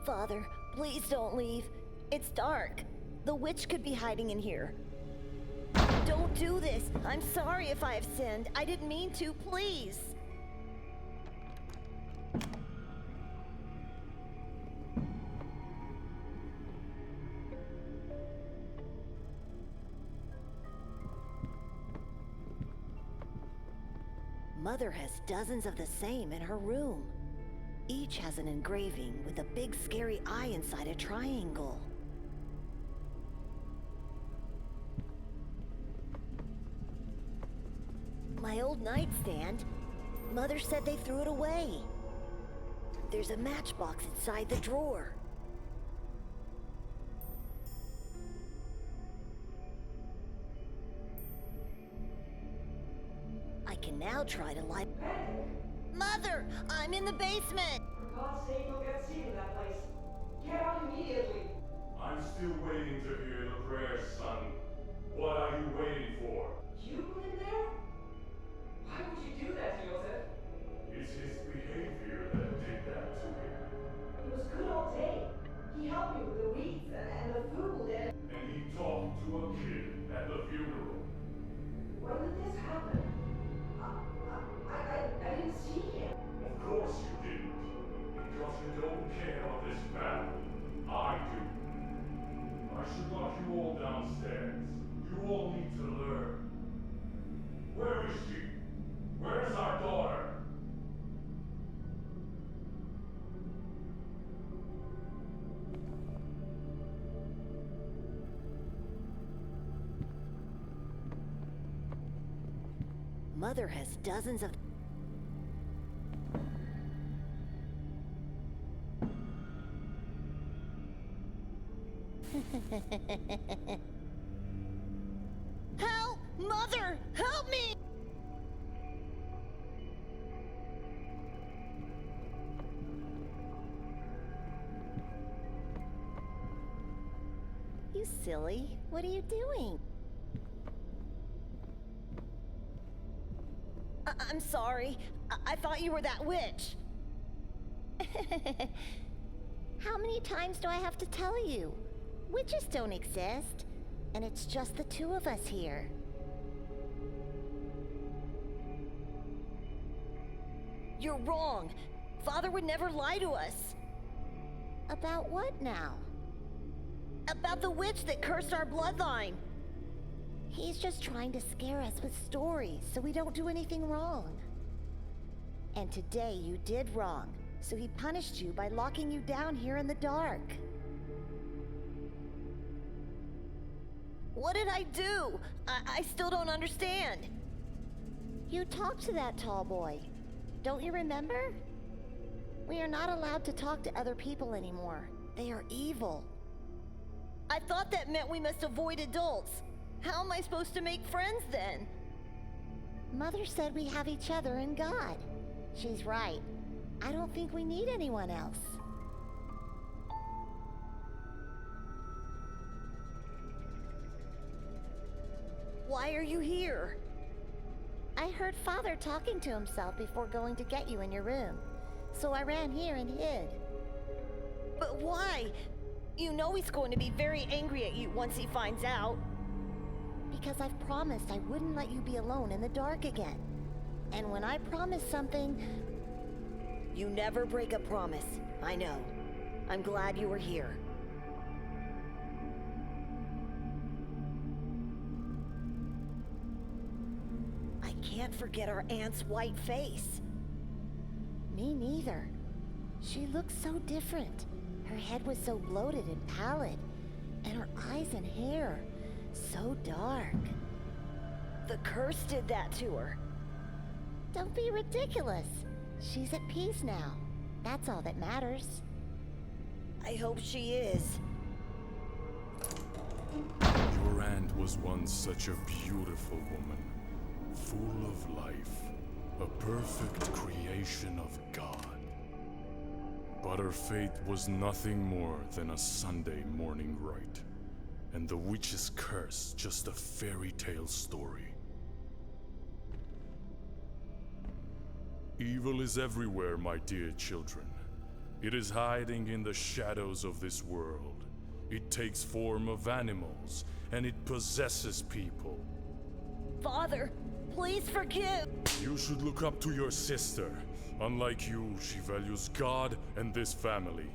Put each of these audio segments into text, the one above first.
Father, please don't leave. It's dark. The witch could be hiding in here. Don't do this. I'm sorry if I have sinned. I didn't mean to, please. Mother has dozens of the same in her room. Each has an engraving with a big scary eye inside a triangle. My old nightstand. Mother said they threw it away. There's a matchbox inside the drawer. I can now try to light... Mother! I'm in the basement! For God's sake, you'll get seen in that place. Get out immediately. I'm still waiting to hear the prayers, son. What are you waiting for? You were in there? Why would you do that to Joseph? It's his behavior that did that to him. He was good all day. He helped me with the weeds and the food and... And he talked to a kid at the funeral. When did this happen? I didn't see him. Of course you didn't. Because you don't care of this battle. I do. I should lock you all downstairs. You all need to learn. Where is she? Where is our daughter? Mother has dozens of... Help! Mother! Help me! You silly. What are you doing? I'm sorry. I thought you were that witch. How many times do I have to tell you? Witches don't exist, and it's just the two of us here. You're wrong. Father would never lie to us. About what now? About the witch that cursed our bloodline. He's just trying to scare us with stories so we don't do anything wrong. And today you did wrong, so he punished you by locking you down here in the dark. What did I do? I still don't understand. You talked to that tall boy. Don't you remember? We are not allowed to talk to other people anymore. They are evil. I thought that meant we must avoid adults. How am I supposed to make friends then? Mother said we have each other and God. She's right. I don't think we need anyone else. Why are you here? I heard Father talking to himself before going to get you in your room. So I ran here and hid. But why? You know he's going to be very angry at you once he finds out. Because I've promised I wouldn't let you be alone in the dark again. And when I promise something... You never break a promise. I know. I'm glad you were here. I can't forget our aunt's white face. Me neither. She looked so different. Her head was so bloated and pallid. And her eyes and hair, so dark. The curse did that to her. Don't be ridiculous. She's at peace now. That's all that matters. I hope she is. Your aunt was once such a beautiful woman, full of life, a perfect creation of God. But her fate was nothing more than a Sunday morning rite, and the witch's curse just a fairy tale story. Evil is everywhere, my dear children. It is hiding in the shadows of this world. It takes form of animals, and it possesses people. Father, please forgive. You should look up to your sister. Unlike you, she values God and this family.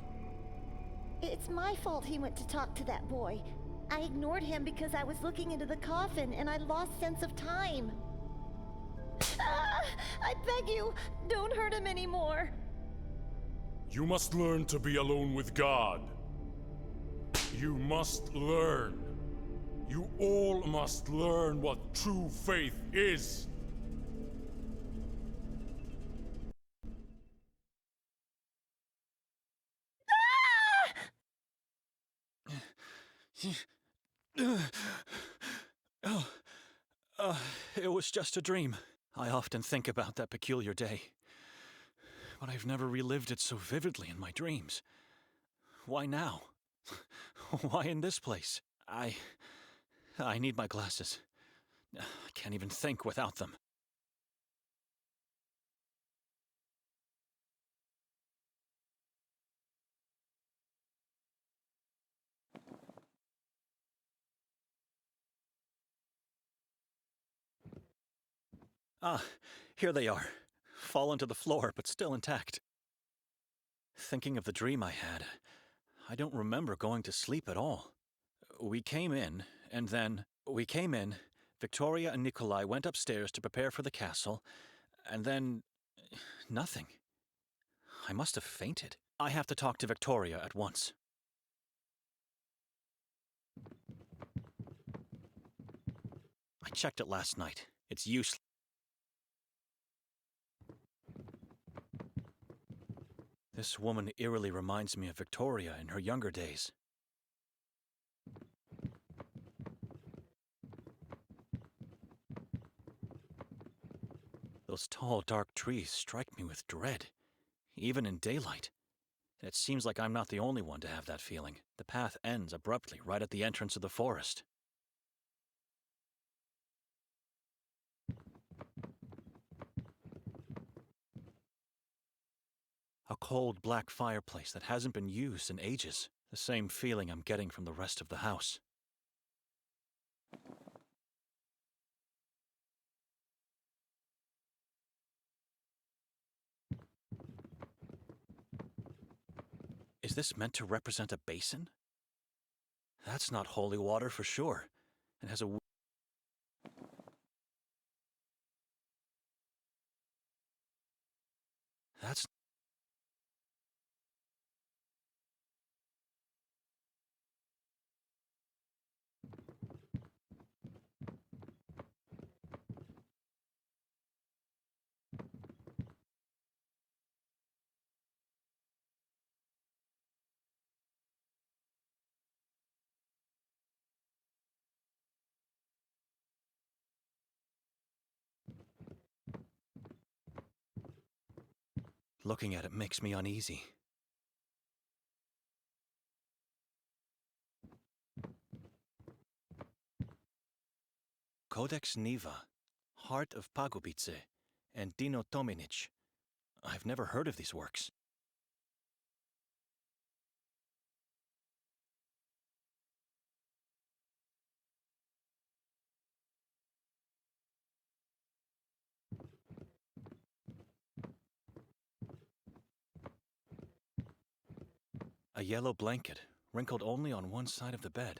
It's my fault he went to talk to that boy. I ignored him because I was looking into the coffin and I lost sense of time. Ah, I beg you, don't hurt him anymore. You must learn to be alone with God. You must learn. You all must learn what true faith is. It was just a dream. I often think about that peculiar day, but I've never relived it so vividly in my dreams. Why now? Why in this place? I need my glasses. I can't even think without them. Ah, here they are. Fallen to the floor, but still intact. Thinking of the dream I had, I don't remember going to sleep at all. We came in, Victoria and Nikolai went upstairs to prepare for the castle, and then nothing. I must have fainted. I have to talk to Victoria at once. I checked it last night. It's useless. This woman eerily reminds me of Victoria in her younger days. Those tall, dark trees strike me with dread, even in daylight. It seems like I'm not the only one to have that feeling. The path ends abruptly right at the entrance of the forest. A cold, black fireplace that hasn't been used in ages. The same feeling I'm getting from the rest of the house. Is this meant to represent a basin? That's not holy water for sure. It has a... That's... Looking at it makes me uneasy. Codex Niva, Heart of Pagobice, and Dino Tominic. I've never heard of these works. A yellow blanket, wrinkled only on one side of the bed.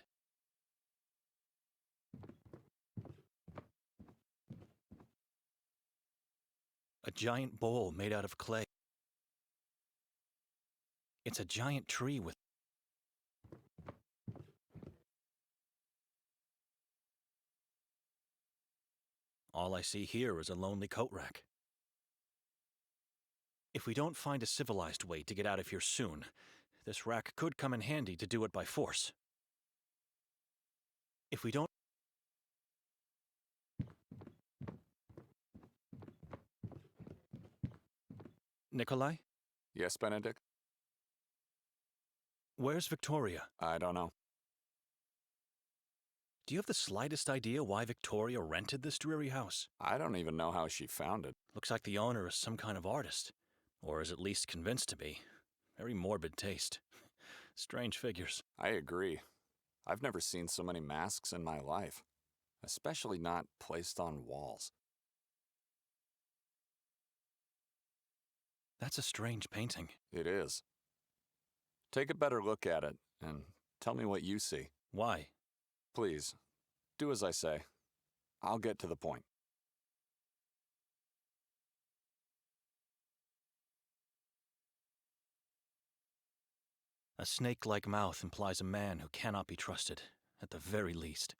A giant bowl made out of clay. It's a giant tree with... All I see here is a lonely coat rack. If we don't find a civilized way to get out of here soon, this rack could come in handy to do it by force. If we don't... Nikolai? Yes, Benedict? Where's Victoria? I don't know. Do you have the slightest idea why Victoria rented this dreary house? I don't even know how she found it. Looks like the owner is some kind of artist, or is at least convinced to be. Very morbid taste. Strange figures. I agree. I've never seen so many masks in my life, especially not placed on walls. That's a strange painting. It is. Take a better look at it and tell me what you see. Why? Please, do as I say. I'll get to the point. A snake-like mouth implies a man who cannot be trusted, at the very least.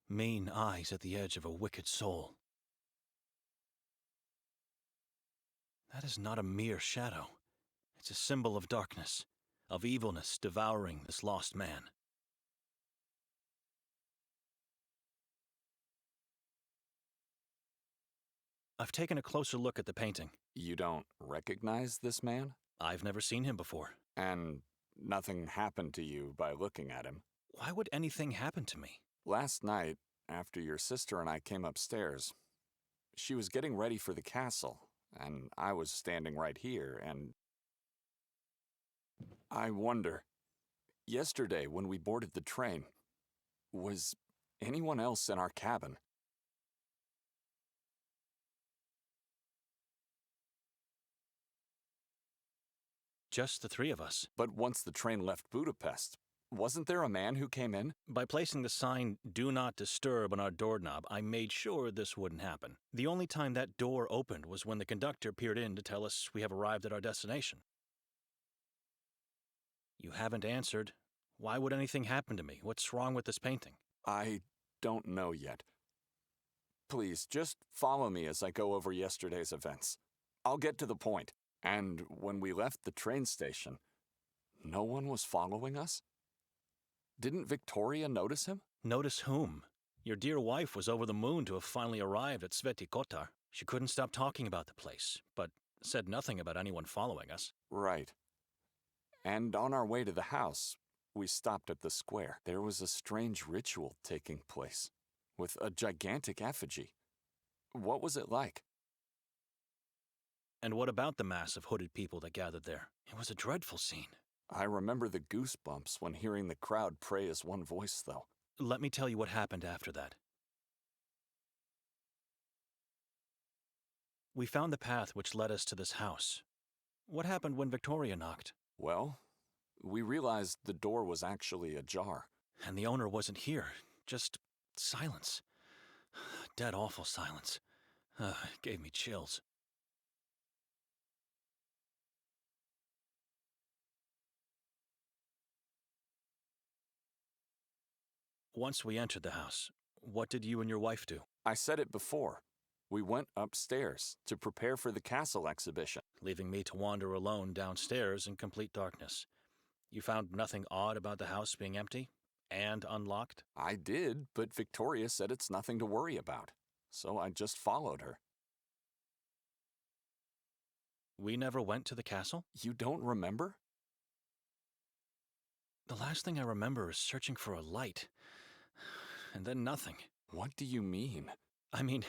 Mean eyes at the edge of a wicked soul. That is not a mere shadow. It's a symbol of darkness, of evilness devouring this lost man. I've taken a closer look at the painting. You don't recognize this man? I've never seen him before. And nothing happened to you by looking at him? Why would anything happen to me? Last night, after your sister and I came upstairs, she was getting ready for the castle, and I was standing right here, and I wonder, yesterday when we boarded the train, was anyone else in our cabin? Just the three of us. But once the train left Budapest, wasn't there a man who came in? By placing the sign, "Do Not Disturb," on our doorknob, I made sure this wouldn't happen. The only time that door opened was when the conductor peered in to tell us we have arrived at our destination. You haven't answered. Why would anything happen to me? What's wrong with this painting? I don't know yet. Please, just follow me as I go over yesterday's events. I'll get to the point. And when we left the train station, no one was following us? Didn't Victoria notice him? Notice whom? Your dear wife was over the moon to have finally arrived at Sveti Kotar. She couldn't stop talking about the place, but said nothing about anyone following us. Right. And on our way to the house, we stopped at the square. There was a strange ritual taking place, with a gigantic effigy. What was it like? And what about the mass of hooded people that gathered there? It was a dreadful scene. I remember the goosebumps when hearing the crowd pray as one voice, though. Let me tell you what happened after that. We found the path which led us to this house. What happened when Victoria knocked? Well, we realized the door was actually ajar. And the owner wasn't here. Just silence. Dead awful silence. It gave me chills. Once we entered the house, what did you and your wife do? I said it before. We went upstairs to prepare for the castle exhibition. Leaving me to wander alone downstairs in complete darkness. You found nothing odd about the house being empty and unlocked? I did, but Victoria said it's nothing to worry about. So I just followed her. We never went to the castle? You don't remember? The last thing I remember is searching for a light. And then nothing. What do you mean? I mean,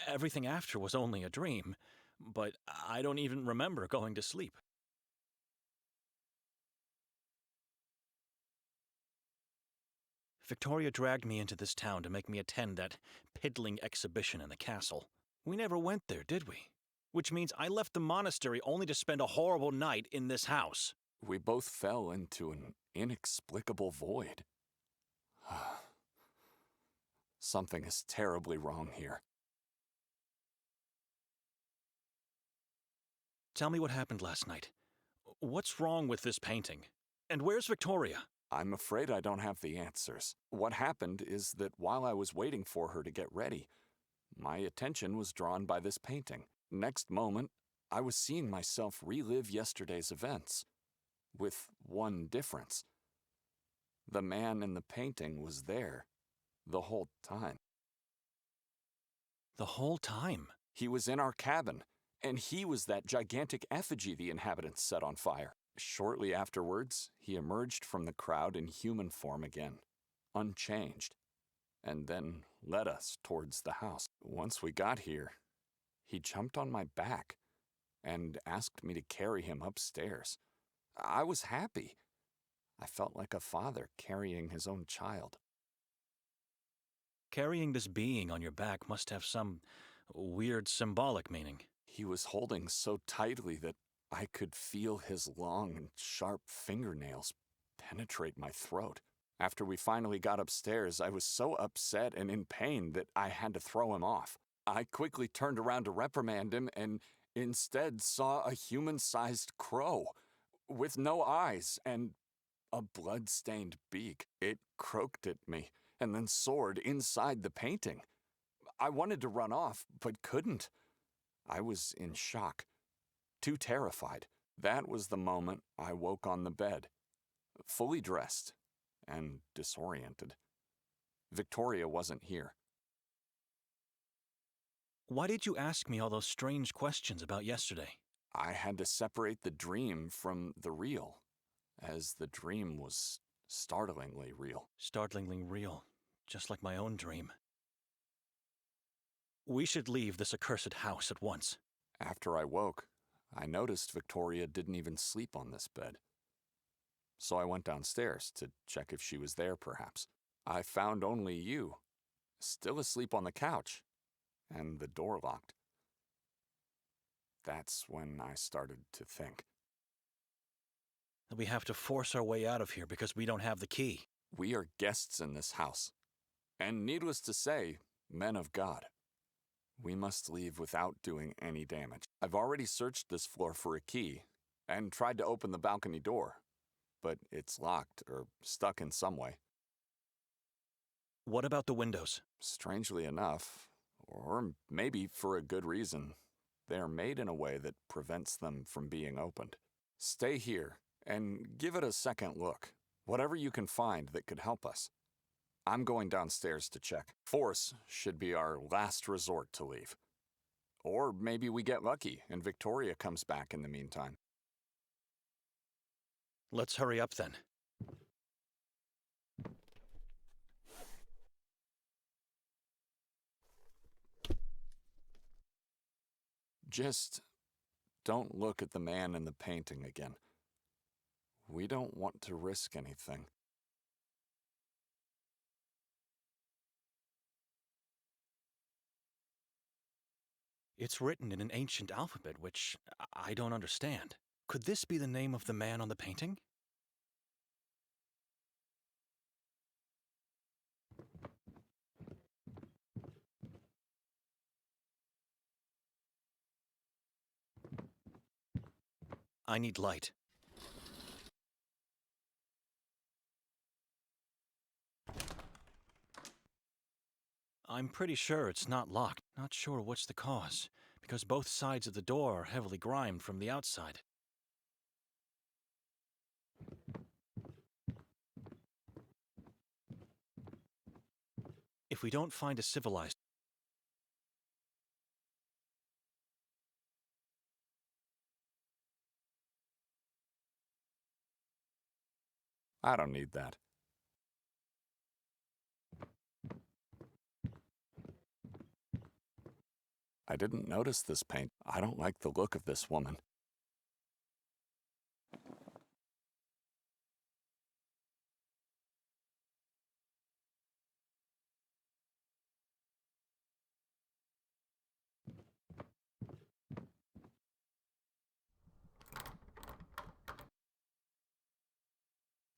everything after was only a dream, but I don't even remember going to sleep. Victoria dragged me into this town to make me attend that piddling exhibition in the castle. We never went there, did we? Which means I left the monastery only to spend a horrible night in this house. We both fell into an inexplicable void. Something is terribly wrong here. Tell me what happened last night. What's wrong with this painting? And where's Victoria? I'm afraid I don't have the answers. What happened is that while I was waiting for her to get ready, my attention was drawn by this painting. Next moment, I was seeing myself relive yesterday's events, with one difference. The man in the painting was there the whole time. The whole time? He was in our cabin, and he was that gigantic effigy the inhabitants set on fire. Shortly afterwards, he emerged from the crowd in human form again, unchanged, and then led us towards the house. Once we got here, he jumped on my back, and asked me to carry him upstairs. I was happy. I felt like a father carrying his own child. Carrying this being on your back must have some weird symbolic meaning. He was holding so tightly that I could feel his long and sharp fingernails penetrate my throat. After we finally got upstairs, I was so upset and in pain that I had to throw him off. I quickly turned around to reprimand him and instead saw a human-sized crow with no eyes and a blood-stained beak. It croaked at me and then soared inside the painting. I wanted to run off, but couldn't. I was in shock, too terrified. That was the moment I woke on the bed, fully dressed and disoriented. Victoria wasn't here. Why did you ask me all those strange questions about yesterday? I had to separate the dream from the real, as the dream was startlingly real. Startlingly real, just like my own dream. We should leave this accursed house at once. After I woke, I noticed Victoria didn't even sleep on this bed. So I went downstairs to check if she was there, perhaps. I found only you, still asleep on the couch, and the door locked. That's when I started to think. We have to force our way out of here because we don't have the key. We are guests in this house, and needless to say, men of God. We must leave without doing any damage. I've already searched this floor for a key and tried to open the balcony door, but it's locked or stuck in some way. What about the windows? Strangely enough, or maybe for a good reason, they are made in a way that prevents them from being opened. Stay here and give it a second look. Whatever you can find that could help us. I'm going downstairs to check. Force should be our last resort to leave. Or maybe we get lucky and Victoria comes back in the meantime. Let's hurry up then. Just don't look at the man in the painting again. We don't want to risk anything. It's written in an ancient alphabet, which I don't understand. Could this be the name of the man on the painting? I need light. I'm pretty sure it's not locked. Not sure what's the cause, because both sides of the door are heavily grimed from the outside. If we don't find a civilized... I don't need that. I didn't notice this paint. I don't like the look of this woman.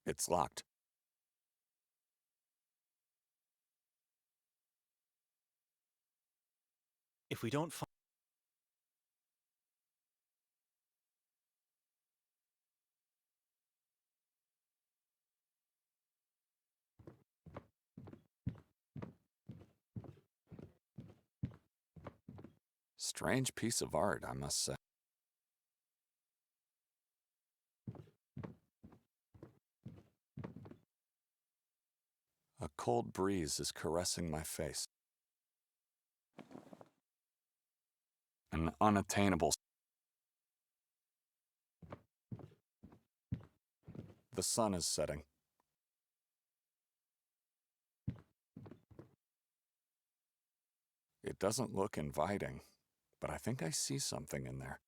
It's locked. If we don't find... Strange piece of art, I must say. A cold breeze is caressing my face. An unattainable... The sun is setting. It doesn't look inviting, but I think I see something in there.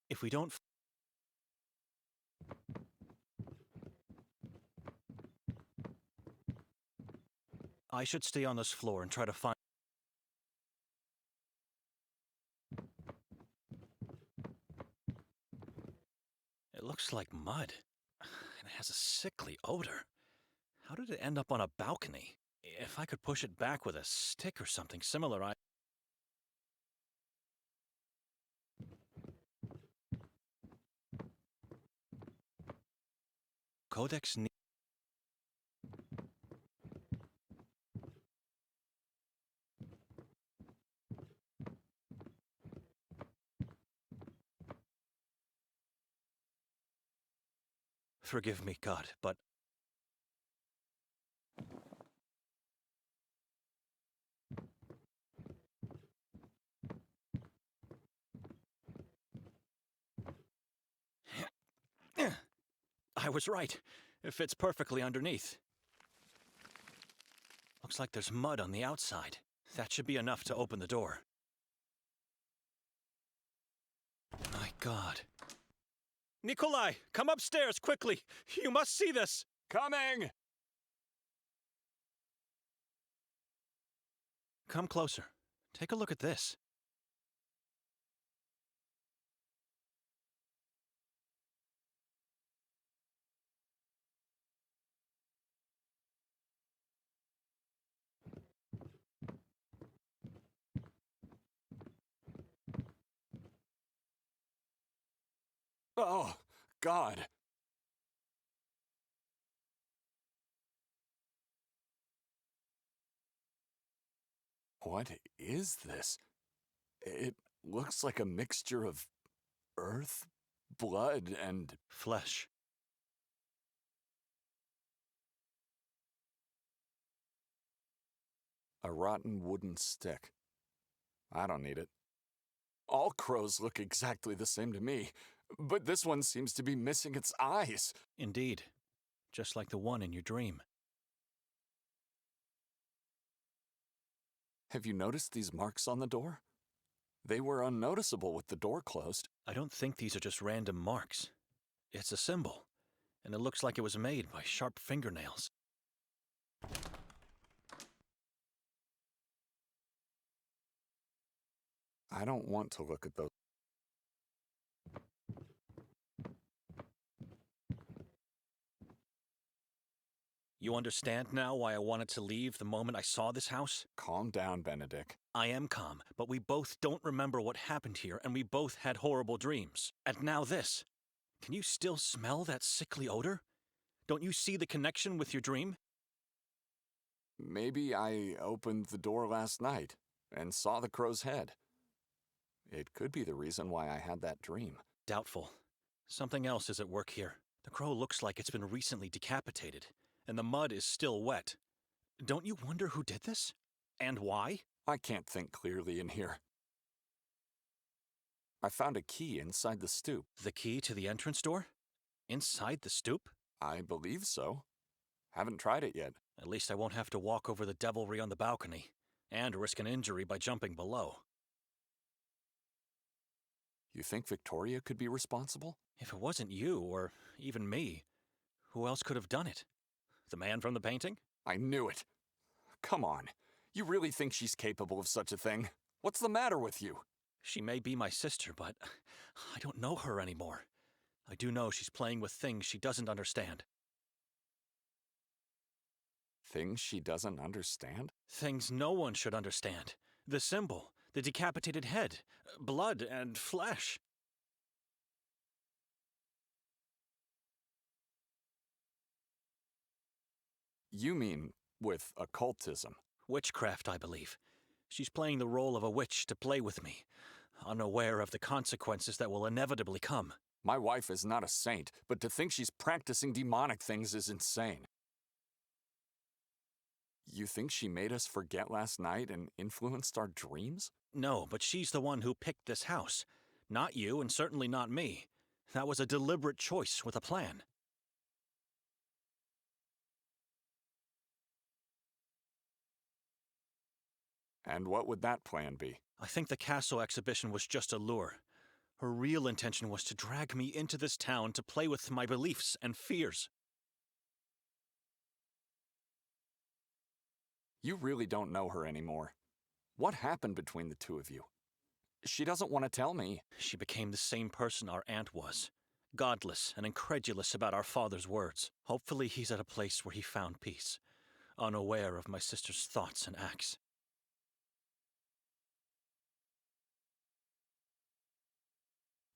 If we don't... I should stay on this floor and try to find... It looks like mud, and it has a sickly odor. How did it end up on a balcony? If I could push it back with a stick or something similar, I... Codex... Forgive me, God, but... I was right. It fits perfectly underneath. Looks like there's mud on the outside. That should be enough to open the door. My God. Nikolai, come upstairs, quickly! You must see this! Coming! Come closer. Take a look at this. Oh, God. What is this? It looks like a mixture of earth, blood, and... Flesh. a rotten wooden stick. I don't need it. All crows look exactly the same to me, but this one seems to be missing its eyes. Indeed. Just like the one in your dream. Have you noticed these marks on the door? They were unnoticeable with the door closed. I don't think these are just random marks. It's a symbol, and it looks like it was made by sharp fingernails. I don't want to look at those. You understand now why I wanted to leave the moment I saw this house? Calm down, Benedict. I am calm, but we both don't remember what happened here, and we both had horrible dreams. And now this. Can you still smell that sickly odor? Don't you see the connection with your dream? Maybe I opened the door last night and saw the crow's head. It could be the reason why I had that dream. Doubtful. Something else is at work here. The crow looks like it's been recently decapitated, and the mud is still wet. Don't you wonder who did this? And why? I can't think clearly in here. I found a key inside the stoop. The key to the entrance door? Inside the stoop? I believe so. Haven't tried it yet. At least I won't have to walk over the devilry on the balcony, and risk an injury by jumping below. You think Victoria could be responsible? If it wasn't you, or even me, who else could have done it? The man from the painting? I knew it. Come on. You really think she's capable of such a thing? What's the matter with you? She may be my sister, but I don't know her anymore. I do know she's playing with things she doesn't understand. Things she doesn't understand? Things no one should understand. The symbol, the decapitated head, blood and flesh. You mean with occultism? Witchcraft, I believe. She's playing the role of a witch to play with me, unaware of the consequences that will inevitably come. My wife is not a saint, but to think she's practicing demonic things is insane. You think she made us forget last night and influenced our dreams? No, but she's the one who picked this house. Not you, and certainly not me. That was a deliberate choice with a plan. And what would that plan be? I think the castle exhibition was just a lure. Her real intention was to drag me into this town to play with my beliefs and fears. You really don't know her anymore. What happened between the two of you? She doesn't want to tell me. She became the same person our aunt was. Godless and incredulous about our father's words. Hopefully he's at a place where he found peace, unaware of my sister's thoughts and acts.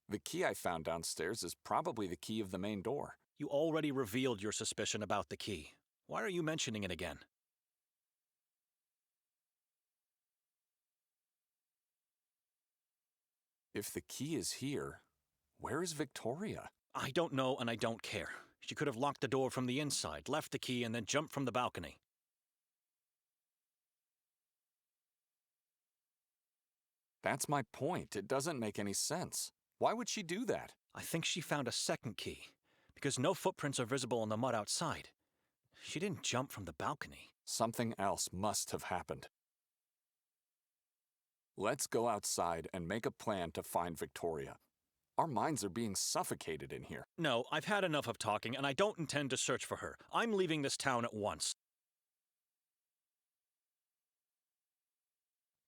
The key I found downstairs is probably the key of the main door. You already revealed your suspicion about the key. Why are you mentioning it again? If the key is here, where is Victoria? I don't know and I don't care. She could have locked the door from the inside, left the key, and then jumped from the balcony. That's my point. It doesn't make any sense. Why would she do that? I think she found a second key, because no footprints are visible on the mud outside. She didn't jump from the balcony. Something else must have happened. Let's go outside and make a plan to find Victoria. Our minds are being suffocated in here. No, I've had enough of talking, and I don't intend to search for her. I'm leaving this town at once.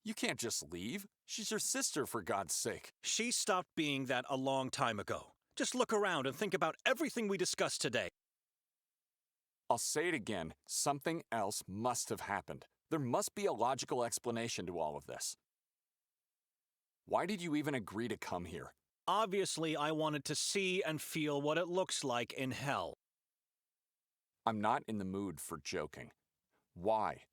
You can't just leave. She's your sister, for God's sake. She stopped being that a long time ago. Just look around and think about everything we discussed today. I'll say it again. Something else must have happened. There must be a logical explanation to all of this. Why did you even agree to come here? Obviously, I wanted to see and feel what it looks like in hell. I'm not in the mood for joking. Why?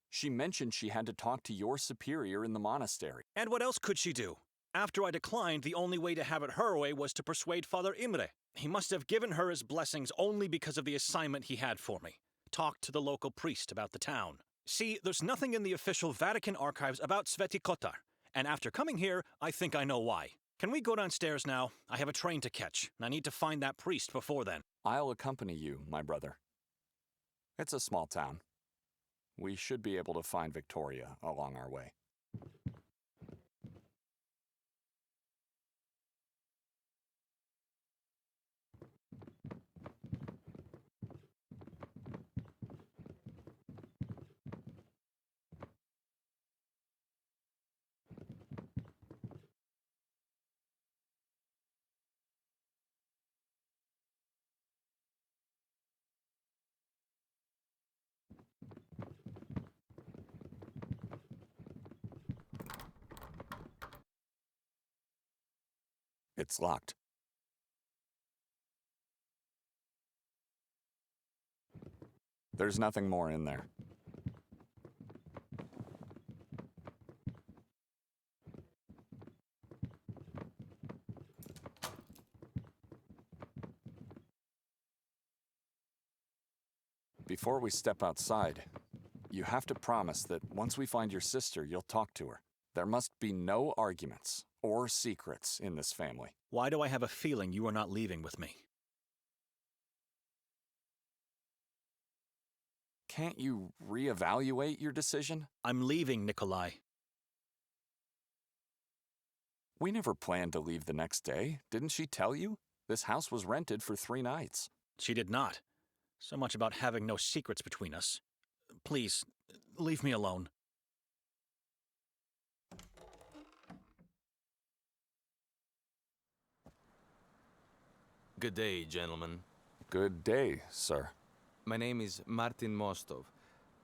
She mentioned she had to talk to your superior in the monastery. And what else could she do? After I declined, the only way to have it her way was to persuade Father Imre. He must have given her his blessings only because of the assignment he had for me. Talk to the local priest about the town. See, there's nothing in the official Vatican archives about Sveti Kotar. And after coming here, I think I know why. Can we go downstairs now? I have a train to catch, and I need to find that priest before then. I'll accompany you, my brother. It's a small town. We should be able to find Victoria along our way. It's locked. There's nothing more in there. Before we step outside, you have to promise that once we find your sister, you'll talk to her. There must be no arguments or secrets in this family. Why do I have a feeling you are not leaving with me? Can't you reevaluate your decision? I'm leaving, Nikolai. We never planned to leave the next day. Didn't she tell you? This house was rented for 3 nights. She did not. So much about having no secrets between us. Please, leave me alone. Good day, gentlemen. Good day, sir. My name is Martin Mostov.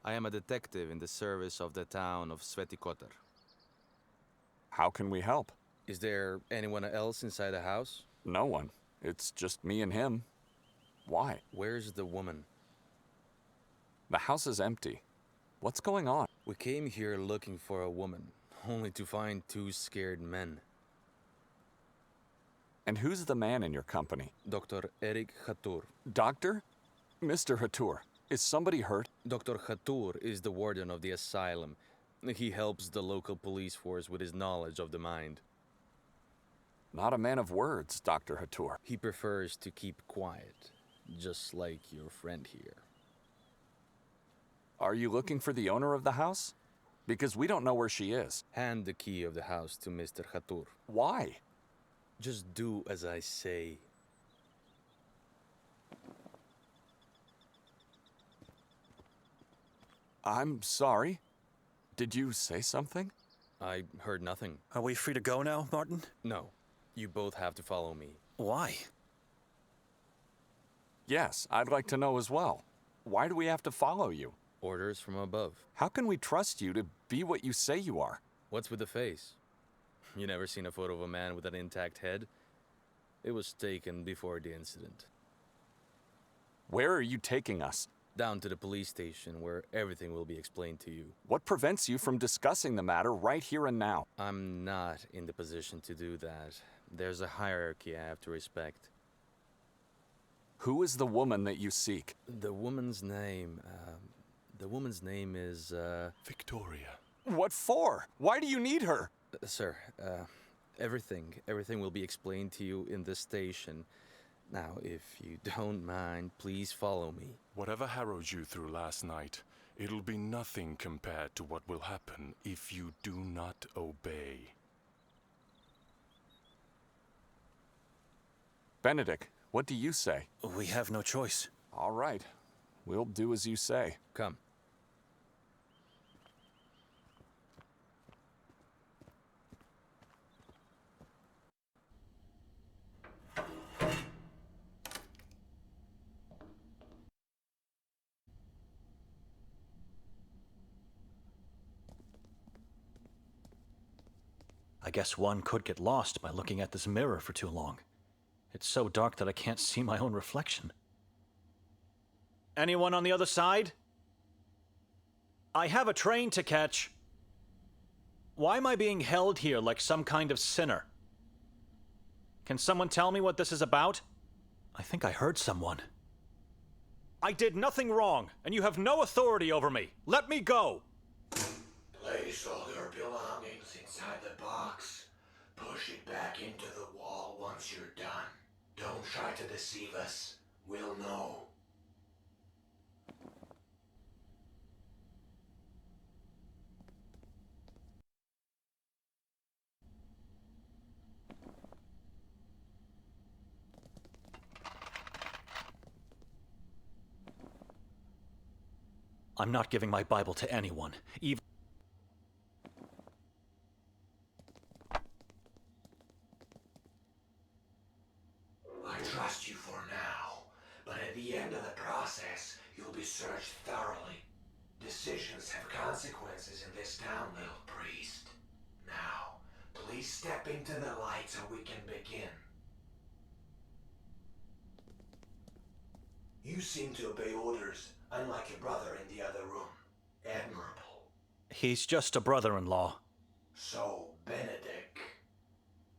I am a detective in the service of the town of Sveti Kotar. How can we help? Is there anyone else inside the house? No one. It's just me and him. Why? Where's the woman? The house is empty. What's going on? We came here looking for a woman, only to find 2 scared men. And who's the man in your company? Dr. Erik Hatur. Doctor? Mr. Hatur, is somebody hurt? Dr. Hatur is the warden of the asylum. He helps the local police force with his knowledge of the mind. Not a man of words, Dr. Hatur. He prefers to keep quiet, just like your friend here. Are you looking for the owner of the house? Because we don't know where she is. Hand the key of the house to Mr. Hatur. Why? Just do as I say. I'm sorry. Did you say something? I heard nothing. Are we free to go now, Martin? No. You both have to follow me. Why? Yes, I'd like to know as well. Why do we have to follow you? Orders from above. How can we trust you to be what you say you are? What's with the face? You never seen a photo of a man with an intact head? It was taken before the incident. Where are you taking us? Down to the police station where everything will be explained to you. What prevents you from discussing the matter right here and now? I'm not in the position to do that. There's a hierarchy I have to respect. Who is the woman that you seek? The woman's name is, Victoria. What for? Why do you need her? Sir, everything will be explained to you in this station. Now, if you don't mind, please follow me. Whatever harrowed you through last night, it'll be nothing compared to what will happen if you do not obey. Benedict, what do you say? We have no choice. All right. We'll do as you say. Come. I guess one could get lost by looking at this mirror for too long. It's so dark that I can't see my own reflection. Anyone on the other side? I have a train to catch. Why am I being held here like some kind of sinner? Can someone tell me what this is about? I think I heard someone. I did nothing wrong, and you have no authority over me. Let me go! Place all your belongings inside the box. Push it back into the wall once you're done. Don't try to deceive us. We'll know. I'm not giving my Bible to anyone, even... I trust you for now, but at the end of the process, you'll be searched thoroughly. Decisions have consequences in this town, little priest. Now, please step into the light so we can begin. You seem to obey orders, unlike your brother in the other room. Admirable. He's just a brother-in-law. So, Benedict.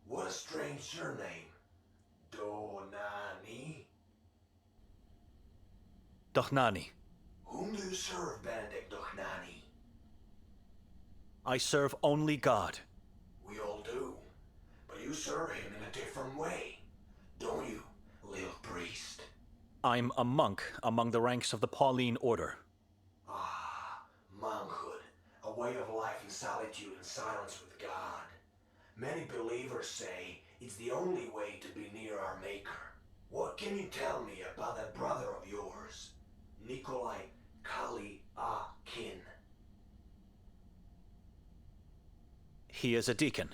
What a strange surname. Donani? Dochnani. Whom do you serve, Benedict Dochnani? I serve only God. We all do. But you serve him in a different way, don't you, little priest? I'm a monk among the ranks of the Pauline Order. Ah, monkhood. A way of life in solitude and silence with God. Many believers say it's the only way to be near our Maker. What can you tell me about that brother of yours, Nikolai Kali-a-Kin? He is a deacon.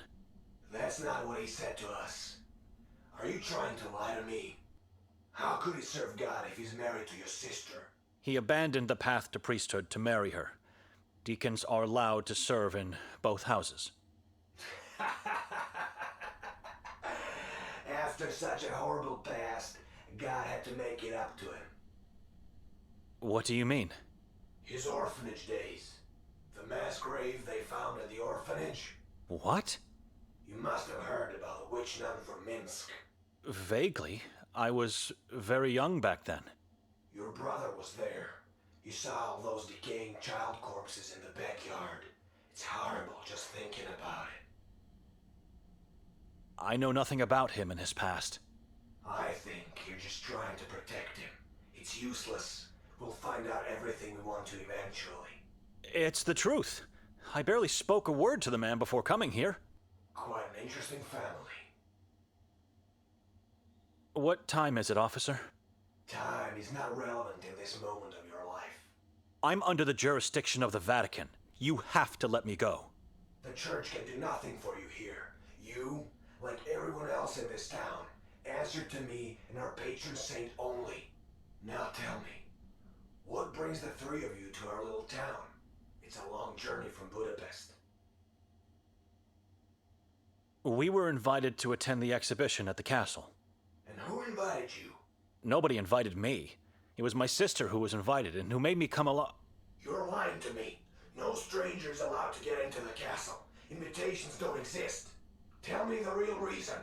That's not what he said to us. Are you trying to lie to me? How could he serve God if he's married to your sister? He abandoned the path to priesthood to marry her. Deacons are allowed to serve in both houses. After such a horrible past, God had to make it up to him. What do you mean? His orphanage days. The mass grave they found at the orphanage. What? You must have heard about the witch nun from Minsk. Vaguely. I was very young back then. Your brother was there. He saw all those decaying child corpses in the backyard. It's horrible just thinking about it. I know nothing about him and his past. I think you're just trying to protect him. It's useless. We'll find out everything we want to eventually. It's the truth. I barely spoke a word to the man before coming here. Quite an interesting family. What time is it, officer? Time is not relevant in this moment of your life. I'm under the jurisdiction of the Vatican. You have to let me go. The church can do nothing for you here. You, like everyone else in this town, answer to me and our patron saint only. Now tell me, what brings the three of you to our little town? It's a long journey from Budapest. We were invited to attend the exhibition at the castle. And who invited you? Nobody invited me. It was my sister who was invited and who made me come along. You're lying to me. No strangers allowed to get into the castle. Invitations don't exist. Tell me the real reason.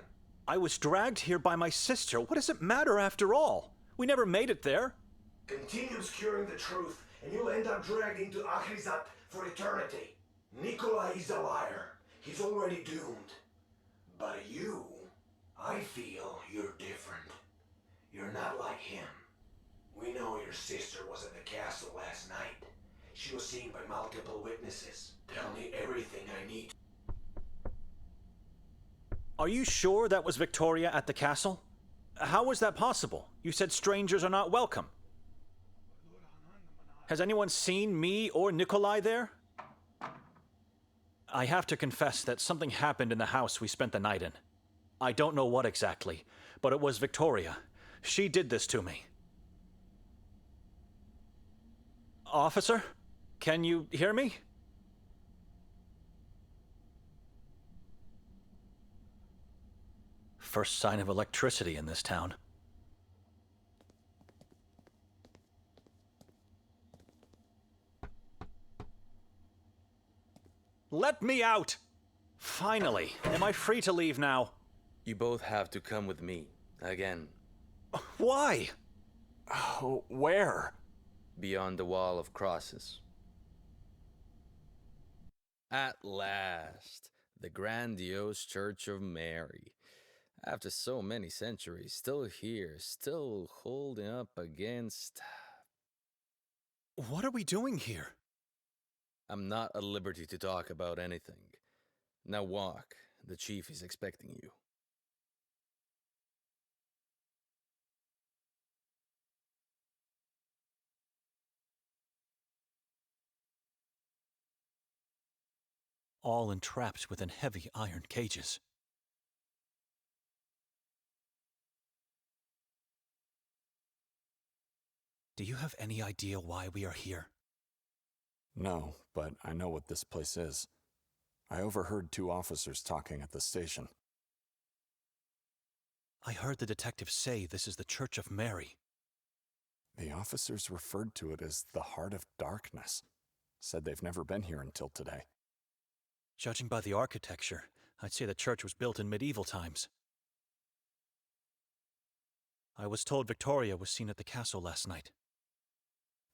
I was dragged here by my sister. What does it matter after all? We never made it there. Continue obscuring the truth, and you'll end up dragged into Achrizat for eternity. Nikolai is a liar. He's already doomed. But you, I feel you're different. You're not like him. We know your sister was at the castle last night. She was seen by multiple witnesses. Tell me everything I need. Are you sure that was Victoria at the castle? How was that possible? You said strangers are not welcome. Has anyone seen me or Nikolai there? I have to confess that something happened in the house we spent the night in. I don't know what exactly, but it was Victoria. She did this to me. Officer, can you hear me? First sign of electricity in this town. Let me out! Finally, am I free to leave now? You both have to come with me. Again. Why? Oh, where? Beyond the wall of crosses. At last, the grandiose Church of Mary. After so many centuries, still here, still holding up against... What are we doing here? I'm not at liberty to talk about anything. Now walk. The chief is expecting you. All entrapped within heavy iron cages. Do you have any idea why we are here? No, but I know what this place is. I overheard two officers talking at the station. I heard the detective say this is the Church of Mary. The officers referred to it as the Heart of Darkness. Said they've never been here until today. Judging by the architecture, I'd say the church was built in medieval times. I was told Victoria was seen at the castle last night.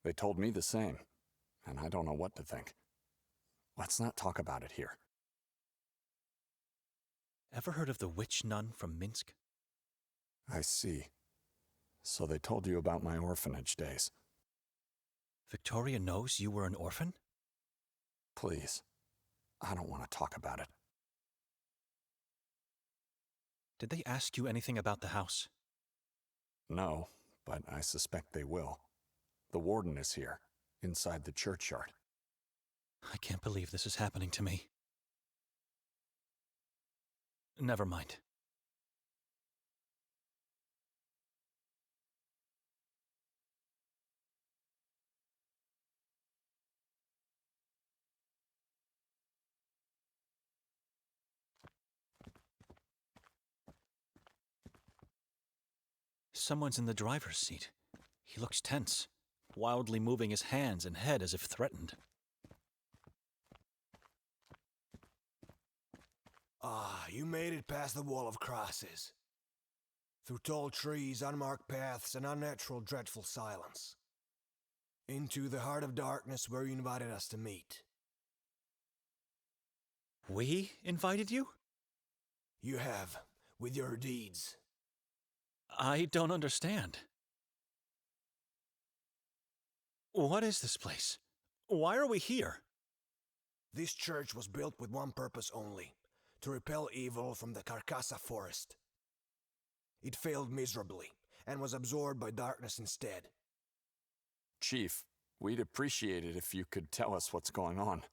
They told me the same, and I don't know what to think. Let's not talk about it here. Ever heard of the witch nun from Minsk? I see. So they told you about my orphanage days. Victoria knows you were an orphan? Please, I don't want to talk about it. Did they ask you anything about the house? No, but I suspect they will. The Warden is here, inside the churchyard. I can't believe this is happening to me. Never mind. Someone's in the driver's seat. He looks tense, wildly moving his hands and head as if threatened. Ah, you made it past the wall of crosses. Through tall trees, unmarked paths, and unnatural, dreadful silence. Into the heart of darkness where you invited us to meet. We invited you? You have, with your deeds. I don't understand. What is this place? Why are we here? This church was built with one purpose only, to repel evil from the Carcassa forest. It failed miserably, and was absorbed by darkness instead. Chief, we'd appreciate it if you could tell us what's going on.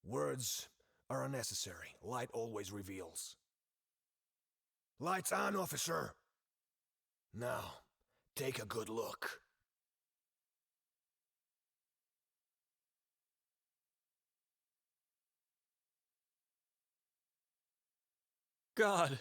Words are unnecessary. Light always reveals. Lights on, officer! Now, take a good look. God!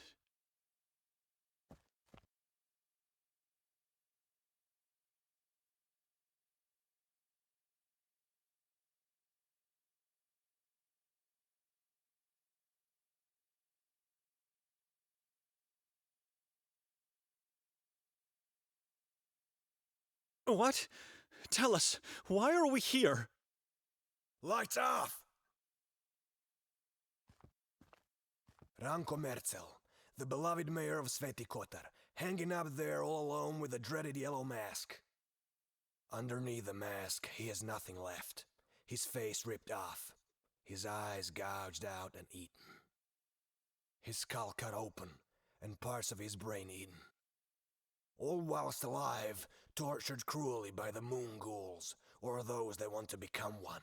What? Tell us, why are we here? Lights off! Ranko Merzel, the beloved mayor of Sveti Kotar, hanging up there all alone with a dreaded yellow mask. Underneath the mask, he has nothing left. His face ripped off, his eyes gouged out and eaten. His skull cut open, and parts of his brain eaten. All whilst alive, tortured cruelly by the Moon Ghouls, or those that want to become one.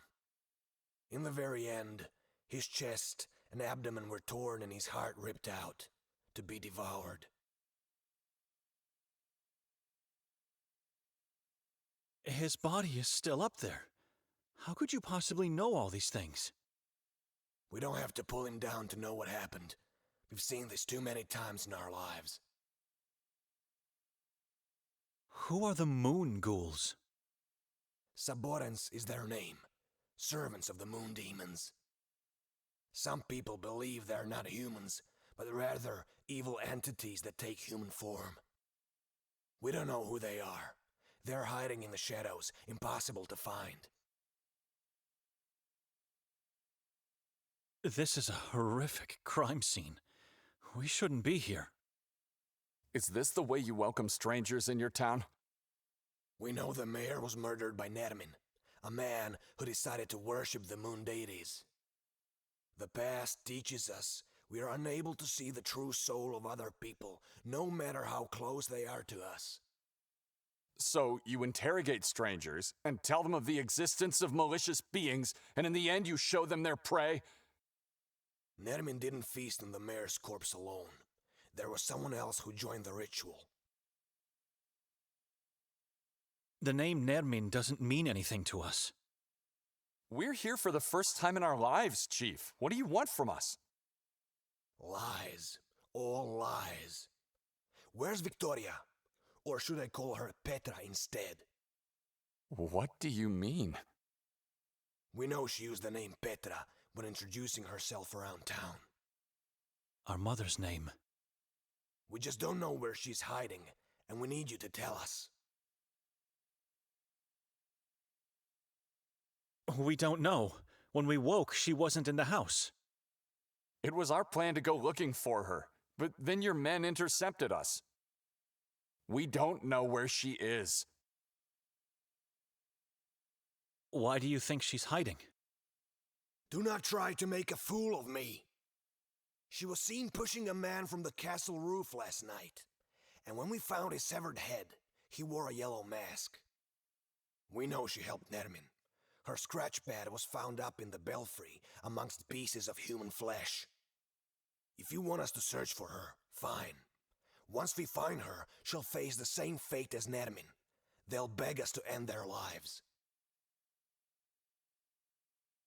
In the very end, his chest and abdomen were torn and his heart ripped out, to be devoured. His body is still up there. How could you possibly know all these things? We don't have to pull him down to know what happened. We've seen this too many times in our lives. Who are the Moon Ghouls? Saborans is their name, servants of the moon demons. Some people believe they're not humans, but rather evil entities that take human form. We don't know who they are. They're hiding in the shadows, impossible to find. This is a horrific crime scene. We shouldn't be here. Is this the way you welcome strangers in your town? We know the mayor was murdered by Nermin, a man who decided to worship the moon deities. The past teaches us we are unable to see the true soul of other people, no matter how close they are to us. So you interrogate strangers and tell them of the existence of malicious beings, and in the end you show them their prey? Nermin didn't feast on the mayor's corpse alone. There was someone else who joined the ritual. The name Nermin doesn't mean anything to us. We're here for the first time in our lives, Chief. What do you want from us? Lies. All lies. Where's Victoria? Or should I call her Petra instead? What do you mean? We know she used the name Petra when introducing herself around town. Our mother's name. We just don't know where she's hiding, and we need you to tell us. We don't know. When we woke, she wasn't in the house. It was our plan to go looking for her, but then your men intercepted us. We don't know where she is. Why do you think she's hiding? Do not try to make a fool of me. She was seen pushing a man from the castle roof last night, and when we found his severed head, he wore a yellow mask. We know she helped Nermin. Her scratch pad was found up in the belfry amongst pieces of human flesh. If you want us to search for her, fine. Once we find her, she'll face the same fate as Nermin. They'll beg us to end their lives.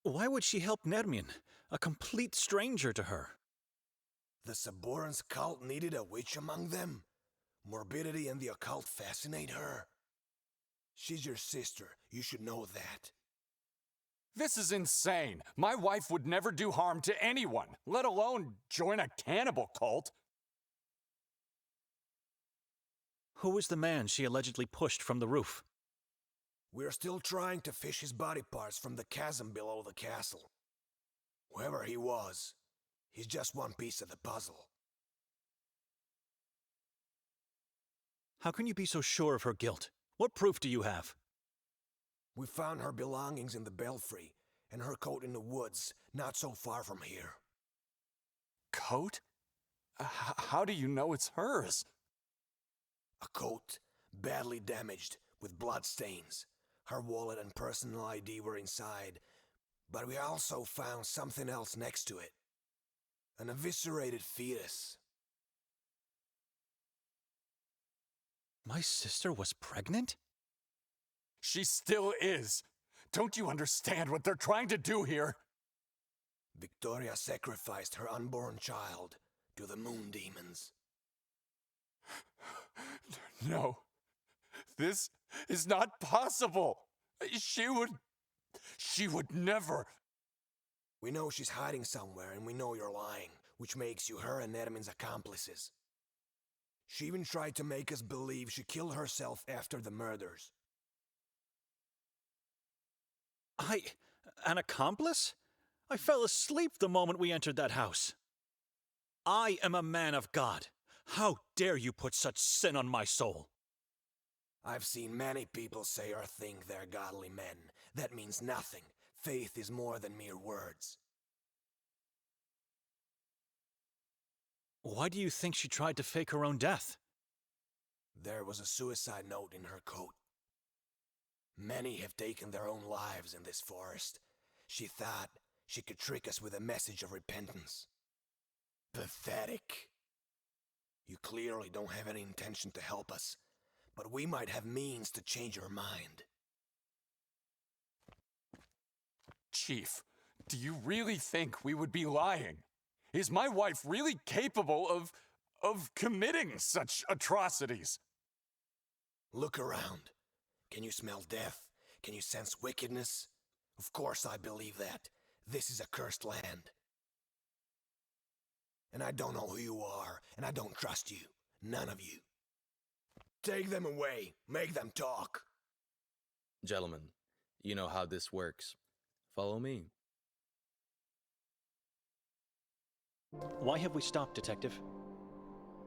Why would she help Nermin, a complete stranger to her? The Saborans cult needed a witch among them. Morbidity and the occult fascinate her. She's your sister, you should know that. This is insane. My wife would never do harm to anyone, let alone join a cannibal cult. Who was the man she allegedly pushed from the roof? We're still trying to fish his body parts from the chasm below the castle. Whoever he was, he's just one piece of the puzzle. How can you be so sure of her guilt? What proof do you have? We found her belongings in the belfry, and her coat in the woods, not so far from here. Coat? How do you know it's hers? A coat, badly damaged, with bloodstains. Her wallet and personal ID were inside, but we also found something else next to it. An eviscerated fetus. My sister was pregnant? She still is. Don't you understand what they're trying to do here? Victoria sacrificed her unborn child to the moon demons. No. This is not possible. She would never. We know she's hiding somewhere, and we know you're lying, which makes you her and Nermin's accomplices. She even tried to make us believe she killed herself after the murders. An accomplice? I fell asleep the moment we entered that house. I am a man of God. How dare you put such sin on my soul? I've seen many people say or think they're godly men. That means nothing. Faith is more than mere words. Why do you think she tried to fake her own death? There was a suicide note in her coat. Many have taken their own lives in this forest. She thought she could trick us with a message of repentance. Pathetic. You clearly don't have any intention to help us, but we might have means to change your mind. Chief, do you really think we would be lying? Is my wife really capable of committing such atrocities? Look around. Can you smell death? Can you sense wickedness? Of course I believe that. This is a cursed land. And I don't know who you are, and I don't trust you. None of you. Take them away. Make them talk. Gentlemen, you know how this works. Follow me. Why have we stopped, Detective?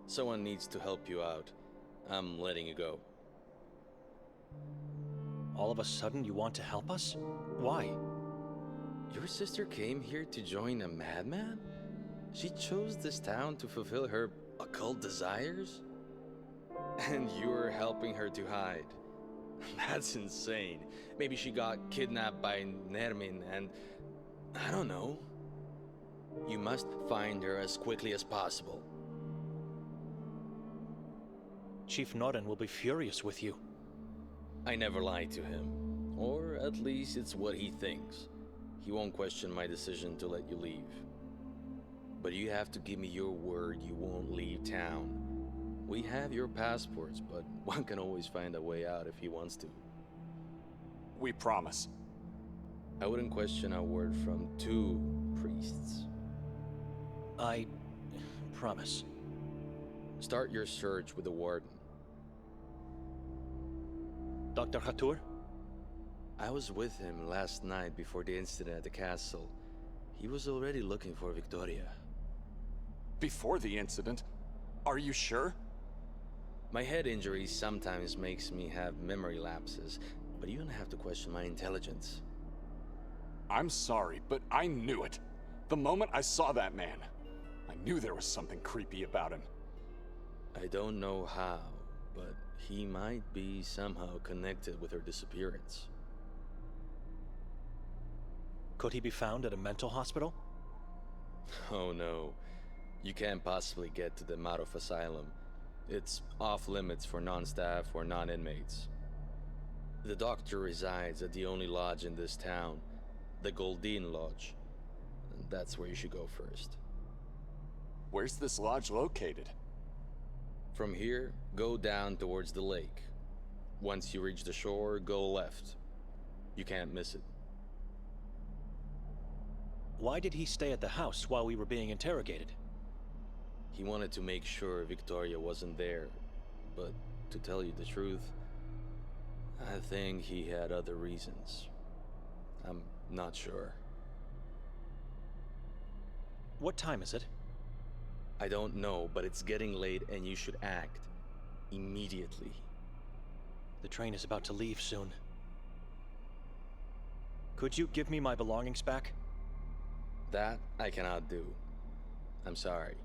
Someone needs to help you out. I'm letting you go. All of a sudden you want to help us? Why? Your sister came here to join a madman? She chose this town to fulfill her occult desires? And you're helping her to hide. That's insane. Maybe she got kidnapped by Nermin and... I don't know. You must find her as quickly as possible. Chief Norton will be furious with you. I never lied to him. Or at least it's what he thinks. He won't question my decision to let you leave. But you have to give me your word you won't leave town. We have your passports, but one can always find a way out if he wants to. We promise. I wouldn't question a word from two priests. I promise. Start your search with the Warden. Dr. Hatur? I was with him last night before the incident at the castle. He was already looking for Victoria. Before the incident? Are you sure? My head injury sometimes makes me have memory lapses, but you don't have to question my intelligence. I'm sorry, but I knew it. The moment I saw that man, I knew there was something creepy about him. I don't know how, but he might be somehow connected with her disappearance. Could he be found at a mental hospital? Oh no. You can't possibly get to the Marov Asylum. It's off limits for non-staff or non-inmates. The doctor resides at the only lodge in this town, the Goldine Lodge. That's where you should go first. Where's this lodge located? From here, go down towards the lake. Once you reach the shore, go left. You can't miss it. Why did he stay at the house while we were being interrogated? He wanted to make sure Victoria wasn't there, but to tell you the truth, I think he had other reasons. I'm not sure. What time is it? I don't know, but it's getting late and you should act immediately. The train is about to leave soon. Could you give me my belongings back? That I cannot do. I'm sorry.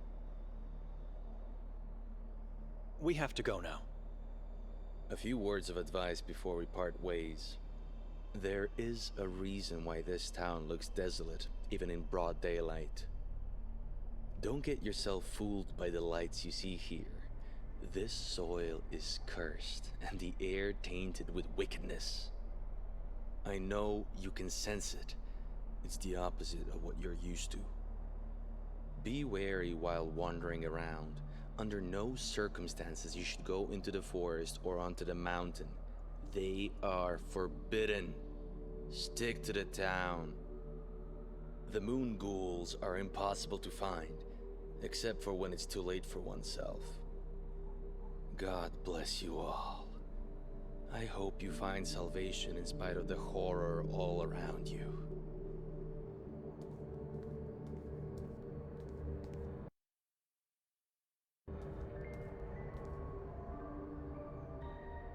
We have to go now. A few words of advice before we part ways. There is a reason why this town looks desolate, even in broad daylight. Don't get yourself fooled by the lights you see here. This soil is cursed, and the air tainted with wickedness. I know you can sense it. It's the opposite of what you're used to. Be wary while wandering around. Under no circumstances you should go into the forest or onto the mountain. They are forbidden. Stick to the town. The Moon Ghouls are impossible to find, except for when it's too late for oneself. God bless you all. I hope you find salvation in spite of the horror all around you.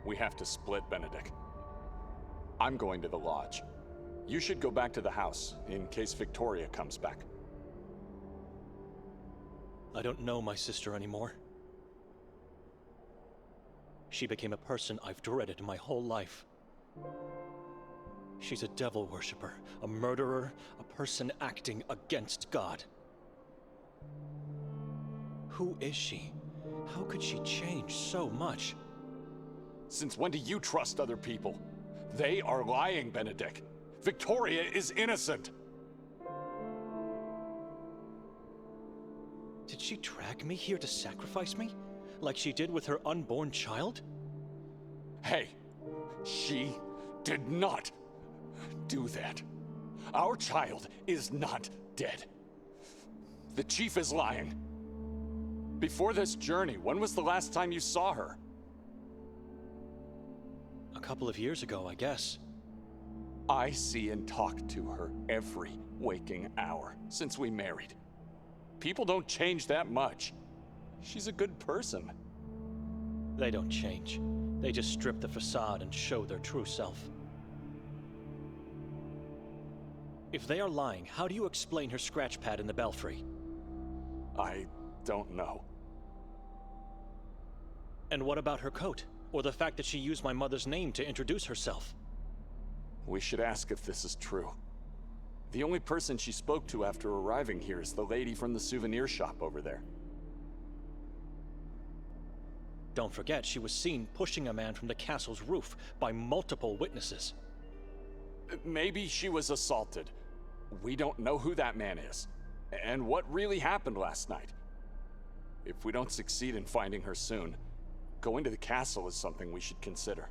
We have to split, Benedict. I'm going to the lodge. You should go back to the house, in case Victoria comes back. I don't know my sister anymore. She became a person I've dreaded my whole life. She's a devil worshipper, a murderer, a person acting against God. Who is she? How could she change so much? Since when do you trust other people? They are lying, Benedict. Victoria is innocent. Did she drag me here to sacrifice me? Like she did with her unborn child? Hey, she did not do that. Our child is not dead. The chief is lying. Before this journey, when was the last time you saw her? A couple of years ago, I guess. I see and talk to her every waking hour since we married. People don't change that much. She's a good person. They don't change. They just strip the facade and show their true self. If they are lying, how do you explain her scratch pad in the belfry? I don't know. And what about her coat? Or the fact that she used my mother's name to introduce herself? We should ask if this is true. The only person she spoke to after arriving here is the lady from the souvenir shop over there. Don't forget, she was seen pushing a man from the castle's roof by multiple witnesses. Maybe she was assaulted. We don't know who that man is, and what really happened last night. If we don't succeed in finding her soon, going to the castle is something we should consider.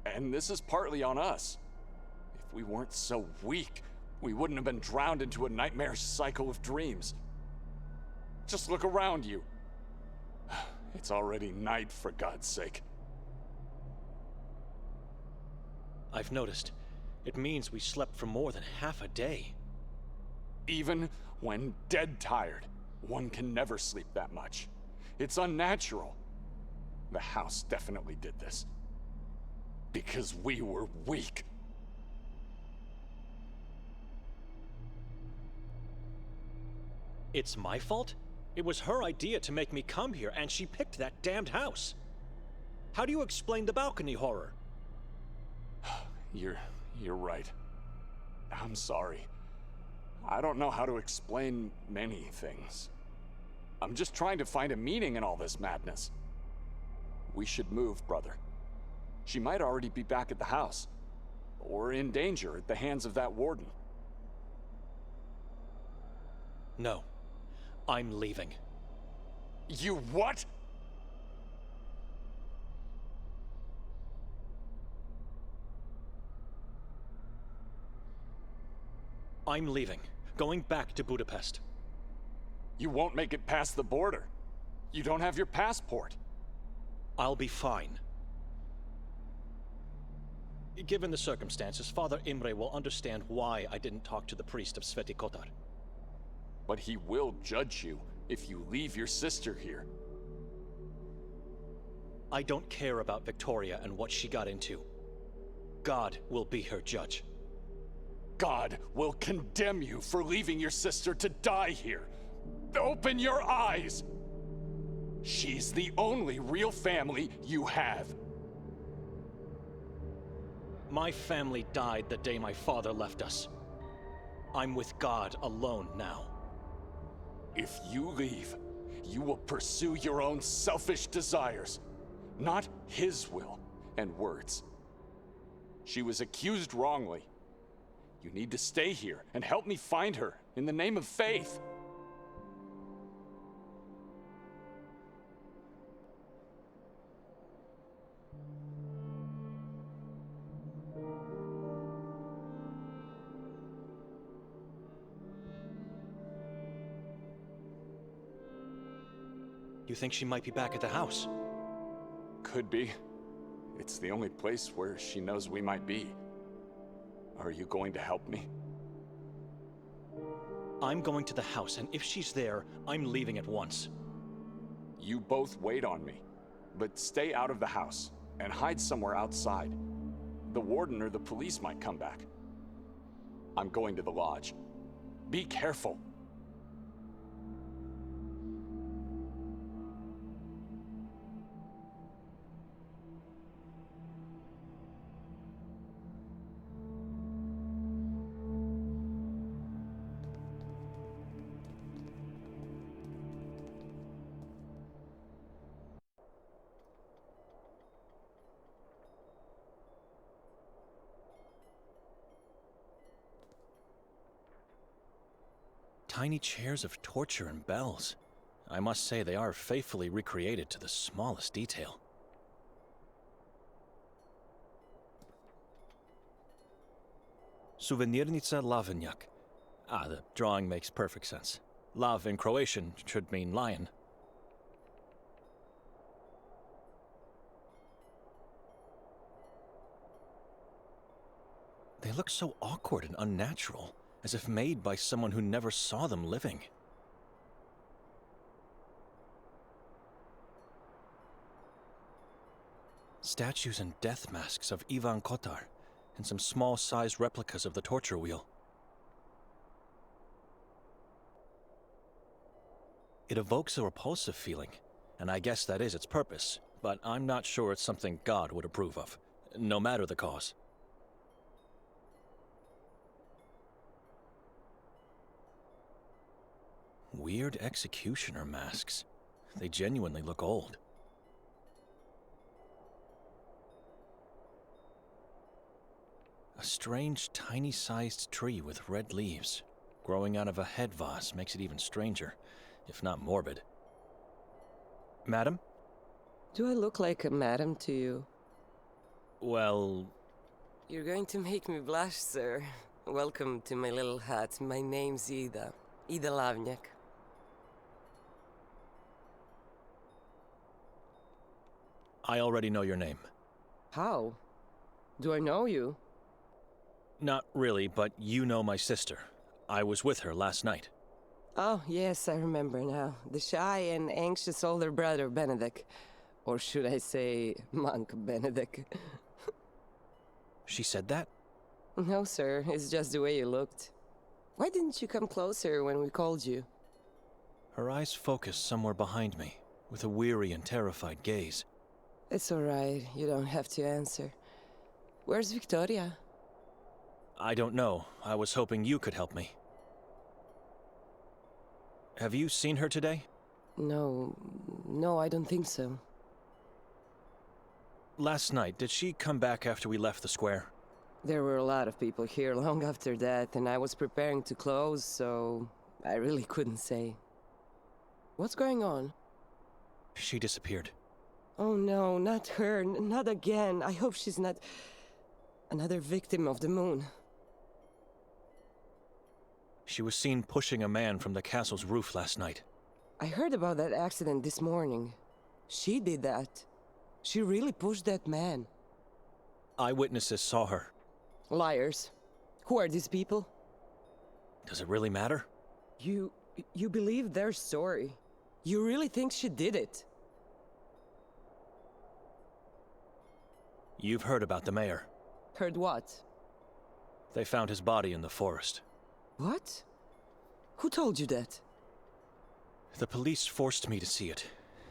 And this is partly on us. If we weren't so weak, we wouldn't have been drowned into a nightmarish cycle of dreams. Just look around you. It's already night, for God's sake. I've noticed. It means we slept for more than half a day. Even when dead tired, one can never sleep that much. It's unnatural. The house definitely did this. Because we were weak. It's my fault? It was her idea to make me come here, and she picked that damned house. How do you explain the balcony horror? You're right. I'm sorry. I don't know how to explain many things. I'm just trying to find a meaning in all this madness. We should move, brother. She might already be back at the house, or in danger at the hands of that warden. No. I'm leaving. You what? I'm leaving. Going back to Budapest. You won't make it past the border. You don't have your passport. I'll be fine. Given the circumstances, Father Imre will understand why I didn't talk to the priest of Sveti Kotar. But he will judge you if you leave your sister here. I don't care about Victoria and what she got into. God will be her judge. God will condemn you for leaving your sister to die here. Open your eyes! She's the only real family you have. My family died the day my father left us. I'm with God alone now. If you leave, you will pursue your own selfish desires, not his will and words. She was accused wrongly. You need to stay here and help me find her in the name of faith. You think she might be back at the house? Could be. It's the only place where she knows we might be. Are you going to help me? I'm going to the house, and if she's there, I'm leaving at once. You both wait on me, but stay out of the house and hide somewhere outside. The warden or the police might come back. I'm going to the lodge. Be careful. Tiny chairs of torture and bells. I must say they are faithfully recreated to the smallest detail. Suvenirnica Lavenjak. Ah, the drawing makes perfect sense. Lav in Croatian should mean lion. They look so awkward and unnatural, as if made by someone who never saw them living. Statues and death masks of Ivan Kotar, and some small-sized replicas of the torture wheel. It evokes a repulsive feeling, and I guess that is its purpose, but I'm not sure it's something God would approve of, no matter the cause. Weird executioner masks. They genuinely look old. A strange, tiny-sized tree with red leaves. Growing out of a head vase makes it even stranger, if not morbid. Madam? Do I look like a madam to you? Well... You're going to make me blush, sir. Welcome to my little hut. My name's Ida. Ida Lavnjak. I already know your name. How? Do I know you? Not really, but you know my sister. I was with her last night. Oh, yes, I remember now. The shy and anxious older brother, Benedict. Or should I say, monk Benedict. She said that? No, sir. It's just the way you looked. Why didn't you come closer when we called you? Her eyes focused somewhere behind me, with a weary and terrified gaze. It's all right. You don't have to answer. Where's Victoria? I don't know. I was hoping you could help me. Have you seen her today? No, I don't think so. Last night, did she come back after we left the square? There were a lot of people here long after that, and I was preparing to close, so I really couldn't say. What's going on? She disappeared. Oh no, not her, not again. I hope she's not another victim of the moon. She was seen pushing a man from the castle's roof last night. I heard about that accident this morning. She did that. She really pushed that man. Eyewitnesses saw her. Liars. Who are these people? Does it really matter? You believe their story? You really think she did it? You've heard about the mayor. Heard what? They found his body in the forest. What? Who told you that? The police forced me to see it.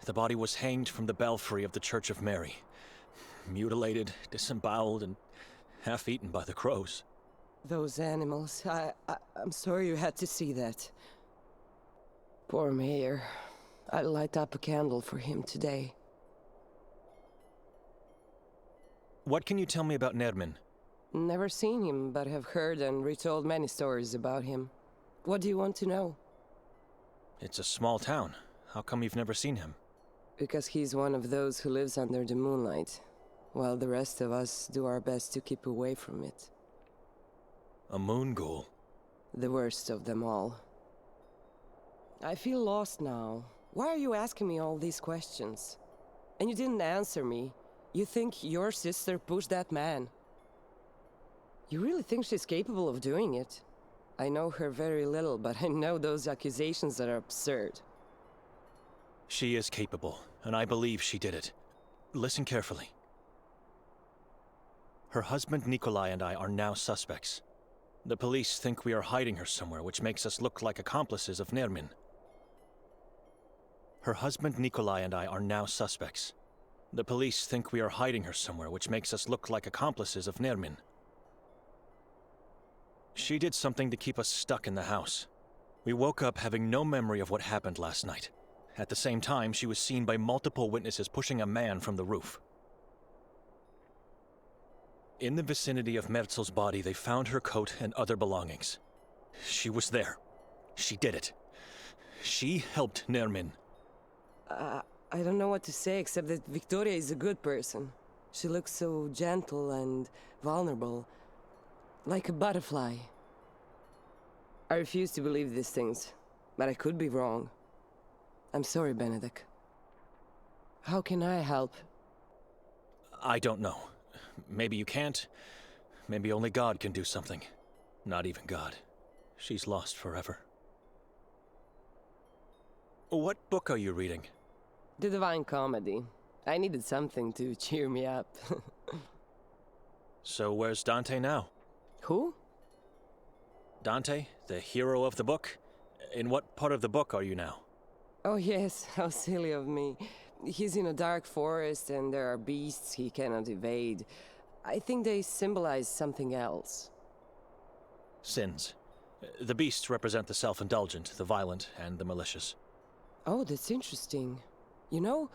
The body was hanged from the belfry of the Church of Mary. Mutilated, disemboweled, and half eaten by the crows. Those animals. I'm sorry you had to see that. Poor Mayor. I'll light up a candle for him today. What can you tell me about Nermin? Never seen him, but have heard and retold many stories about him. What do you want to know? It's a small town. How come you've never seen him? Because he's one of those who lives under the moonlight, while the rest of us do our best to keep away from it. A Moon Ghoul? The worst of them all. I feel lost now. Why are you asking me all these questions? And you didn't answer me. You think your sister pushed that man? You really think she's capable of doing it? I know her very little, but I know those accusations are absurd. She is capable, and I believe she did it. Listen carefully. Her husband Nikolai and I are now suspects. The police think we are hiding her somewhere, which makes us look like accomplices of Nermin. Her husband Nikolai and I are now suspects. The police think we are hiding her somewhere, which makes us look like accomplices of Nermin. She did something to keep us stuck in the house. We woke up having no memory of what happened last night. At the same time, she was seen by multiple witnesses pushing a man from the roof. In the vicinity of Merzel's body, they found her coat and other belongings. She was there. She did it. She helped Nermin. I don't know what to say except that Victoria is a good person. She looks so gentle and vulnerable. Like a butterfly. I refuse to believe these things, but I could be wrong. I'm sorry, Benedict. How can I help? I don't know. Maybe you can't. Maybe only God can do something. Not even God. She's lost forever. What book are you reading? The Divine Comedy. I needed something to cheer me up. So where's Dante now? Who? Dante, the hero of the book? In what part of the book are you now? Oh yes, how silly of me. He's in a dark forest and there are beasts he cannot evade. I think they symbolize something else. Sins. The beasts represent the self-indulgent, the violent, and the malicious. Oh, that's interesting. You know,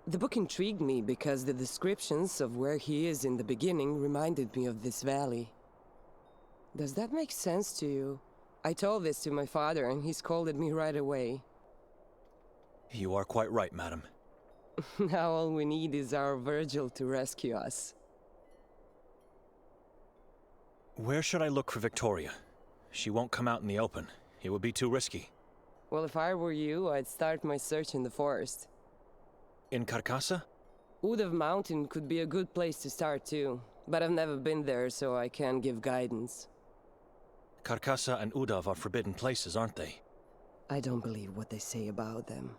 the book intrigued me because the descriptions of where he is in the beginning reminded me of this valley. Does that make sense to you? I told this to my father and he scolded me right away. You are quite right, madam. Now all we need is our Virgil to rescue us. Where should I look for Victoria? She won't come out in the open. It would be too risky. Well, if I were you, I'd start my search in the forest. In Carcassa? Udav Mountain could be a good place to start too, but I've never been there, so I can't give guidance. Carcassa and Udav are forbidden places, aren't they? I don't believe what they say about them.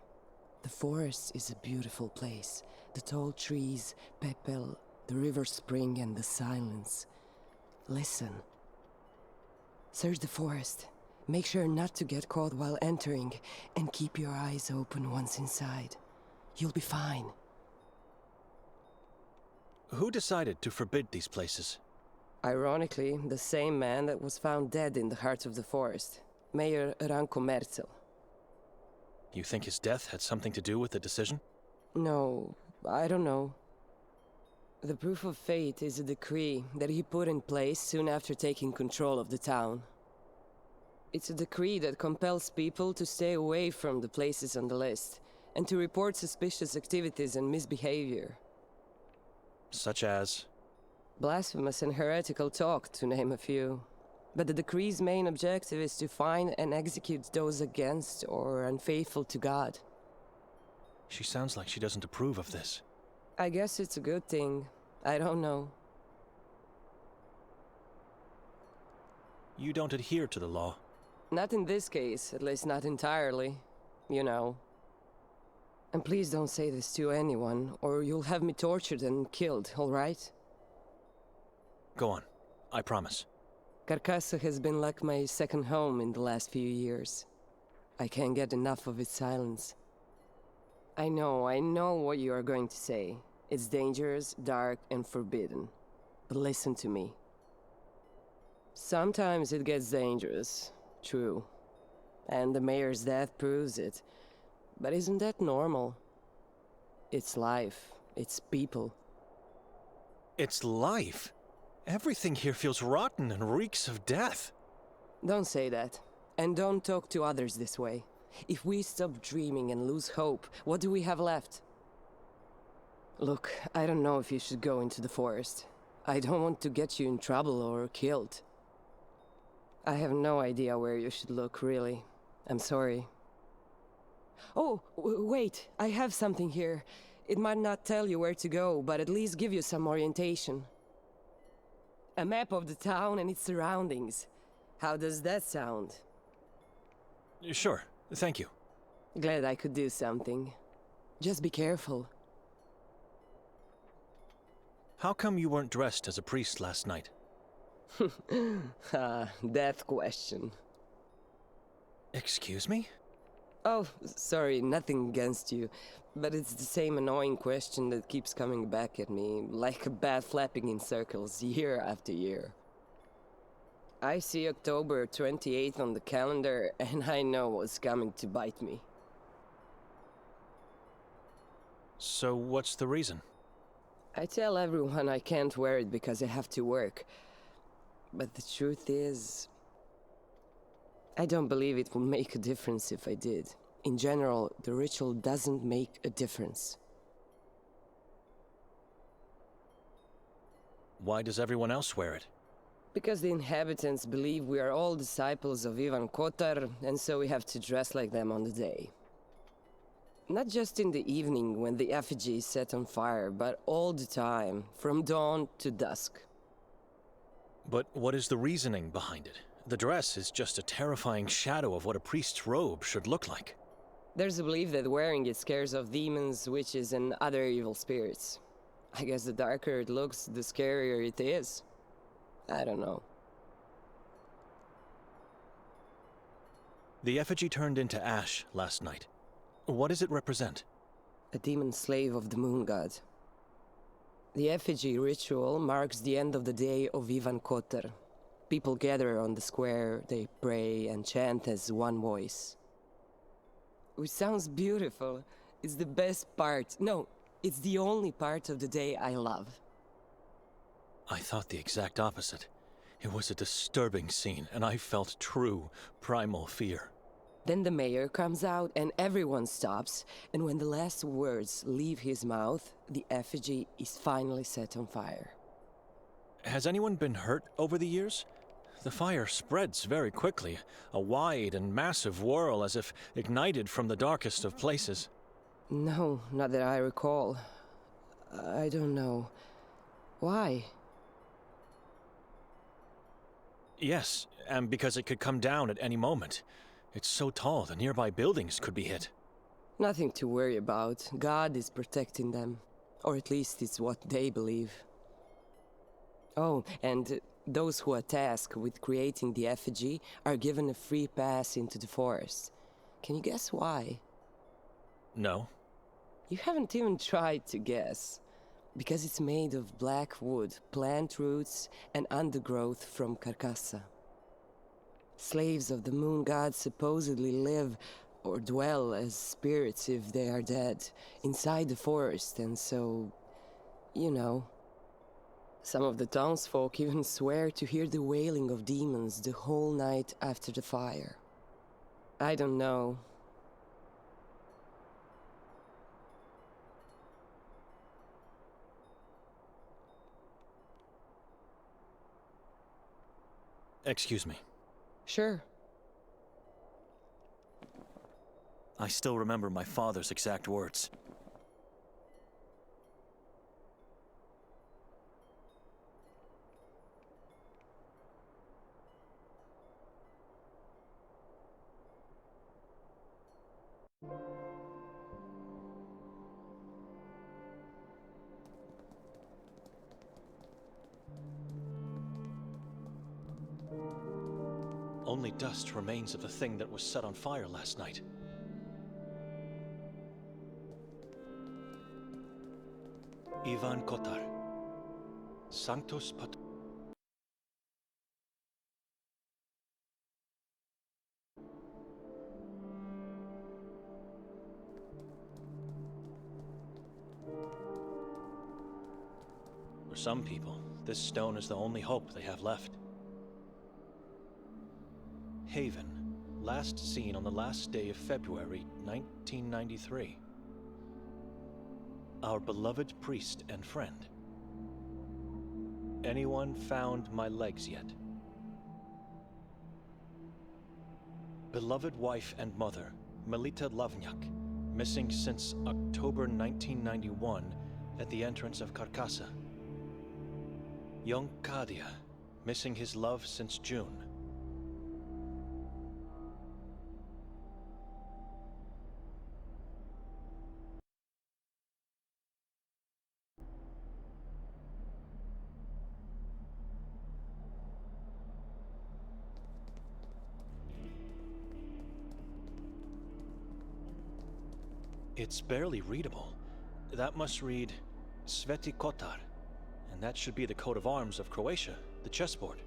The forest is a beautiful place. The tall trees, Pepel, the river spring and the silence. Listen. Search the forest. Make sure not to get caught while entering, and keep your eyes open once inside. You'll be fine. Who decided to forbid these places? Ironically, the same man that was found dead in the heart of the forest. Mayor Ranko Merzel. You think his death had something to do with the decision? No, I don't know. The proof of fate is a decree that he put in place soon after taking control of the town. It's a decree that compels people to stay away from the places on the list, and to report suspicious activities and misbehavior. Such as? Blasphemous and heretical talk, to name a few. But the decree's main objective is to find and execute those against or unfaithful to God. She sounds like she doesn't approve of this. I guess it's a good thing. I don't know. You don't adhere to the law. Not in this case, at least not entirely. You know. And please don't say this to anyone, or you'll have me tortured and killed, all right? Go on. I promise. Carcassa has been like my second home in the last few years. I can't get enough of its silence. I know what you are going to say. It's dangerous, dark, and forbidden. But listen to me. Sometimes it gets dangerous, true. And the mayor's death proves it. But isn't that normal? It's life. It's people. It's life. Everything here feels rotten and reeks of death. Don't say that. And don't talk to others this way. If we stop dreaming and lose hope, what do we have left? Look, I don't know if you should go into the forest. I don't want to get you in trouble or killed. I have no idea where you should look, really. I'm sorry. Oh, wait, I have something here. It might not tell you where to go, but at least give you some orientation. A map of the town and its surroundings. How does that sound? Sure, thank you. Glad I could do something. Just be careful. How come you weren't dressed as a priest last night? That question. Excuse me? Oh, sorry, nothing against you. But it's the same annoying question that keeps coming back at me, like a bat flapping in circles, year after year. I see October 28th on the calendar, and I know what's coming to bite me. So what's the reason? I tell everyone I can't wear it because I have to work. But the truth is, I don't believe it will make a difference if I did. In general, the ritual doesn't make a difference. Why does everyone else wear it? Because the inhabitants believe we are all disciples of Ivan KOTAR, and so we have to dress like them on the day. Not just in the evening when the effigy is set on fire, but all the time, from dawn to dusk. But what is the reasoning behind it? The dress is just a terrifying shadow of what a priest's robe should look like. There's a belief that wearing it scares off demons, witches, and other evil spirits. I guess the darker it looks, the scarier it is. I don't know. The effigy turned into ash last night. What does it represent? A demon slave of the Moon God. The Effigy Ritual marks the end of the day of Ivan KOTAR. People gather on the square, they pray and chant as one voice. Which sounds beautiful. It's the best part. No, it's the only part of the day I love. I thought the exact opposite. It was a disturbing scene, and I felt true, primal fear. Then the mayor comes out and everyone stops, and when the last words leave his mouth, the effigy is finally set on fire. Has anyone been hurt over the years? The fire spreads very quickly, a wide and massive whirl as if ignited from the darkest of places. No, not that I recall. I don't know. Why? Yes, and because it could come down at any moment. It's so tall, the nearby buildings could be hit. Nothing to worry about. God is protecting them. Or at least it's what they believe. Oh, and those who are tasked with creating the effigy are given a free pass into the forest. Can you guess why? No. You haven't even tried to guess. Because it's made of black wood, plant roots, and undergrowth from Carcassa. Slaves of the Moon God supposedly live or dwell as spirits if they are dead, inside the forest, and so, you know. Some of the townsfolk even swear to hear the wailing of demons the whole night after the fire. I don't know. Excuse me. Sure. I still remember my father's exact words. Only dust remains of the thing that was set on fire last night. Ivan KOTAR, Sanctus Patrus. For some people, this stone is the only hope they have left. Haven, last seen on the last day of February 1993. Our beloved priest and friend. Anyone found my legs yet? Beloved wife and mother, Melita Lavnyak, missing since October 1991 at the entrance of Carcassa. Young Kadia, missing his love since June. It's barely readable. That must read Sveti Kotar, and that should be the coat of arms of Croatia, the chessboard.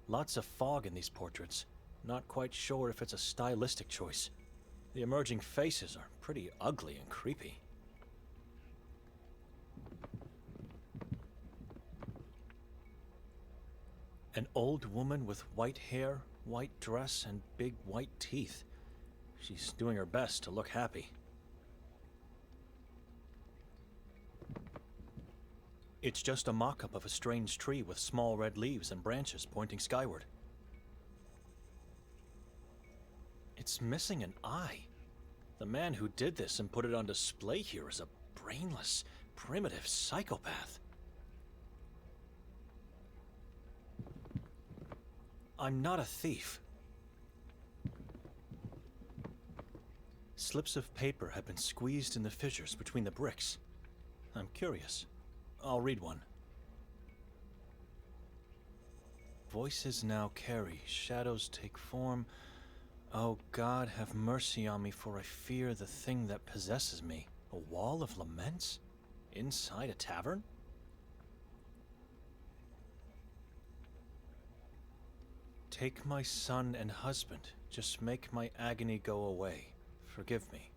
Lots of fog in these portraits. Not quite sure if it's a stylistic choice. The emerging faces are pretty ugly and creepy. An old woman with white hair, white dress, and big white teeth. She's doing her best to look happy. It's just a mock-up of a strange tree with small red leaves and branches pointing skyward. It's missing an eye. The man who did this and put it on display here is a brainless, primitive psychopath. I'm not a thief. Slips of paper have been squeezed in the fissures between the bricks. I'm curious. I'll read one. Voices now carry, shadows take form. Oh God, have mercy on me, for I fear the thing that possesses me. A wall of laments? Inside a tavern? Take my son and husband, just make my agony go away. Forgive me.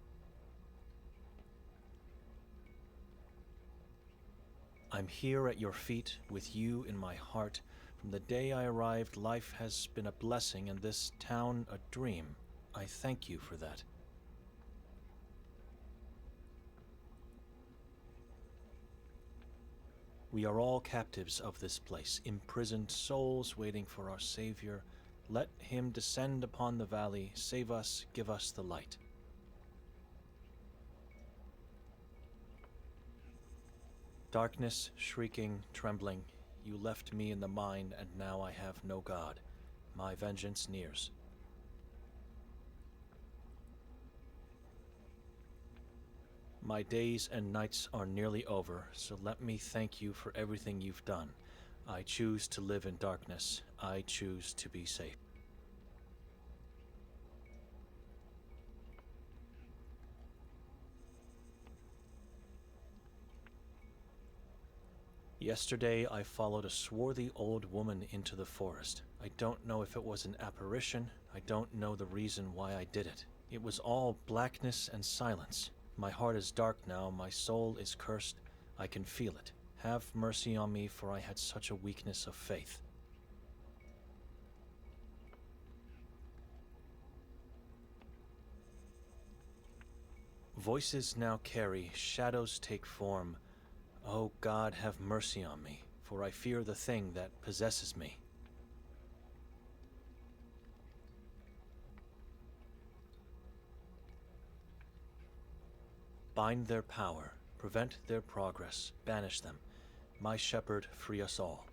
I'm here at your feet, with you in my heart. From the day I arrived, life has been a blessing and this town a dream. I thank you for that. We are all captives of this place, imprisoned souls waiting for our Savior. Let him descend upon the valley, save us, give us the light. Darkness, shrieking, trembling, you left me in the mine, and now I have no God. My vengeance nears. My days and nights are nearly over, so let me thank you for everything you've done. I choose to live in darkness. I choose to be safe. Yesterday, I followed a swarthy old woman into the forest. I don't know if it was an apparition. I don't know the reason why I did it. It was all blackness and silence. My heart is dark now. My soul is cursed. I can feel it. Have mercy on me, for I had such a weakness of faith. Voices now carry, shadows take form. Oh God, have mercy on me, for I fear the thing that possesses me. Bind their power, prevent their progress, banish them. My shepherd, free us all.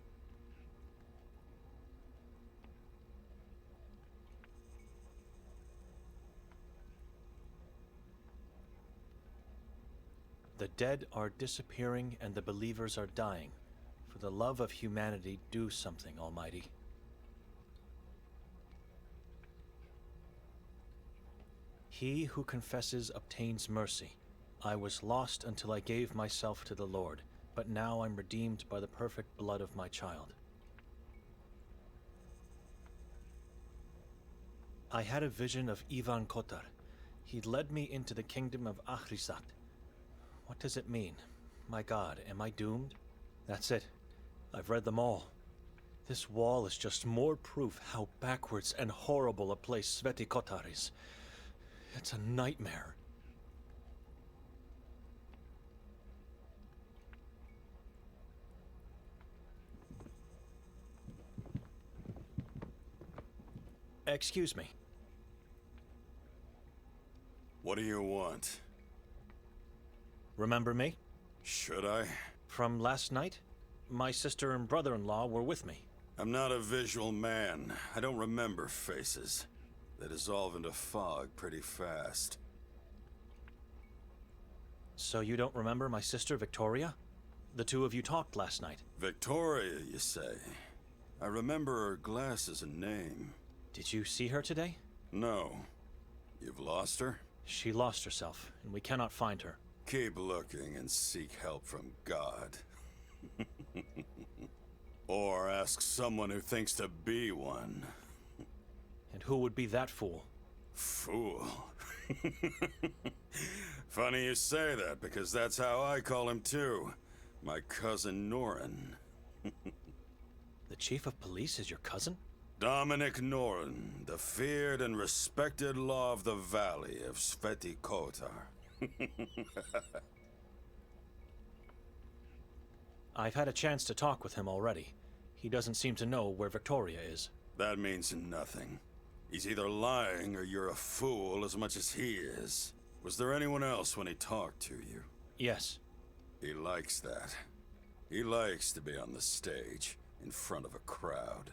The dead are disappearing and the believers are dying. For the love of humanity, do something, Almighty. He who confesses obtains mercy. I was lost until I gave myself to the Lord, but now I'm redeemed by the perfect blood of my child. I had a vision of Ivan Kotar. He led me into the kingdom of Ahrizat. What does it mean? My God, am I doomed? That's it. I've read them all. This wall is just more proof how backwards and horrible a place Sveti Kotar is. It's a nightmare. Excuse me. What do you want? Remember me? Should I? From last night? My sister and brother-in-law were with me. I'm not a visual man. I don't remember faces. They dissolve into fog pretty fast. So you don't remember my sister Victoria? The two of you talked last night. Victoria, you say? I remember her glasses and name. Did you see her today? No. You've lost her? She lost herself, and we cannot find her. Keep looking and seek help from God. Or ask someone who thinks to be one. And who would be that fool? Fool? Funny you say that, because that's how I call him too. My cousin Norin. The chief of police is your cousin? Dominic Norin, the feared and respected law of the valley of Sveti Kotar. I've had a chance to talk with him already. He doesn't seem to know where Victoria is. That means nothing. He's either lying or you're a fool as much as he is. Was there anyone else when he talked to you? Yes. He likes that. He likes to be on the stage, in front of a crowd.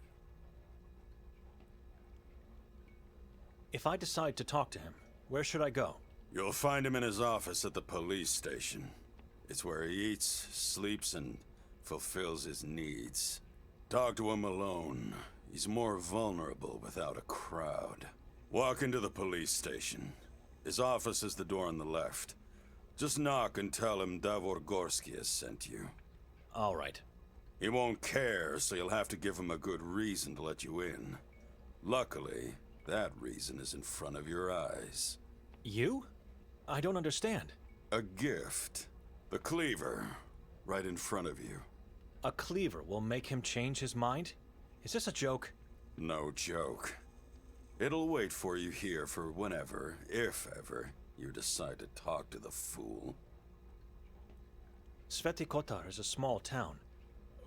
If I decide to talk to him, where should I go? You'll find him in his office at the police station. It's where he eats, sleeps, and fulfills his needs. Talk to him alone. He's more vulnerable without a crowd. Walk into the police station. His office is the door on the left. Just knock and tell him Davor Gorski has sent you. All right. He won't care, so you'll have to give him a good reason to let you in. Luckily, that reason is in front of your eyes. You? I don't understand. A gift. The cleaver. Right in front of you. A cleaver will make him change his mind? Is this a joke? No joke. It'll wait for you here for whenever, if ever, you decide to talk to the fool. Sveti Kotar is a small town.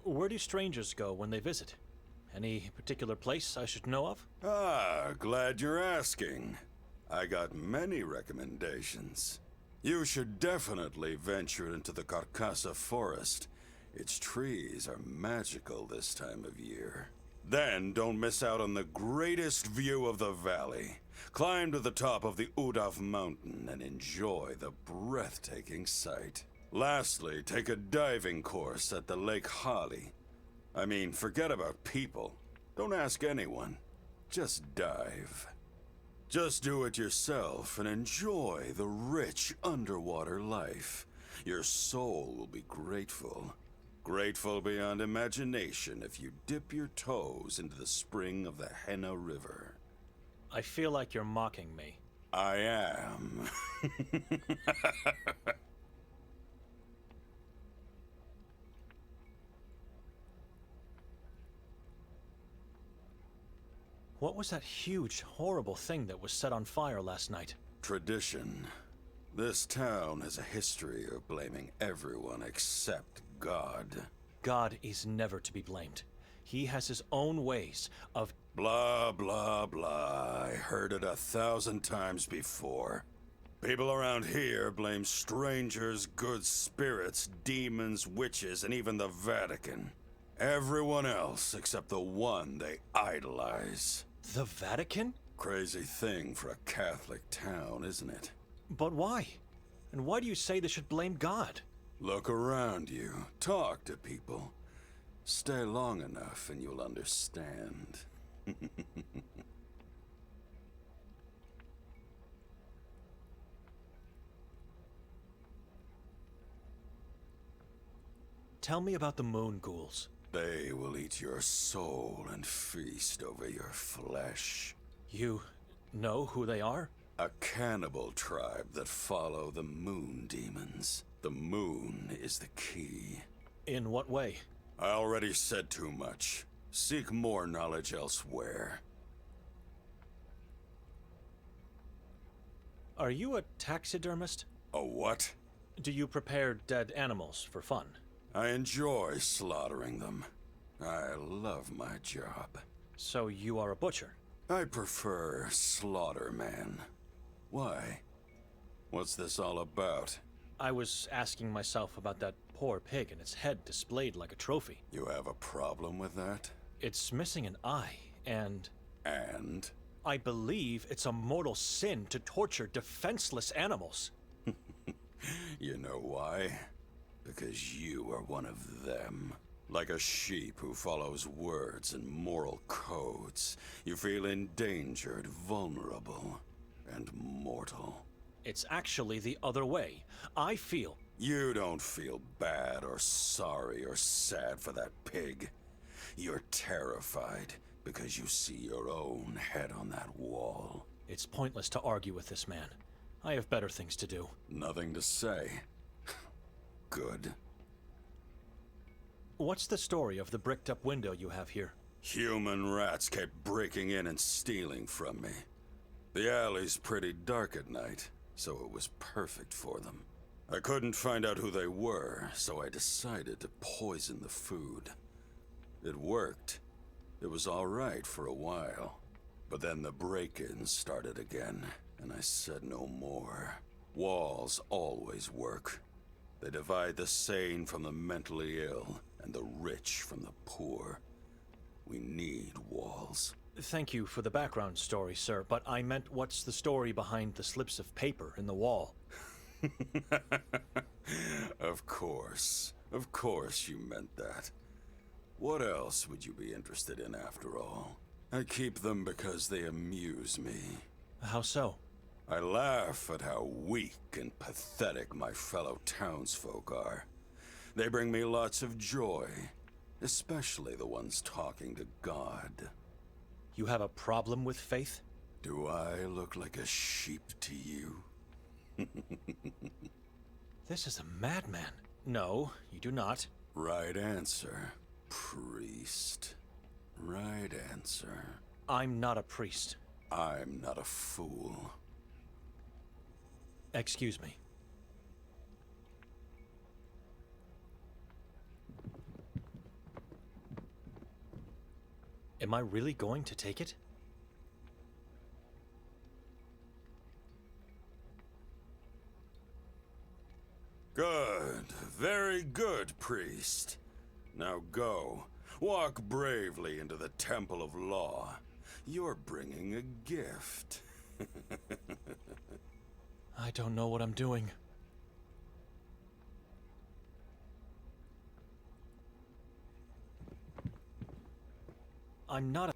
Where do strangers go when they visit? Any particular place I should know of? Ah, glad you're asking. I got many recommendations. You should definitely venture into the Carcassa forest. Its trees are magical this time of year. Then don't miss out on the greatest view of the valley. Climb to the top of the Udaf mountain and enjoy the breathtaking sight. Lastly, take a diving course at the Lake Hali. I mean, forget about people. Don't ask anyone. Just dive. Just do it yourself and enjoy the rich underwater life. Your soul will be grateful. Grateful beyond imagination if you dip your toes into the spring of the Henna River. I feel like you're mocking me. I am. What was that huge, horrible thing that was set on fire last night? Tradition. This town has a history of blaming everyone except God. God is never to be blamed. He has his own ways of... Blah, blah, blah. I heard it 1,000 times before. People around here blame strangers, good spirits, demons, witches, and even the Vatican. Everyone else except the one they idolize. The Vatican? Crazy thing for a Catholic town, isn't it? But why? And why do you say they should blame God? Look around you. Talk to people. Stay long enough and you'll understand. Tell me about the Moon Ghouls. They will eat your soul and feast over your flesh. You know who they are? A cannibal tribe that follow the moon demons. The moon is the key. In what way? I already said too much. Seek more knowledge elsewhere. Are you a taxidermist? A what? Do you prepare dead animals for fun? I enjoy slaughtering them. I love my job. So you are a butcher? I prefer Slaughterman. Why? What's this all about? I was asking myself about that poor pig and its head displayed like a trophy. You have a problem with that? It's missing an eye, and... And? I believe it's a mortal sin to torture defenseless animals. You know why? Because you are one of them. Like a sheep who follows words and moral codes, you feel endangered, vulnerable, and mortal. It's actually the other way. I feel... You don't feel bad or sorry or sad for that pig. You're terrified because you see your own head on that wall. It's pointless to argue with this man. I have better things to do. Nothing to say. Good. What's the story of the bricked-up window you have here? Human rats kept breaking in and stealing from me. The alley's pretty dark at night, so it was perfect for them. I couldn't find out who they were, so I decided to poison the food. It worked. It was all right for a while. But then the break-ins started again, and I said no more. Walls always work. They divide the sane from the mentally ill, and the rich from the poor. We need walls. Thank you for the background story, sir, but I meant what's the story behind the slips of paper in the wall? Of course you meant that. What else would you be interested in after all? I keep them because they amuse me. How so? I laugh at how weak and pathetic my fellow townsfolk are. They bring me lots of joy, especially the ones talking to God. You have a problem with faith? Do I look like a sheep to you? This is a madman. No, you do not. Right answer, priest. Right answer. I'm not a priest. I'm not a fool. Excuse me. Am I really going to take it? Good. Very good, priest. Now go. Walk bravely into the Temple of Law. You're bringing a gift. I don't know what I'm doing. I'm not a...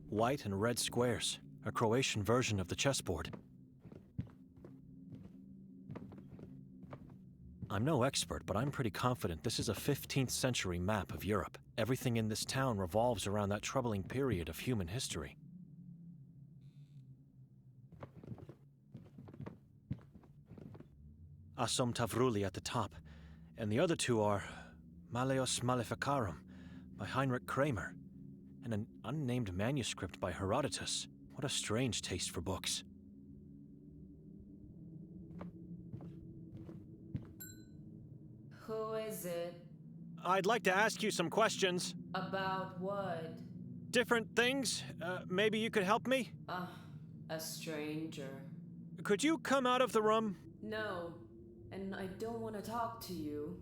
White and red squares, a Croatian version of the chessboard. I'm no expert, but I'm pretty confident this is a 15th century map of Europe. Everything in this town revolves around that troubling period of human history. Assum Tavruli at the top, and the other two are Maleus Maleficarum by Heinrich Kramer, and an unnamed manuscript by Herodotus. What a strange taste for books. Who is it? I'd like to ask you some questions. About what? Different things. Maybe you could help me? A stranger. Could you come out of the room? No, and I don't want to talk to you.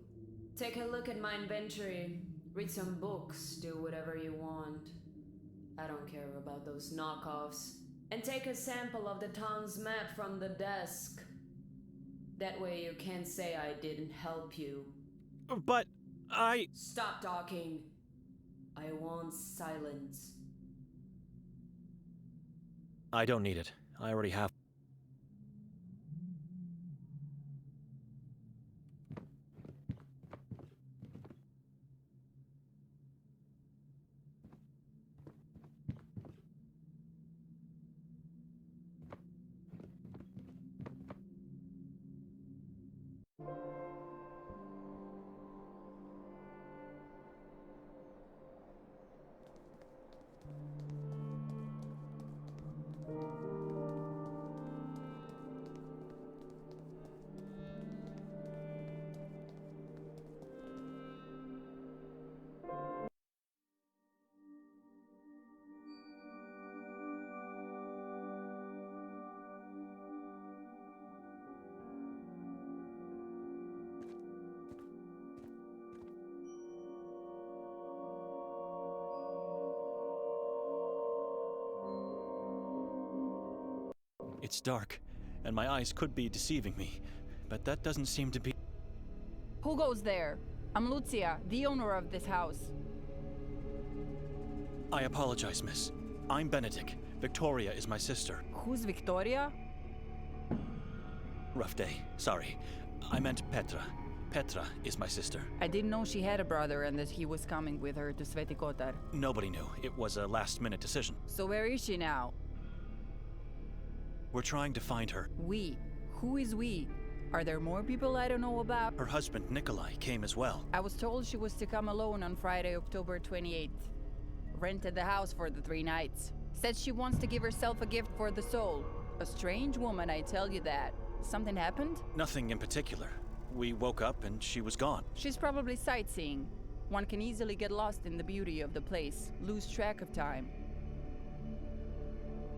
Take a look at my inventory. Read some books, do whatever you want. I don't care about those knockoffs. And take a sample of the town's map from the desk. That way you can't say I didn't help you. But I... Stop talking. I want silence. I don't need it. I already have. It's dark, and my eyes could be deceiving me, but that doesn't seem to be... Who goes there? I'm Lucia, the owner of this house. I apologize, miss. I'm Benedict. Victoria is my sister. Who's Victoria? Rough day. Sorry. I meant Petra. Petra is my sister. I didn't know she had a brother and that he was coming with her to Sveti Kotar. Nobody knew. It was a last-minute decision. So where is she now? We're trying to find her. We? Who is we? Are there more people I don't know about? Her husband, Nikolai, came as well. I was told she was to come alone on Friday, October 28th. Rented the house for the 3 nights. Said she wants to give herself a gift for the soul. A strange woman, I tell you that. Something happened? Nothing in particular. We woke up and she was gone. She's probably sightseeing. One can easily get lost in the beauty of the place, lose track of time.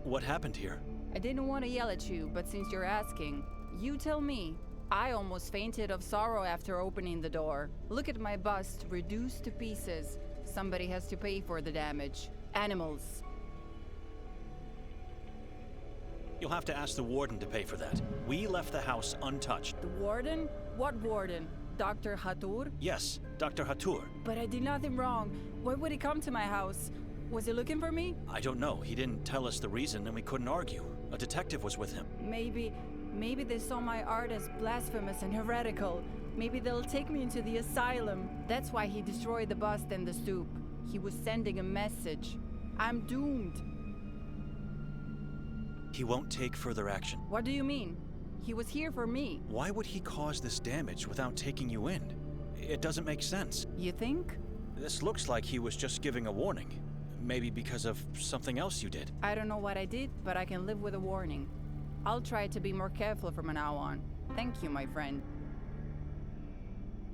What happened here? I didn't want to yell at you, but since you're asking, you tell me. I almost fainted of sorrow after opening the door. Look at my bust, reduced to pieces. Somebody has to pay for the damage. Animals. You'll have to ask the warden to pay for that. We left the house untouched. The warden? What warden? Dr. Hatur? Yes, Dr. Hatur. But I did nothing wrong. Why would he come to my house? Was he looking for me? I don't know. He didn't tell us the reason and we couldn't argue. A detective was with him. Maybe they saw my art as blasphemous and heretical. Maybe they'll take me into the asylum. That's why he destroyed the bust and the stoop. He was sending a message. I'm doomed. He won't take further action. What do you mean? He was here for me. Why would he cause this damage without taking you in? It doesn't make sense. You think? This looks like he was just giving a warning. Maybe because of something else you did. I don't know what I did, but I can live with a warning. I'll try to be more careful from now on. Thank you, my friend.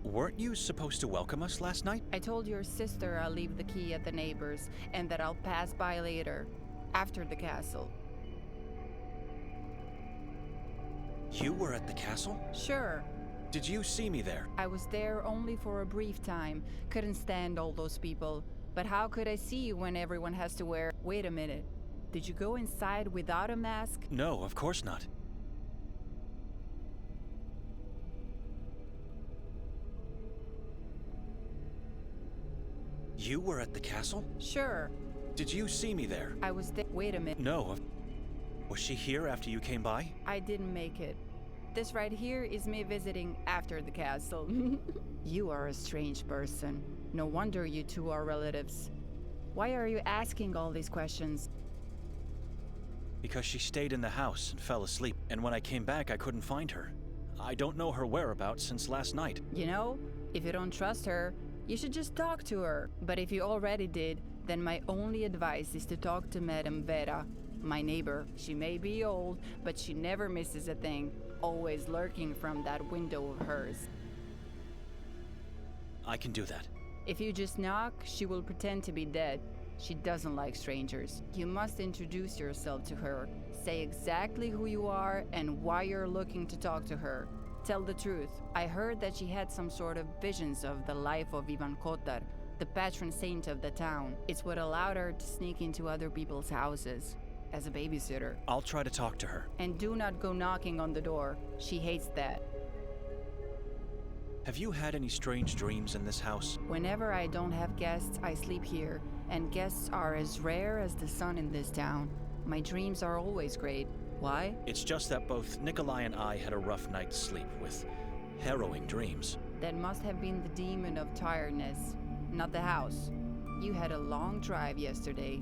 Weren't you supposed to welcome us last night? I told your sister I'll leave the key at the neighbors and that I'll pass by later, after the castle. You were at the castle? Sure. Did you see me there? I was there only for a brief time. Couldn't stand all those people. But how could I see you when everyone has to wear... Wait a minute. Did you go inside without a mask? No, of course not. You were at the castle? Sure. Did you see me there? I was there. Wait a minute. No. Was she here after you came by? I didn't make it. This right here is me visiting after the castle. You are a strange person. No wonder you two are relatives. Why are you asking all these questions? Because she stayed in the house and fell asleep, and when I came back, I couldn't find her. I don't know her whereabouts since last night. You know, if you don't trust her, you should just talk to her. But if you already did, then my only advice is to talk to Madame Vera, my neighbor. She may be old, but she never misses a thing, always lurking from that window of hers. I can do that. If you just knock, she will pretend to be dead. She doesn't like strangers. You must introduce yourself to her. Say exactly who you are and why you're looking to talk to her. Tell the truth. I heard that she had some sort of visions of the life of Ivan Kotar, the patron saint of the town. It's what allowed her to sneak into other people's houses as a babysitter. I'll try to talk to her. And do not go knocking on the door. She hates that. Have you had any strange dreams in this house? Whenever I don't have guests, I sleep here, and guests are as rare as the sun in this town. My dreams are always great. Why? It's just that both Nikolai and I had a rough night's sleep with harrowing dreams. That must have been the demon of tiredness, not the house. You had a long drive yesterday.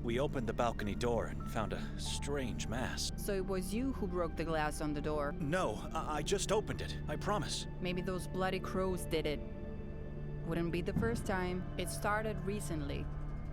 We opened the balcony door and found a strange mass. So it was you who broke the glass on the door? No, I just opened it, I promise. Maybe those bloody crows did it. Wouldn't be the first time. It started recently.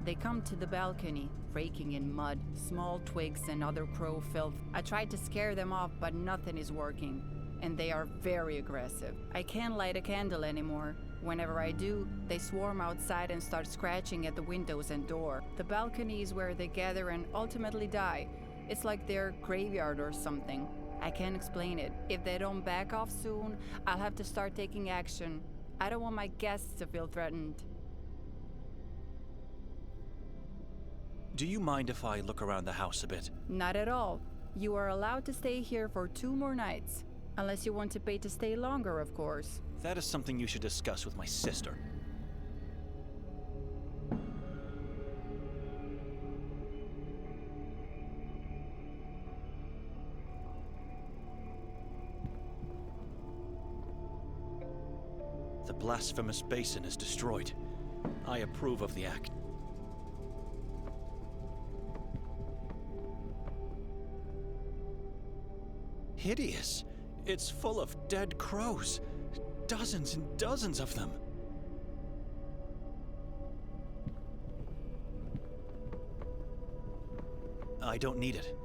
They come to the balcony, raking in mud, small twigs and other crow filth. I tried to scare them off, but nothing is working. And they are very aggressive. I can't light a candle anymore. Whenever I do, they swarm outside and start scratching at the windows and door. The balcony is where they gather and ultimately die. It's like their graveyard or something. I can't explain it. If they don't back off soon, I'll have to start taking action. I don't want my guests to feel threatened. Do you mind if I look around the house a bit? Not at all. You are allowed to stay here for 2 more nights. Unless you want to pay to stay longer, of course. That is something you should discuss with my sister. The blasphemous basin is destroyed. I approve of the act. Hideous. It's full of dead crows. Dozens and dozens of them. I don't need it.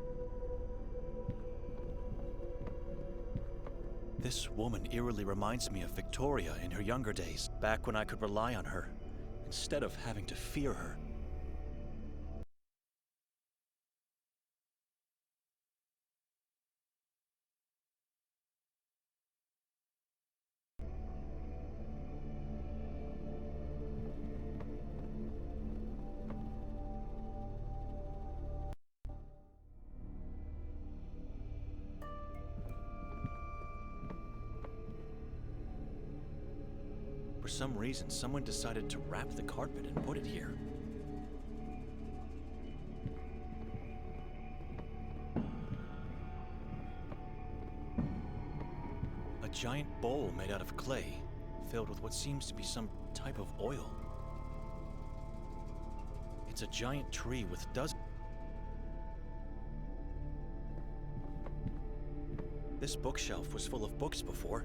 This woman eerily reminds me of Victoria in her younger days, back when I could rely on her, instead of having to fear her. For some reason, someone decided to wrap the carpet and put it here. A giant bowl made out of clay, filled with what seems to be some type of oil. It's a giant tree with dozens. This bookshelf was full of books before.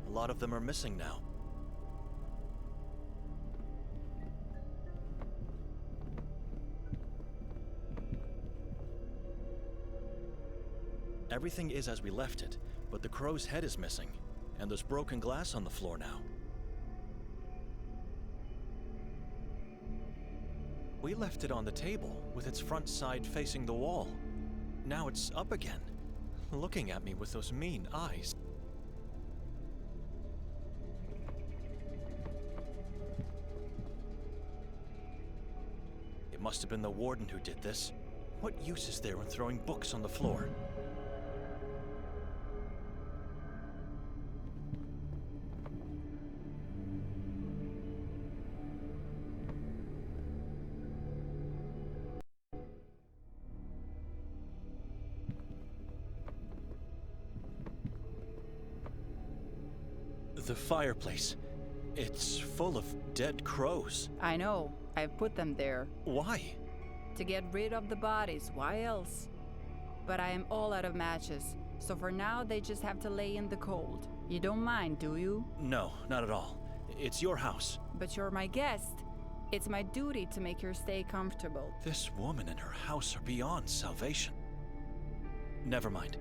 A lot of them are missing now. Everything is as we left it, but the crow's head is missing, and there's broken glass on the floor now. We left it on the table, with its front side facing the wall. Now it's up again, looking at me with those mean eyes. It must have been the Warden who did this. What use is there in throwing books on the floor? The fireplace. It's full of dead crows. I know. I've put them there. Why? To get rid of the bodies. Why else? But I am all out of matches, so for now they just have to lay in the cold. You don't mind, do you? No, not at all. It's your house. But you're my guest. It's my duty to make your stay comfortable. This woman and her house are beyond salvation. Never mind.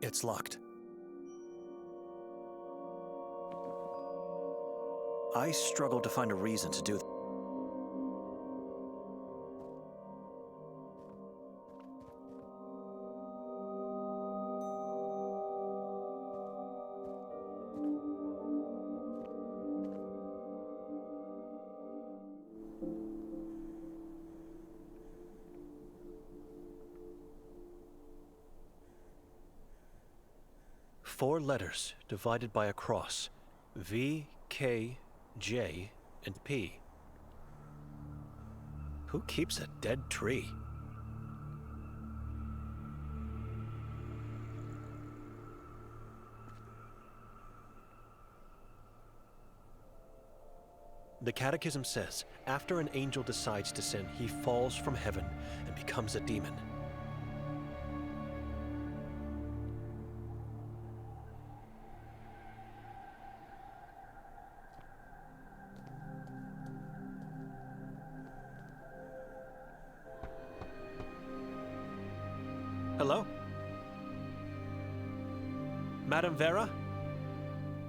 It's locked. I struggle to find a reason to do that. Four letters divided by a cross. V, K, J, and P. Who keeps a dead tree? The Catechism says, after an angel decides to sin, he falls from heaven and becomes a demon. Hello? Madame Vera?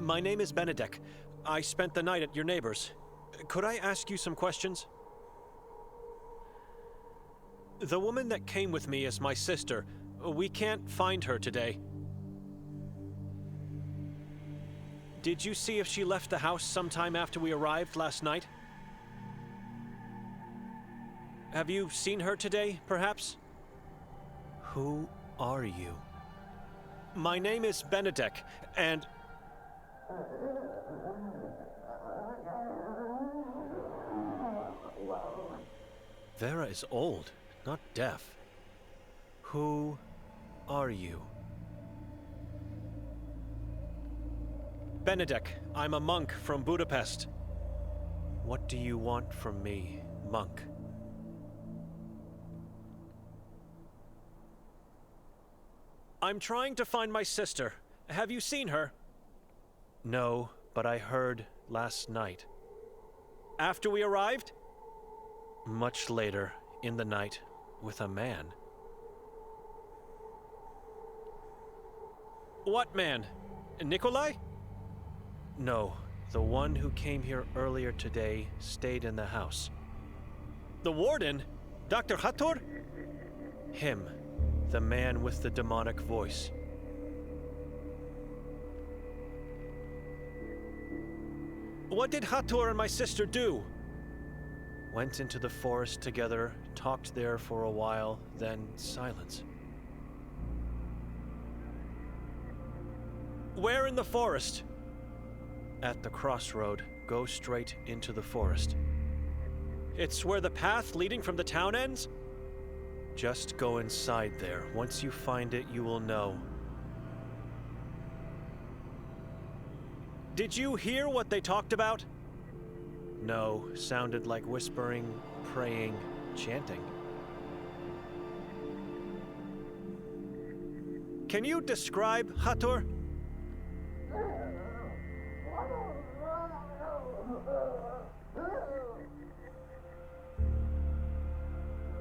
My name is Benedek. I spent the night at your neighbor's. Could I ask you some questions? The woman that came with me is my sister. We can't find her today. Did you see if she left the house sometime after we arrived last night? Have you seen her today, perhaps? Who are you? My name is Benedek, and... Vera is old, not deaf. Who are you? Benedek, I'm a monk from Budapest. What do you want from me, monk? I'm trying to find my sister. Have you seen her? No, but I heard last night. After we arrived? Much later, in the night, with a man. What man? Nikolai? No, the one who came here earlier today stayed in the house. The Warden? Dr. Hathor? Him, the man with the demonic voice. What did Hathor and my sister do? Went into the forest together, talked there for a while, then silence. Where in the forest? At the crossroad. Go straight into the forest. It's where the path leading from the town ends? Just go inside there. Once you find it, you will know. Did you hear what they talked about? No, sounded like whispering, praying, chanting. Can you describe Hathor?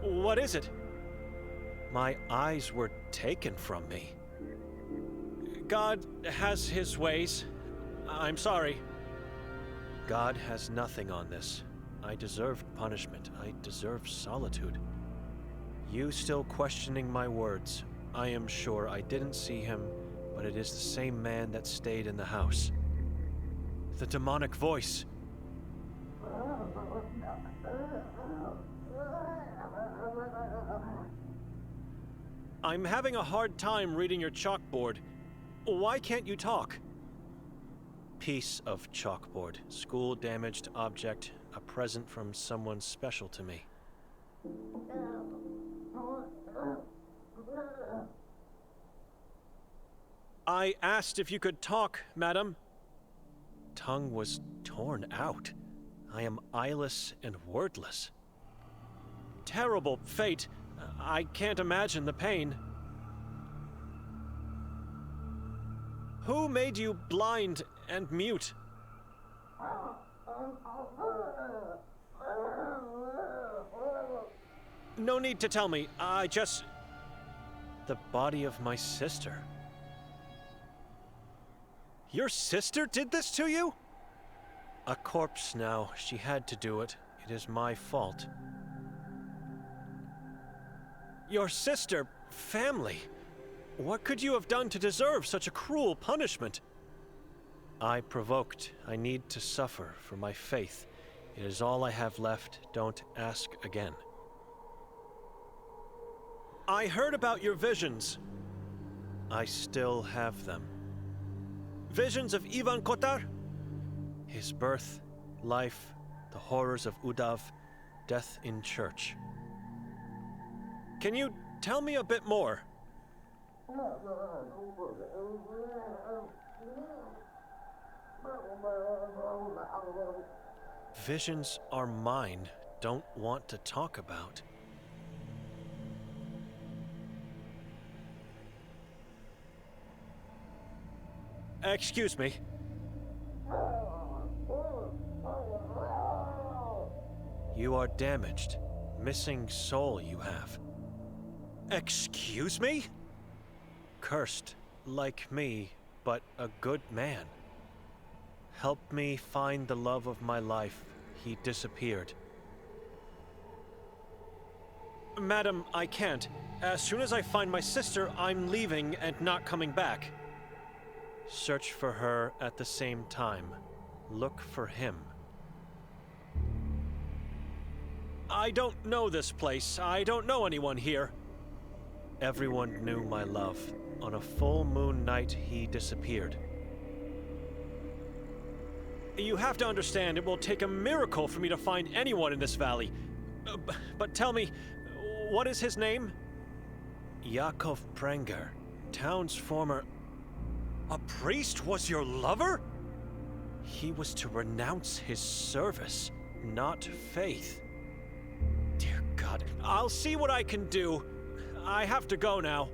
What is it? My eyes were taken from me. God has his ways. I'm sorry. God has nothing on this. I deserved punishment. I deserve solitude. You still questioning my words. I am sure I didn't see him, but it is the same man that stayed in the house. The demonic voice. I'm having a hard time reading your chalkboard. Why can't you talk? Piece of chalkboard. School damaged object. A present from someone special to me. I asked if you could talk, madam. Tongue was torn out. I am eyeless and wordless. Terrible fate. I can't imagine the pain. Who made you blind and mute? No need to tell me. The body of my sister. Your sister did this to you? A corpse now. She had to do it. It is my fault. Your sister, family. What could you have done to deserve such a cruel punishment? I provoked. I need to suffer for my faith. It is all I have left. Don't ask again. I heard about your visions. I still have them. Visions of Ivan KOTAR? His birth, life, the horrors of Udav, death in church. Can you tell me a bit more? Visions are mine. Don't want to talk about. Excuse me. You are damaged. Missing soul you have. Excuse me? Cursed, like me, but a good man. Help me find the love of my life. He disappeared. Madam, I can't. As soon as I find my sister, I'm leaving and not coming back. Search for her at the same time. Look for him. I don't know this place. I don't know anyone here. Everyone knew my love. On a full moon night, he disappeared. You have to understand, it will take a miracle for me to find anyone in this valley. But tell me, what is his name? Yakov Prenger, town's former... A priest was your lover? He was to renounce his service, not faith. Dear God, I'll see what I can do. I have to go now.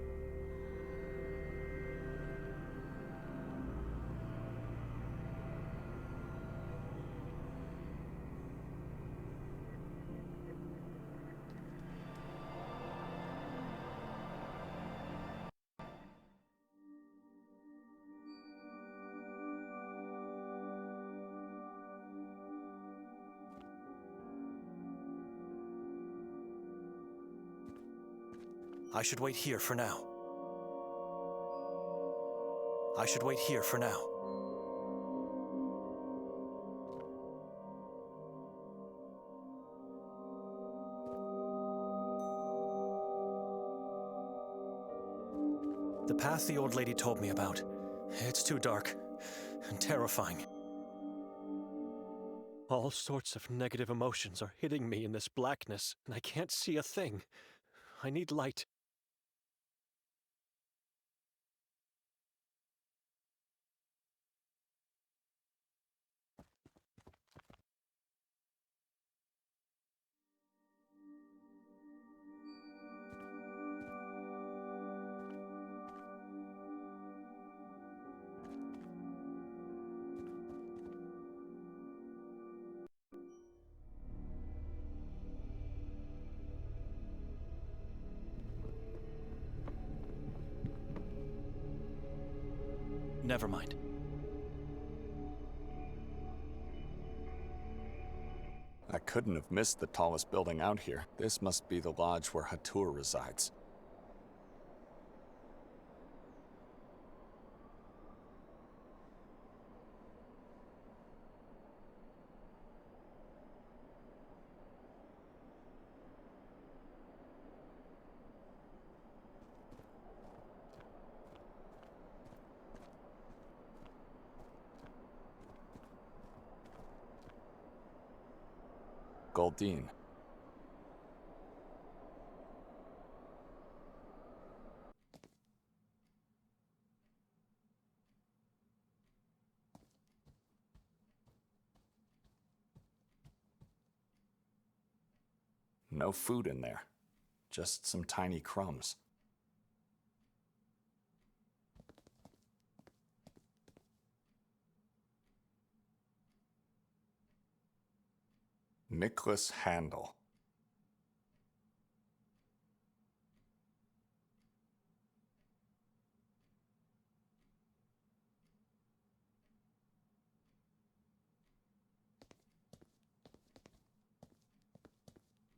I should wait here for now. I should wait here for now. The path the old lady told me about. It's too dark and terrifying. All sorts of negative emotions are hitting me in this blackness, and I can't see a thing. I need light. Never mind. I couldn't have missed the tallest building out here. This must be the lodge where Hatur resides. Goldeen. No food in there, just some tiny crumbs. Nicholas Handel.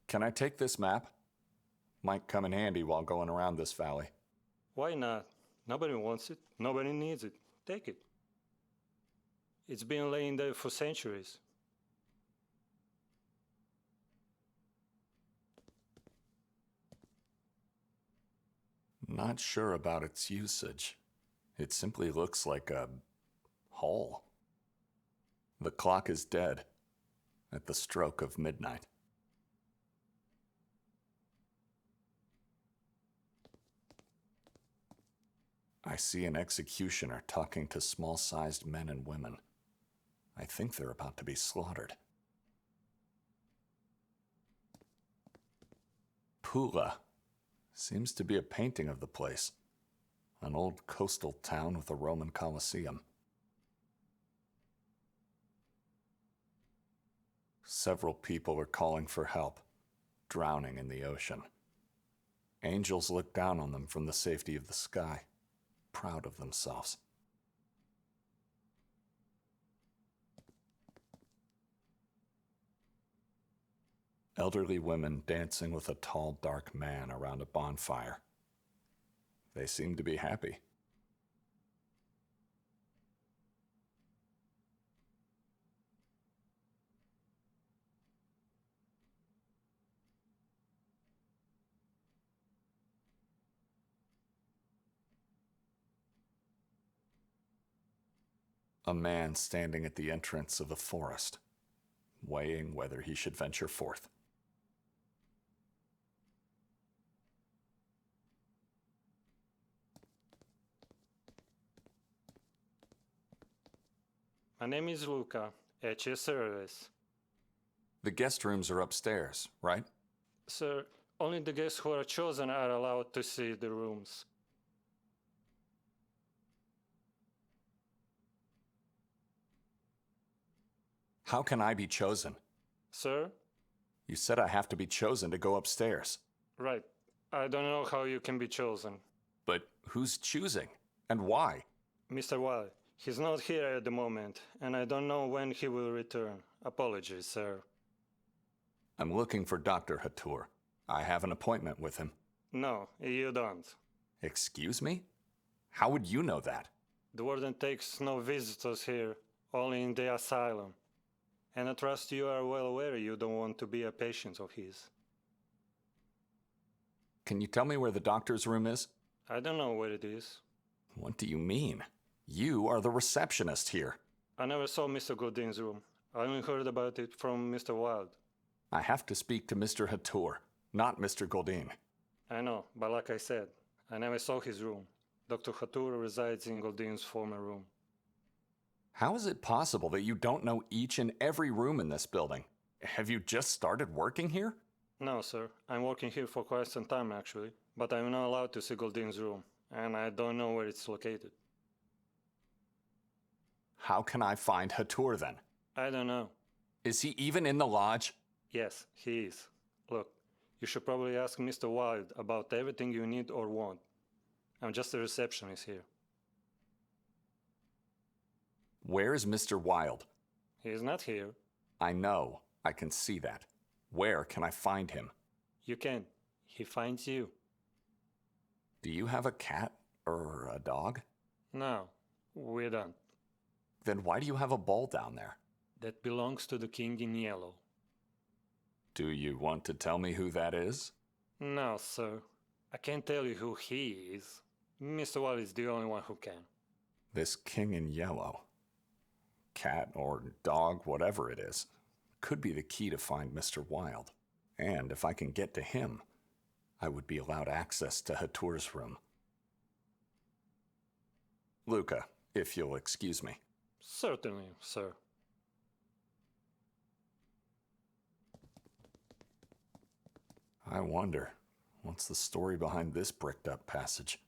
Can I take this map? Might come in handy while going around this valley. Why not? Nobody wants it. Nobody needs it. Take it. It's been laying there for centuries. Not sure about its usage. It simply looks like a hole. The clock is dead at the stroke of midnight. I see an executioner talking to small-sized men and women. I think they're about to be slaughtered. Pula seems to be a painting of the place. An old coastal town with a Roman Colosseum. Several people are calling for help, drowning in the ocean. Angels look down on them from the safety of the sky, proud of themselves. Elderly women dancing with a tall, dark man around a bonfire. They seem to be happy. A man standing at the entrance of the forest, weighing whether he should venture forth. My name is Luca, at your service. The guest rooms are upstairs, right? Sir, only the guests who are chosen are allowed to see the rooms. How can I be chosen? Sir? You said I have to be chosen to go upstairs. Right. I don't know how you can be chosen. But who's choosing? And why? Mr. Wilde, he's not here at the moment, and I don't know when he will return. Apologies, sir. I'm looking for Dr. Hatur. I have an appointment with him. No, you don't. Excuse me? How would you know that? The Warden takes no visitors here, only in the asylum. And I trust you are well aware you don't want to be a patient of his. Can you tell me where the doctor's room is? I don't know where it is. What do you mean? You are the receptionist here. I never saw Mr. Goldeen's room. I only heard about it from Mr. Wilde. I have to speak to Mr. Hatur, not Mr. Goldeen. I know, but like I said, I never saw his room. Dr. Hatur resides in Goldeen's former room. How is it possible that you don't know each and every room in this building? Have you just started working here? No, sir. I'm working here for quite some time, actually. But I'm not allowed to see Goldeen's room, and I don't know where it's located. How can I find Hatur then? I don't know. Is he even in the lodge? Yes, he is. Look, you should probably ask Mr. Wilde about everything you need or want. I'm just a receptionist here. Where is Mr. Wilde? He is not here. I know. I can see that. Where can I find him? You can. He finds you. Do you have a cat or a dog? No, we don't. Then why do you have a bowl down there? That belongs to the king in yellow. Do you want to tell me who that is? No, sir. I can't tell you who he is. Mr. Wilde is the only one who can. This king in yellow. Cat or dog, whatever it is. could be the key to find Mr. Wilde. And if I can get to him, I would be allowed access to Hatur's room. Luca, if you'll excuse me. Certainly, sir. I wonder, what's the story behind this bricked-up passage?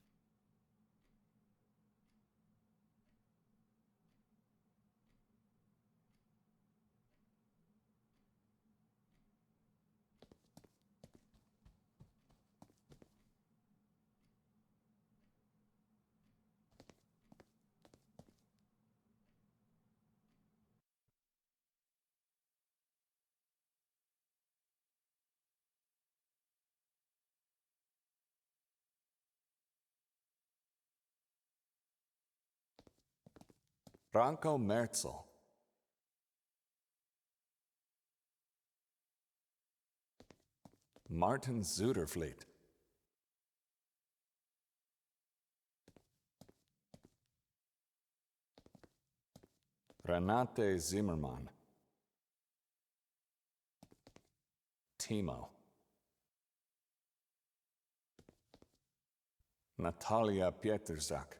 Branko Merzel. Martin Zudervliet. Renate Zimmermann. Timo. Natalia Pietrzak.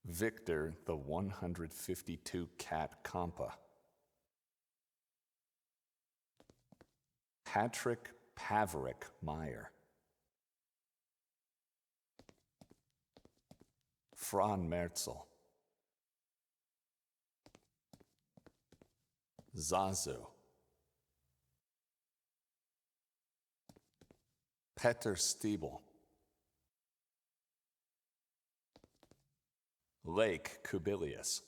Victor the 152 Cat Compa. Patrick Paverick Meyer. Fran Merzel. Zazu. Peter Stiebel. Lake Kubilius.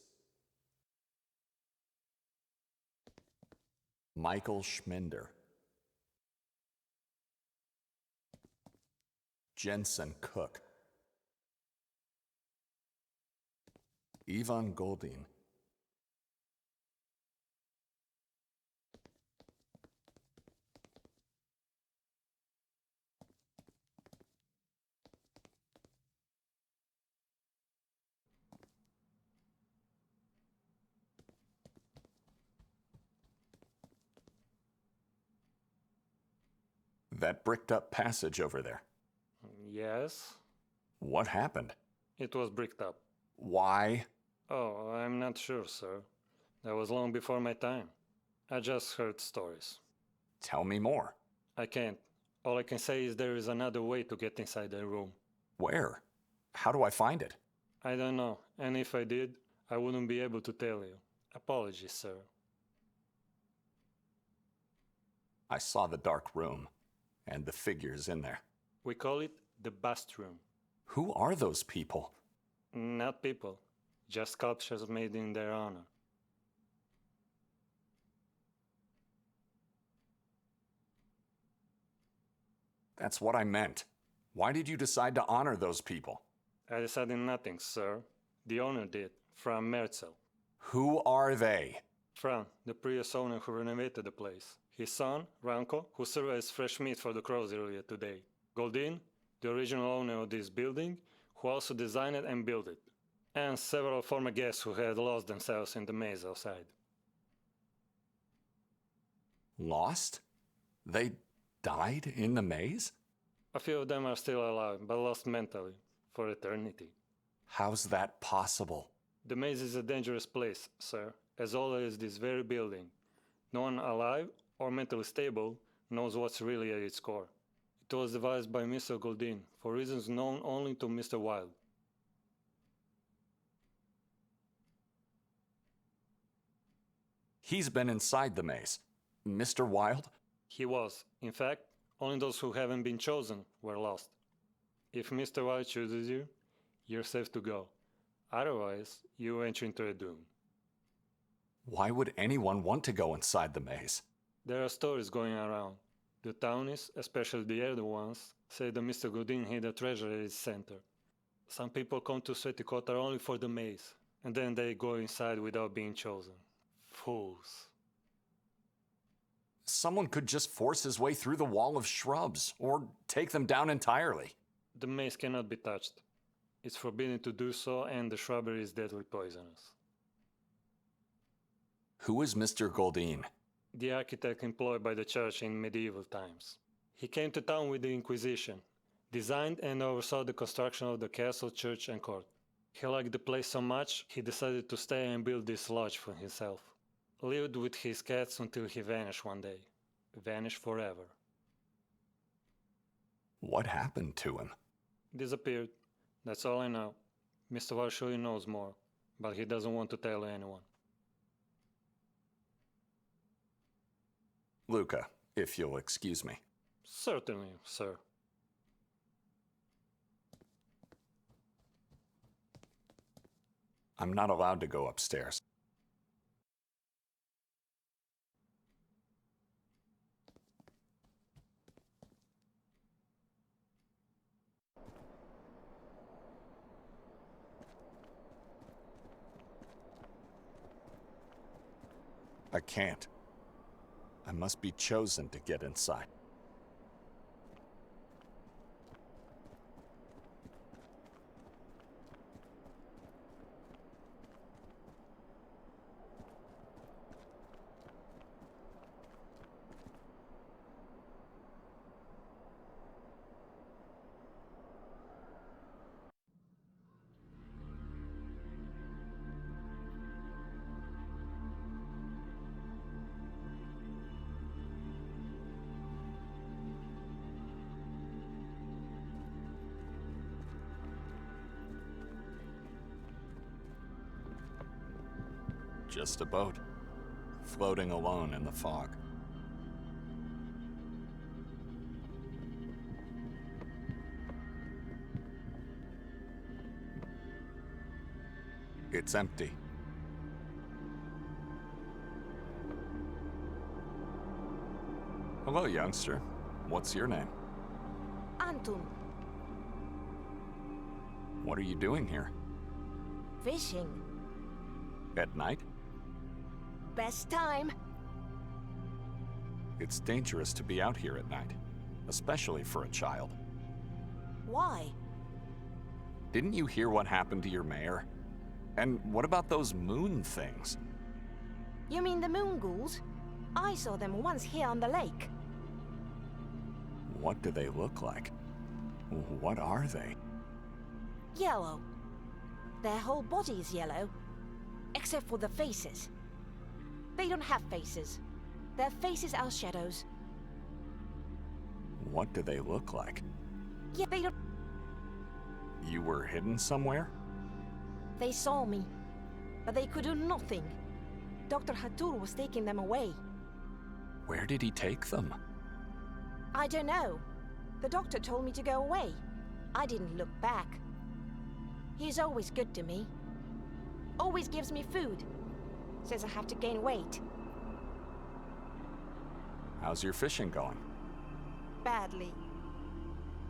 Michael Schminder. Jensen Cook. Ivan Goldin. That bricked-up passage over there. Yes? What happened? It was bricked up. Why? Oh, I'm not sure, sir. That was long before my time. I just heard stories. Tell me more. I can't. All I can say is there is another way to get inside the room. Where? How do I find it? I don't know, and if I did, I wouldn't be able to tell you. Apologies, sir. I saw the dark room, and the figures in there. We call it the bust room. Who are those people? Not people, just sculptures made in their honor. That's what I meant. Why did you decide to honor those people? I decided nothing, sir. The owner did, Fran Merzel. Who are they? Fran, the previous owner who renovated the place. His son, Ranko, who served as fresh meat for the crows earlier today. Goldin, the original owner of this building, who also designed it and built it. And several former guests who had lost themselves in the maze outside. Lost? They died in the maze? A few of them are still alive, but lost mentally, for eternity. How's that possible? The maze is a dangerous place, sir, as old as this very building. No one alive or mentally stable knows what's really at its core. It was devised by Mr. Goldin for reasons known only to Mr. Wilde. He's been inside the maze. Mr. Wilde? He was. In fact, only those who haven't been chosen were lost. If Mr. Wilde chooses you, you're safe to go. Otherwise, you enter into a doom. Why would anyone want to go inside the maze? There are stories going around. The townies, especially the elder ones, say that Mr. Godin hid a treasure at its center. Some people come to Sveti Kotar only for the maze, and then they go inside without being chosen. Fools. Someone could just force his way through the wall of shrubs, or take them down entirely. The maze cannot be touched. It's forbidden to do so, and the shrubbery is deadly poisonous. Who is Mr. Goldin? The architect employed by the church in medieval times. He came to town with the Inquisition, designed and oversaw the construction of the castle, church, and court. He liked the place so much, he decided to stay and build this lodge for himself. Lived with his cats until he vanished one day. Vanished forever. What happened to him? Disappeared. That's all I know. Mr. Varshuli knows more, but he doesn't want to tell anyone. Luca, if you'll excuse me. Certainly, sir. I'm not allowed to go upstairs. I can't. I must be chosen to get inside. Just a boat, floating alone in the fog. It's empty. Hello, youngster. What's your name? Anton. What are you doing here? Fishing. At night? Best time. It's dangerous to be out here at night, especially for a child. Why? Didn't you hear what happened to your mayor? And what about those moon things? You mean the Moon Ghouls? I saw them once here on the lake. What do they look like? What are they? Yellow. Their whole body is yellow, except for the faces. They don't have faces. Their faces are shadows. What do they look like? Yeah, they don't... You were hidden somewhere? They saw me, but they could do nothing. Dr. Hatur was taking them away. Where did he take them? I don't know. The doctor told me to go away. I didn't look back. He's always good to me. Always gives me food. Says I have to gain weight. How's your fishing going? Badly.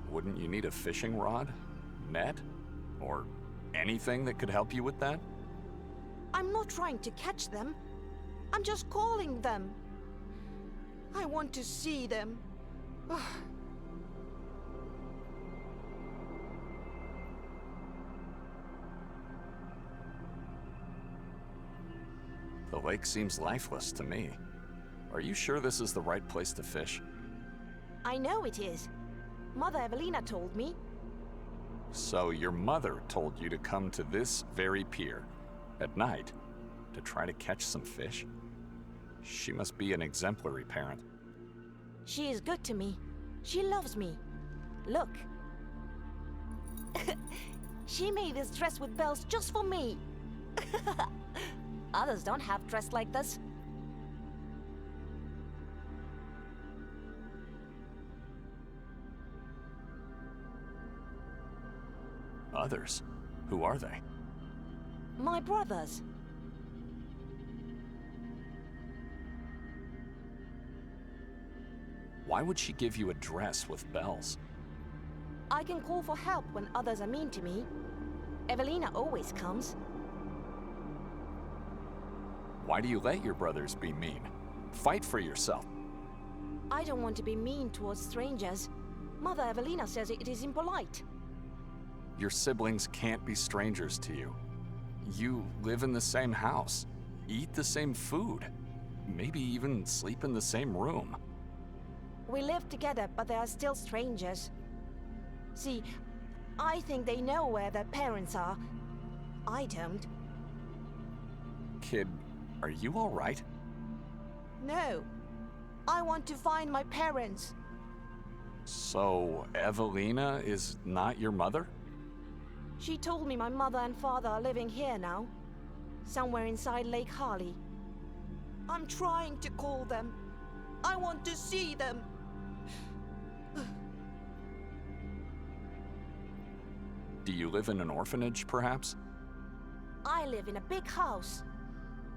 Wouldn't you need a fishing rod, net, or anything that could help you with that? I'm not trying to catch them. I'm just calling them. I want to see them. The lake seems lifeless to me. Are you sure this is the right place to fish? I know it is. Mother Evelina told me. So your mother told you to come to this very pier at night to try to catch some fish? She must be an exemplary parent. She is good to me. She loves me. Look. She made this dress with bells just for me. Others don't have dress like this. Others? Who are they? My brothers. Why would she give you a dress with bells? I can call for help when others are mean to me. Evelina always comes. Why do you let your brothers be mean? Fight for yourself. I don't want to be mean towards strangers. Mother Evelina says it is impolite. Your siblings can't be strangers to you. You live in the same house. eat the same food, maybe even sleep in the same room. We live together, but they are still strangers. See, I think they know where their parents are. I don't. Kid, are you all right? No. I want to find my parents. So, Evelina is not your mother? She told me my mother and father are living here now. Somewhere inside Lake Harley. I'm trying to call them. I want to see them. Do you live in an orphanage, perhaps? I live in a big house.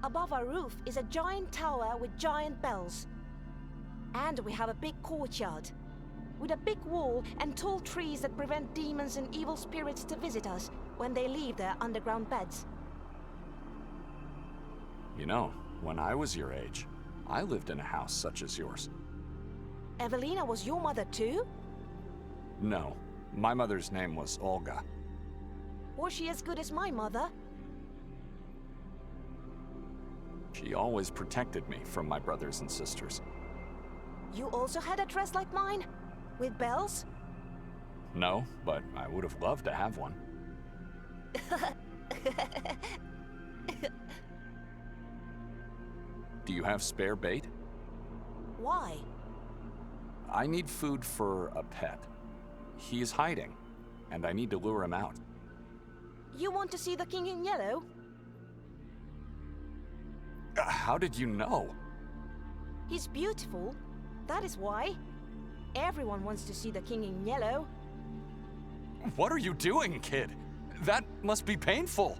Above our roof is a giant tower with giant bells. And we have a big courtyard, with a big wall and tall trees that prevent demons and evil spirits to visit us when they leave their underground beds. You know, when I was your age, I lived in a house such as yours. Evelina was your mother too? No, my mother's name was Olga. Was she as good as my mother? She always protected me from my brothers and sisters. You also had a dress like mine? With bells? No, but I would have loved to have one. Do you have spare bait? Why? I need food for a pet. He is hiding, and I need to lure him out. You want to see the King in Yellow? How did you know? He's beautiful. That is why. Everyone wants to see the King in Yellow. What are you doing, kid? That must be painful.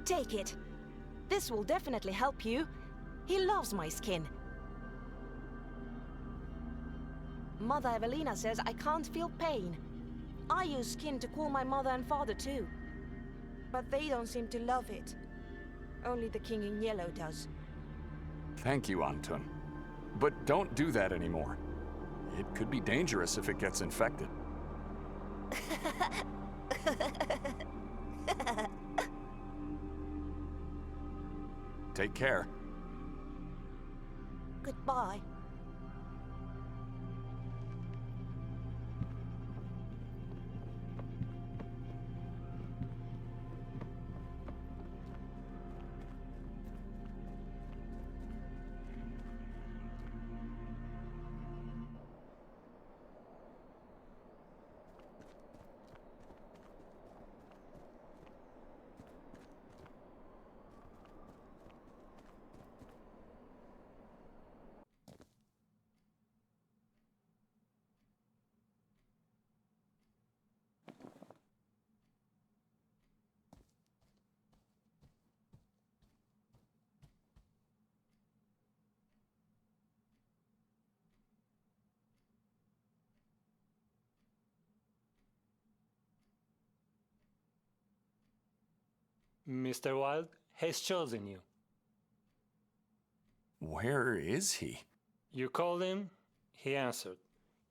Take it. This will definitely help you. He loves my skin. Mother Evelina says I can't feel pain. I use skin to cool my mother and father too. But they don't seem to love it. Only the King in Yellow does. Thank you, Antun. But don't do that anymore. It could be dangerous if it gets infected. Take care. Goodbye. Mr. Wilde has chosen you. Where is he? You called him, he answered.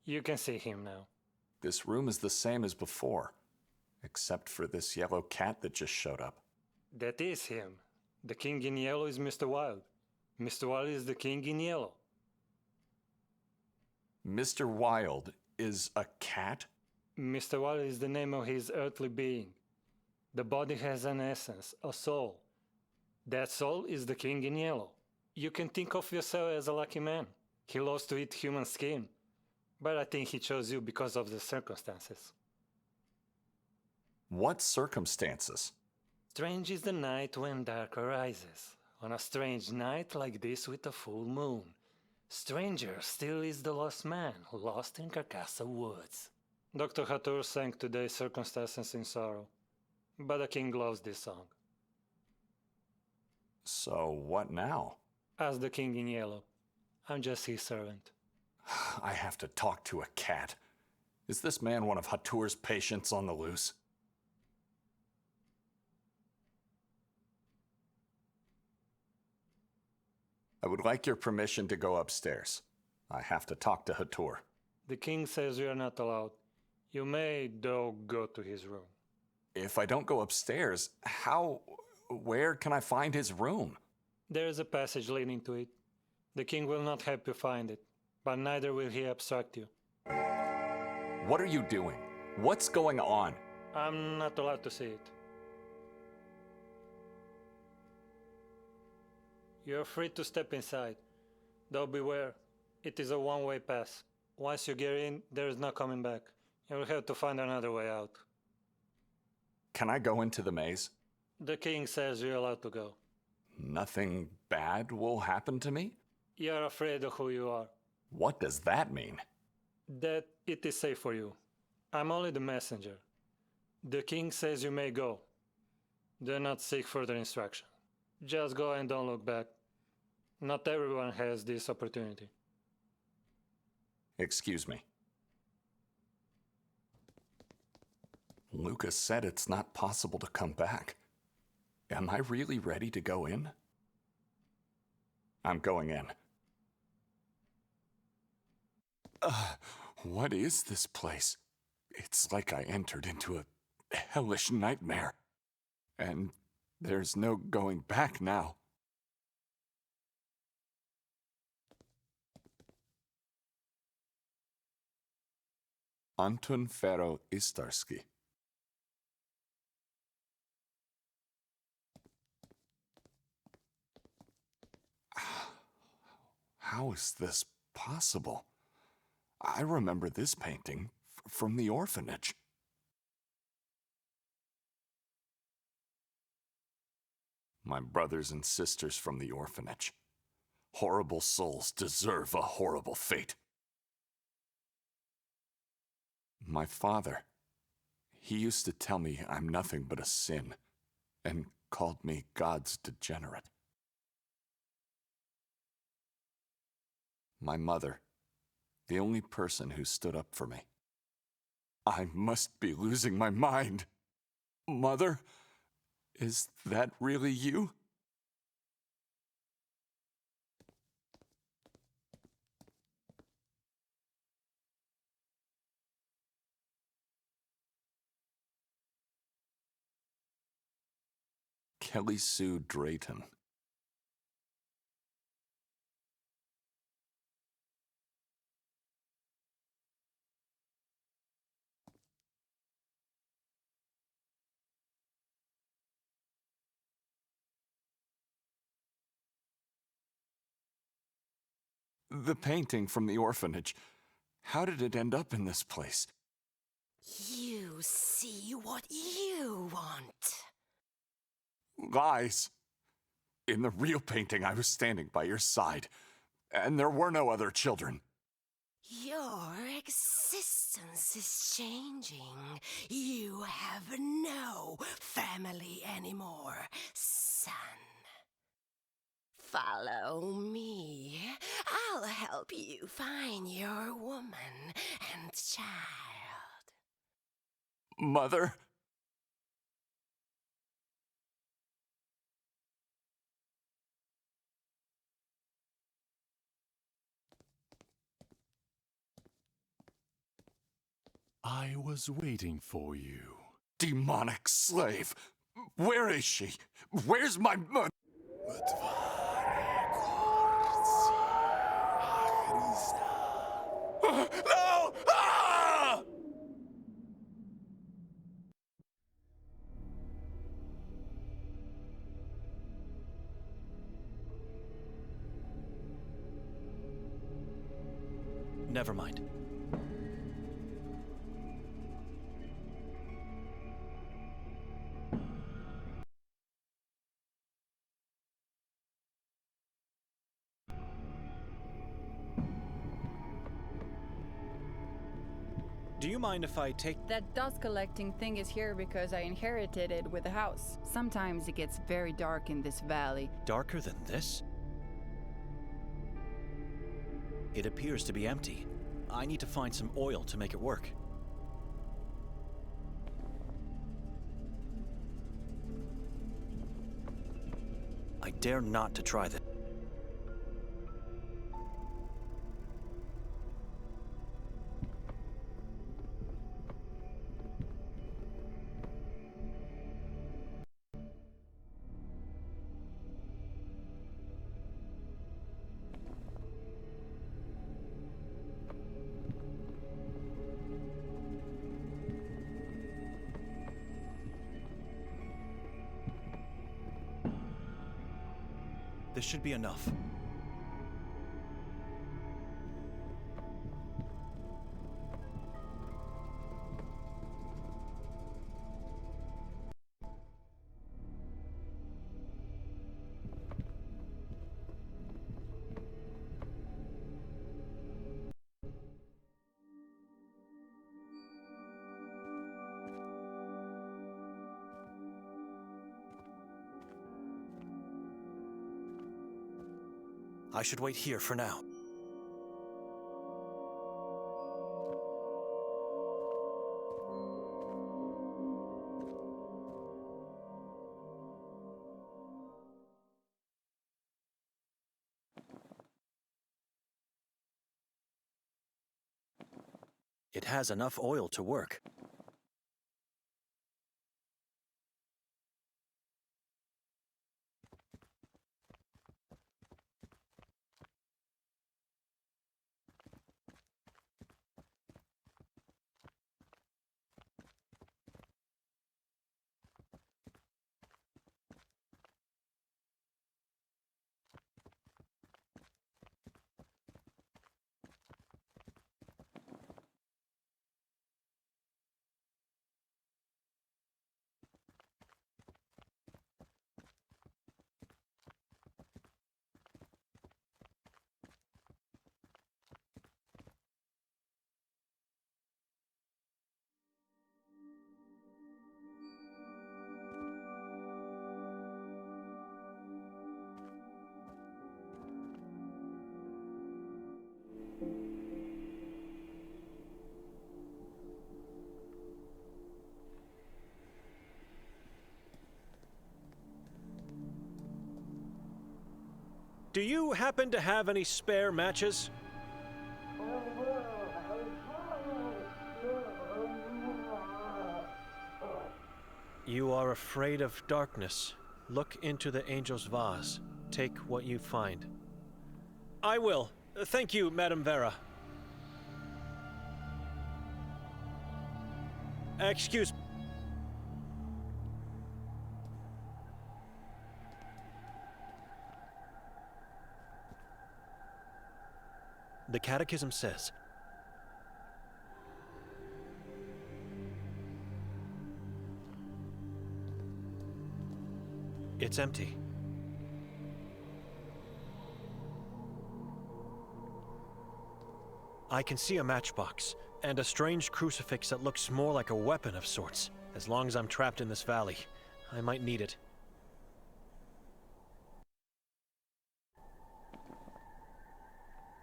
You can see him now. This room is the same as before, except for this yellow cat that just showed up. That is him. The King in Yellow is Mr. Wilde. Mr. Wilde is the King in Yellow. Mr. Wilde is a cat? Mr. Wilde is the name of his earthly being. The body has an essence, a soul. That soul is the King in Yellow. You can think of yourself as a lucky man. He loves to eat human skin. But I think he chose you because of the circumstances. What circumstances? Strange is the night when dark arises. On a strange night like this with a full moon. Stranger still is the lost man, lost in Carcassa woods. Dr. Hatur sang today's circumstances in sorrow. But the king loves this song. So what now? As the King in Yellow, I'm just his servant. I have to talk to a cat. Is this man one of Hatur's patients on the loose? I would like your permission to go upstairs. I have to talk to Hatur. The king says you are not allowed. You may, though, go to his room. If I don't go upstairs, where can I find his room? There is a passage leading to it. The king will not help you find it, but neither will he abstract you. What are you doing? What's going on? I'm not allowed to see it. You're free to step inside, though beware, it is a one-way pass. Once you get in, there is no coming back. You will have to find another way out. Can I go into the maze? The king says you're allowed to go. Nothing bad will happen to me? You're afraid of who you are. What does that mean? That it is safe for you. I'm only the messenger. The king says you may go. Do not seek further instruction. Just go and don't look back. Not everyone has this opportunity. Excuse me. Lucas said it's not possible to come back. Am I really ready to go in? I'm going in. What is this place? It's like I entered into a hellish nightmare. And there's no going back now. Antun Fero Istarski. How is this possible? I remember this painting from the orphanage. My brothers and sisters from the orphanage. Horrible souls deserve a horrible fate. My father, he used to tell me I'm nothing but a sin, and called me God's degenerate. My mother, the only person who stood up for me. I must be losing my mind. Mother, is that really you? Kelly Sue Drayton. The painting from the orphanage. How did it end up in this place? You see what you want. Lies. In the real painting, I was standing by your side, and there were no other children. Your existence is changing. You have no family anymore, son. Follow me. I'll help you find your woman and child. Mother? I was waiting for you. Demonic slave! Where is she? Where's my mother? No! Ah! Never mind. Do you mind if I take... That dust collecting thing is here because I inherited it with the house. Sometimes it gets very dark in this valley. Darker than this? It appears to be empty. I need to find some oil to make it work. I dare not to try this. This should be enough. I should wait here for now. It has enough oil to work. Do you happen to have any spare matches? You are afraid of darkness. Look into the angel's vase. Take what you find. I will. Thank you, Madame Vera. Excuse me. The Catechism says, it's empty. I can see a matchbox, and a strange crucifix that looks more like a weapon of sorts. As long as I'm trapped in this valley, I might need it.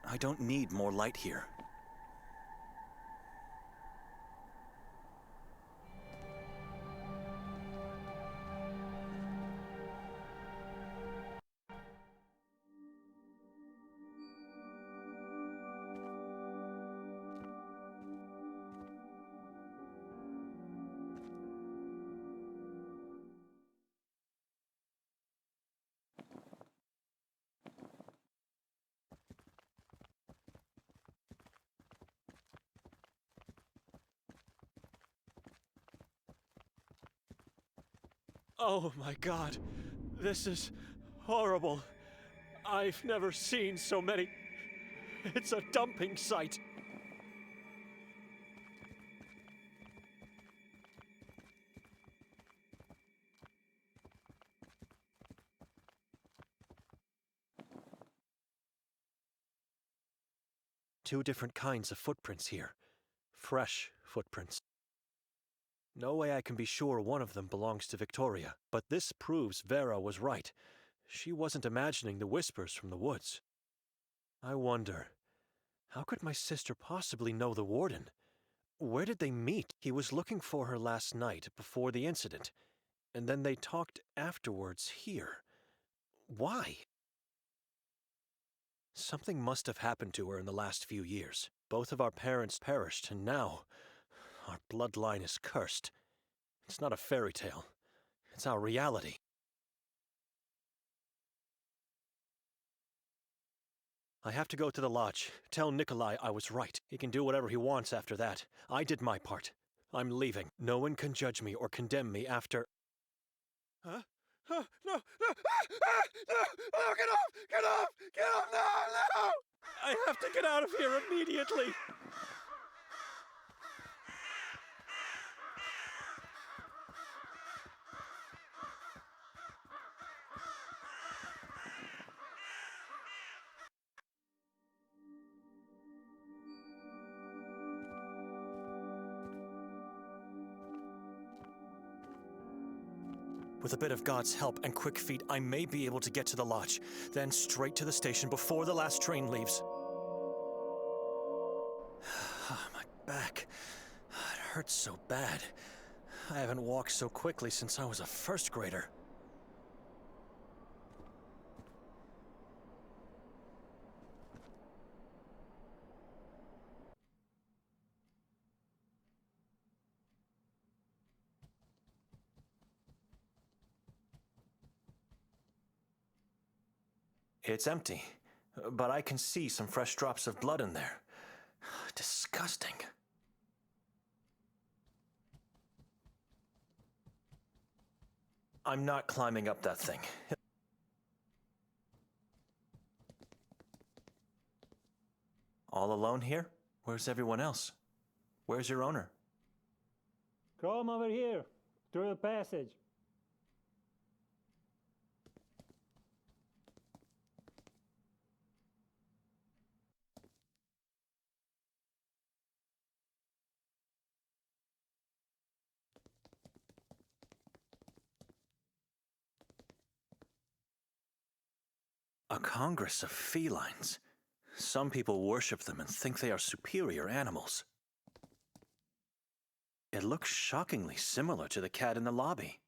I don't need more light here. Oh my God, this is horrible. I've never seen so many. It's a dumping site. Two different kinds of footprints here. Fresh footprints. No way I can be sure one of them belongs to Victoria, but this proves Vera was right. She wasn't imagining the whispers from the woods. I wonder, how could my sister possibly know the Warden? Where did they meet? He was looking for her last night before the incident, and then they talked afterwards here. Why? Something must have happened to her in the last few years. Both of our parents perished, and now our bloodline is cursed. It's not a fairy tale. It's our reality. I have to go to the lodge. Tell Nikolai I was right. He can do whatever he wants after that. I did my part. I'm leaving. No one can judge me or condemn me after... Huh? No! No! No! Get off! Get off! Get off! No! No! I have to get out of here immediately! With a bit of God's help and quick feet, I may be able to get to the lodge, then straight to the station before the last train leaves. My back. It hurts so bad. I haven't walked so quickly since I was a first grader. It's empty, but I can see some fresh drops of blood in there. Disgusting. I'm not climbing up that thing. All alone here? Where's everyone else? Where's your owner? Come over here, through the passage. A congress of felines. Some people worship them and think they are superior animals. It looks shockingly similar to the cat in the lobby.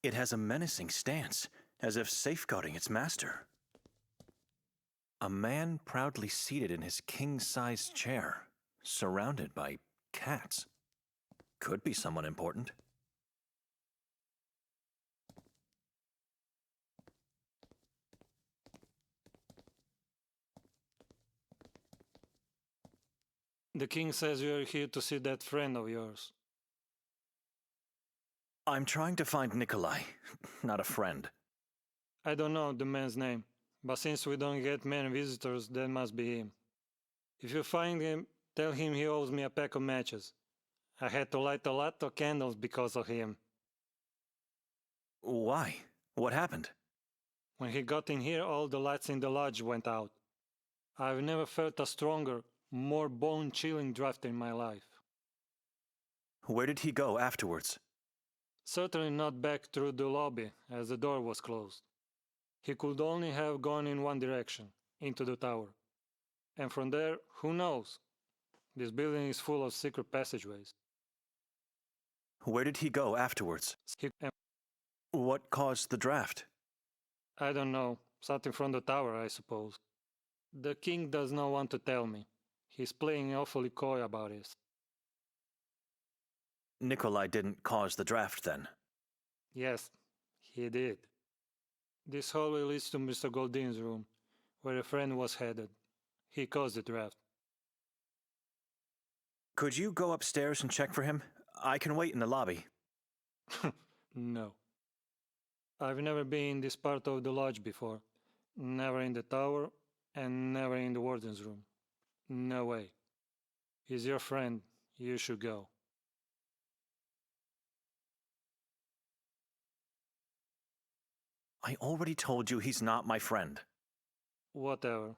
It has a menacing stance, as if safeguarding its master. A man proudly seated in his king-sized chair, surrounded by cats. Could be someone important. The king says you are here to see that friend of yours. I'm trying to find Nikolai, not a friend. I don't know the man's name, but since we don't get many visitors, that must be him. If you find him, tell him he owes me a pack of matches. I had to light a lot of candles because of him. Why? What happened? When he got in here, all the lights in the lodge went out. I've never felt a stronger, more bone-chilling draft in my life. Where did he go afterwards? Certainly not back through the lobby, as the door was closed. He could only have gone in one direction, into the tower. And from there, who knows? This building is full of secret passageways. Where did he go afterwards? What caused the draft? I don't know. Something from the tower, I suppose. The king does not want to tell me. He's playing awfully coy about it. Nikolai didn't cause the draft, then? Yes, he did. This hallway leads to Mr. Goldin's room, where a friend was headed. He caused the draft. Could you go upstairs and check for him? I can wait in the lobby. No. I've never been in this part of the lodge before. Never in the tower, and never in the warden's room. No way. He's your friend. You should go. I already told you he's not my friend. Whatever.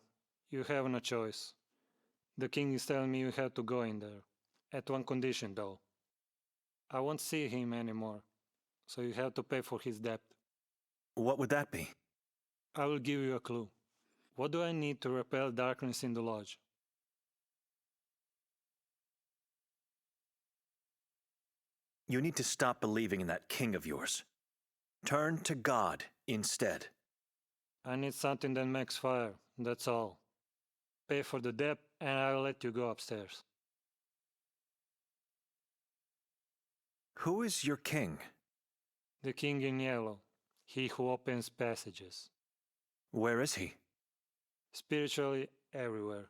You have no choice. The king is telling me you have to go in there. At one condition, though. I won't see him anymore, so you have to pay for his debt. What would that be? I will give you a clue. What do I need to repel darkness in the lodge? You need to stop believing in that king of yours. Turn to God instead. I need something that makes fire, that's all. Pay for the debt, and I'll let you go upstairs. Who is your king? The king in yellow. He who opens passages. Where is he? Spiritually, everywhere.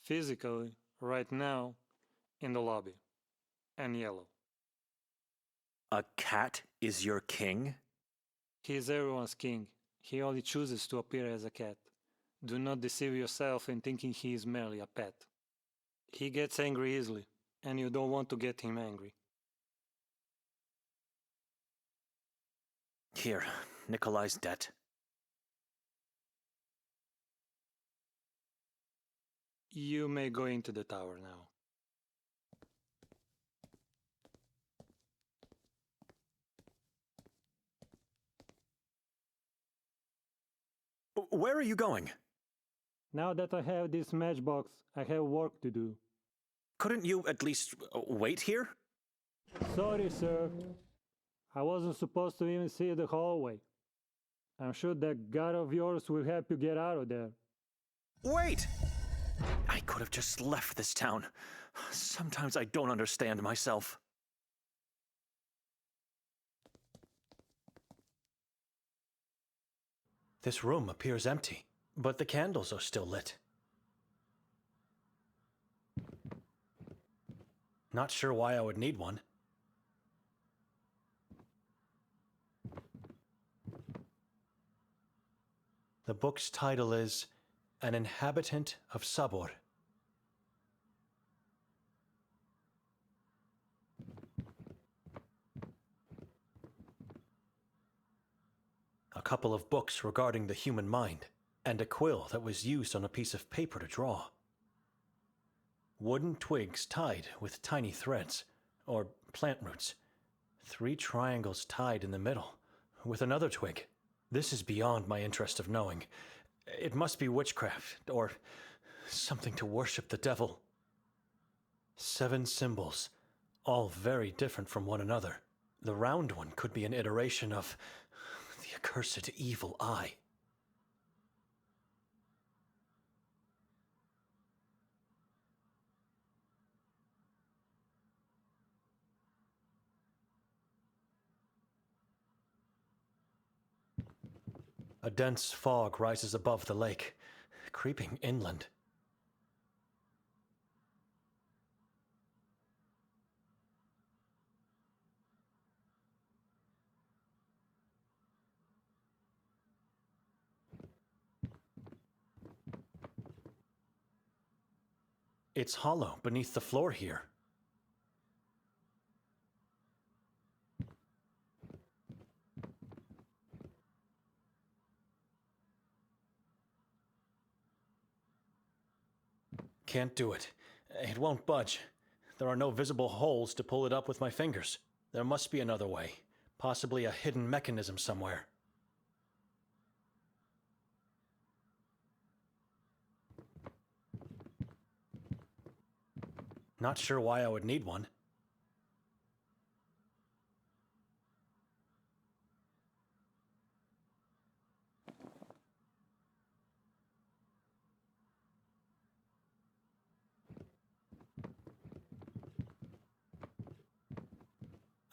Physically, right now, in the lobby. And yellow. A cat is your king? He is everyone's king. He only chooses to appear as a cat. Do not deceive yourself in thinking he is merely a pet. He gets angry easily, and you don't want to get him angry. Here, Nikolai's debt. You may go into the tower now. Where are you going? Now that I have this matchbox, I have work to do. Couldn't you at least wait here? Sorry, sir. I wasn't supposed to even see the hallway. I'm sure that god of yours will help you get out of there. Wait! I could have just left this town. Sometimes I don't understand myself. This room appears empty, but the candles are still lit. Not sure why I would need one. The book's title is An Inhabitant of Sabor. A couple of books regarding the human mind, and a quill that was used on a piece of paper to draw. Wooden twigs tied with tiny threads, or plant roots. 3 triangles tied in the middle, with another twig. This is beyond my interest of knowing. It must be witchcraft, or something to worship the devil. 7 symbols, all very different from one another. The round one could be an iteration of the accursed evil eye. A dense fog rises above the lake, creeping inland. It's hollow beneath the floor here. Can't do it. It won't budge. There are no visible holes to pull it up with my fingers. There must be another way. Possibly a hidden mechanism somewhere. Not sure why I would need one.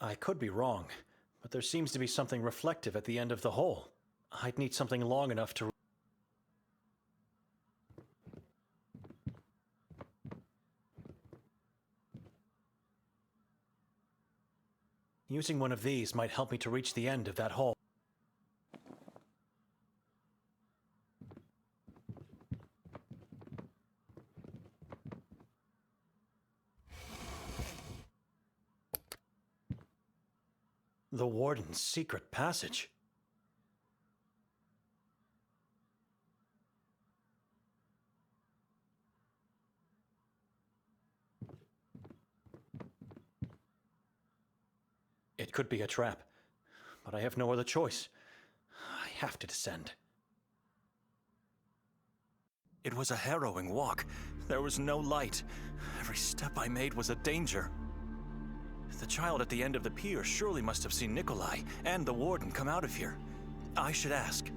I could be wrong, but there seems to be something reflective at the end of the hole. I'd need something long enough to... Using one of these might help me to reach the end of that hole. The Warden's secret passage. It could be a trap, but I have no other choice. I have to descend. It was a harrowing walk. There was no light. Every step I made was a danger. The child at the end of the pier surely must have seen Nikolai and the Warden come out of here. I should ask.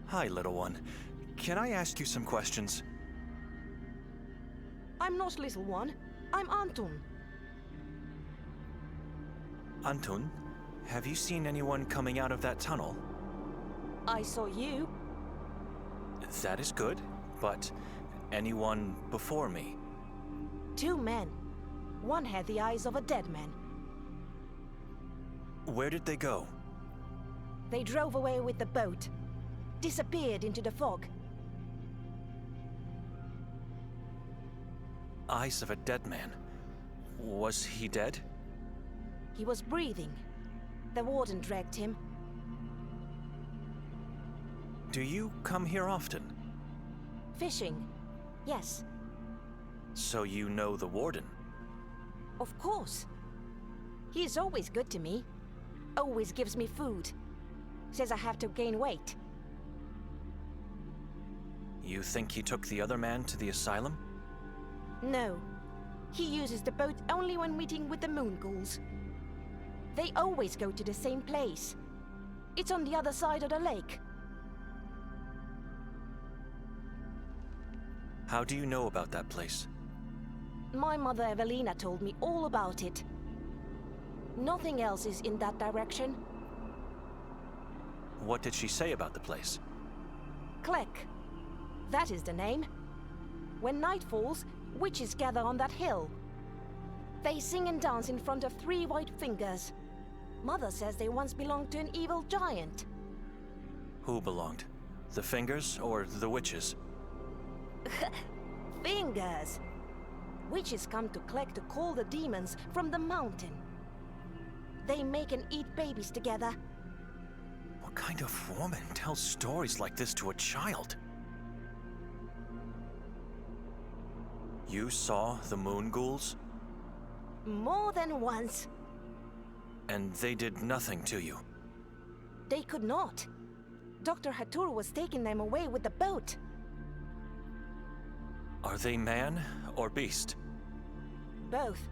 Hi, little one. Can I ask you some questions? I'm not little one. I'm Anton. Anton, have you seen anyone coming out of that tunnel? I saw you. That is good, but anyone before me? 2 men. One had the eyes of a dead man. Where did they go? They drove away with the boat. Disappeared into the fog. Eyes of a dead man. Was he dead? He was breathing. The warden dragged him. Do you come here often? Fishing. Yes. So you know the warden? Of course. He is always good to me. Always gives me food. Says I have to gain weight. You think he took the other man to the asylum? No. He uses the boat only when meeting with the Moon Ghouls. They always go to the same place. It's on the other side of the lake. How do you know about that place? My mother Evelina told me all about it. Nothing else is in that direction. What did she say about the place? Klek. That is the name. When night falls, witches gather on that hill. They sing and dance in front of 3 white fingers. Mother says they once belonged to an evil giant. Who belonged? The fingers or the witches? Fingers! Witches come to Klek to call the demons from the mountain. They make and eat babies together. What kind of woman tells stories like this to a child? You saw the Moon Ghouls? More than once. And they did nothing to you? They could not. Dr. Hatur was taking them away with the boat. Are they man or beast? Both.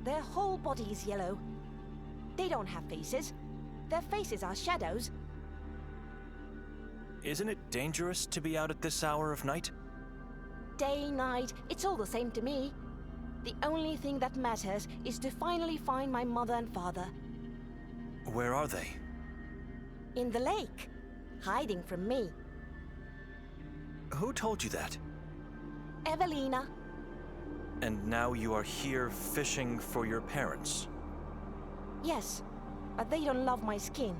Their whole body is yellow. They don't have faces. Their faces are shadows. Isn't it dangerous to be out at this hour of night? Day, night, it's all the same to me. The only thing that matters is to finally find my mother and father. Where are they? In the lake. Hiding from me. Who told you that? Evelina. And now you are here fishing for your parents? Yes, but they don't love my skin.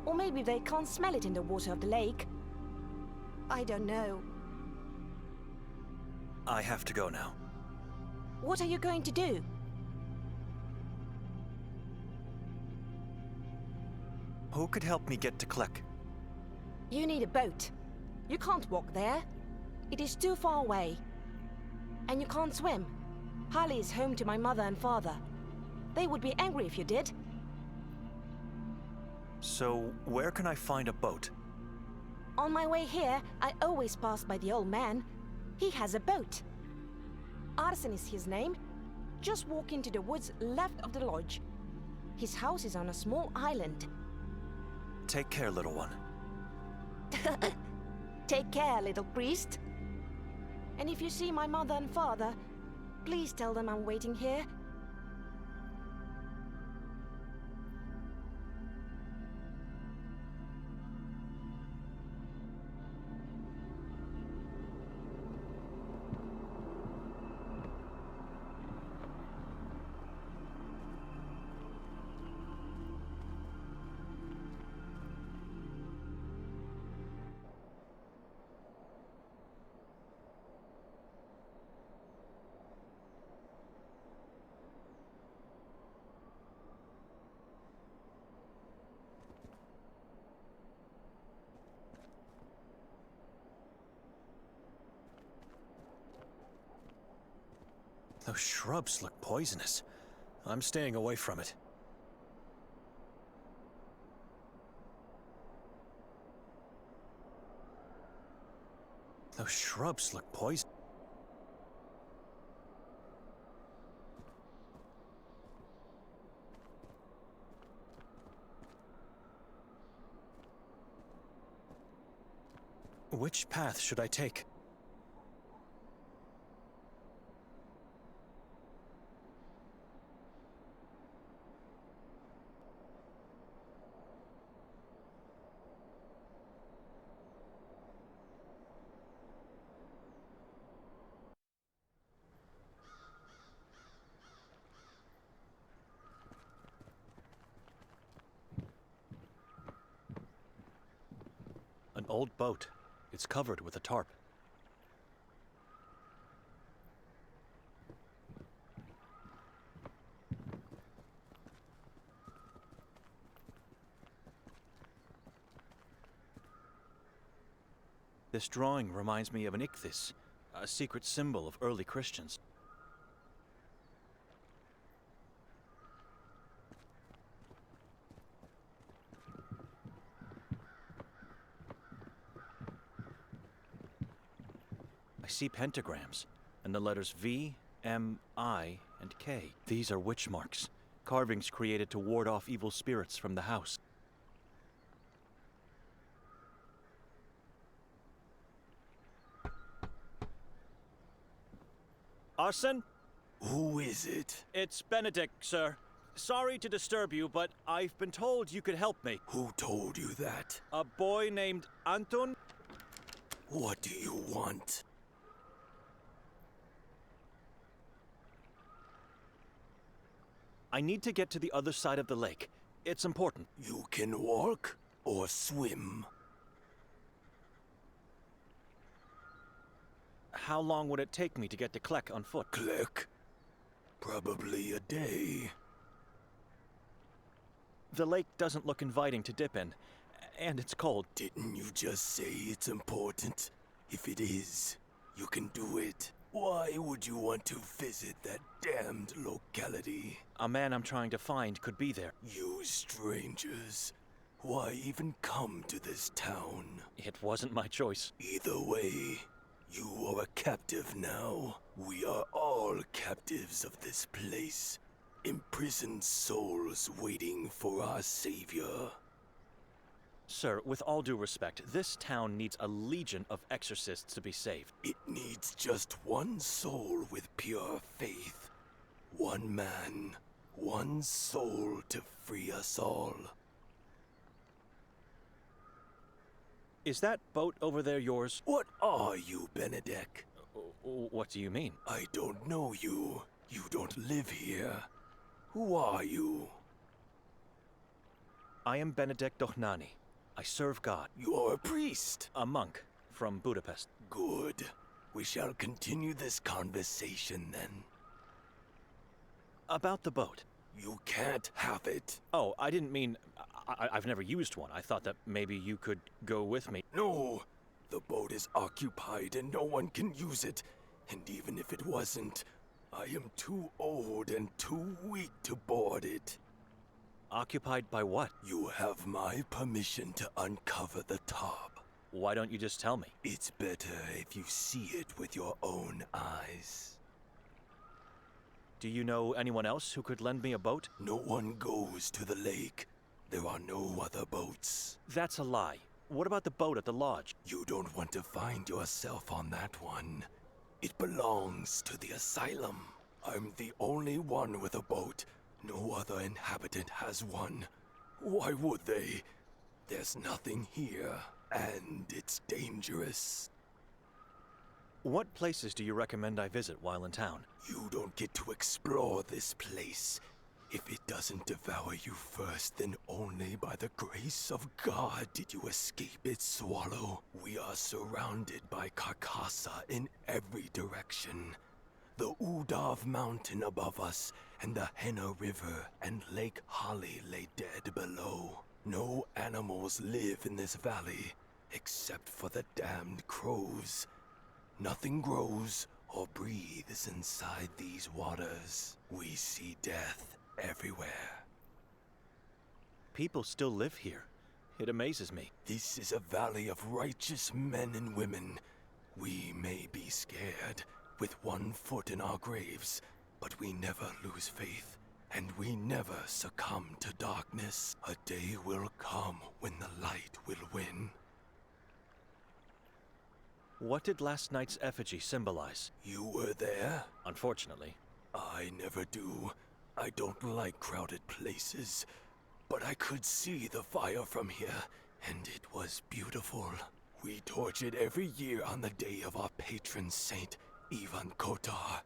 Or maybe they can't smell it in the water of the lake. I don't know. I have to go now. What are you going to do? Who could help me get to Klek? You need a boat. You can't walk there. It is too far away. And you can't swim. Hali is home to my mother and father. They would be angry if you did. So, where can I find a boat? On my way here, I always pass by the old man. He has a boat. Arsen is his name. Just walk into the woods left of the lodge. His house is on a small island. Take care, little one. Take care, little priest. And if you see my mother and father, please tell them I'm waiting here. Those shrubs look poisonous. I'm staying away from it. Those shrubs look poisonous. Which path should I take? old boat. It's covered with a tarp. This drawing reminds me of an ichthys, a secret symbol of early Christians. I see pentagrams, and the letters V, M, I, and K. These are witch marks, carvings created to ward off evil spirits from the house. Arson? Who is it? It's Benedict, sir. Sorry to disturb you, but I've been told you could help me. Who told you that? A boy named Anton? What do you want? I need to get to the other side of the lake. It's important. You can walk or swim. How long would it take me to get to Klek on foot? Klek? Probably a day. The lake doesn't look inviting to dip in, and it's cold. Didn't you just say it's important? If it is, you can do it. Why would you want to visit that damned locality? A man I'm trying to find could be there. You strangers. Why even come to this town? It wasn't my choice. Either way, you are a captive now. We are all captives of this place. Imprisoned souls waiting for our savior. Sir, with all due respect, this town needs a legion of exorcists to be saved. It needs just one soul with pure faith. One man, one soul to free us all. Is that boat over there yours? What are you, Benedict? What do you mean? I don't know you. You don't live here. Who are you? I am Benedict Dohnani. I serve God. You are a priest. A monk from Budapest. Good. We shall continue this conversation then. About the boat. You can't have it. Oh, I didn't mean... I've never used one. I thought that maybe you could go with me. No. The boat is occupied and no one can use it. And even if it wasn't, I am too old and too weak to board it. Occupied by what? You have my permission to uncover the top. Why don't you just tell me? It's better if you see it with your own eyes. Do you know anyone else who could lend me a boat? No one goes to the lake. There are no other boats. That's a lie. What about the boat at the lodge? You don't want to find yourself on that one. It belongs to the asylum. I'm the only one with a boat. No other inhabitant has one. Why would they? There's nothing here, and it's dangerous. What places do you recommend I visit while in town? You don't get to explore this place. If it doesn't devour you first, then only by the grace of God did you escape its swallow. We are surrounded by Carcassa in every direction. The Udav mountain above us, and the Henna River and Lake Holly lay dead below. No animals live in this valley, except for the damned crows. Nothing grows or breathes inside these waters. We see death everywhere. People still live here. It amazes me. This is a valley of righteous men and women. We may be scared, with one foot in our graves, but we never lose faith, and we never succumb to darkness. A day will come when the light will win. What did last night's effigy symbolize? You were there? Unfortunately. I never do. I don't like crowded places, but I could see the fire from here, and it was beautiful. We torch it every year on the day of our patron saint, Ivan Kotar.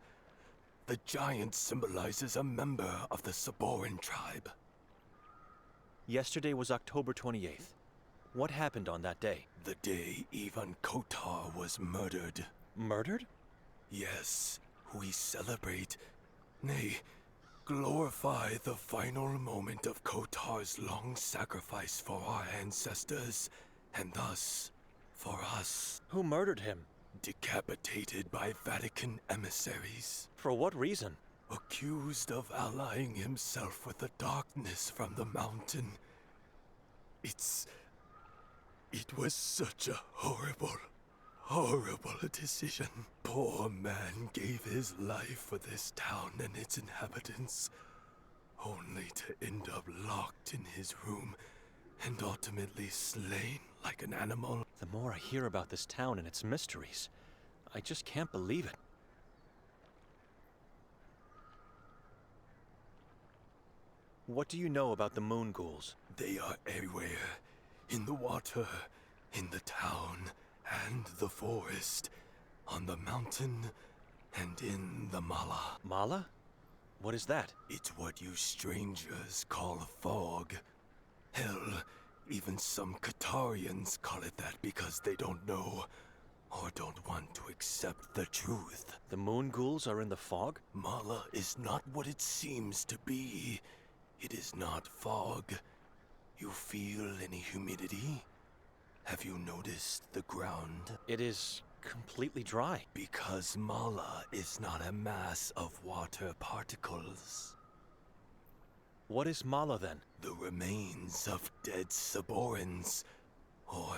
The giant symbolizes a member of the Saboran tribe. Yesterday was October 28th. What happened on that day? The day Ivan KOTAR was murdered. Murdered? Yes, we celebrate, nay, glorify the final moment of KOTAR's long sacrifice for our ancestors, and thus, for us. Who murdered him? Decapitated by Vatican emissaries. For what reason? Accused of allying himself with the darkness from the mountain. It was such a horrible decision. Poor man gave his life for this town and its inhabitants, only to end up locked in his room and ultimately slain like an animal. The more I hear about this town and its mysteries, I just can't believe it. What do you know about the Moon Ghouls? They are everywhere. In the water, in the town, and the forest, on the mountain, and in the mala. Mala? What is that? It's what you strangers call fog. Hell, even some Katarians call it that because they don't know, or don't want to accept the truth. The Moon Ghouls are in the fog? Mala is not what it seems to be. It is not fog. You feel any humidity? Have you noticed the ground? It is completely dry. Because Mala is not a mass of water particles. What is Mala then? The remains of dead Saborans, or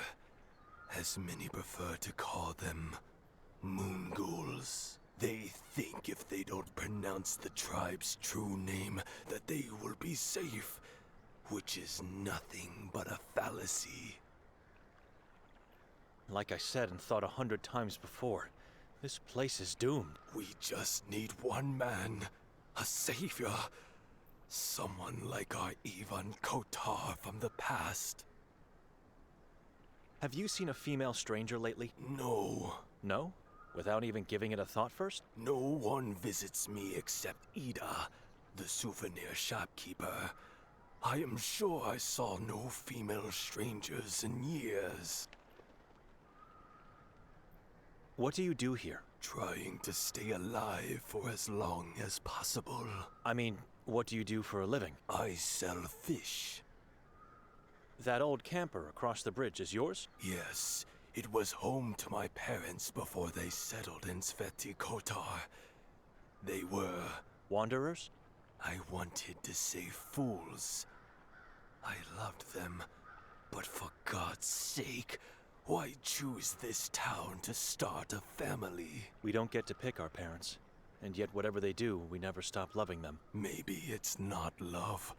as many prefer to call them, Moon Ghouls. They think if they don't pronounce the tribe's true name that they will be safe, which is nothing but a fallacy. Like I said and thought 100 times before, this place is doomed. We just need one man, a savior. Someone like our Ivan KOTAR from the past. Have you seen a female stranger lately? No. No? Without even giving it a thought first? No one visits me except Ida, the souvenir shopkeeper. I am sure I saw no female strangers in years. What do you do here? Trying to stay alive for as long as possible. I mean, what do you do for a living? I sell fish. That old camper across the bridge is yours? Yes, it was home to my parents before they settled in Sveti KOTAR. They were... wanderers? I wanted to say fools. I loved them, but for God's sake, why choose this town to start a family? We don't get to pick our parents, and yet whatever they do, we never stop loving them. Maybe it's not love.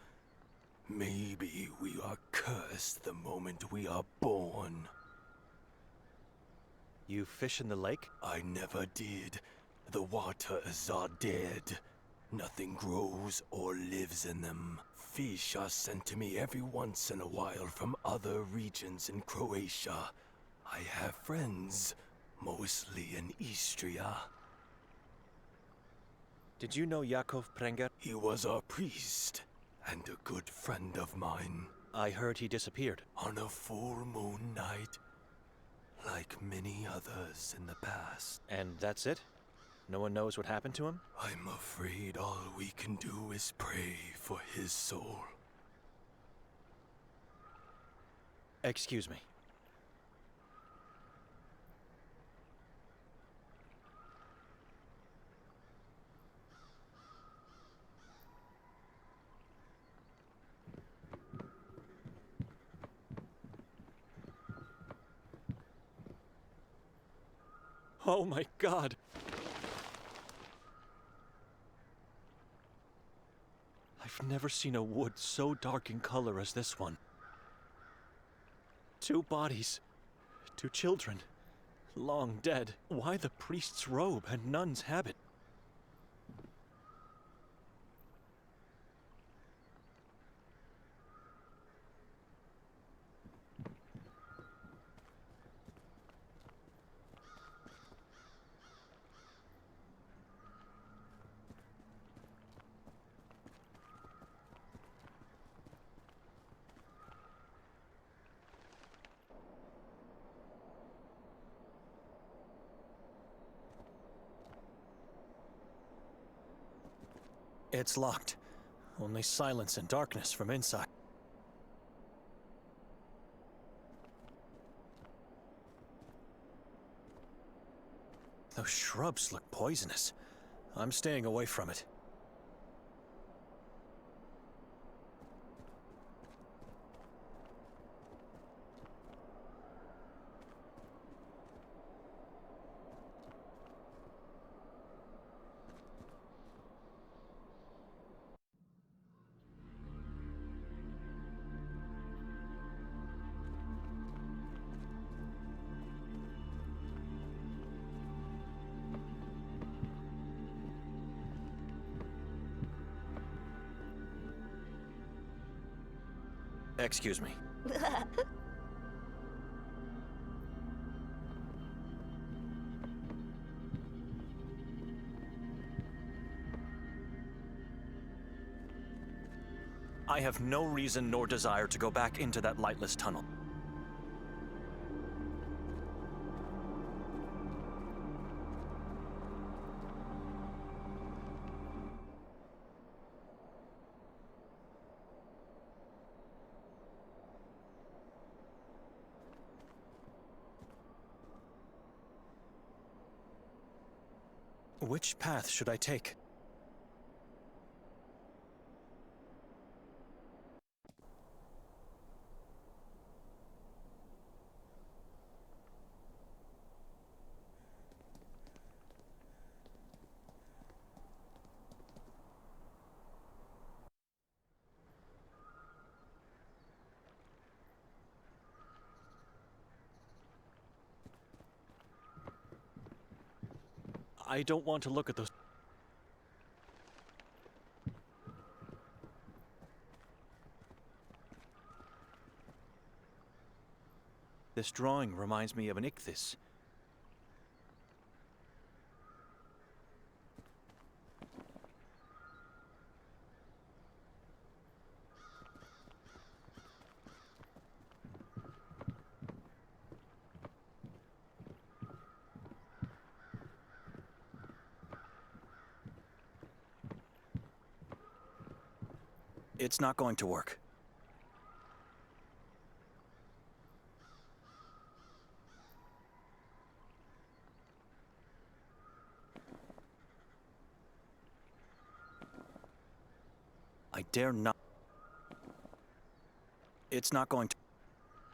Maybe we are cursed the moment we are born. You fish in the lake? I never did. The waters are dead. Nothing grows or lives in them. Fish are sent to me every once in a while from other regions in Croatia. I have friends, mostly in Istria. Did you know Yakov Prenger? He was our priest, and a good friend of mine. I heard he disappeared. On a full moon night, like many others in the past. And that's it? No one knows what happened to him? I'm afraid all we can do is pray for his soul. Excuse me. Oh my God! I've never seen a wood so dark in color as this one. 2 bodies, 2 children, long dead. Why the priest's robe and nun's habit? It's locked. Only silence and darkness from inside. Those shrubs look poisonous. I'm staying away from it. Excuse me. I have no reason nor desire to go back into that lightless tunnel. Which path should I take? I don't want to look at those. This drawing reminds me of an ichthys. It's not going to work. I dare not. It's not going to.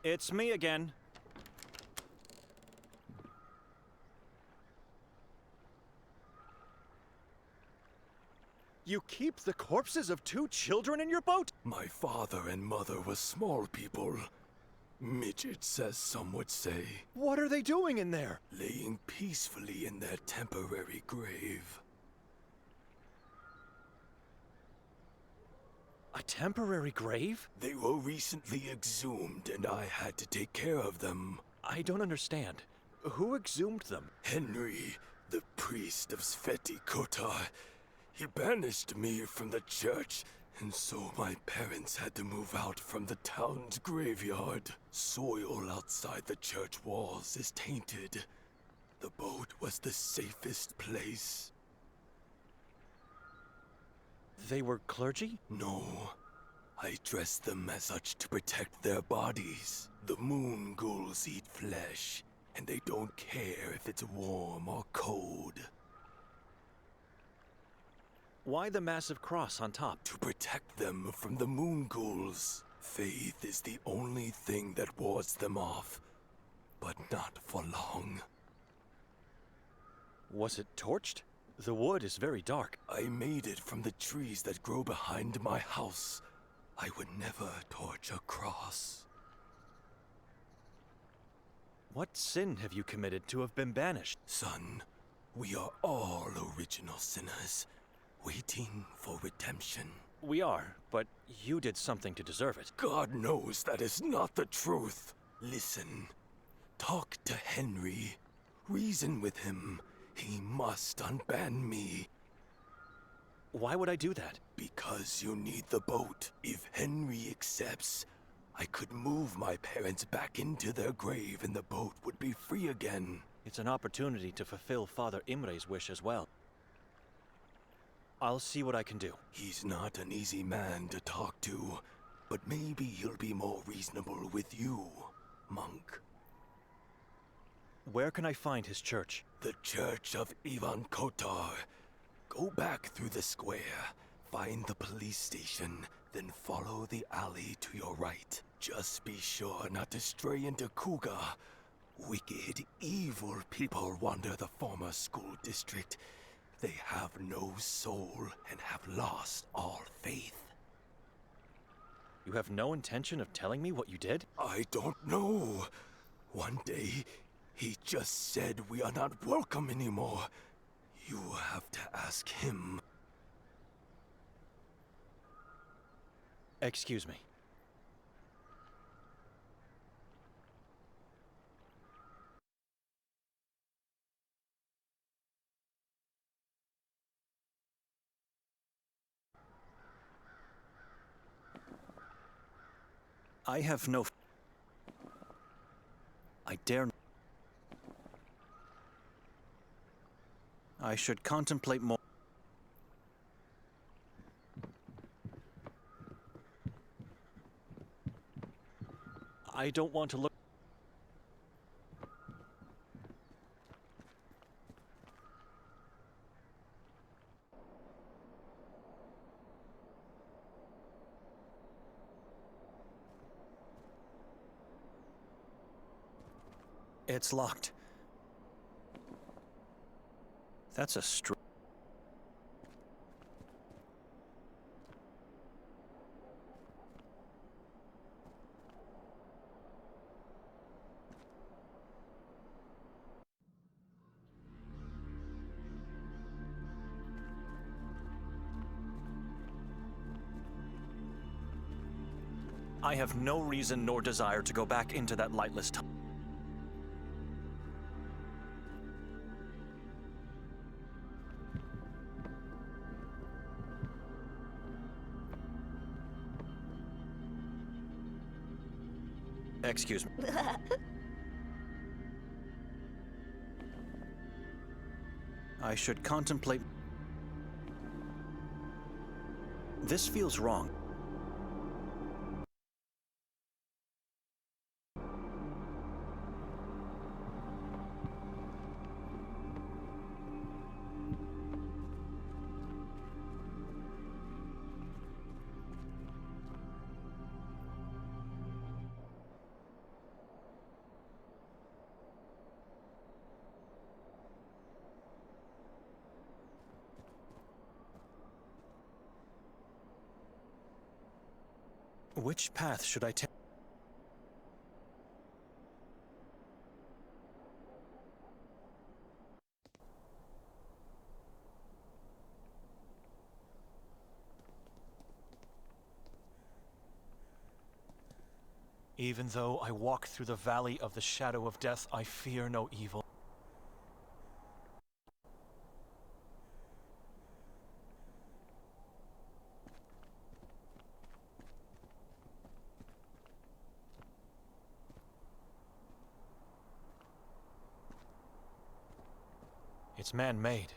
It's me again. You keep the corpses of 2 children in your boat? My father and mother were small people. Midgets, as some would say. What are they doing in there? Laying peacefully in their temporary grave. A temporary grave? They were recently exhumed, and I had to take care of them. I don't understand. Who exhumed them? Henry, the priest of Sveti KOTAR. He banished me from the church, and so my parents had to move out from the town's graveyard. Soil outside the church walls is tainted. The boat was the safest place. They were clergy? No. I dressed them as such to protect their bodies. The Moon Ghouls eat flesh, and they don't care if it's warm or cold. Why the massive cross on top? To protect them from the Moon Ghouls. Faith is the only thing that wards them off, but not for long. Was it torched? The wood is very dark. I made it from the trees that grow behind my house. I would never torch a cross. What sin have you committed to have been banished? Son, we are all original sinners, waiting for redemption. We are, but you did something to deserve it. God knows that is not the truth. Listen, talk to Henry. Reason with him. He must unban me. Why would I do that? Because you need the boat. If Henry accepts, I could move my parents back into their grave and the boat would be free again. It's an opportunity to fulfill Father Imre's wish as well. I'll see what I can do. He's not an easy man to talk to, but maybe he'll be more reasonable with you, monk. Where can I find his church? The Church of Ivan Kotar. Go back through the square, find the police station, then follow the alley to your right. Just be sure not to stray into Kuga. Wicked, evil people wander the former school district. They have no soul and have lost all faith. You have no intention of telling me what you did? I don't know. One day, he just said we are not welcome anymore. You have to ask him. Excuse me. I have no... I dare... I should contemplate more... I don't want to look... It's locked. That's a I have no reason nor desire to go back into that lightless tunnel. Excuse me. I should contemplate... This feels wrong. Which path should I take? Even though I walk through the valley of the shadow of death, I fear no evil. It's man-made,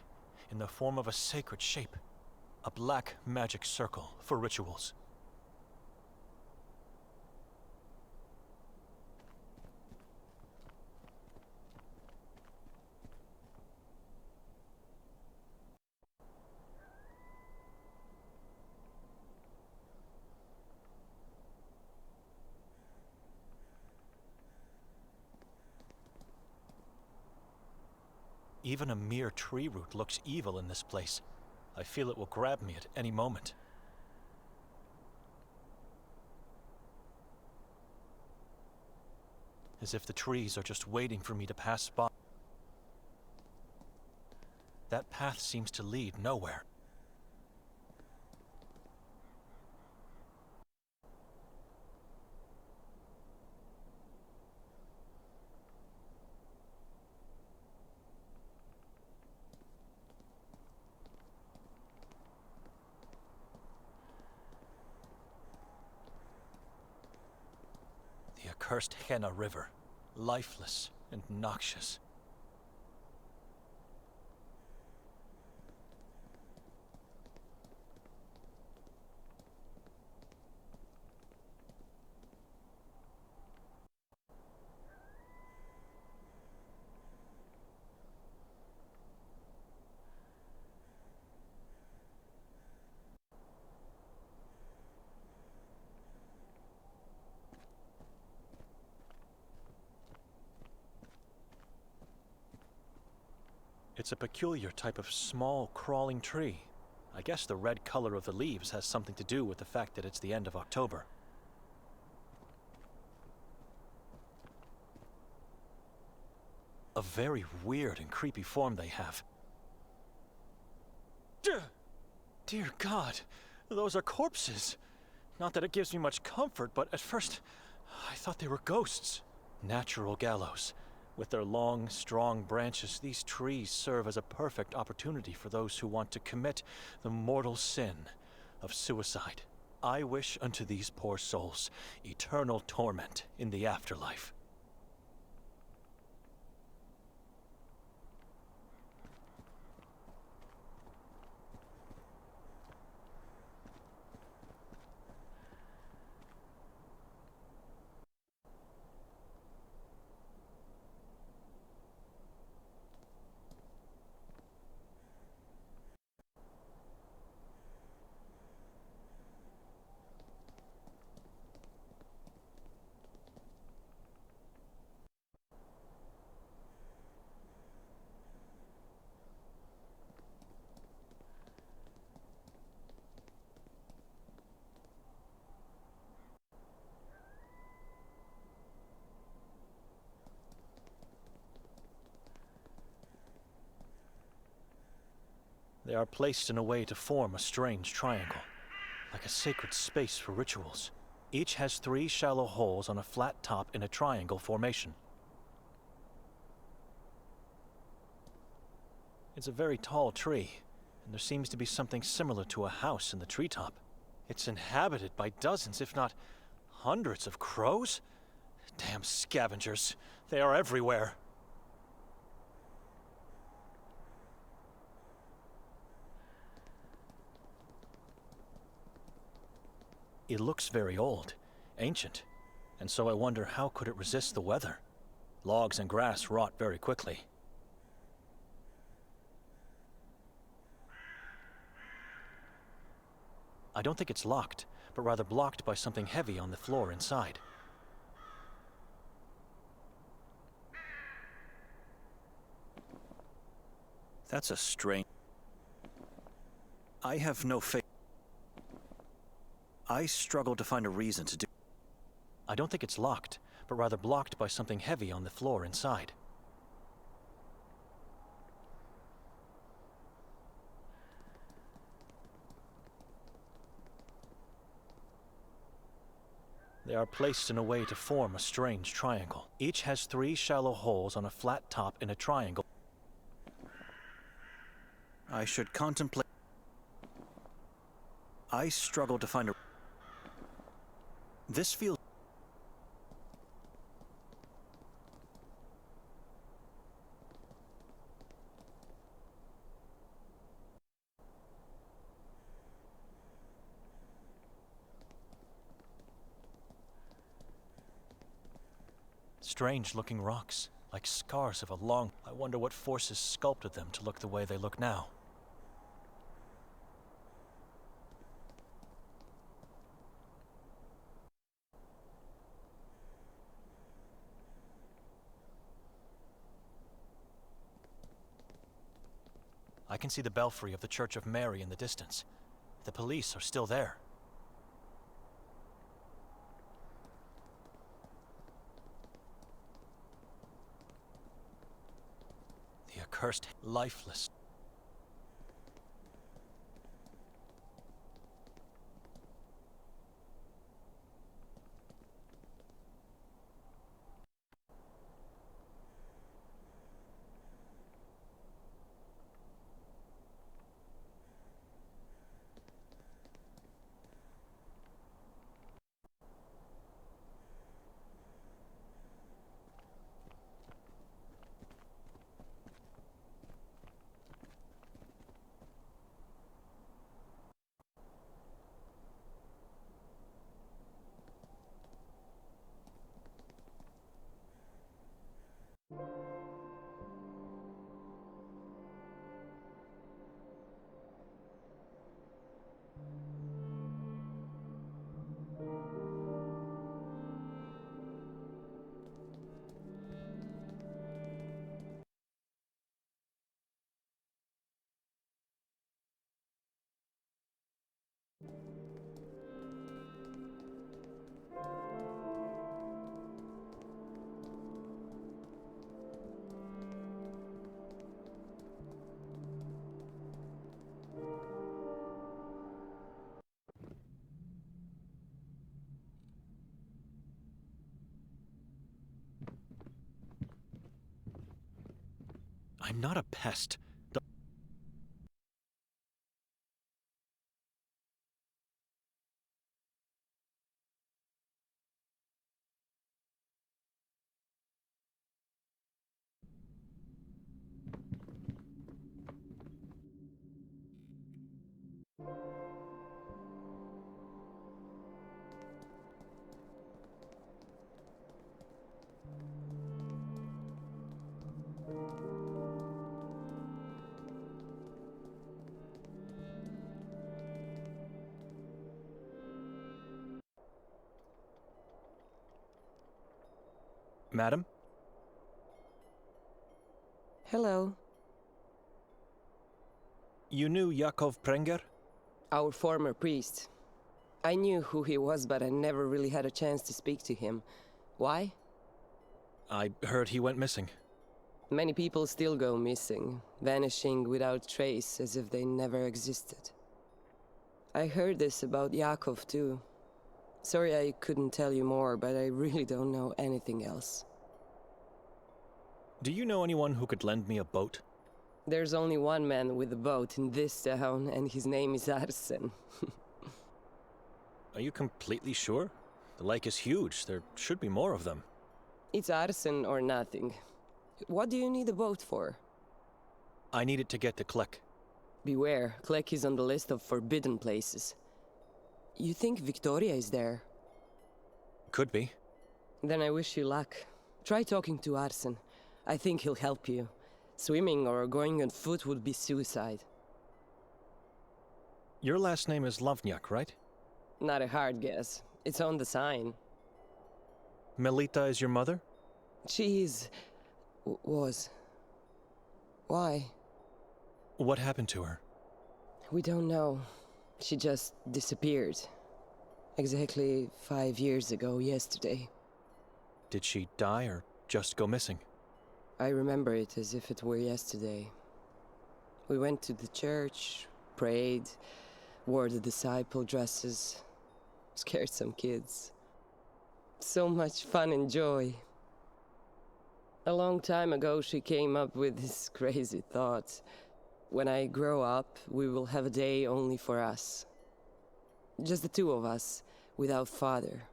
in the form of a sacred shape. A black magic circle for rituals. Even a mere tree root looks evil in this place. I feel it will grab me at any moment. As if the trees are just waiting for me to pass by. That path seems to lead nowhere. The accursed Henna River, lifeless and noxious. It's a peculiar type of small, crawling tree. I guess the red color of the leaves has something to do with the fact that it's the end of October. A very weird and creepy form they have. Dear God, those are corpses. Not that it gives me much comfort, but at first, I thought they were ghosts. Natural gallows. With their long, strong branches, these trees serve as a perfect opportunity for those who want to commit the mortal sin of suicide. I wish unto these poor souls eternal torment in the afterlife. They are placed in a way to form a strange triangle, like a sacred space for rituals. Each has 3 shallow holes on a flat top in a triangle formation. It's a very tall tree, and there seems to be something similar to a house in the treetop. It's inhabited by dozens, if not hundreds of crows? Damn scavengers. They are everywhere. It looks very old, ancient, and so I wonder how could it resist the weather? Logs and grass rot very quickly. I don't think it's locked, but rather blocked by something heavy on the floor inside. That's a strange... I have no faith. I struggle to find a reason to do... I don't think it's locked, but rather blocked by something heavy on the floor inside. They are placed in a way to form a strange triangle. Each has 3 shallow holes on a flat top in a triangle. I should contemplate... I struggle to find a... This feels... Strange-looking rocks, like scars of a long... I wonder what forces sculpted them to look the way they look now. I can see the belfry of the Church of Mary in the distance. The police are still there. The accursed, lifeless. I'm not a pest. Madam? Hello. You knew Yakov Prenger? Our former priest. I knew who he was, but I never really had a chance to speak to him. Why? I heard he went missing. Many people still go missing, vanishing without trace, as if they never existed. I heard this about Yakov, too. Sorry I couldn't tell you more, but I really don't know anything else. Do you know anyone who could lend me a boat? There's only one man with a boat in this town, and his name is Arsen. Are you completely sure? The lake is huge. There should be more of them. It's Arsen or nothing. What do you need a boat for? I need it to get to Klek. Beware, Klek is on the list of forbidden places. You think Victoria is there? Could be. Then I wish you luck. Try talking to Arsen. I think he'll help you. Swimming or going on foot would be suicide. Your last name is Lovnyak, right? Not a hard guess. It's on the sign. Melita is your mother? She is... was. Why? What happened to her? We don't know. She just disappeared. Exactly 5 years ago yesterday. Did she die or just go missing? I remember it as if it were yesterday. We went to the church, prayed, wore the disciple dresses, scared some kids. So much fun and joy. A long time ago she came up with this crazy thought. When I grow up, we will have a day only for us. Just the two of us, without father.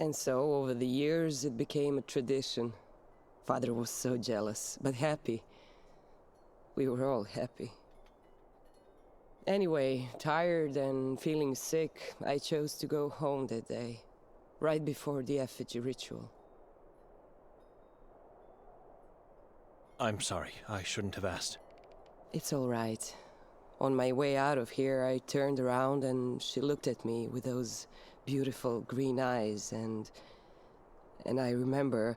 And so, over the years, it became a tradition. Father was so jealous, but happy. We were all happy. Anyway, tired and feeling sick, I chose to go home that day, right before the Effigy Ritual. I'm sorry, I shouldn't have asked. It's all right. On my way out of here, I turned around and she looked at me with those beautiful green eyes and I remember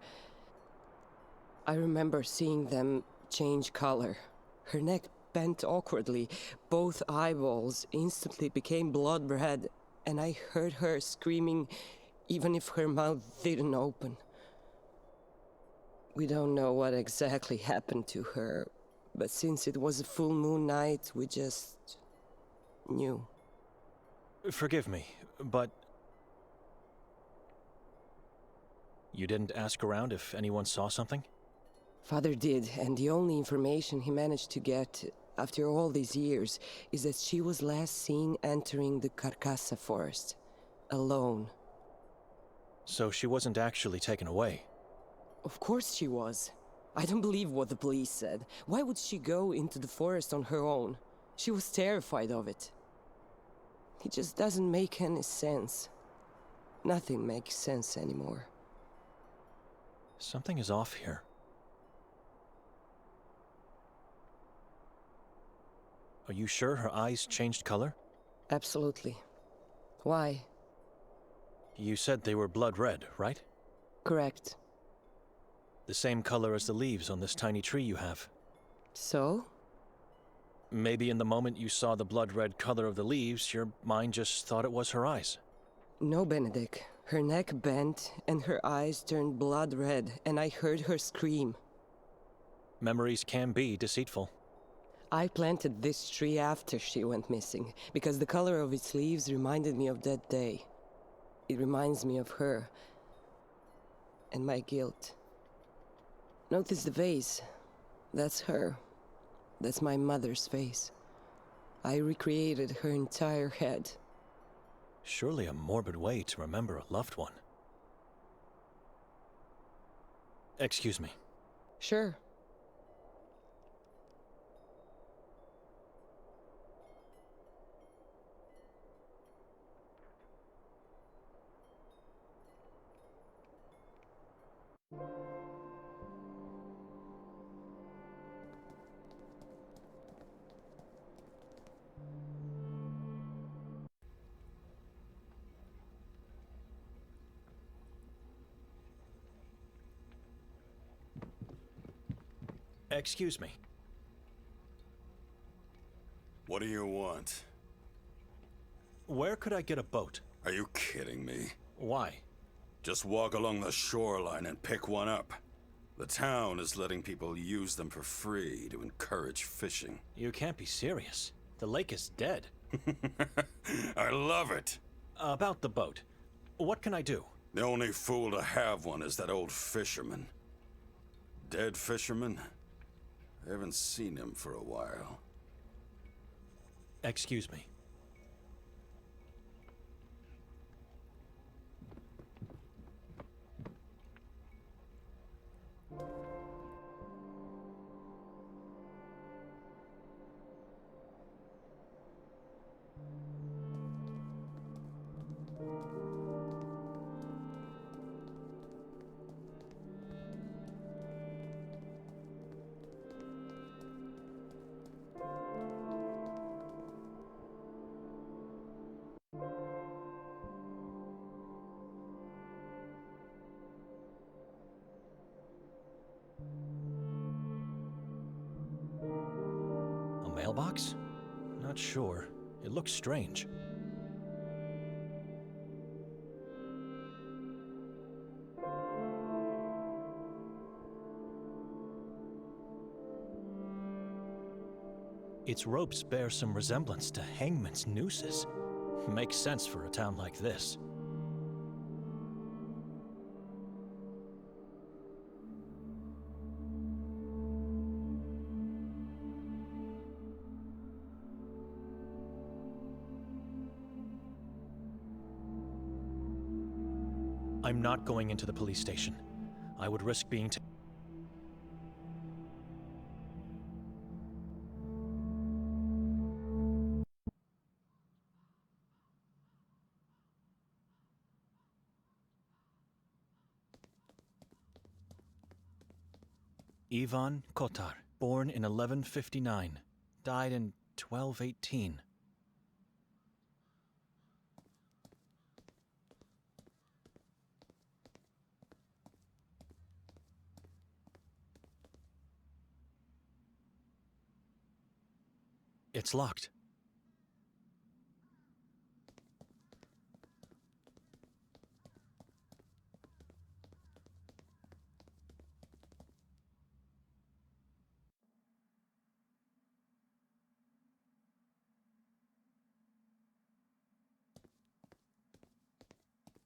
seeing them change color. Her neck bent awkwardly, both eyeballs instantly became blood red, and I heard her screaming even if her mouth didn't open. We don't know what exactly happened to her, but since it was a full moon night, we just knew. Forgive me, but... You didn't ask around if anyone saw something? Father did, and the only information he managed to get, after all these years, is that she was last seen entering the Carcassa forest, alone. So she wasn't actually taken away? Of course she was. I don't believe what the police said. Why would she go into the forest on her own? She was terrified of it. It just doesn't make any sense. Nothing makes sense anymore. Something is off here. Are you sure her eyes changed color? Absolutely. Why? You said they were blood red, right? Correct. The same color as the leaves on this tiny tree you have. So? Maybe in the moment you saw the blood red color of the leaves, your mind just thought it was her eyes. No, Benedict. Her neck bent and her eyes turned blood red, and I heard her scream. Memories can be deceitful. I planted this tree after she went missing, because the color of its leaves reminded me of that day. It reminds me of her. And my guilt. Notice the vase. That's her. That's my mother's face. I recreated her entire head. Surely a morbid way to remember a loved one. Excuse me. Sure. Excuse me. What do you want? Where could I get a boat? Are you kidding me? Why? Just walk along the shoreline and pick one up. The town is letting people use them for free to encourage fishing. You can't be serious. The lake is dead. I love it. About the boat. What can I do? The only fool to have one is that old fisherman. Dead fisherman? I haven't seen him for a while. Excuse me. Mailbox? Not sure. It looks strange. Its ropes bear some resemblance to hangman's nooses. Makes sense for a town like this. I'm not going into the police station. I would risk being Ivan Kotar, born in 1159, died in 1218. It's locked.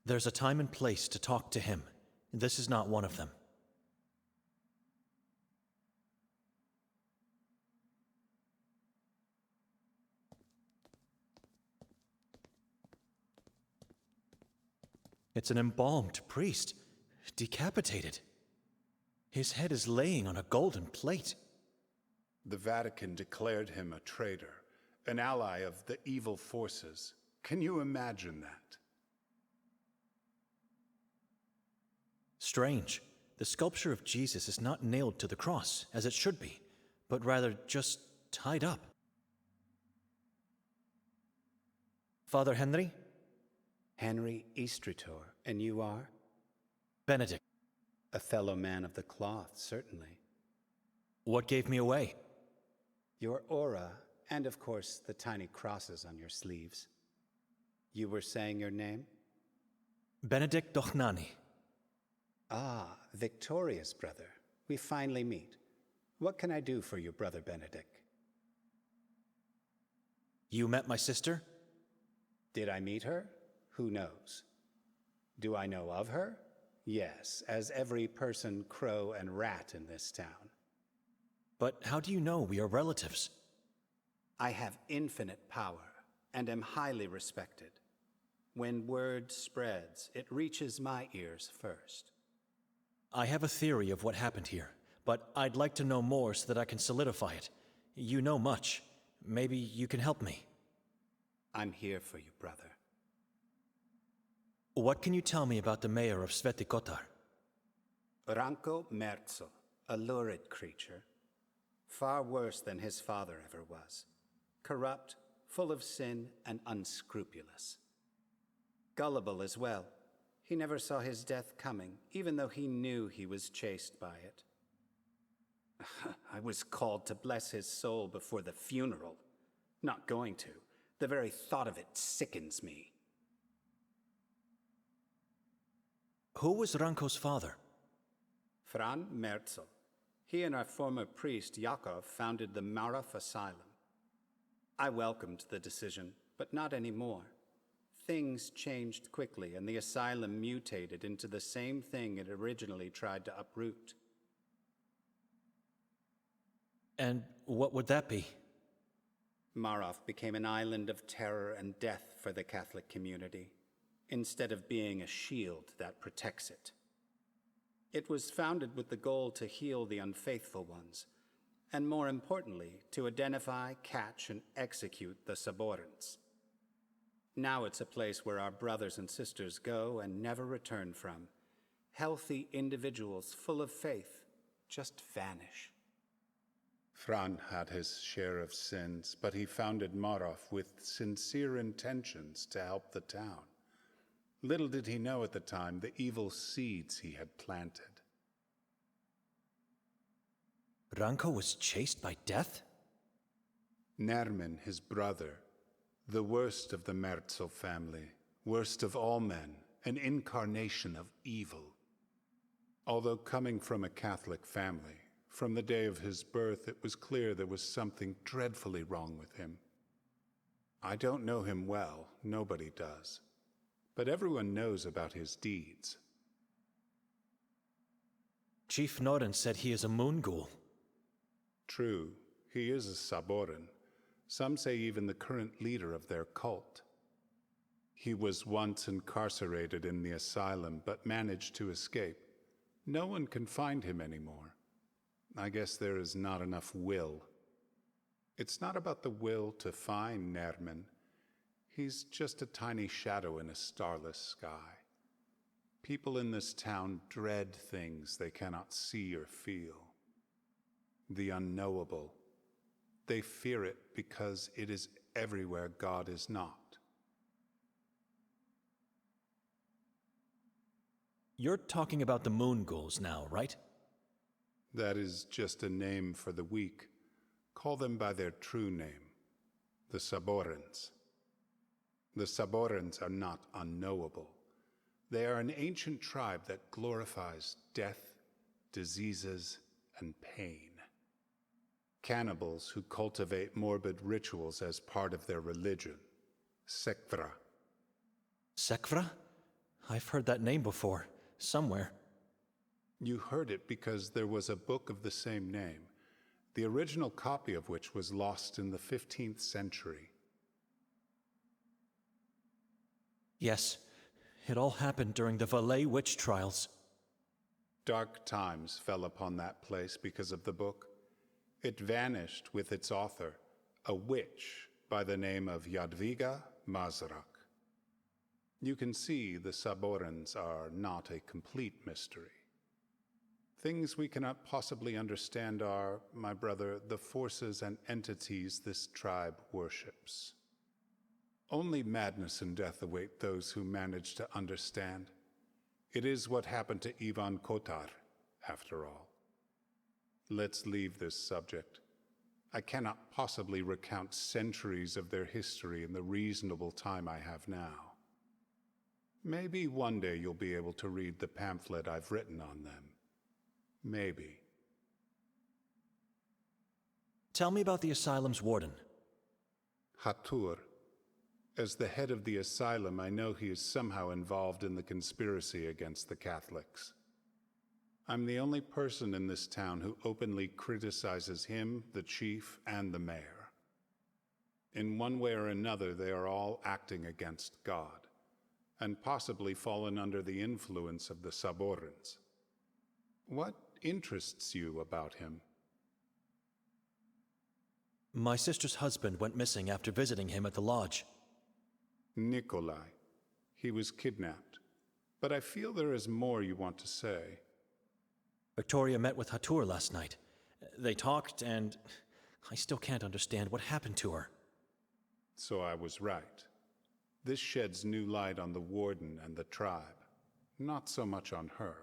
There's a time and place to talk to him. This is not one of them. It's an embalmed priest, decapitated. His head is laying on a golden plate. The Vatican declared him a traitor, an ally of the evil forces. Can you imagine that? Strange. The sculpture of Jesus is not nailed to the cross, as it should be, but rather just tied up. Father Henry? Henry Eastritor, and you are? Benedict. A fellow man of the cloth, certainly. What gave me away? Your aura, and of course the tiny crosses on your sleeves. You were saying your name? Benedict Dochnani. Ah, victorious brother. We finally meet. What can I do for you, Brother Benedict? You met my sister? Did I meet her? Who knows? Do I know of her? Yes, as every person, crow, and rat in this town. But how do you know we are relatives? I have infinite power and am highly respected. When word spreads, it reaches my ears first. I have a theory of what happened here, but I'd like to know more so that I can solidify it. You know much. Maybe you can help me. I'm here for you, brother. What can you tell me about the mayor of Sveti Kotar? Ranko Merzo, a lurid creature. Far worse than his father ever was. Corrupt, full of sin, and unscrupulous. Gullible as well. He never saw his death coming, even though he knew he was chased by it. I was called to bless his soul before the funeral. Not going to. The very thought of it sickens me. Who was Ranko's father? Fran Merzel. He and our former priest, Yakov, founded the Marov Asylum. I welcomed the decision, but not anymore. Things changed quickly, and the asylum mutated into the same thing it originally tried to uproot. And what would that be? Marov became an island of terror and death for the Catholic community, instead of being a shield that protects it. It was founded with the goal to heal the unfaithful ones, and more importantly, to identify, catch, and execute the Saborans. Now it's a place where our brothers and sisters go and never return from. Healthy individuals full of faith just vanish. Fran had his share of sins, but he founded Marov with sincere intentions to help the town. Little did he know at the time the evil seeds he had planted. Ranko was chased by death? Nermin, his brother, the worst of the Merzel family, worst of all men, an incarnation of evil. Although coming from a Catholic family, from the day of his birth it was clear there was something dreadfully wrong with him. I don't know him well, nobody does. But everyone knows about his deeds. Chief Noren said he is a Moon Ghoul. True, he is a Saboran. Some say even the current leader of their cult. He was once incarcerated in the asylum, but managed to escape. No one can find him anymore. I guess there is not enough will. It's not about the will to find Nermin. He's just a tiny shadow in a starless sky. People in this town dread things they cannot see or feel. The unknowable. They fear it because it is everywhere God is not. You're talking about the Moon Ghouls now, right? That is just a name for the weak. Call them by their true name, the Saborans. The Saborans are not unknowable. They are an ancient tribe that glorifies death, diseases, and pain. Cannibals who cultivate morbid rituals as part of their religion. Sekvra. Sekvra? I've heard that name before, somewhere. You heard it because there was a book of the same name, the original copy of which was lost in the 15th century. Yes, it all happened during the Valais witch trials. Dark times fell upon that place because of the book. It vanished with its author, a witch by the name of Jadwiga Mazrak. You can see the Saborans are not a complete mystery. Things we cannot possibly understand are, my brother, the forces and entities this tribe worships. Only madness and death await those who manage to understand. It is what happened to Ivan Kotar, after all. Let's leave this subject. I cannot possibly recount centuries of their history in the reasonable time I have now. Maybe one day you'll be able to read the pamphlet I've written on them. Maybe. Tell me about the asylum's warden. Hatur. As the head of the asylum, I know he is somehow involved in the conspiracy against the Catholics. I'm the only person in this town who openly criticizes him, the chief, and the mayor. In one way or another, they are all acting against God, and possibly fallen under the influence of the Saborans. What interests you about him? My sister's husband went missing after visiting him at the lodge. Nikolai. He was kidnapped. But I feel there is more you want to say. Victoria met with Hatur last night. They talked, and I still can't understand what happened to her. So I was right. This sheds new light on the Warden and the tribe. Not so much on her.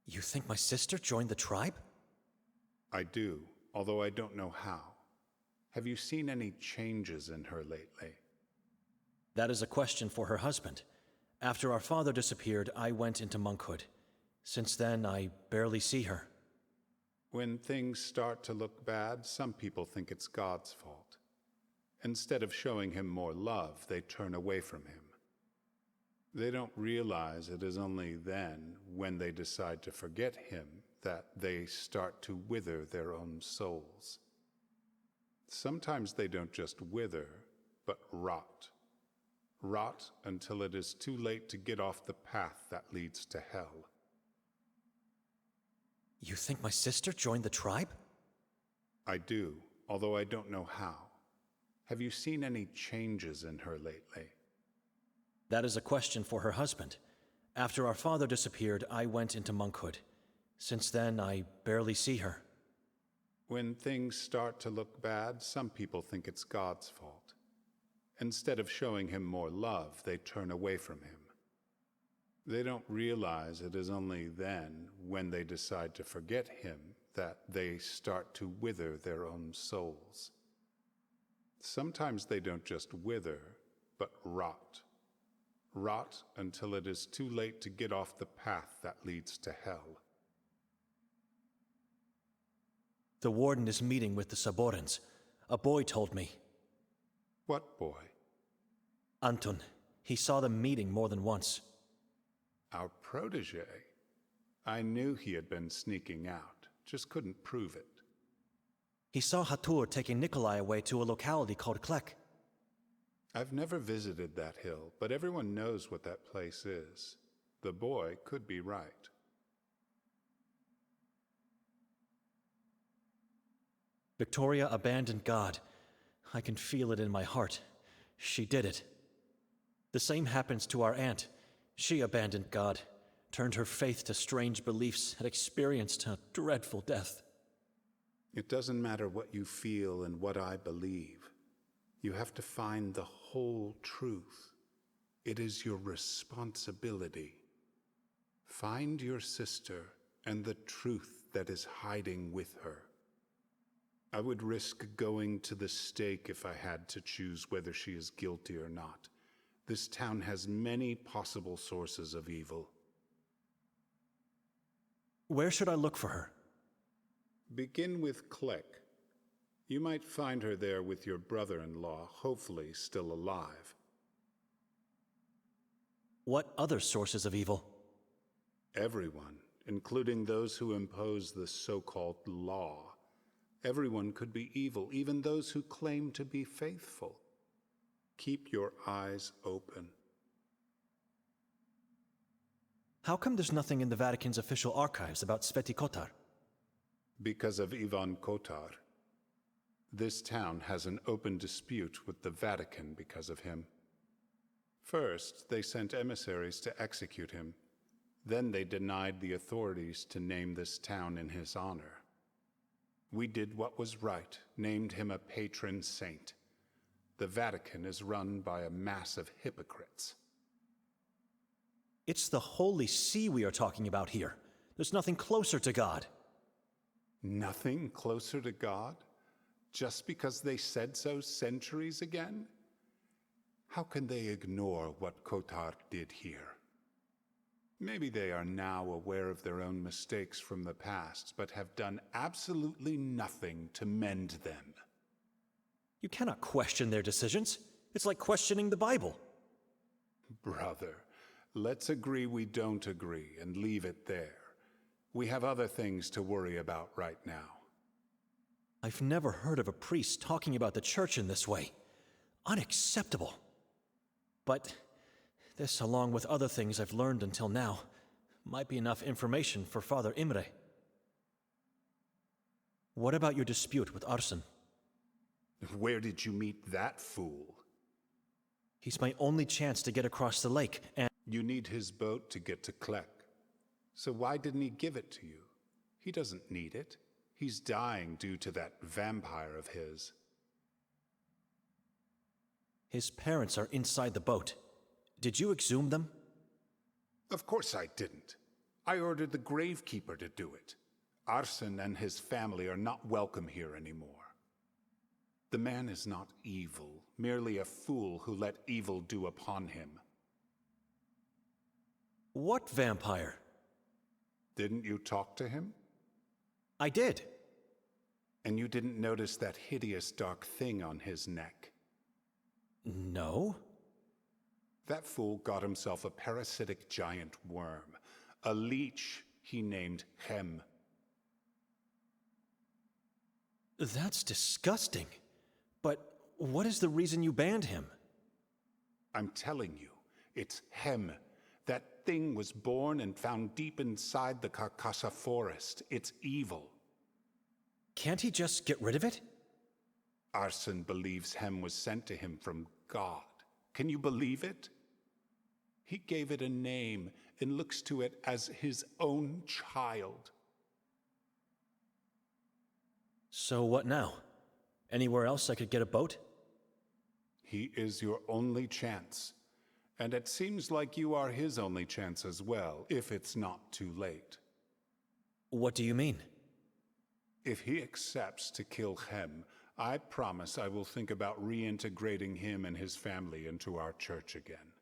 You think my sister joined the tribe? I do, although I don't know how. Have you seen any changes in her lately? That is a question for her husband. After our father disappeared, I went into monkhood. Since then, I barely see her. When things start to look bad, some people think it's God's fault. Instead of showing him more love, they turn away from him. They don't realize it is only then, when they decide to forget him, that they start to wither their own souls. Sometimes they don't just wither, but rot. Rot until it is too late to get off the path that leads to hell. You think my sister joined the tribe? I do, although I don't know how. Have you seen any changes in her lately? That is a question for her husband. After our father disappeared, I went into monkhood. Since then, I barely see her. When things start to look bad, some people think it's God's fault. Instead of showing him more love, they turn away from him. They don't realize it is only then, when they decide to forget him, that they start to wither their own souls. Sometimes they don't just wither, but rot. Rot until it is too late to get off the path that leads to hell. The Warden is meeting with the Saborans. A boy told me. What boy? Anton. He saw them meeting more than once. Our protege? I knew he had been sneaking out, just couldn't prove it. He saw Hatur taking Nikolai away to a locality called Klek. I've never visited that hill, but everyone knows what that place is. The boy could be right. Victoria abandoned God. I can feel it in my heart. She did it. The same happens to our aunt. She abandoned God, turned her faith to strange beliefs, and experienced a dreadful death. It doesn't matter what you feel and what I believe. You have to find the whole truth. It is your responsibility. Find your sister and the truth that is hiding with her. I would risk going to the stake if I had to choose whether she is guilty or not. This town has many possible sources of evil. Where should I look for her? Begin with Klek. You might find her there with your brother-in-law, hopefully still alive. What other sources of evil? Everyone, including those who impose the so-called law. Everyone could be evil, even those who claim to be faithful. Keep your eyes open. How come there's nothing in the Vatican's official archives about Sveti Kotar? Because of Ivan Kotar. This town has an open dispute with the Vatican because of him. First, they sent emissaries to execute him. Then they denied the authorities to name this town in his honor. We did what was right, named him a patron saint. The Vatican is run by a mass of hypocrites. It's the Holy See we are talking about here. There's nothing closer to God. Nothing closer to God? Just because they said so centuries again? How can they ignore what Kotar did here? Maybe they are now aware of their own mistakes from the past, but have done absolutely nothing to mend them. You cannot question their decisions. It's like questioning the Bible. Brother, Let's agree we don't agree and leave it there. We have other things to worry about right now. I've never heard of a priest talking about the church in this way. Unacceptable. But this, along with other things I've learned until now, might be enough information for Father Imre. What about your dispute with Arsen? Where did you meet that fool? He's my only chance to get across the lake, and... You need his boat to get to Klek. So why didn't he give it to you? He doesn't need it. He's dying due to that vampire of his. His parents are inside the boat. Did you exhume them? Of course I didn't. I ordered the gravekeeper to do it. Arsen and his family are not welcome here anymore. The man is not evil, merely a fool who let evil do upon him. What vampire? Didn't you talk to him? I did. And you didn't notice that hideous dark thing on his neck? No. That fool got himself a parasitic giant worm, a leech he named Hem. That's disgusting. But what is the reason you banned him? I'm telling you, it's Hem. That thing was born and found deep inside the Carcassa forest. It's evil. Can't he just get rid of it? Arsen believes Hem was sent to him from God. Can you believe it? He gave it a name and looks to it as his own child. So what now? Anywhere else I could get a boat? He is your only chance. And it seems like you are his only chance as well, if it's not too late. What do you mean? If he accepts to kill Hem, I promise I will think about reintegrating him and his family into our church again.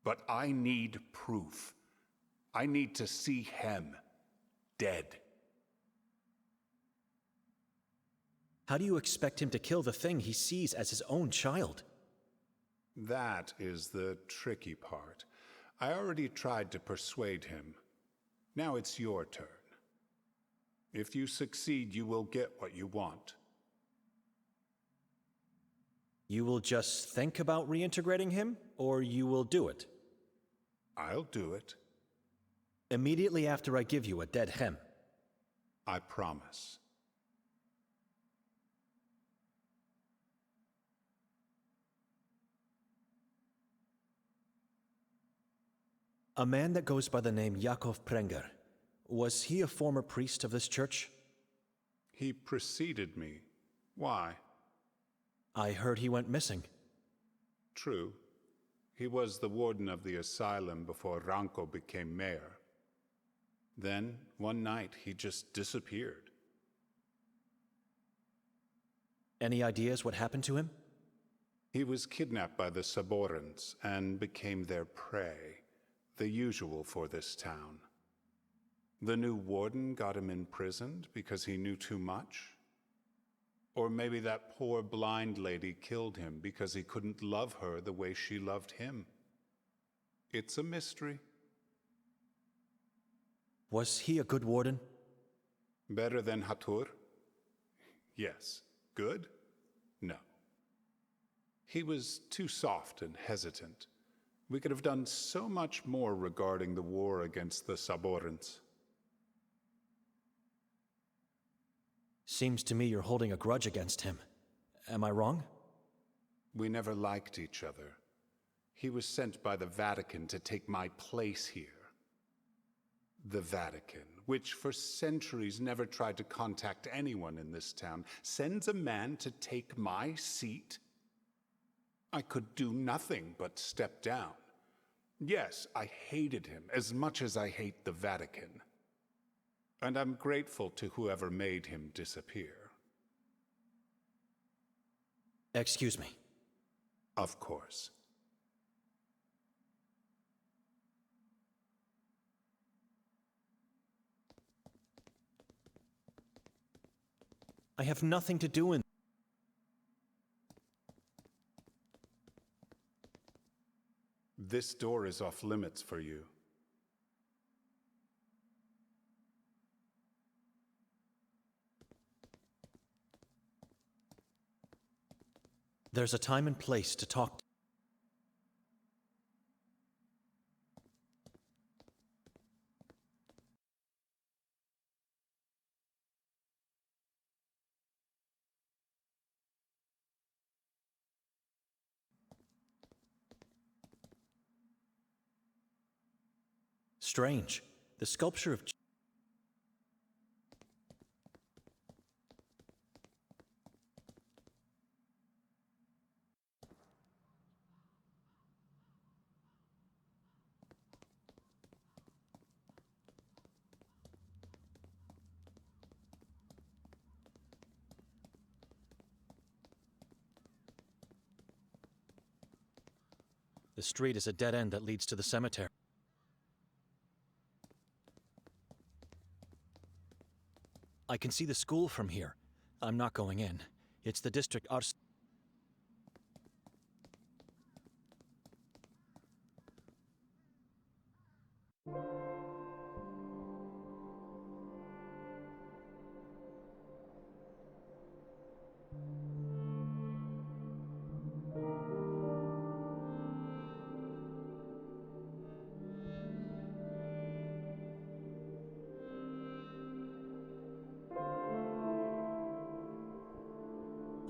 But I need proof. I need to see Hem dead. How do you expect him to kill the thing he sees as his own child? That is the tricky part. I already tried to persuade him. Now it's your turn. If you succeed, you will get what you want. You will just think about reintegrating him, or you will do it? I'll do it. Immediately after I give you a dead Hem. I promise. A man that goes by the name Yakov Prenger. Was he a former priest of this church? He preceded me. Why? I heard he went missing. True. He was the warden of the asylum before Ranko became mayor. Then, one night, he just disappeared. Any ideas what happened to him? He was kidnapped by the Saborans and became their prey. The usual for this town. The new warden got him imprisoned because he knew too much? Or maybe that poor blind lady killed him because he couldn't love her the way she loved him. It's a mystery. Was he a good warden? Better than Hatur? Yes. Good? No. He was too soft and hesitant. We could have done so much more regarding the war against the Saborans. Seems to me you're holding a grudge against him. Am I wrong? We never liked each other. He was sent by the Vatican to take my place here. The Vatican, which for centuries never tried to contact anyone in this town, sends a man to take my seat? I could do nothing but step down. Yes, I hated him as much as I hate the Vatican. And I'm grateful to whoever made him disappear. Excuse me. Of course. I have nothing to do in... This door is off limits for you. There's a time and place to talk. Strange. The sculpture of... The street is a dead end that leads to the cemetery. I can see the school from here. I'm not going in. It's the district arts...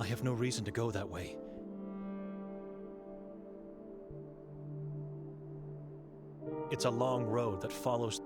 I have no reason to go that way. It's a long road that follows...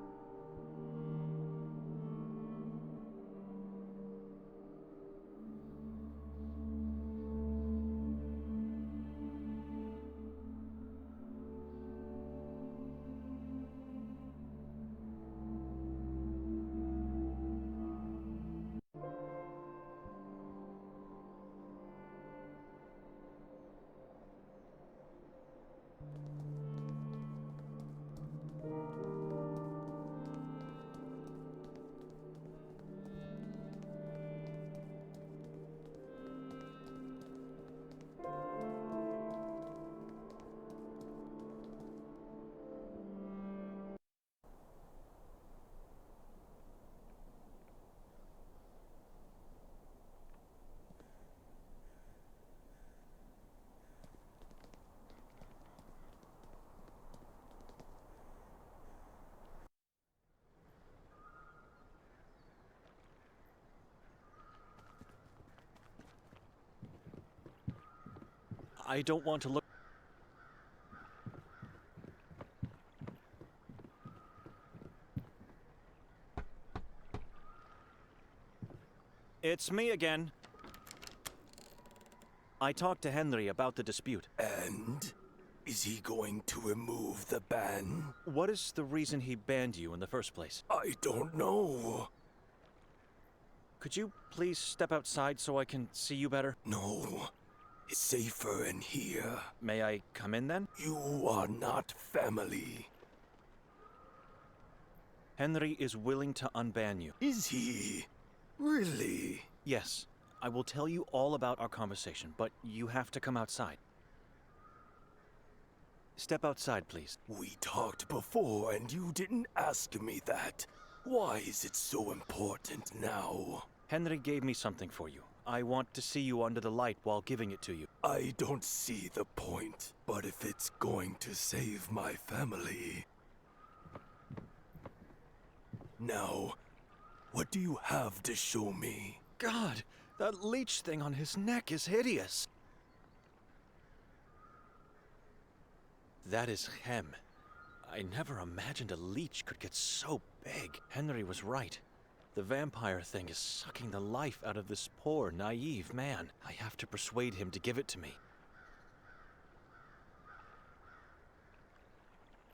I don't want to look... It's me again. I talked to Henry about the dispute. And? Is he going to remove the ban? What is the reason he banned you in the first place? I don't know. Could you please step outside so I can see you better? No. It's safer in here. May I come in then? You are not family. Henry is willing to unban you. Is he? Really? Yes. I will tell you all about our conversation, but you have to come outside. Step outside, please. We talked before and you didn't ask me that. Why is it so important now? Henry gave me something for you. I want to see you under the light while giving it to you. I don't see the point, but if it's going to save my family... Now, what do you have to show me? God, that leech thing on his neck is hideous. That is Hem. I never imagined a leech could get so big. Henry was right. The vampire thing is sucking the life out of this poor, naive man. I have to persuade him to give it to me.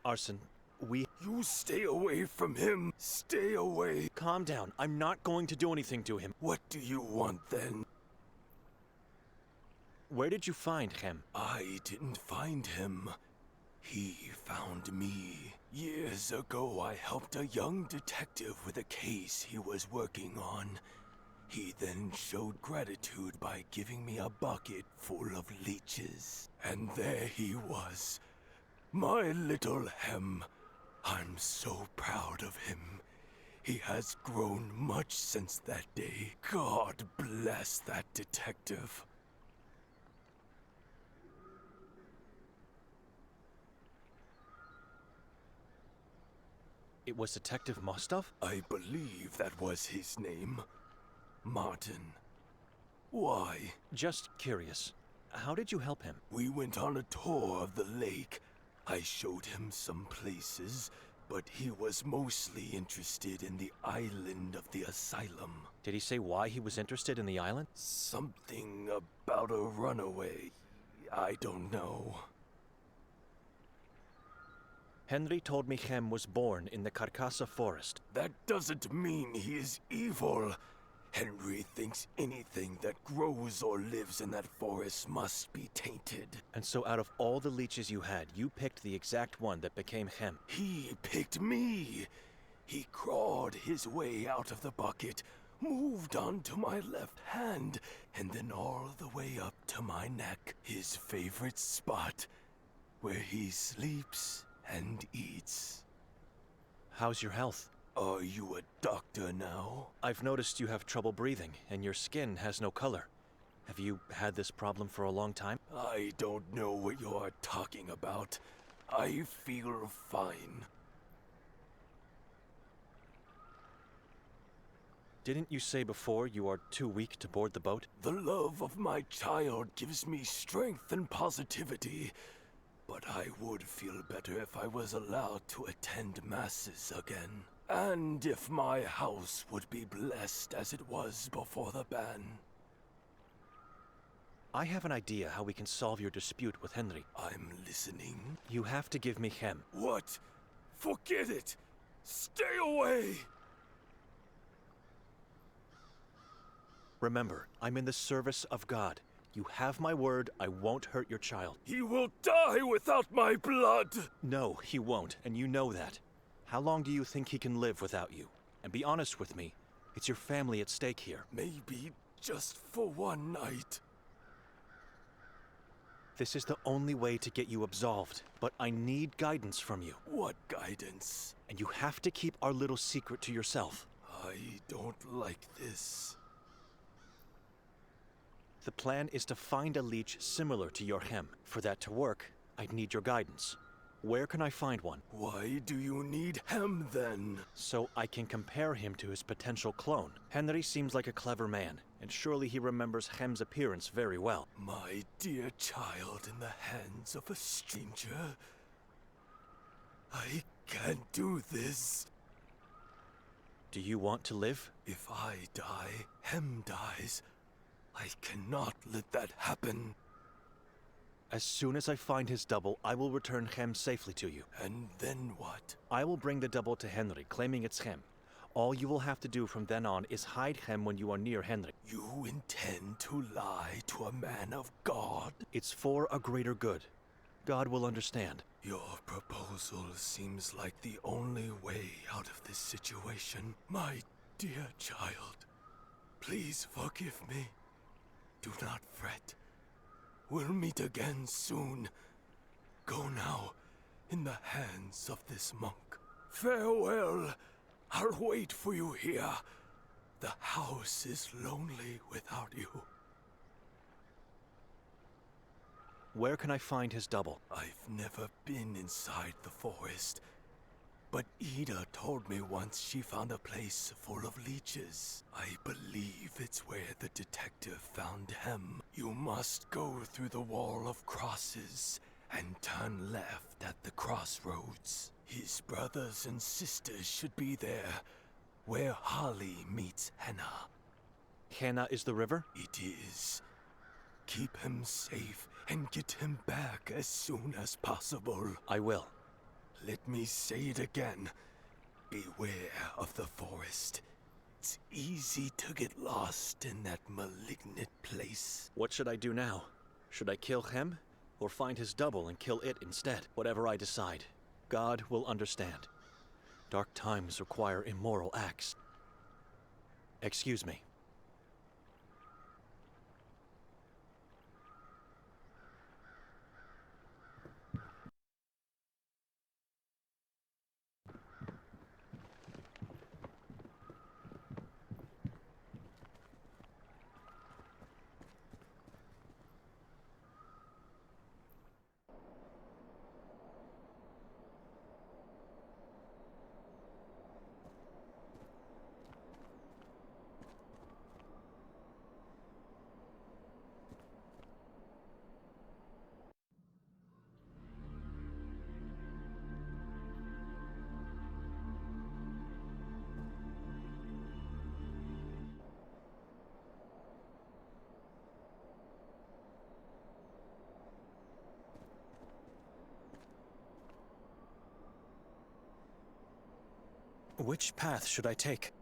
Arson, You stay away from him. Stay away. Calm down. I'm not going to do anything to him. What do you want then? Where did you find Hem? I didn't find him. He found me. Years ago, I helped a young detective with a case he was working on. He then showed gratitude by giving me a bucket full of leeches. And there he was, My little Hem. I'm so proud of him. He has grown much since that day. God bless that detective. It was Detective Mostov? I believe that was his name. Martin. Why? Just curious. How did you help him? We went on a tour of the lake. I showed him some places, but he was mostly interested in the island of the asylum. Did he say why he was interested in the island? Something about a runaway. I don't know. Henry told me Hem was born in the Carcassa forest. That doesn't mean he is evil. Henry thinks anything that grows or lives in that forest must be tainted. And so out of all the leeches you had, you picked the exact one that became Hem. He picked me. He crawled his way out of the bucket, moved onto my left hand, and then all the way up to my neck, his favorite spot, where he sleeps and eats. How's your health? Are you a doctor now? I've noticed you have trouble breathing, and your skin has no color. Have you had this problem for a long time? I don't know what you're talking about. I feel fine. Didn't you say before you are too weak to board the boat? The love of my child gives me strength and positivity. But I would feel better if I was allowed to attend masses again. And if my house would be blessed as it was before the ban. I have an idea how we can solve your dispute with Henry. I'm listening. You have to give me Hem. What? Forget it! Stay away! Remember, I'm in the service of God. You have my word, I won't hurt your child. He will die without my blood! No, he won't, and you know that. How long do you think he can live without you? And be honest with me, it's your family at stake here. Maybe just for one night. This is the only way to get you absolved, but I need guidance from you. What guidance? And you have to keep our little secret to yourself. I don't like this. The plan is to find a leech similar to your Hem. For that to work, I'd need your guidance. Where can I find one? Why do you need Hem then? So I can compare him to his potential clone. Henry seems like a clever man, and surely he remembers Hem's appearance very well. My dear child in the hands of a stranger. I can't do this. Do you want to live? If I die, Hem dies. I cannot let that happen. As soon as I find his double, I will return Hem safely to you. And then what? I will bring the double to Henry, claiming it's Hem. All you will have to do from then on is hide Hem when you are near Henry. You intend to lie to a man of God? It's for a greater good. God will understand. Your proposal seems like the only way out of this situation. My dear child, please forgive me. Do not fret. We'll meet again soon. Go now, in the hands of this monk. Farewell. I'll wait for you here. The house is lonely without you. Where can I find his double? I've never been inside the forest. But Ida told me once she found a place full of leeches. I believe it's where the detective found Hem. You must go through the wall of crosses and turn left at the crossroads. His brothers and sisters should be there, where Holly meets Henna. Henna is the river? It is. Keep him safe and get him back as soon as possible. I will. Let me say it again. Beware of the forest. It's easy to get lost in that malignant place. What should I do now? Should I kill Hem, or find his double and kill it instead? Whatever I decide, God will understand. Dark times require immoral acts. Excuse me. Which path should I take?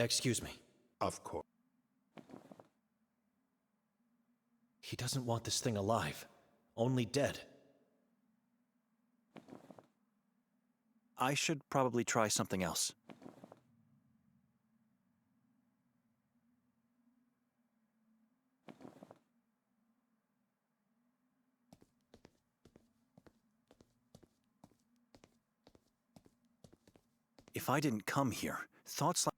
Excuse me. Of course. He doesn't want this thing alive, only dead. I should probably try something else. If I didn't come here, thoughts like...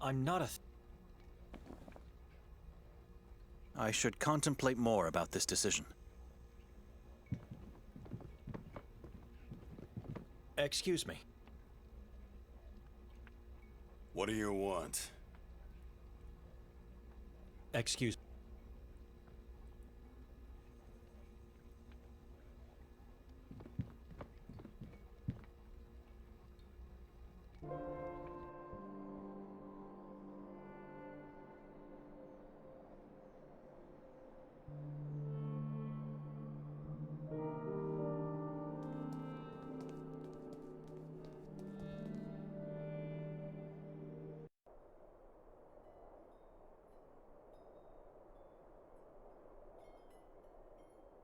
I'm not a... I should contemplate more about this decision. Excuse me. What do you want? Excuse...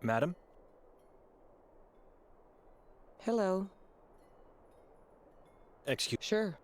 Madam? Hello. Excuse... Sure.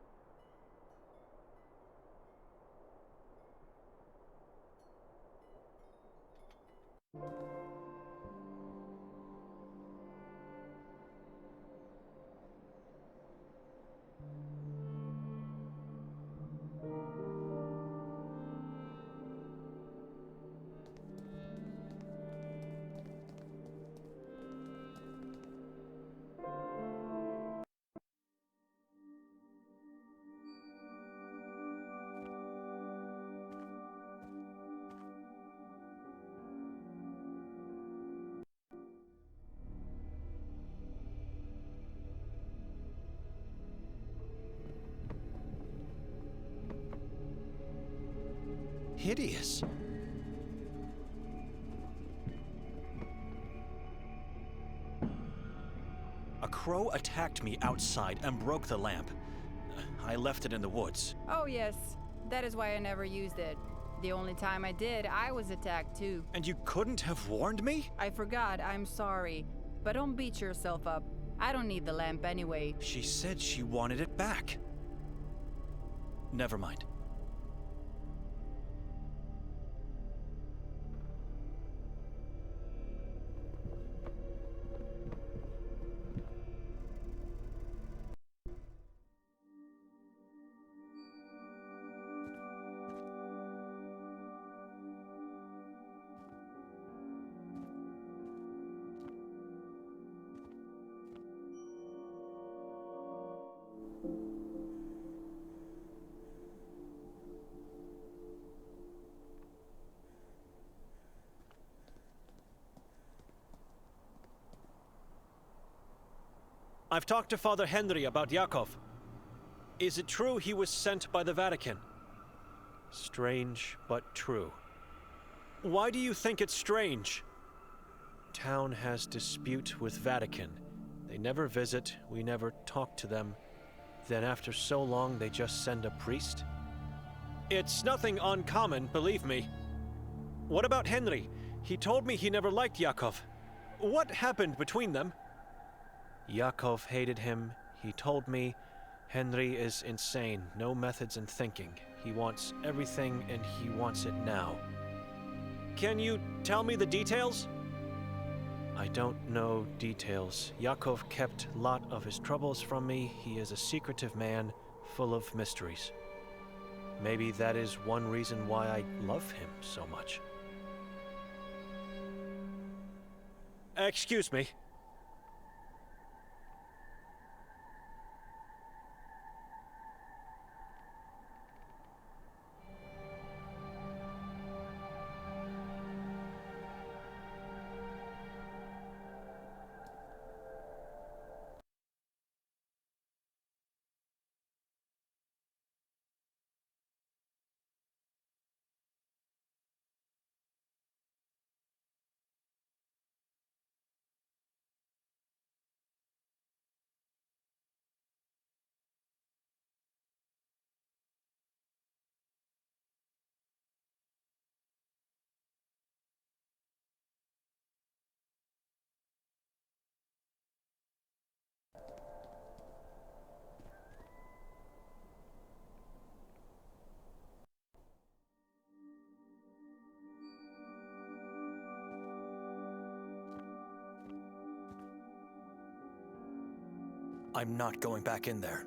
Hideous. A crow attacked me outside and broke the lamp. I left it in the woods. Oh, yes. That is why I never used it. The only time I did, I was attacked too. And you couldn't have warned me? I forgot, I'm sorry. But don't beat yourself up. I don't need the lamp anyway. She said she wanted it back. Never mind. I've talked to Father Henry about Yakov. Is it true he was sent by the Vatican? Strange, but true. Why do you think it's strange? Town has dispute with Vatican. They never visit, we never talk to them. Then after so long, they just send a priest? It's nothing uncommon, believe me. What about Henry? He told me he never liked Yakov. What happened between them? Yakov hated him. He told me Henry is insane, no methods in thinking. He wants everything and he wants it now. Can you tell me the details? I don't know details. Yakov kept a lot of his troubles from me. He is a secretive man, full of mysteries. Maybe that is one reason why I love him so much. Excuse me. I'm not going back in there.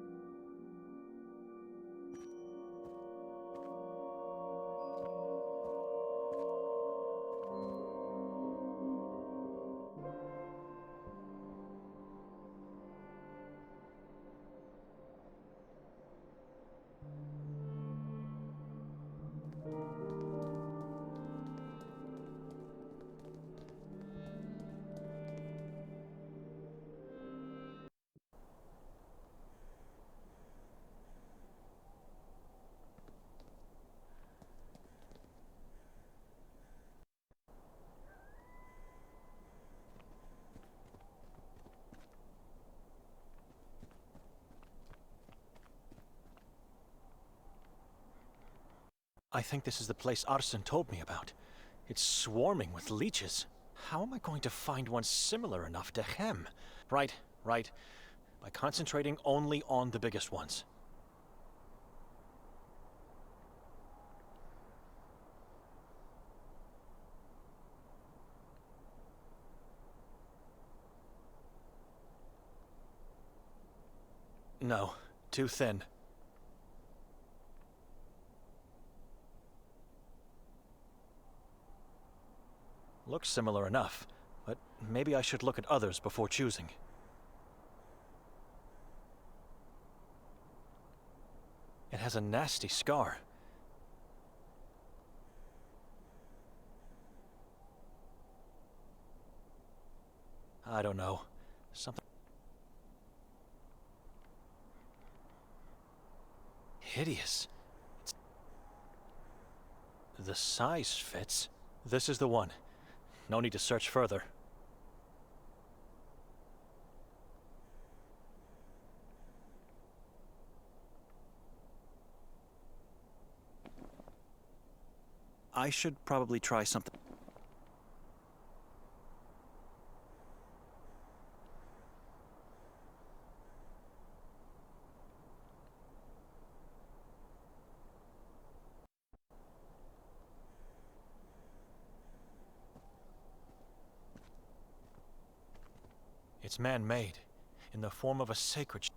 I think this is the place Arsen told me about. It's swarming with leeches. How am I going to find one similar enough to him? Right. By concentrating only on the biggest ones. No, too thin. Looks similar enough, but maybe I should look at others before choosing. It has a nasty scar. I don't know. Something hideous. The size fits. This is the one. No need to search further. I should probably try something. It's man-made, in the form of a sacred...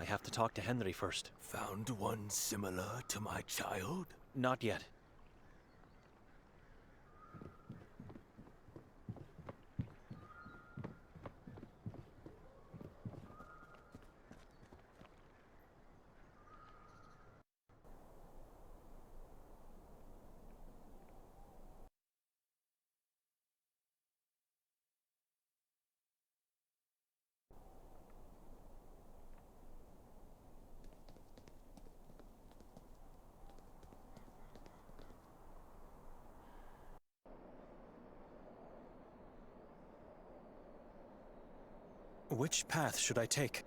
I have to talk to Henry first. Found one similar to my child? Not yet. Which path should I take?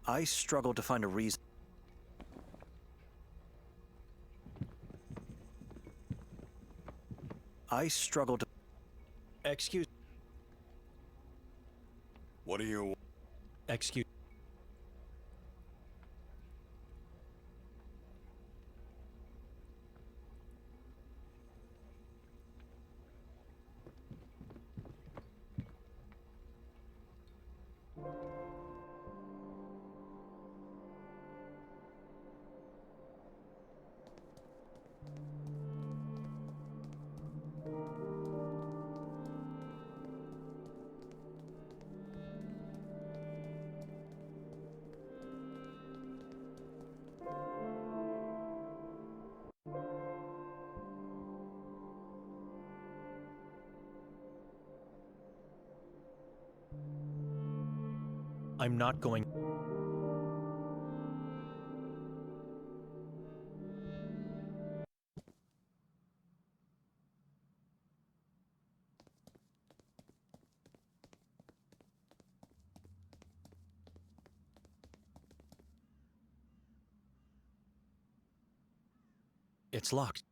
I struggle to find a reason. I struggle to... Excuse... What do you... Excuse... I'm not going... It's locked.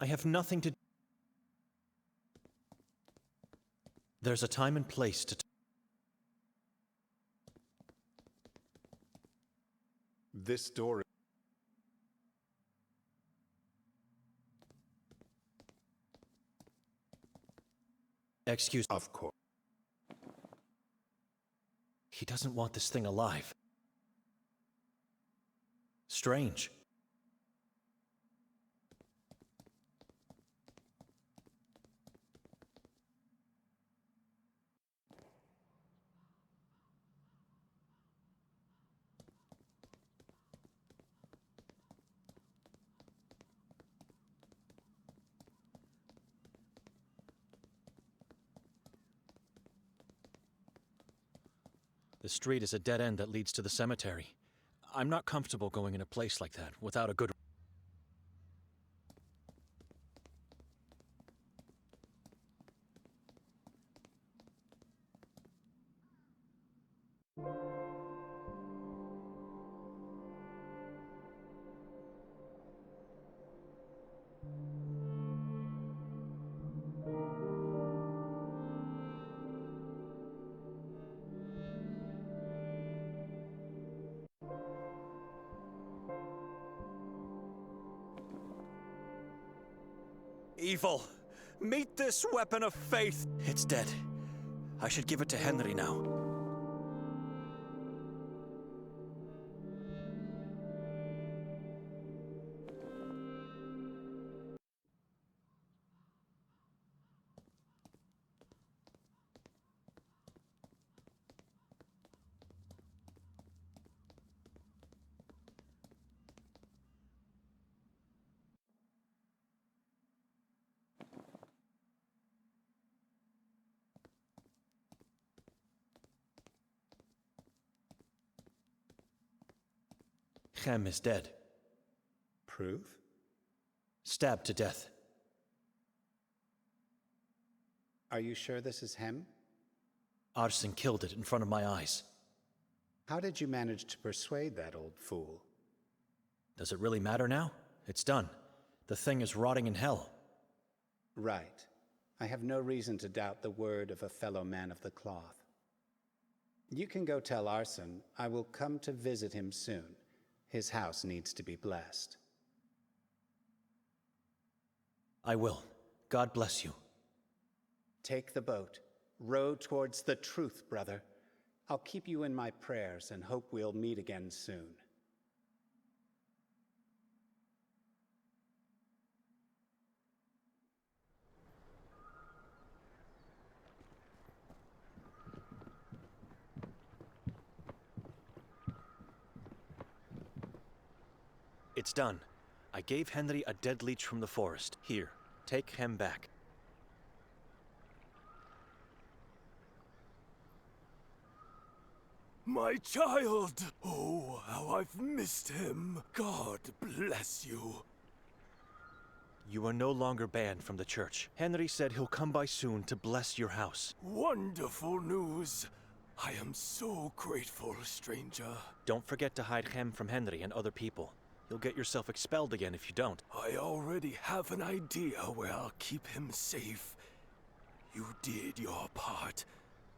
I have nothing to... There's a time and place to... This door... Excuse... Of course. He doesn't want this thing alive. Strange. The street is a dead end that leads to the cemetery. I'm not comfortable going in a place like that without a good... Evil! Meet this weapon of faith! It's dead. I should give it to Henry now. Chem is dead. Proof? Stabbed to death. Are you sure this is Hem? Arson killed it in front of my eyes. How did you manage to persuade that old fool? Does it really matter now? It's done. The thing is rotting in hell. Right. I have no reason to doubt the word of a fellow man of the cloth. You can go tell Arson I will come to visit him soon. His house needs to be blessed. I will. God bless you. Take the boat. Row towards the truth, brother. I'll keep you in my prayers and hope we'll meet again soon. It's done. I gave Henry a dead leech from the forest. Here, take him back. My child! Oh, how I've missed him. God bless you. You are no longer banned from the church. Henry said he'll come by soon to bless your house. Wonderful news. I am so grateful, stranger. Don't forget to hide Hem from Henry and other people. You'll get yourself expelled again if you don't. I already have an idea where I'll keep him safe. You did your part.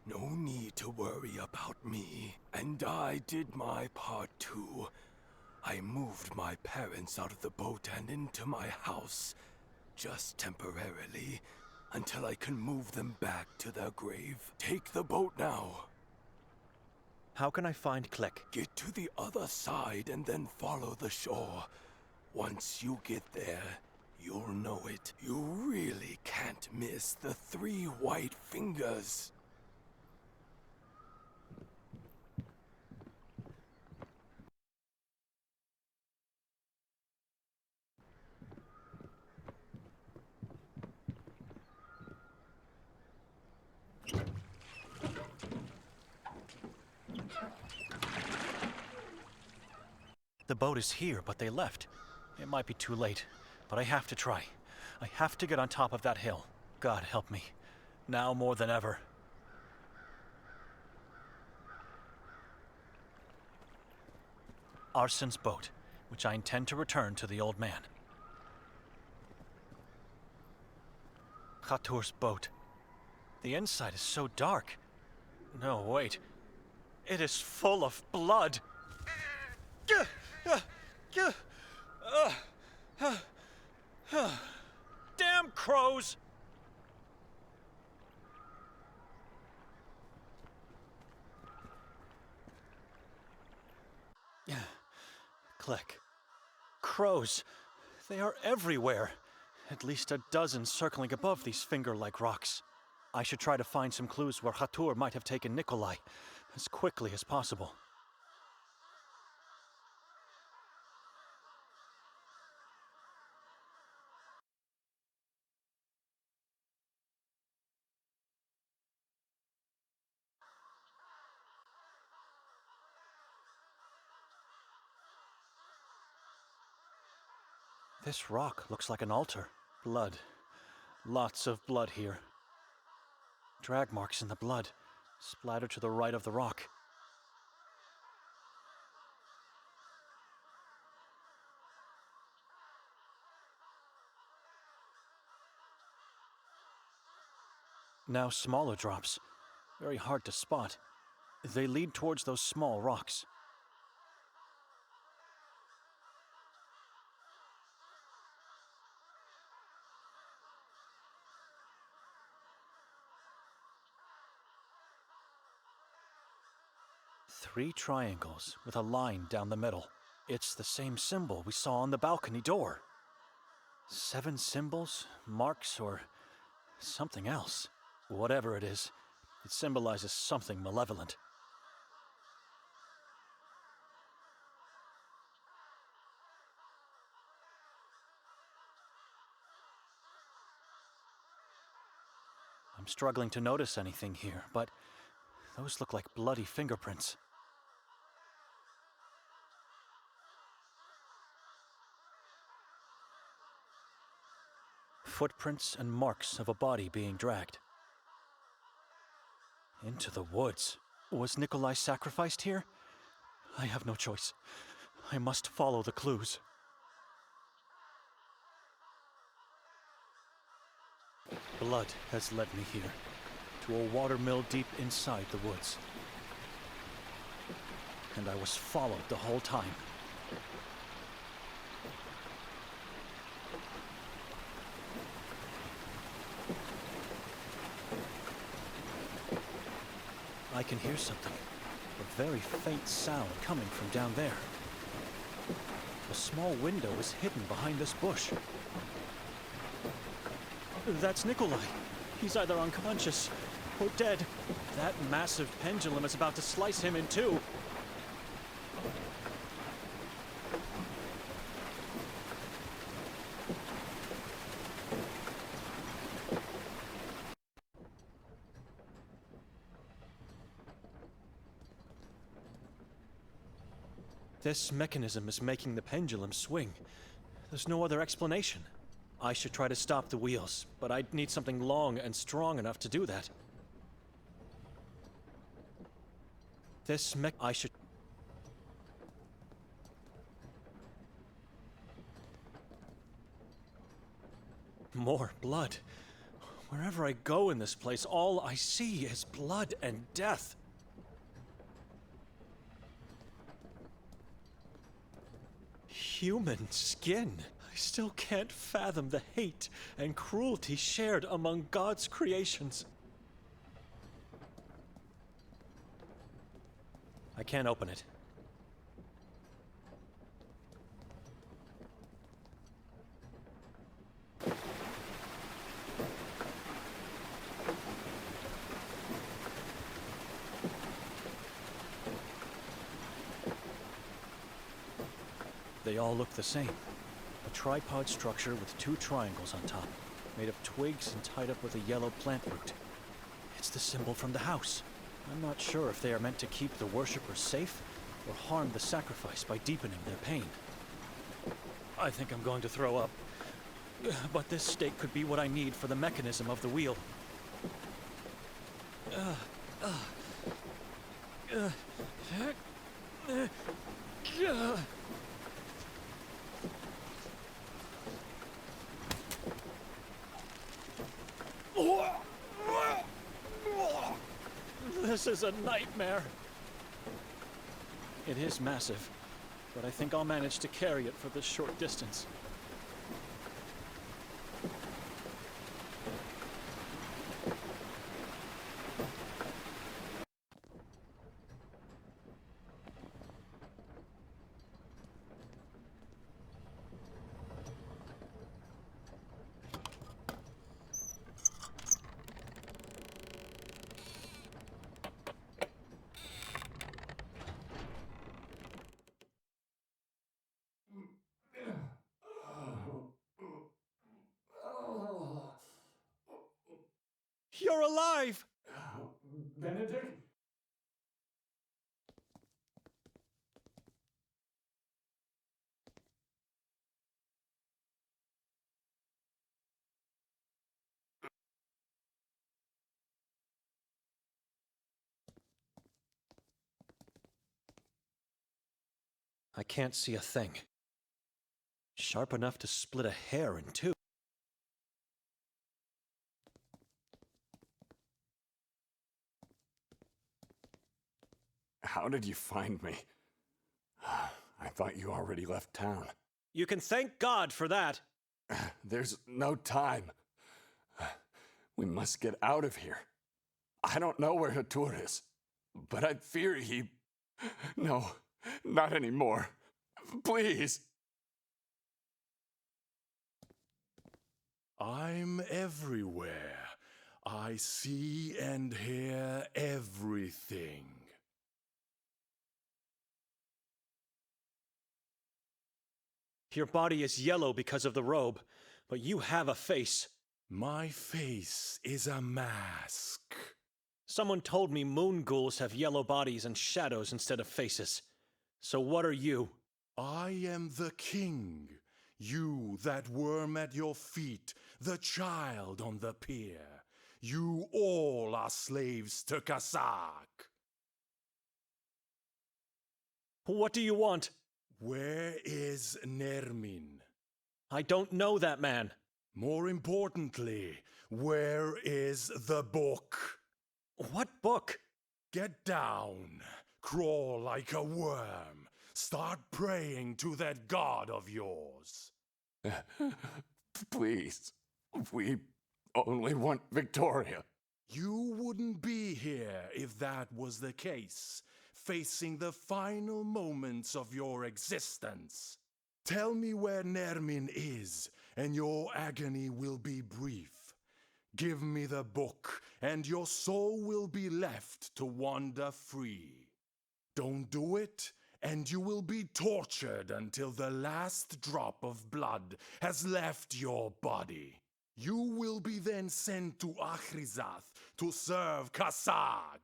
No need to worry about me. And I did my part too. I moved my parents out of the boat and into my house. Just temporarily. Until I can move them back to their grave. Take the boat now. How can I find Click? Get to the other side and then follow the shore. Once you get there, you'll know it. You really can't miss the 3 white fingers. The boat is here, but they left. It might be too late, but I have to try. I have to get on top of that hill. God help me. Now more than ever. Arson's boat, which I intend to return to the old man. Khatur's boat. The inside is so dark. No, wait. It is full of blood. Damn crows! Click. Crows. They are everywhere. At least a dozen circling above these finger-like rocks. I should try to find some clues where Khatur might have taken Nikolai as quickly as possible. This rock looks like an altar. Blood. Lots of blood here. Drag marks in the blood, splattered to the right of the rock. Now smaller drops. Very hard to spot. They lead towards those small rocks. Three triangles with a line down the middle. It's the same symbol we saw on the balcony door. 7 symbols, marks, or something else. Whatever it is, it symbolizes something malevolent. I'm struggling to notice anything here, but those look like bloody fingerprints. Footprints and marks of a body being dragged. Into the woods. Was Nikolai sacrificed here? I have no choice. I must follow the clues. Blood has led me here, to a watermill deep inside the woods. And I was followed the whole time. I can hear something. A very faint sound coming from down there. A small window is hidden behind this bush. That's Nikolai. He's either unconscious or dead. That massive pendulum is about to slice him in two. This mechanism is making the pendulum swing. There's no other explanation. I should try to stop the wheels, but I'd need something long and strong enough to do that. I should... More blood. Wherever I go in this place, all I see is blood and death. Human skin. I still can't fathom the hate and cruelty shared among God's creations. I can't open it. They all look the same. A tripod structure with 2 triangles on top, made of twigs and tied up with a yellow plant root. It's the symbol from the house. I'm not sure if they are meant to keep the worshippers safe or harm the sacrifice by deepening their pain. I think I'm going to throw up. But this stake could be what I need for the mechanism of the wheel. This is a nightmare. It is massive, but I think I'll manage to carry it for this short distance. You're alive! Benedict? I can't see a thing. Sharp enough to split a hair in two. How did you find me? I thought you already left town. You can thank God for that. There's no time. We must get out of here. I don't know where Hatur is, but I fear he... No, not anymore. Please. I'm everywhere. I see and hear everything. Your body is yellow because of the robe, but you have a face. My face is a mask. Someone told me Moon Ghouls have yellow bodies and shadows instead of faces. So what are you? I am the king. You, that worm at your feet, the child on the pier. You all are slaves to Kasak. What do you want? Where is Nermin? I don't know that man. More importantly, where is the book? What book? Get down. Crawl like a worm. Start praying to that god of yours. Please. We only want Victoria. You wouldn't be here if that was the case, facing the final moments of your existence. Tell me where Nermin is, and your agony will be brief. Give me the book, and your soul will be left to wander free. Don't do it, and you will be tortured until the last drop of blood has left your body. You will be then sent to Akhrizath to serve Kasag.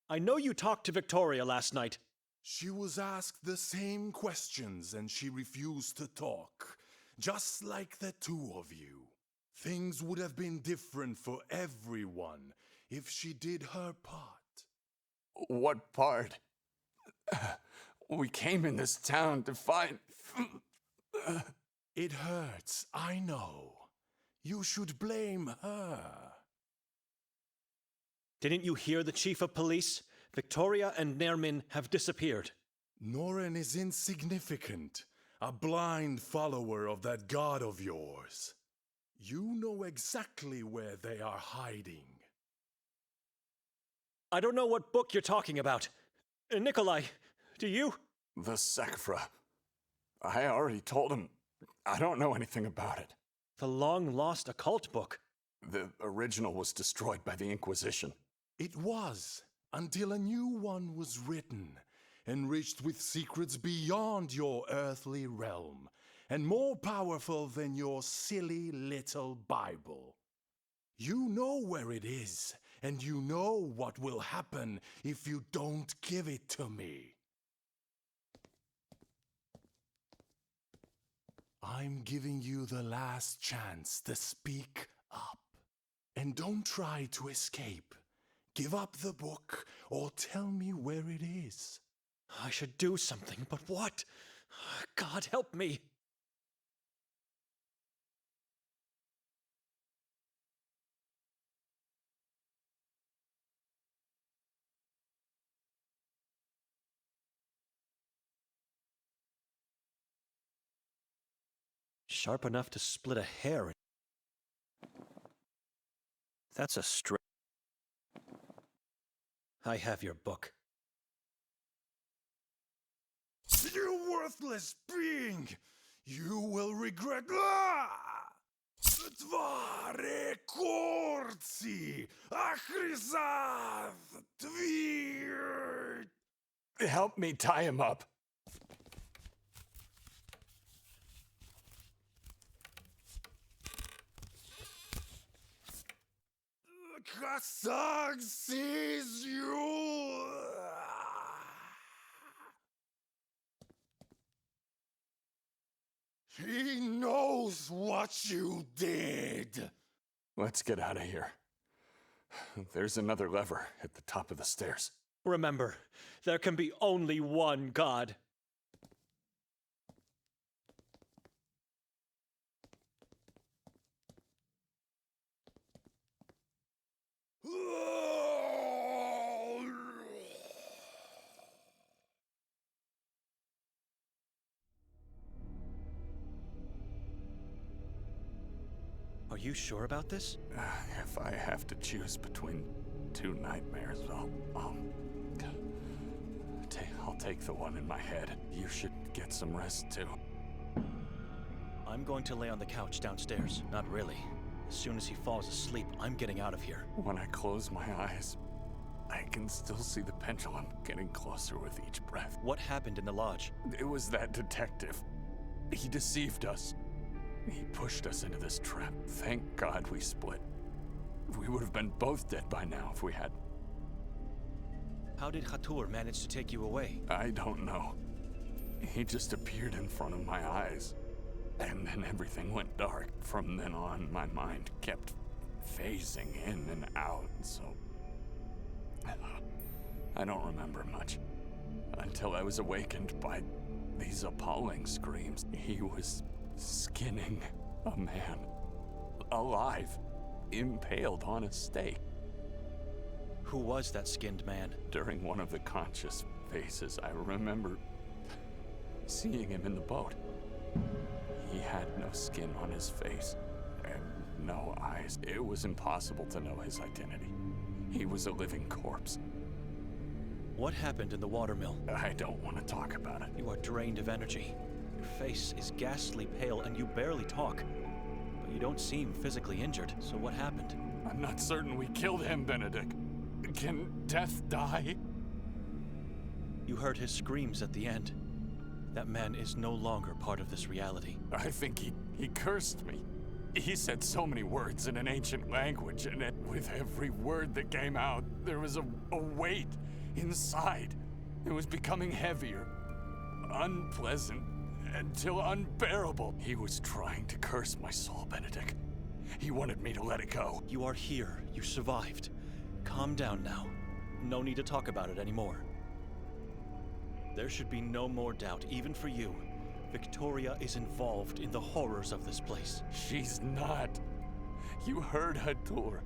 I know you talked to Victoria last night. She was asked the same questions and she refused to talk, just like the two of you. Things would have been different for everyone if she did her part. What part? We came in this town to find... It hurts, I know. You should blame her. Didn't you hear the chief of police? Victoria and Nermin have disappeared. Noren is insignificant, a blind follower of that god of yours. You know exactly where they are hiding. I don't know what book you're talking about. Nikolai, do you? The Sekfra. I already told him. I don't know anything about it. The long-lost occult book? The original was destroyed by the Inquisition. It was, until a new one was written, enriched with secrets beyond your earthly realm, and more powerful than your silly little Bible. You know where it is, and you know what will happen if you don't give it to me. I'm giving you the last chance to speak up. And don't try to escape. Give up the book, or tell me where it is. I should do something, but what? God help me! Sharp enough to split a hair. That's a straight. I have your book. You worthless being! You will regret. Tvare korci! Akhrizath! Tvir! Help me tie him up. Kasag sees you! He knows what you did! Let's get out of here. There's another lever at the top of the stairs. Remember, there can be only one God. Are you sure about this? If I have to choose between two nightmares, I'll take the one in my head. You should get some rest too. I'm going to lay on the couch downstairs. Not really. As soon as he falls asleep, I'm getting out of here. When I close my eyes, I can still see the pendulum getting closer with each breath. What happened in the lodge? It was that detective. He deceived us. He pushed us into this trap. Thank God we split. We would have been both dead by now if we had. How did KOTAR manage to take you away? I don't know. He just appeared in front of my eyes. And then everything went dark. From then on, my mind kept phasing in and out, so... I don't remember much. Until I was awakened by these appalling screams. He was skinning a man. Alive. Impaled on a stake. Who was that skinned man? During one of the conscious phases, I remember seeing him in the boat. He had no skin on his face and no eyes. It was impossible to know his identity. He was a living corpse. What happened in the watermill? I don't want to talk about it. You are drained of energy. Your face is ghastly pale and you barely talk. But you don't seem physically injured, so what happened? I'm not certain we killed him, Benedict. Can death die? You heard his screams at the end. That man is no longer part of this reality. I think he cursed me. He said so many words in an ancient language, and with every word that came out, there was a weight inside. It was becoming heavier, unpleasant, until unbearable. He was trying to curse my soul, Benedict. He wanted me to let it go. You are here. You survived. Calm down now. No need to talk about it anymore. There should be no more doubt, even for you. Victoria is involved in the horrors of this place. She's not. You heard KOTAR.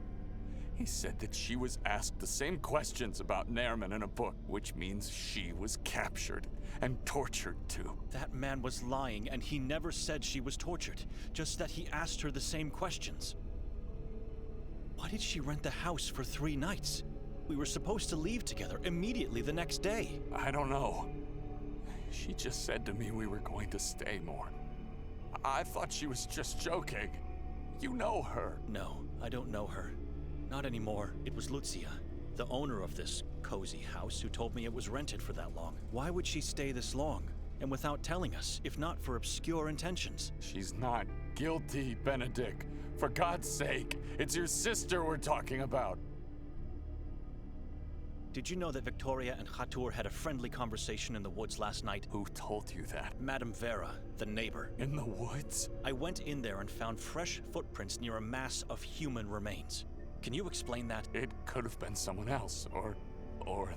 He said that she was asked the same questions about Nerman in a book, which means she was captured and tortured too. That man was lying, and he never said she was tortured, just that he asked her the same questions. Why did she rent the house for 3 nights? We were supposed to leave together immediately the next day. I don't know. She just said to me we were going to stay more. I thought she was just joking. You know her. No, I don't know her. Not anymore. It was Lucia, the owner of this cozy house, who told me it was rented for that long. Why would she stay this long? And without telling us, if not for obscure intentions? She's not guilty, Benedict. For God's sake, it's your sister we're talking about. Did you know that Victoria and KOTAR had a friendly conversation in the woods last night? Who told you that? Madame Vera, the neighbor. In the woods? I went in there and found fresh footprints near a mass of human remains. Can you explain that? It could have been someone else, or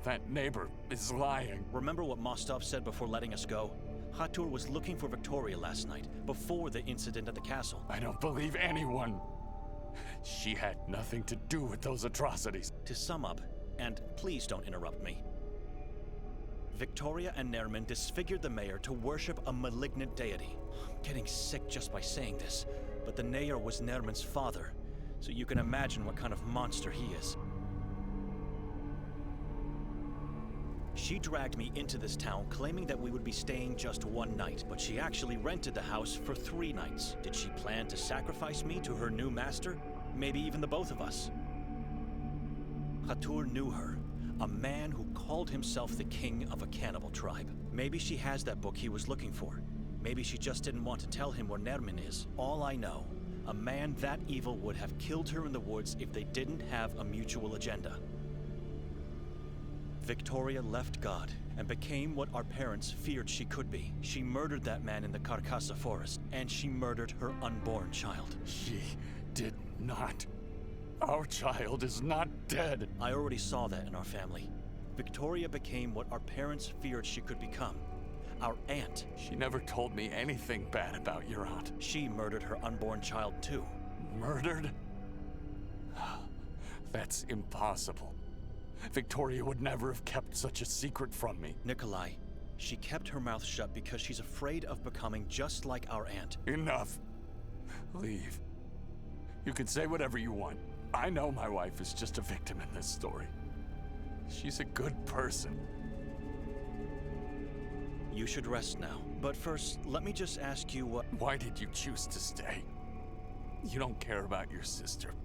that neighbor is lying. Remember what Mostov said before letting us go? KOTAR was looking for Victoria last night, before the incident at the castle. I don't believe anyone. She had nothing to do with those atrocities. To sum up, and please don't interrupt me, Victoria and Nerman disfigured the mayor to worship a malignant deity. I'm getting sick just by saying this, but the mayor was Nerman's father, so you can imagine what kind of monster he is. She dragged me into this town claiming that we would be staying just 1 night, but she actually rented the house for 3 nights. Did she plan to sacrifice me to her new master? Maybe even the both of us. KOTAR knew her, a man who called himself the king of a cannibal tribe. Maybe she has that book he was looking for. Maybe she just didn't want to tell him where Nerman is. All I know, a man that evil would have killed her in the woods if they didn't have a mutual agenda. Victoria left God and became what our parents feared she could be. She murdered that man in the Carcassa forest, and she murdered her unborn child. She did not. Our child is not dead. I already saw that in our family. Victoria became what our parents feared she could become. Our aunt. She never told me anything bad about your aunt. She murdered her unborn child too. Murdered? That's impossible. Victoria would never have kept such a secret from me. Nikolai, she kept her mouth shut because she's afraid of becoming just like our aunt. Enough. Leave. You can say whatever you want. I know my wife is just a victim in this story. She's a good person. You should rest now. But first, let me just ask you what... Why did you choose to stay? You don't care about your sister.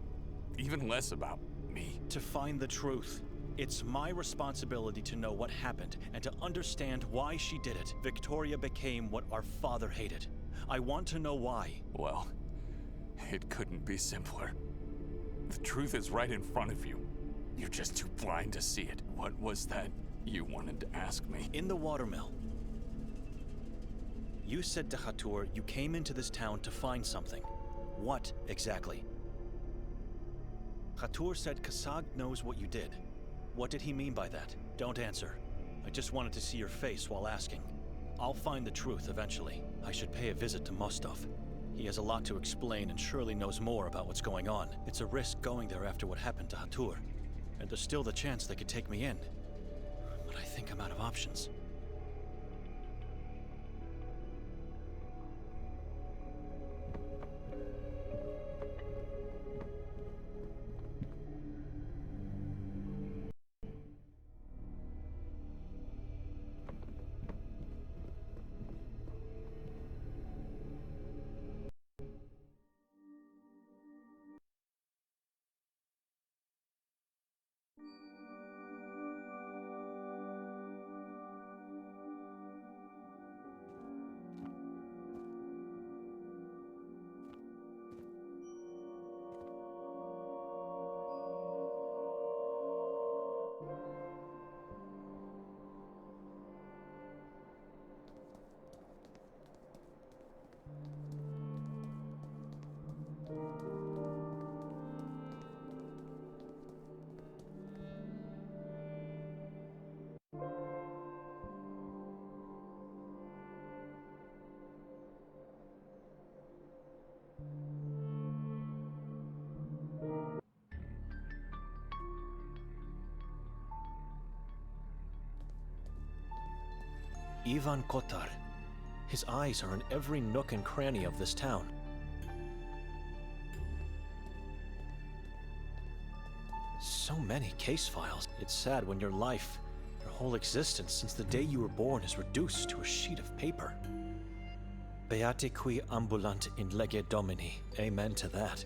Even less about me. To find the truth. It's my responsibility to know what happened and to understand why she did it. Victoria became what our father hated. I want to know why. Well, it couldn't be simpler. The truth is right in front of you. You're just too blind to see it. What was that you wanted to ask me? In the watermill. You said to Hatur you came into this town to find something. What exactly? Hatur said Kasag knows what you did. What did he mean by that? Don't answer. I just wanted to see your face while asking. I'll find the truth eventually. I should pay a visit to Mostov. He has a lot to explain and surely knows more about what's going on. It's a risk going there after what happened to Hatur. And there's still the chance they could take me in. But I think I'm out of options. Ivan Kotar. His eyes are in every nook and cranny of this town. So many case files. It's sad when your life, your whole existence since the day you were born is reduced to a sheet of paper. Beate qui ambulant in lege domini. Amen to that.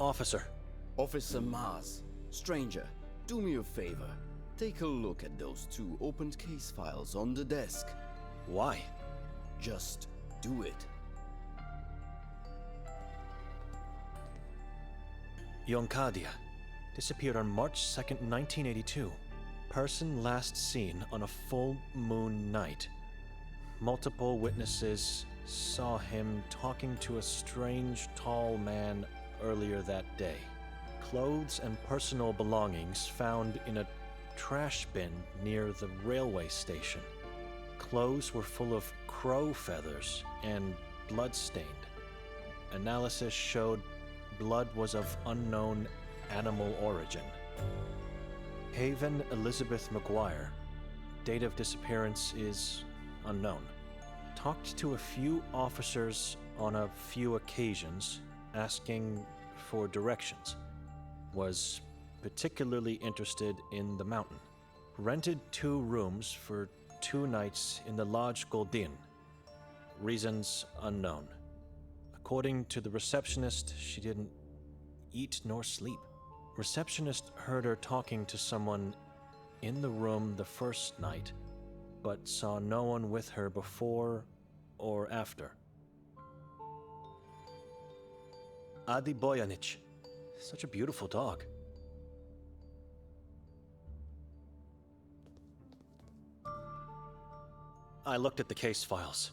Officer. Officer Mars. Stranger, do me a favor. Take a look at those 2 opened case files on the desk. Why? Just do it. Yonkadia. Disappeared on March 2nd, 1982. Person last seen on a full moon night. Multiple witnesses saw him talking to a strange, tall man earlier that day. Clothes and personal belongings found in a trash bin near the railway station. Clothes were full of crow feathers and blood-stained. Analysis showed blood was of unknown animal origin. Haven Elizabeth McGuire. Date of disappearance is unknown. Talked to a few officers on a few occasions, asking for directions. Was particularly interested in the mountain. Rented 2 rooms for 2 nights in the Lodge Goldin. Reasons unknown. According to the receptionist, she didn't eat nor sleep. Receptionist heard her talking to someone in the room the first night, but saw no one with her before or after. Adi Bojanic. Such a beautiful dog. I looked at the case files.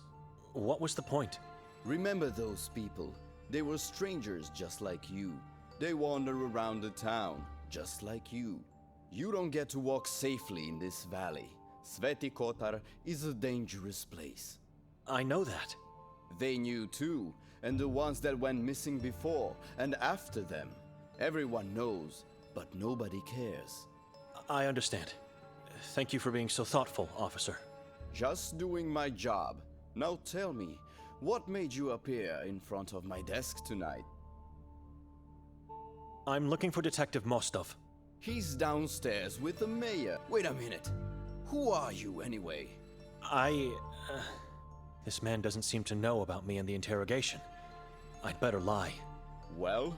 What was the point? Remember those people. They were strangers just like you. They wander around the town, just like you. You don't get to walk safely in this valley. Sveti Kotar is a dangerous place. I know that. They knew too, and the ones that went missing before and after them. Everyone knows, but nobody cares. I understand. Thank you for being so thoughtful, officer. Just doing my job. Now tell me, what made you appear in front of my desk tonight? I'm looking for Detective Mostov. He's downstairs with the mayor. Wait a minute. Who are you, anyway? This man doesn't seem to know about me and the interrogation. I'd better lie. Well?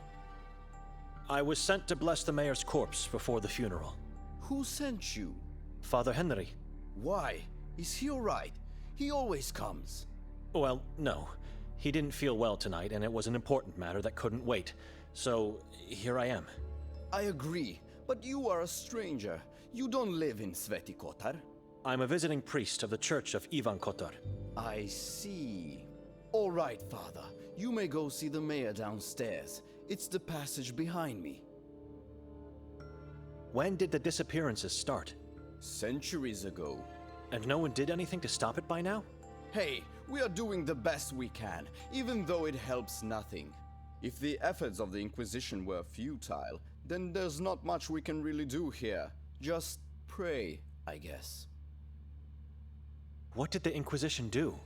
I was sent to bless the mayor's corpse before the funeral. Who sent you? Father Henry. Why? Is he alright? He always comes. Well, no. He didn't feel well tonight, and it was an important matter that couldn't wait. So, here I am. I agree, but you are a stranger. You don't live in Sveti Kotar. I'm a visiting priest of the Church of Ivan Kotar. I see. All right, Father. You may go see the mayor downstairs. It's the passage behind me. When did the disappearances start? Centuries ago. And no one did anything to stop it by now? Hey, we are doing the best we can, even though it helps nothing. If the efforts of the Inquisition were futile, then there's not much we can really do here. Just pray, I guess. What did the Inquisition do?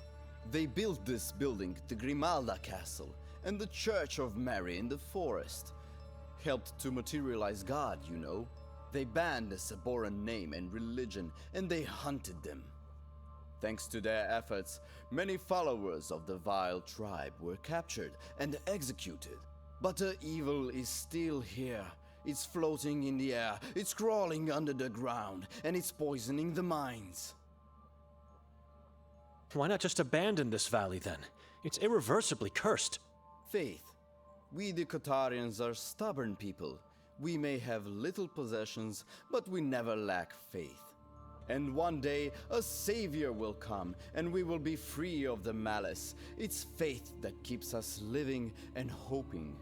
They built this building, the Grimalda Castle, and the Church of Mary in the forest. Helped to materialize God, you know. They banned the Saboran name and religion, and they hunted them. Thanks to their efforts, many followers of the vile tribe were captured and executed. But the evil is still here. It's floating in the air, it's crawling under the ground, and it's poisoning the minds. Why not just abandon this valley then? It's irreversibly cursed. Faith. We the Kotarians are stubborn people. We may have little possessions, but we never lack faith. And one day, a savior will come, and we will be free of the malice. It's faith that keeps us living and hoping.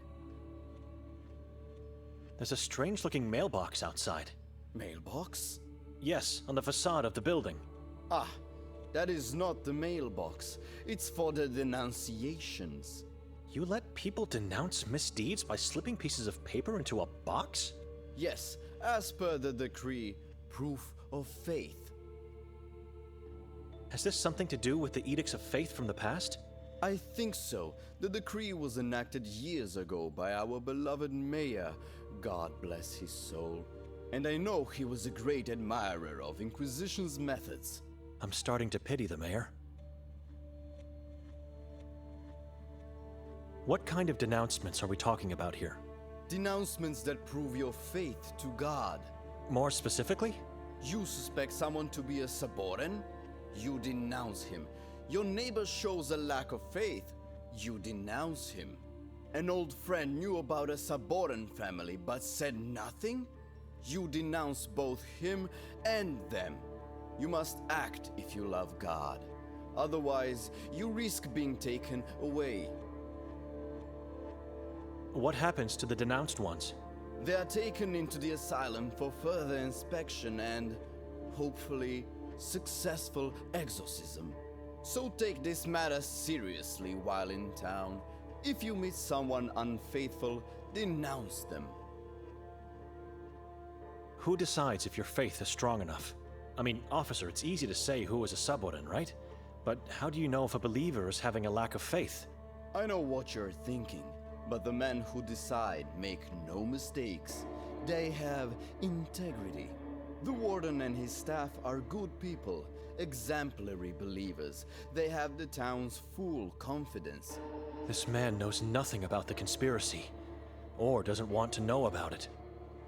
There's a strange-looking mailbox outside. Mailbox? Yes, on the facade of the building. Ah, that is not the mailbox. It's for the denunciations. You let people denounce misdeeds by slipping pieces of paper into a box? Yes, as per the decree, proof of faith. Has this something to do with the edicts of faith from the past? I think so. The decree was enacted years ago by our beloved mayor, God bless his soul. And I know he was a great admirer of Inquisition's methods. I'm starting to pity the mayor. What kind of denouncements are we talking about here? Denouncements that prove your faith to God. More specifically? You suspect someone to be a Saboran? You denounce him. Your neighbor shows a lack of faith. You denounce him. An old friend knew about a Saboran family but said nothing? You denounce both him and them. You must act if you love God. Otherwise, you risk being taken away. What happens to the denounced ones? They are taken into the asylum for further inspection and, hopefully, successful exorcism. So take this matter seriously while in town. If you meet someone unfaithful, denounce them. Who decides if your faith is strong enough? I mean, officer, it's easy to say who is a Saboran, right? But how do you know if a believer is having a lack of faith? I know what you're thinking. But the men who decide make no mistakes. They have integrity. The Warden and his staff are good people, exemplary believers. They have the town's full confidence. This man knows nothing about the conspiracy, or doesn't want to know about it.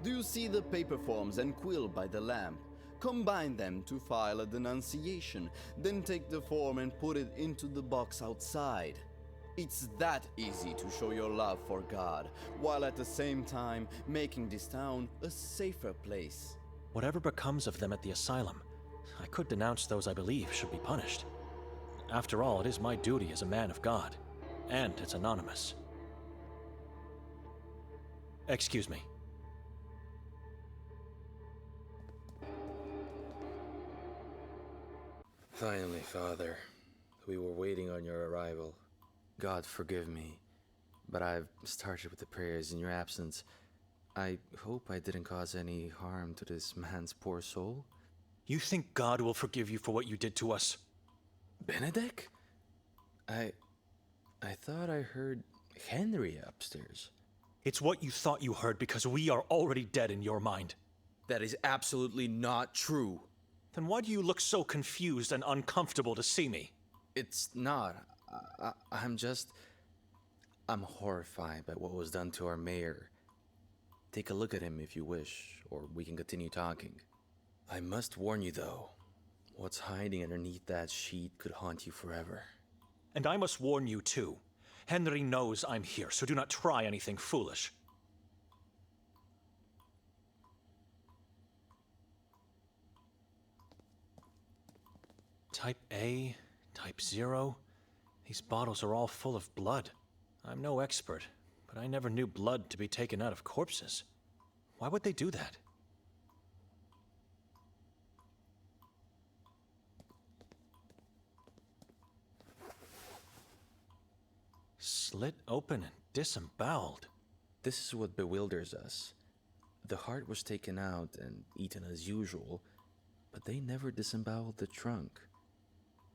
Do you see the paper forms and quill by the lamp? Combine them to file a denunciation, then take the form and put it into the box outside. It's that easy to show your love for God, while at the same time making this town a safer place. Whatever becomes of them at the asylum, I could denounce those I believe should be punished. After all, it is my duty as a man of God, and it's anonymous. Excuse me. Finally, Father. We were waiting on your arrival. God forgive me, but I've started with the prayers in your absence. I hope I didn't cause any harm to this man's poor soul. You think God will forgive you for what you did to us? Benedict? I thought I heard Henry upstairs. It's what you thought you heard because we are already dead in your mind. That is absolutely not true. Then why do you look so confused and uncomfortable to see me? It's not. I'm horrified by what was done to our mayor. Take a look at him if you wish, or we can continue talking. I must warn you though, what's hiding underneath that sheet could haunt you forever. And I must warn you too. Henry knows I'm here, so do not try anything foolish. Type A, Type 0. These bottles are all full of blood. I'm no expert, but I never knew blood to be taken out of corpses. Why would they do that? Slit open and disemboweled. This is what bewilders us. The heart was taken out and eaten as usual, but they never disemboweled the trunk.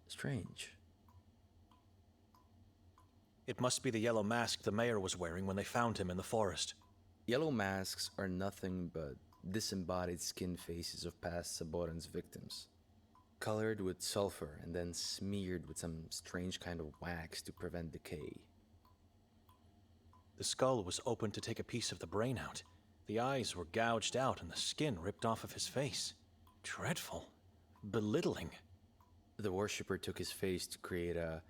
Strange. It must be the yellow mask the mayor was wearing when they found him in the forest. Yellow masks are nothing but disembodied skin faces of past Saboran's victims, colored with sulfur and then smeared with some strange kind of wax to prevent decay. The skull was opened to take a piece of the brain out. The eyes were gouged out and the skin ripped off of his face. Dreadful. Belittling. The worshipper took his face to create a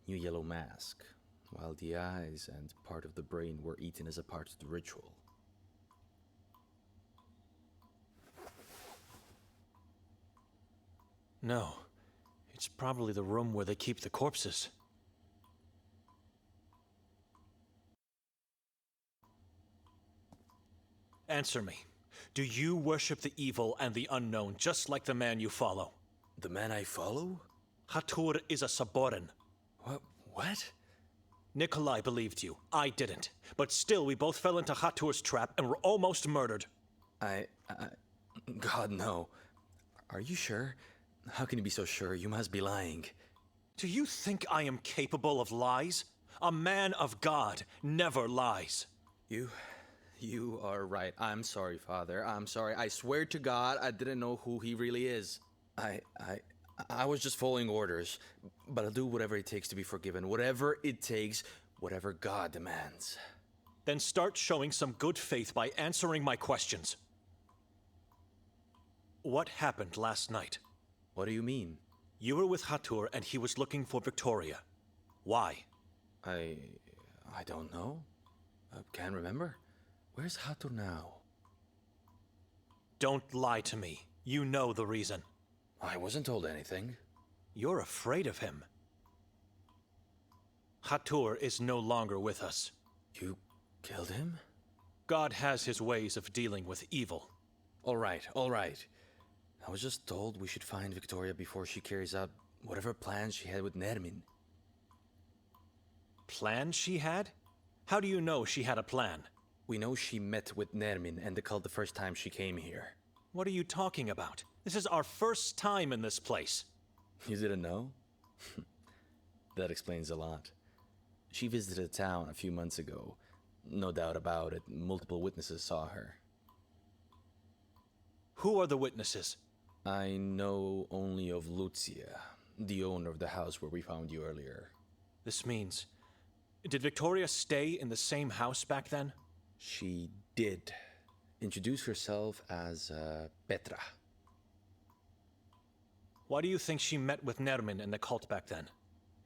new yellow mask, while the eyes and part of the brain were eaten as a part of the ritual. No. It's probably the room where they keep the corpses. Answer me. Do you worship the evil and the unknown just like the man you follow? The man I follow? Hatur is a Saboran. What? Nikolai believed you. I didn't. But still, we both fell into Hatur's trap and were almost murdered. God, no. Are you sure? How can you be so sure? You must be lying. Do you think I am capable of lies? A man of God never lies. You are right. I'm sorry, Father. I'm sorry. I swear to God, I didn't know who he really is. I was just following orders, but I'll do whatever it takes to be forgiven. Whatever it takes, whatever God demands. Then start showing some good faith by answering my questions. What happened last night? What do you mean? You were with Hatur and he was looking for Victoria. Why? I don't know. I can't remember. Where's Hatur now? Don't lie to me. You know the reason. I wasn't told anything. You're afraid of him. Hatur is no longer with us. You killed him? God has his ways of dealing with evil. All right. I was just told we should find Victoria before she carries out whatever plans she had with Nermin. Plan she had? How do you know she had a plan? We know she met with Nermin and the cult the first time she came here. What are you talking about? This is our first time in this place. You didn't know? That explains a lot. She visited town a few months ago. No doubt about it, multiple witnesses saw her. Who are the witnesses? I know only of Lucia, the owner of the house where we found you earlier. This means... Did Victoria stay in the same house back then? She did. Introduce herself as Petra. Why do you think she met with Nermin and the cult back then?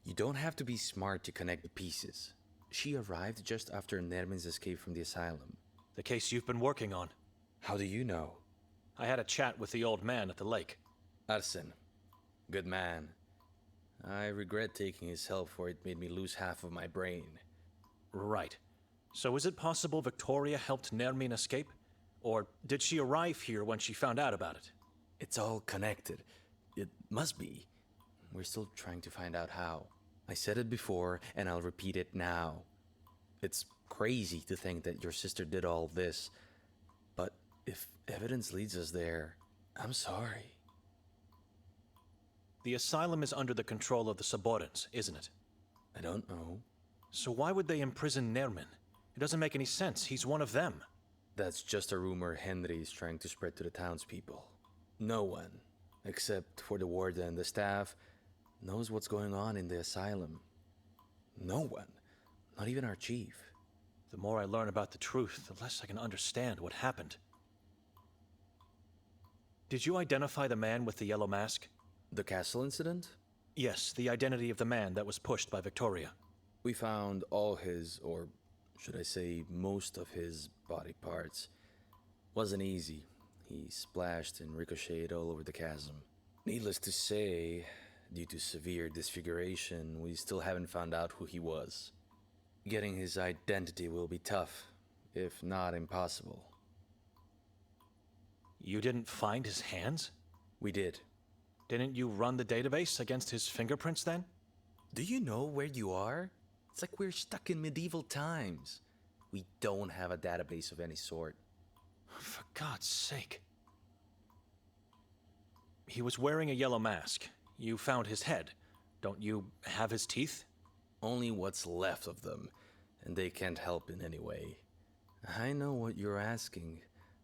You don't have to be smart to connect the pieces. She arrived just after Nermin's escape from the asylum. The case you've been working on. How do you know? I had a chat with the old man at the lake. Arsen. Good man. I regret taking his help, for it made me lose half of my brain. Right. So is it possible Victoria helped Nermin escape? Or did she arrive here when she found out about it? It's all connected. It must be. We're still trying to find out how. I said it before, and I'll repeat it now. It's crazy to think that your sister did all this, but if evidence leads us there, I'm sorry. The asylum is under the control of the Saborans, isn't it? I don't know. So why would they imprison Nermin? It doesn't make any sense. He's one of them. That's just a rumor Henry is trying to spread to the townspeople. No one, except for the warden and the staff, knows what's going on in the asylum. No one. Not even our chief. The more I learn about the truth, the less I can understand what happened. Did you identify the man with the yellow mask? The castle incident? Yes, the identity of the man that was pushed by Victoria. We found all his, or should I say most of his, body parts. Wasn't easy. He splashed and ricocheted all over the chasm. Needless to say, due to severe disfiguration, we still haven't found out who he was. Getting his identity will be tough, if not impossible. You didn't find his hands? We did. Didn't you run the database against his fingerprints then? Do you know where you are? It's like we're stuck in medieval times. We don't have a database of any sort. For God's sake. He was wearing a yellow mask. You found his head. Don't you have his teeth? Only what's left of them, and they can't help in any way. I know what you're asking.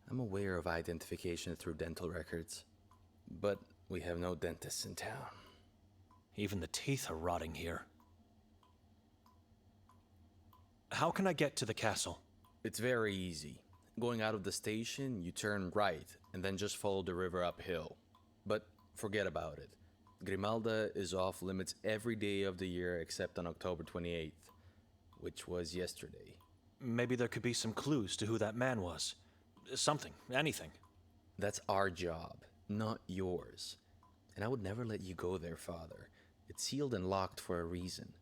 I'm aware of identification through dental records. But we have no dentists in town. Even the teeth are rotting here. How can I get to the castle? It's very easy. Going out of the station, you turn right, and then just follow the river uphill. But forget about it. Grimalda is off limits every day of the year except on October 28th, which was yesterday. Maybe there could be some clues to who that man was. Something, anything. That's our job, not yours. And I would never let you go there, Father. It's sealed and locked for a reason.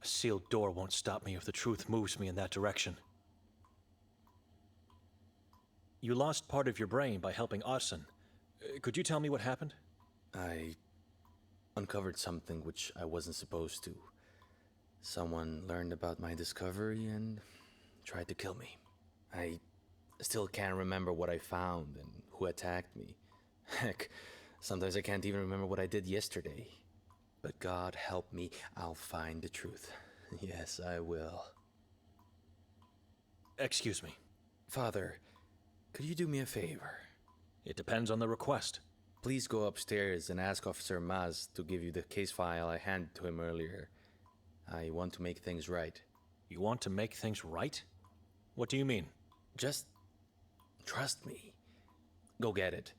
A sealed door won't stop me if the truth moves me in that direction. You lost part of your brain by helping Arsen. Could you tell me what happened? I uncovered something which I wasn't supposed to. Someone learned about my discovery and tried to kill me. I still can't remember what I found and who attacked me. Heck, sometimes I can't even remember what I did yesterday. But God help me, I'll find the truth. Yes, I will. Excuse me. Father, could you do me a favor? It depends on the request. Please go upstairs and ask Officer Maz to give you the case file I handed to him earlier. I want to make things right. You want to make things right? What do you mean? Just trust me. Go get it.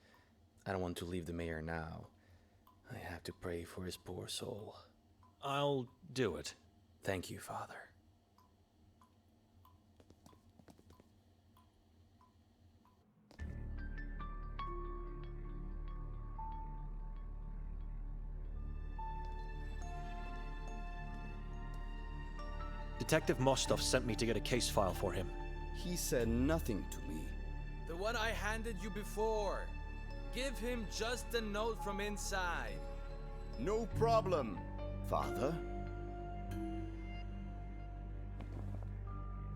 I don't want to leave the mayor now. I have to pray for his poor soul. I'll do it. Thank you, Father. Detective Mostov sent me to get a case file for him. He said nothing to me. The one I handed you before. Give him just a note from inside. No problem, Father.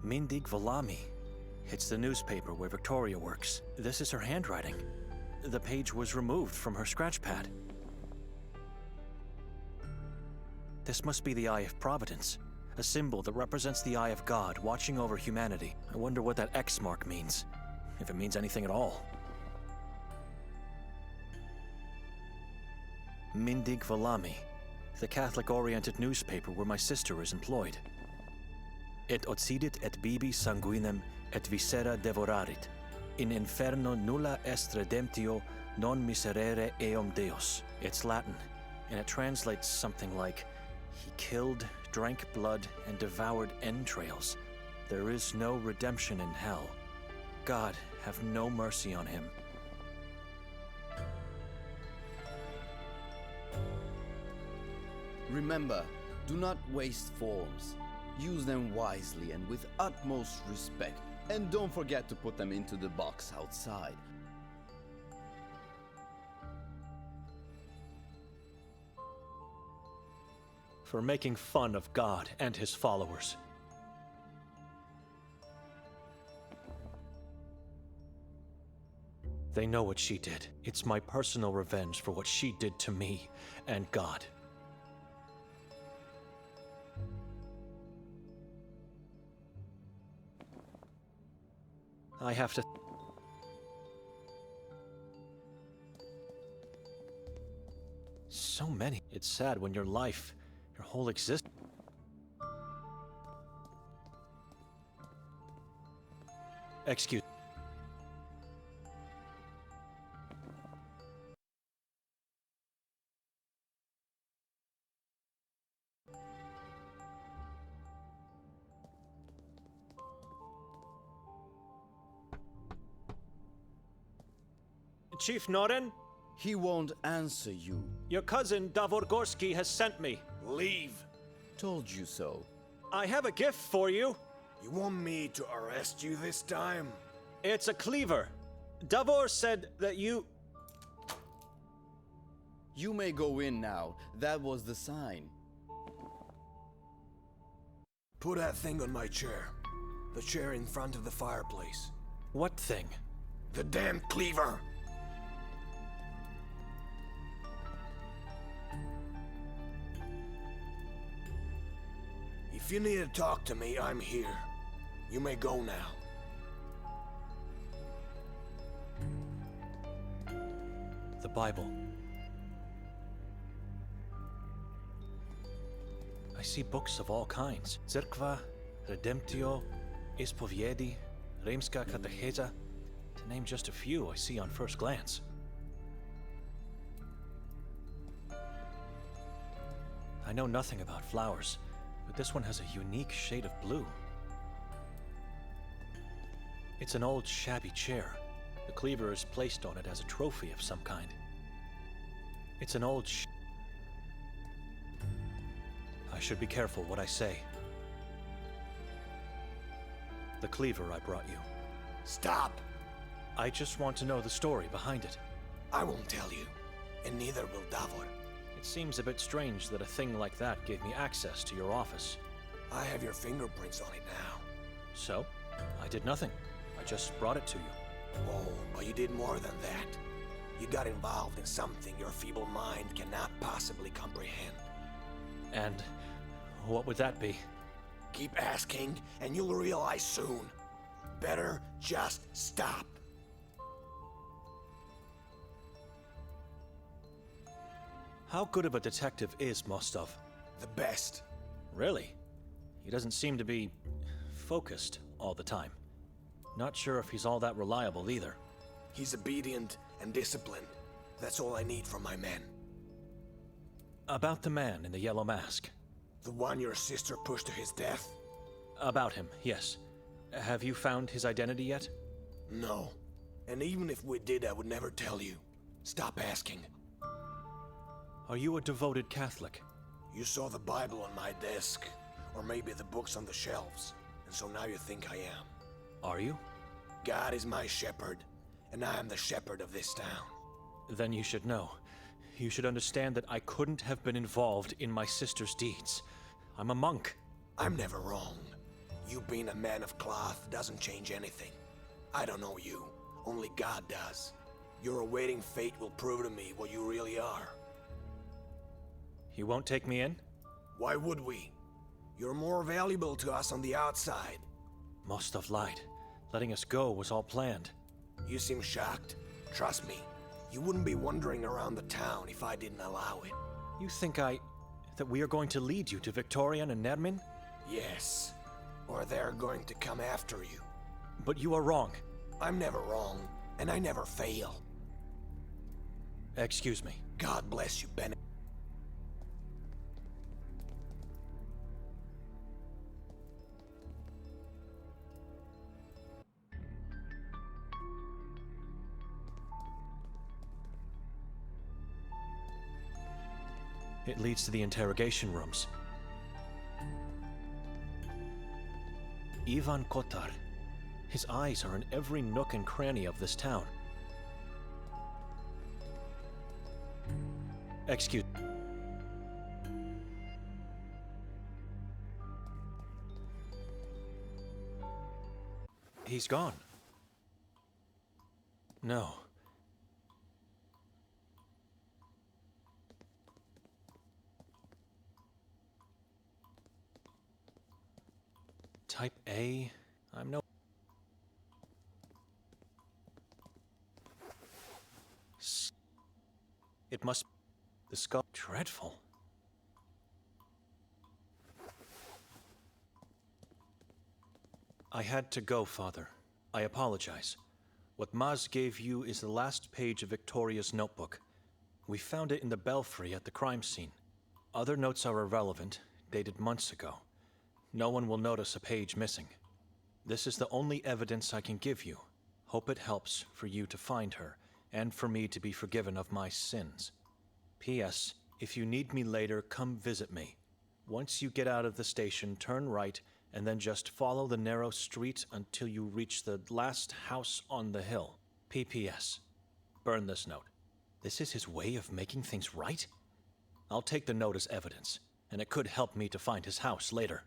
Mindig Valami. It's the newspaper where Victoria works. This is her handwriting. The page was removed from her scratch pad. This must be the Eye of Providence. A symbol that represents the eye of God watching over humanity. I wonder what that X mark means. If it means anything at all. Mindig Valami, the Catholic-oriented newspaper where my sister is employed. Et occidit et bibi sanguinem et viscera devorarit. In inferno nulla est redemptio non miserere eum Deus. It's Latin, and it translates something like, he killed, drank blood, and devoured entrails. There is no redemption in hell. God, have no mercy on him. Remember, do not waste forms. Use them wisely and with utmost respect. And don't forget to put them into the box outside. For making fun of God and his followers. They know what she did. It's my personal revenge for what she did to me and God. I have to... So many. It's sad when your life, your whole existence... Excuse... Chief Noren? He won't answer you. Your cousin Davor Gorski has sent me. Leave. Told you so. I have a gift for you. You want me to arrest you this time? It's a cleaver. Davor said that you... You may go in now. That was the sign. Put that thing on my chair. The chair in front of the fireplace. What thing? The damn cleaver! If you need to talk to me, I'm here. You may go now. The Bible. I see books of all kinds. Cerkva, Redemptio, Ispoviedi, Rimska Katecheza. To name just a few I see on first glance. I know nothing about flowers, but this one has a unique shade of blue. It's an old shabby chair. The cleaver is placed on it as a trophy of some kind. It's an old I should be careful what I say. The cleaver I brought you. Stop! I just want to know the story behind it. I won't tell you, and neither will Davor. It seems a bit strange that a thing like that gave me access to your office. I have your fingerprints on it now. So? I did nothing. I just brought it to you. Oh, but you did more than that. You got involved in something your feeble mind cannot possibly comprehend. And what would that be? Keep asking, and you'll realize soon. Better just stop. How good of a detective is Mostov? The best. Really? He doesn't seem to be focused all the time. Not sure if he's all that reliable either. He's obedient and disciplined. That's all I need from my men. About the man in the yellow mask. The one your sister pushed to his death? About him, yes. Have you found his identity yet? No. And even if we did, I would never tell you. Stop asking. Are you a devoted Catholic? You saw the Bible on my desk, or maybe the books on the shelves, and so now you think I am. Are you? God is my shepherd, and I am the shepherd of this town. Then you should know. You should understand that I couldn't have been involved in my sister's deeds. I'm a monk. I'm never wrong. You being a man of cloth doesn't change anything. I don't know you. Only God does. Your awaiting fate will prove to me what you really are. You won't take me in? Why would we? You're more valuable to us on the outside. Mostov lied. Letting us go was all planned. You seem shocked. Trust me, you wouldn't be wandering around the town if I didn't allow it. You think that we are going to lead you to Victorian and Nermin? Yes. Or they're going to come after you. But you are wrong. I'm never wrong, and I never fail. Excuse me. God bless you, Bennett. It leads to the interrogation rooms. Ivan Kotar. His eyes are in every nook and cranny of this town. Excuse. He's gone. No. Type A? I'm no... It must... The skull... Dreadful. I had to go, Father. I apologize. What Maz gave you is the last page of Victoria's notebook. We found it in the belfry at the crime scene. Other notes are irrelevant, dated months ago. No one will notice a page missing. This is the only evidence I can give you. Hope it helps for you to find her, and for me to be forgiven of my sins. P.S. If you need me later, come visit me. Once you get out of the station, turn right, and then just follow the narrow street until you reach the last house on the hill. P.P.S. Burn this note. This is his way of making things right? I'll take the note as evidence, and it could help me to find his house later.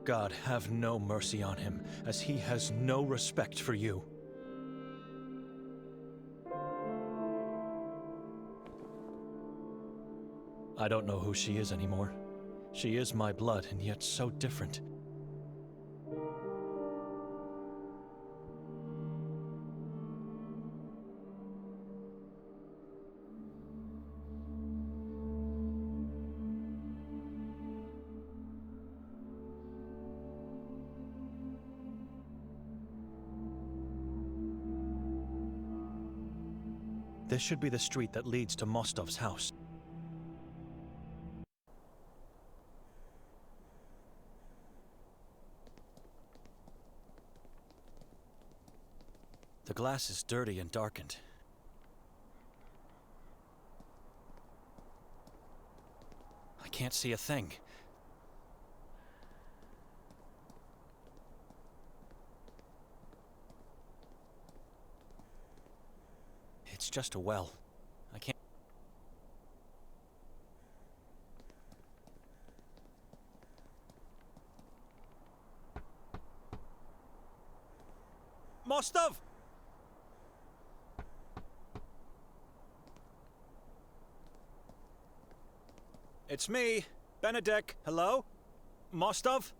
God have no mercy on him, as he has no respect for you. I don't know who she is anymore. She is my blood, and yet so different. This should be the street that leads to Mostov's house. The glass is dirty and darkened. I can't see a thing. It's just a well. I can't... Mostov! It's me, Benedek. Hello? Mostov?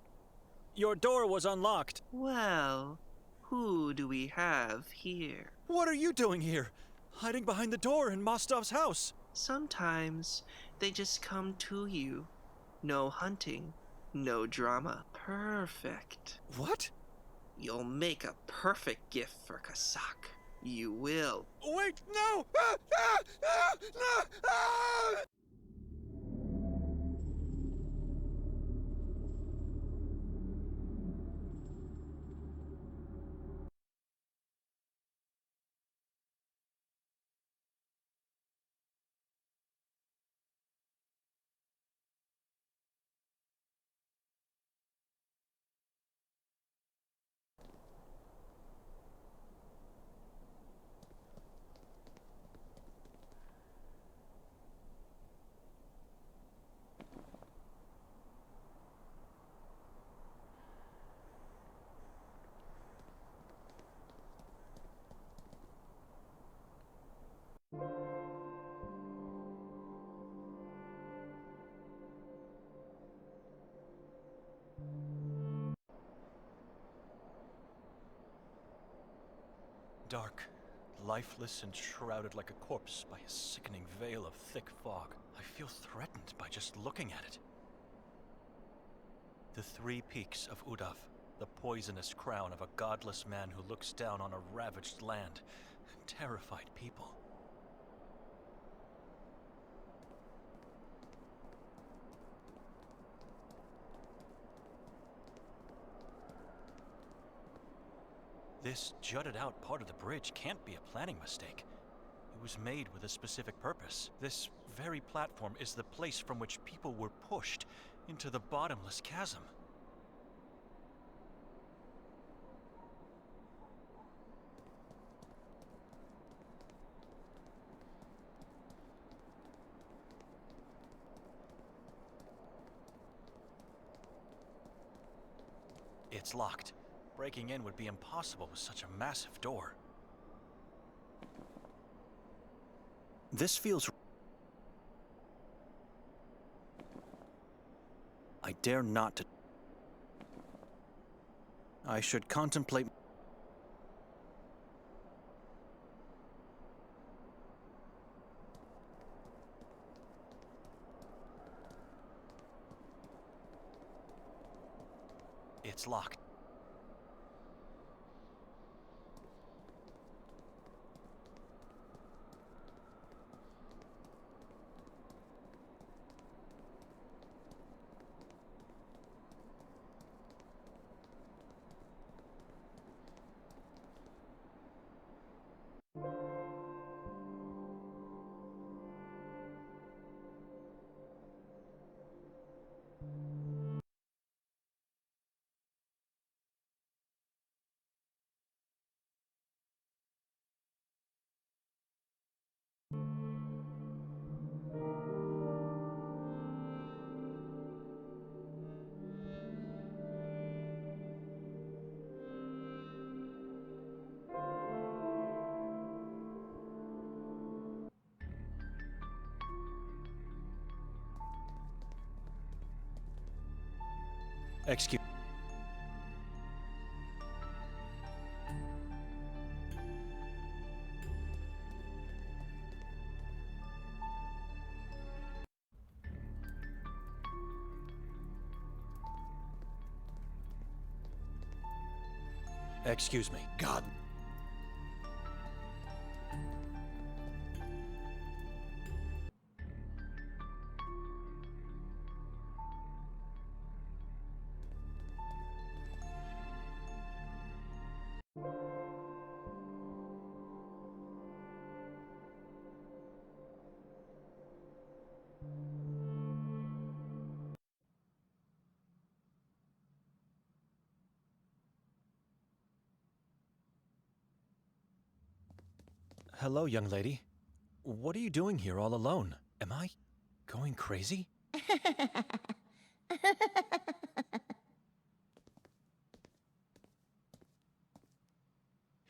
Your door was unlocked. Well, who do we have here? What are you doing here? Hiding behind the door in Mostov's house. Sometimes they just come to you. No hunting, no drama. Perfect. What? You'll make a perfect gift for Kasak. You will. Wait, no! No! Dark, lifeless and shrouded like a corpse by a sickening veil of thick fog. I feel threatened by just looking at it. The 3 peaks of Udav, the poisonous crown of a godless man who looks down on a ravaged land and terrified people. This jutted out part of the bridge can't be a planning mistake. It was made with a specific purpose. This very platform is the place from which people were pushed into the bottomless chasm. It's locked. Breaking in would be impossible with such a massive door. This feels... I dare not to... I should contemplate... It's locked. Excuse... Excuse me. God. Hello, young lady. What are you doing here all alone? Am I going crazy?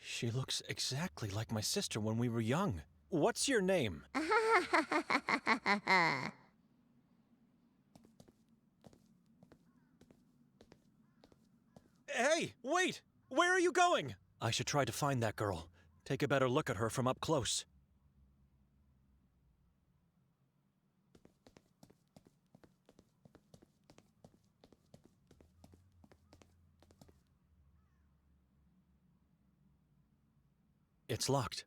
She looks exactly like my sister when we were young. What's your name? Hey, wait! Where are you going? I should try to find that girl. Take a better look at her from up close. It's locked.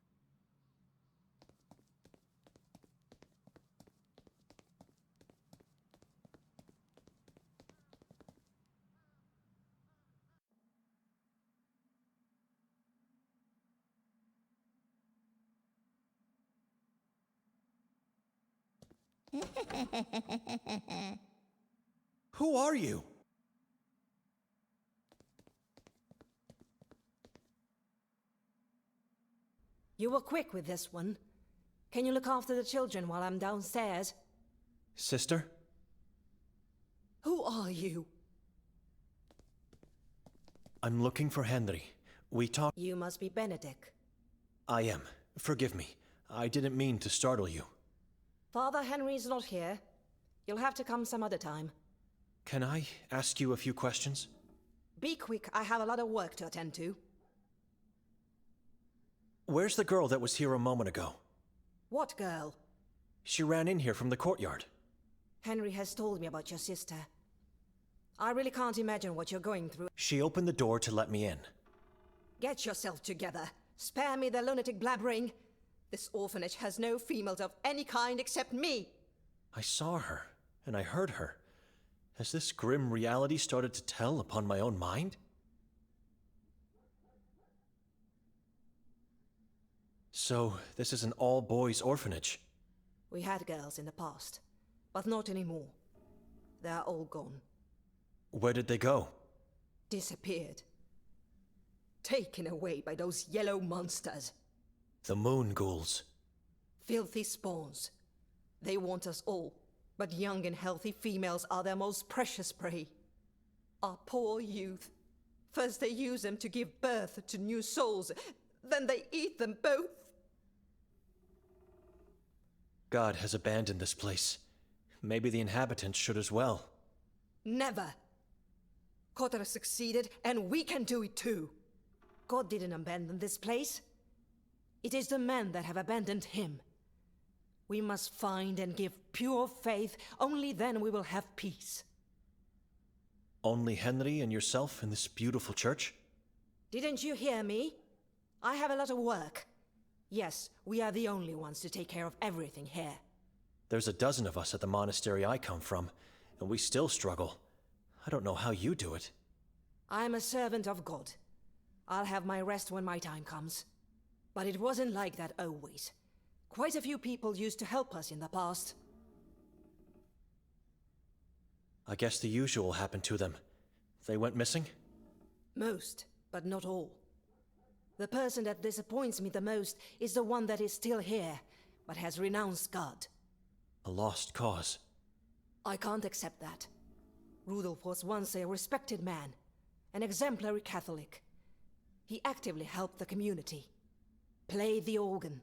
Who are you? You were quick with this one. Can you look after the children while I'm downstairs? Sister? Who are you? I'm looking for Henry. We talked... You must be Benedict. I am. Forgive me. I didn't mean to startle you. Father Henry's not here. You'll have to come some other time. Can I ask you a few questions? Be quick, I have a lot of work to attend to. Where's the girl that was here a moment ago? What girl? She ran in here from the courtyard. Henry has told me about your sister. I really can't imagine what you're going through. She opened the door to let me in. Get yourself together. Spare me the lunatic blabbering. This orphanage has no females of any kind except me. I saw her, and I heard her. Has this grim reality started to tell upon my own mind? So, this is an all-boys orphanage. We had girls in the past, but not anymore. They're all gone. Where did they go? Disappeared. Taken away by those yellow monsters. The Moon Ghouls. Filthy spawns. They want us all, but young and healthy females are their most precious prey. Our poor youth. First they use them to give birth to new souls, then they eat them both. God has abandoned this place. Maybe the inhabitants should as well. Never. KOTAR succeeded, and we can do it too. God didn't abandon this place. It is the men that have abandoned him. We must find and give pure faith, only then we will have peace. Only Henry and yourself in this beautiful church? Didn't you hear me? I have a lot of work. Yes, we are the only ones to take care of everything here. There's a dozen of us at the monastery I come from, and we still struggle. I don't know how you do it. I'm a servant of God. I'll have my rest when my time comes. But it wasn't like that always. Quite a few people used to help us in the past. I guess the usual happened to them. They went missing? Most, but not all. The person that disappoints me the most is the one that is still here, but has renounced God. A lost cause. I can't accept that. Rudolf was once a respected man, an exemplary Catholic. He actively helped the community, played the organ,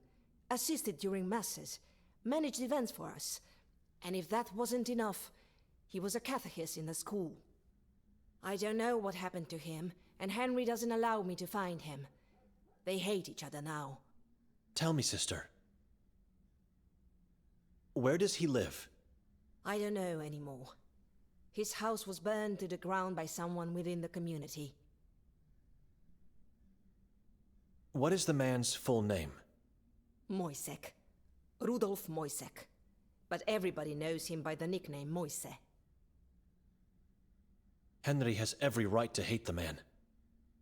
assisted during masses, managed events for us, and if that wasn't enough, he was a catechist in the school. I don't know what happened to him, and Henry doesn't allow me to find him. They hate each other now. Tell me, sister. Where does he live? I don't know anymore. His house was burned to the ground by someone within the community. What is the man's full name? Moisek. Rudolf Moisek. But everybody knows him by the nickname Moise. Henry has every right to hate the man.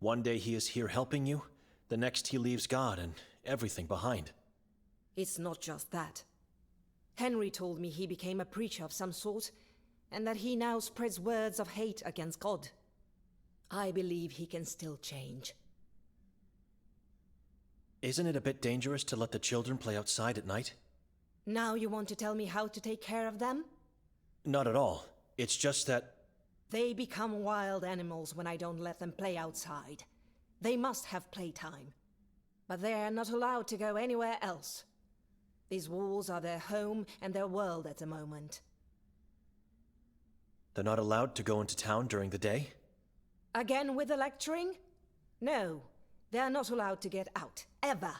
One day he is here helping you, the next he leaves God and everything behind. It's not just that. Henry told me he became a preacher of some sort, and that he now spreads words of hate against God. I believe he can still change. Isn't it a bit dangerous to let the children play outside at night? Now you want to tell me how to take care of them? Not at all. It's just that... They become wild animals when I don't let them play outside. They must have playtime. But they are not allowed to go anywhere else. These walls are their home and their world at the moment. They're not allowed to go into town during the day? Again with the lecturing? No, they are not allowed to get out, ever.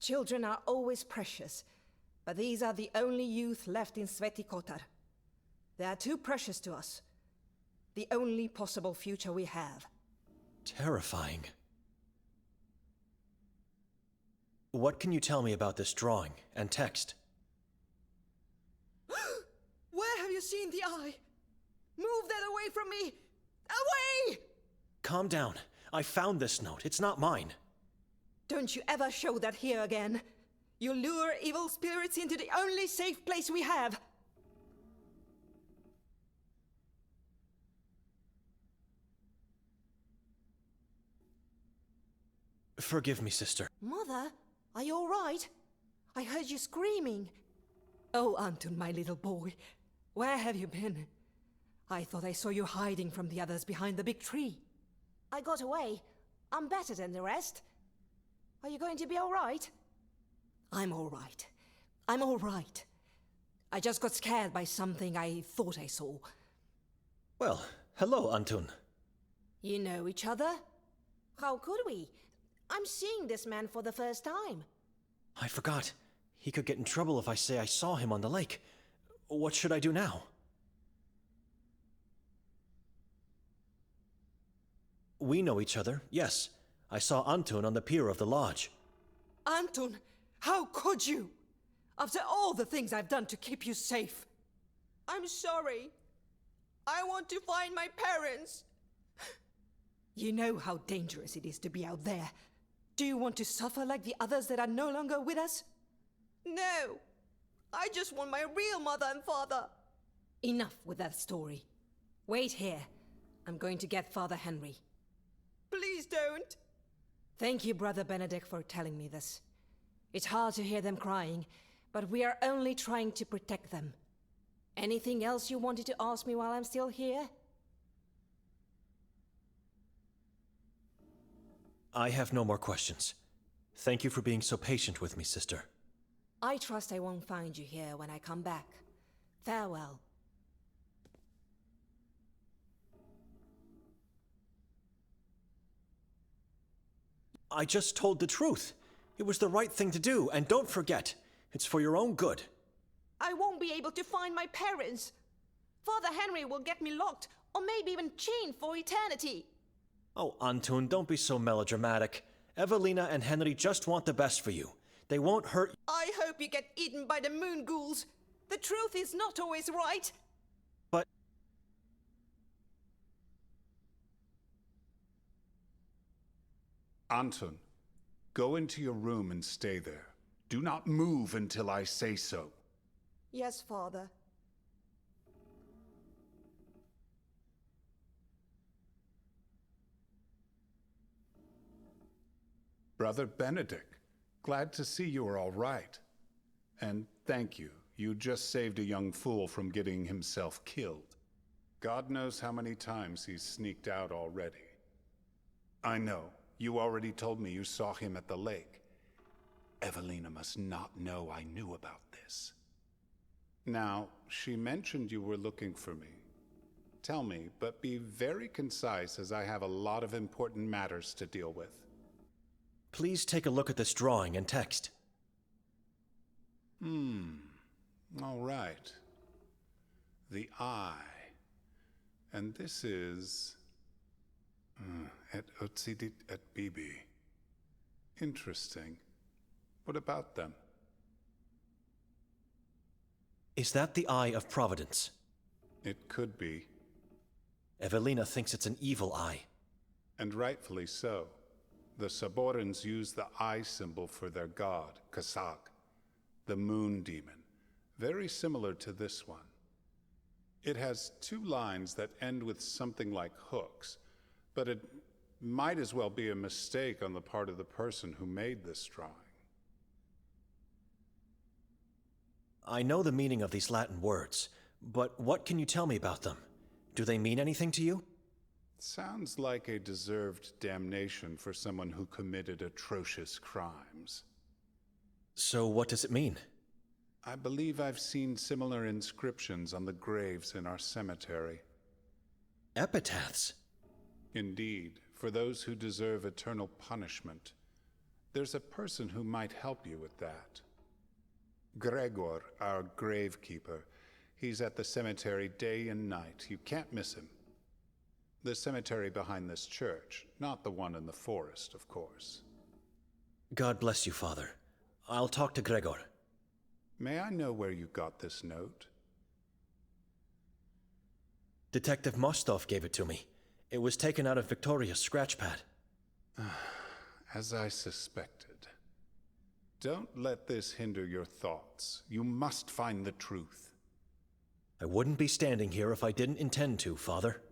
Children are always precious, but these are the only youth left in Sveti KOTAR. They are too precious to us. The only possible future we have. Terrifying. What can you tell me about this drawing and text? Where have you seen the eye? Move that away from me! Away! Calm down. I found this note. It's not mine. Don't you ever show that here again. You lure evil spirits into the only safe place we have. Forgive me, sister. Mother, are you all right? I heard you screaming. Oh, Anton, my little boy. Where have you been? I thought I saw you hiding from the others behind the big tree. I got away. I'm better than the rest. Are you going to be all right? I'm all right. I'm all right. I just got scared by something I thought I saw. Well, hello, Anton. You know each other? How could we? I'm seeing this man for the first time. I forgot. He could get in trouble if I say I saw him on the lake. What should I do now? We know each other, yes. I saw Anton on the pier of the lodge. Anton, how could you? After all the things I've done to keep you safe. I'm sorry. I want to find my parents. You know how dangerous it is to be out there. Do you want to suffer like the others that are no longer with us? No! I just want my real mother and father! Enough with that story. Wait here. I'm going to get Father Henry. Please don't! Thank you, Brother Benedict, for telling me this. It's hard to hear them crying, but we are only trying to protect them. Anything else you wanted to ask me while I'm still here? I have no more questions. Thank you for being so patient with me, sister. I trust I won't find you here when I come back. Farewell. I just told the truth. It was the right thing to do, and don't forget, it's for your own good. I won't be able to find my parents. Father Henry will get me locked, or maybe even chained for eternity. Oh, Antun, don't be so melodramatic. Evelina and Henry just want the best for you. They won't hurt. I hope you get eaten by the Moon Ghouls. The truth is not always right. But... Antun, go into your room and stay there. Do not move until I say so. Yes, Father. Brother Benedict, glad to see you are all right. And thank you. You just saved a young fool from getting himself killed. God knows how many times he's sneaked out already. I know. You already told me you saw him at the lake. Evelina must not know I knew about this. Now, she mentioned you were looking for me. Tell me, but be very concise as I have a lot of important matters to deal with. Please take a look at this drawing and text. All right. The eye. And this is... et Otsidit et Bibi. Interesting. What about them? Is that the Eye of Providence? It could be. Evelina thinks it's an evil eye. And rightfully so. The Saborans use the eye symbol for their god, Kasak, the moon demon, very similar to this one. It has two lines that end with something like hooks, but it might as well be a mistake on the part of the person who made this drawing. I know the meaning of these Latin words, but what can you tell me about them? Do they mean anything to you? Sounds like a deserved damnation for someone who committed atrocious crimes. So what does it mean? I believe I've seen similar inscriptions on the graves in our cemetery. Epitaphs? Indeed, for those who deserve eternal punishment. There's a person who might help you with that. Gregor, our gravekeeper. He's at the cemetery day and night. You can't miss him. The cemetery behind this church, not the one in the forest, of course. God bless you, Father. I'll talk to Gregor. May I know where you got this note? Detective Mostov gave it to me. It was taken out of Victoria's scratchpad. As I suspected. Don't let this hinder your thoughts. You must find the truth. I wouldn't be standing here if I didn't intend to, Father.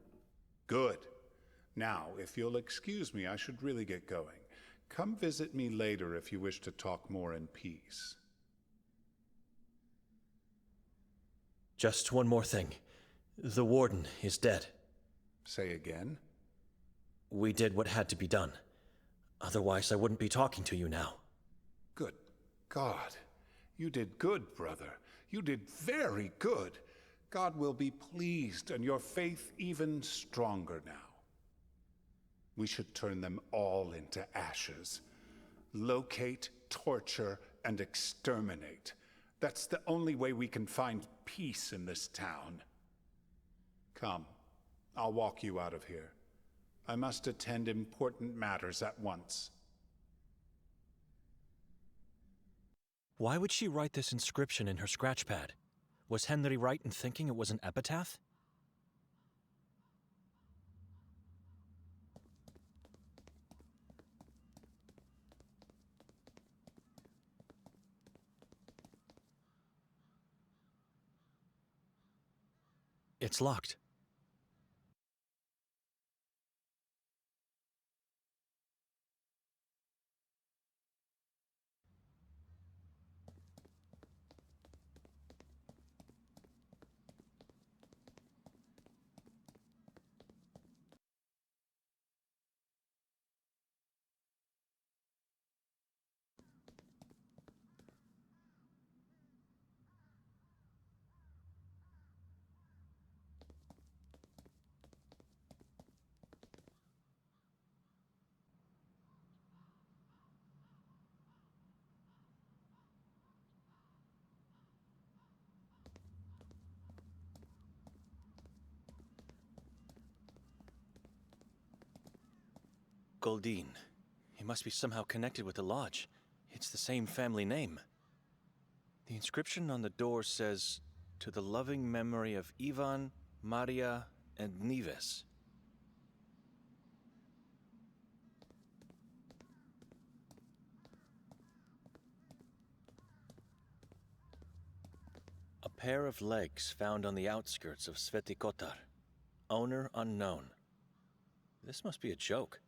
Good. Now, if you'll excuse me, I should really get going. Come visit me later if you wish to talk more in peace. Just one more thing. The Warden is dead. Say again? We did what had to be done. Otherwise, I wouldn't be talking to you now. Good God. You did good, brother. You did very good. God will be pleased, and your faith even stronger now. We should turn them all into ashes. Locate, torture, and exterminate. That's the only way we can find peace in this town. Come, I'll walk you out of here. I must attend important matters at once. Why would she write this inscription in her scratchpad? Was Henry right in thinking it was an epitaph? It's locked. Goldin. He must be somehow connected with the lodge. It's the same family name. The inscription on the door says, "To the loving memory of Ivan, Maria, and Nives." A pair of legs found on the outskirts of Sveti Kotar. Owner unknown. This must be a joke.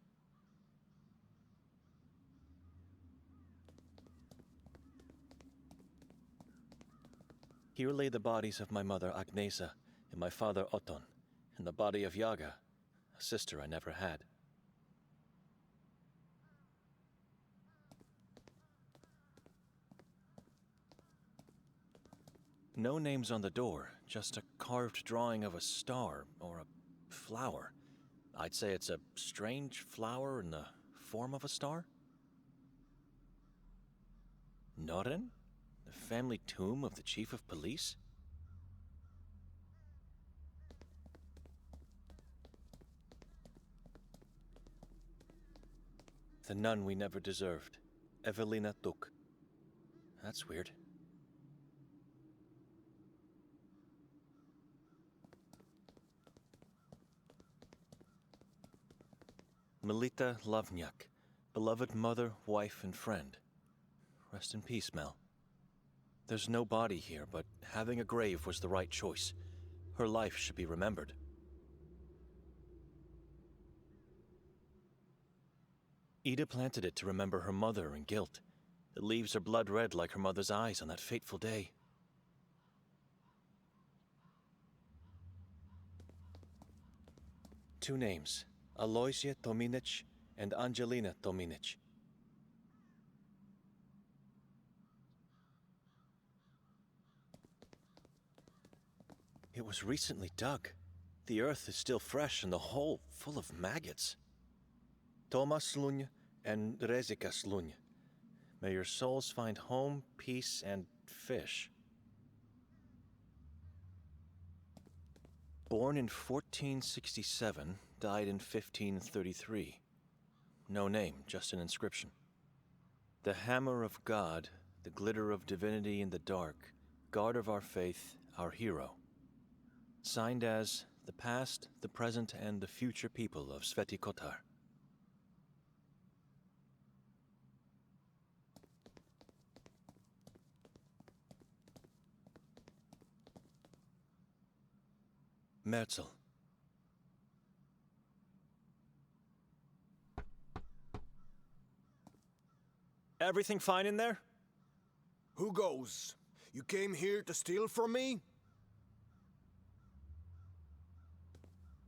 Here lay the bodies of my mother Agnesa and my father Oton, and the body of Yaga, a sister I never had. No names on the door, just a carved drawing of a star or a flower. I'd say it's a strange flower in the form of a star. Noren? The family tomb of the chief of police? The nun we never deserved, Evelina Tuk. That's weird. Melita Lavnyak, beloved mother, wife, and friend. Rest in peace, Mel. There's no body here, but having a grave was the right choice. Her life should be remembered. Ida planted it to remember her mother and guilt. The leaves are blood red like her mother's eyes on that fateful day. Two names, Aloysia Tominic and Angelina Tominic. It was recently dug. The earth is still fresh and the hole full of maggots. Thomas Slunj and Rezika Slunj. May your souls find home, peace, and fish. Born in 1467, died in 1533. No name, just an inscription. The hammer of God, the glitter of divinity in the dark, guard of our faith, our hero. Signed as the past, the present, and the future people of Sveti Kotar. Merzel. Everything fine in there? Who goes? You came here to steal from me?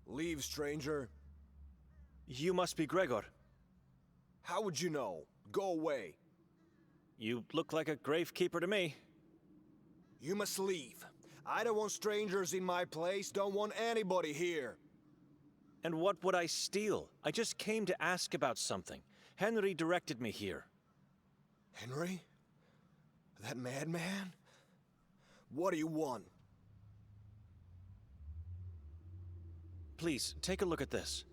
Leave, stranger. You must be Gregor. How would you know? Go away. You look like a gravekeeper to me. You must leave. I don't want strangers in my place, don't want anybody here. And what would I steal? I just came to ask about something. Henry directed me here. Henry? That madman? What do you want? Please, take a look at this.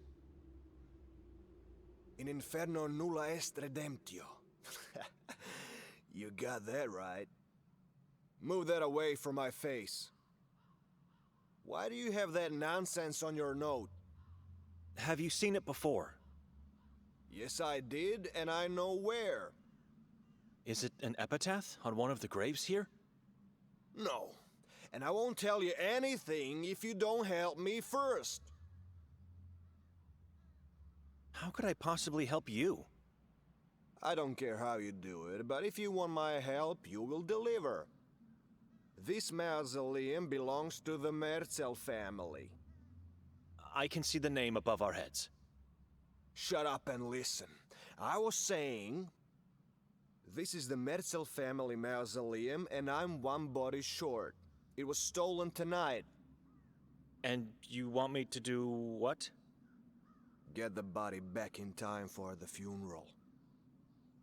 In inferno nulla est redemptio. You got that right. Move that away from my face. Why do you have that nonsense on your note? Have you seen it before? Yes, I did, and I know where. Is it an epitaph on one of the graves here? No. and I won't tell you anything if you don't help me first. How could I possibly help you? I don't care how you do it, but if you want my help, you will deliver. This mausoleum belongs to the Merzel family. I can see the name above our heads. Shut up and listen. I was saying, this is the Merzel family mausoleum, and I'm one body short. It was stolen tonight. And you want me to do what? Get the body back in time for the funeral.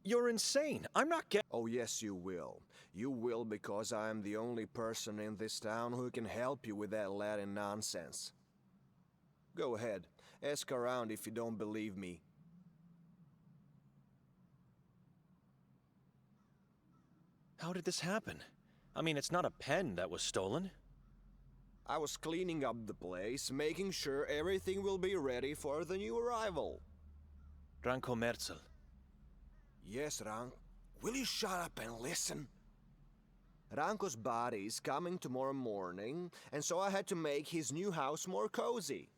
You're insane. I'm not Oh, yes, you will. You will because I am the only person in this town who can help you with that Latin nonsense. Go ahead. Ask around if you don't believe me. How did this happen? I mean, it's not a pen that was stolen. I was cleaning up the place, making sure everything will be ready for the new arrival. Ranko Merzel. Yes, Rank. Will you shut up and listen? Ranko's body is coming tomorrow morning, and so I had to make his new house more cozy.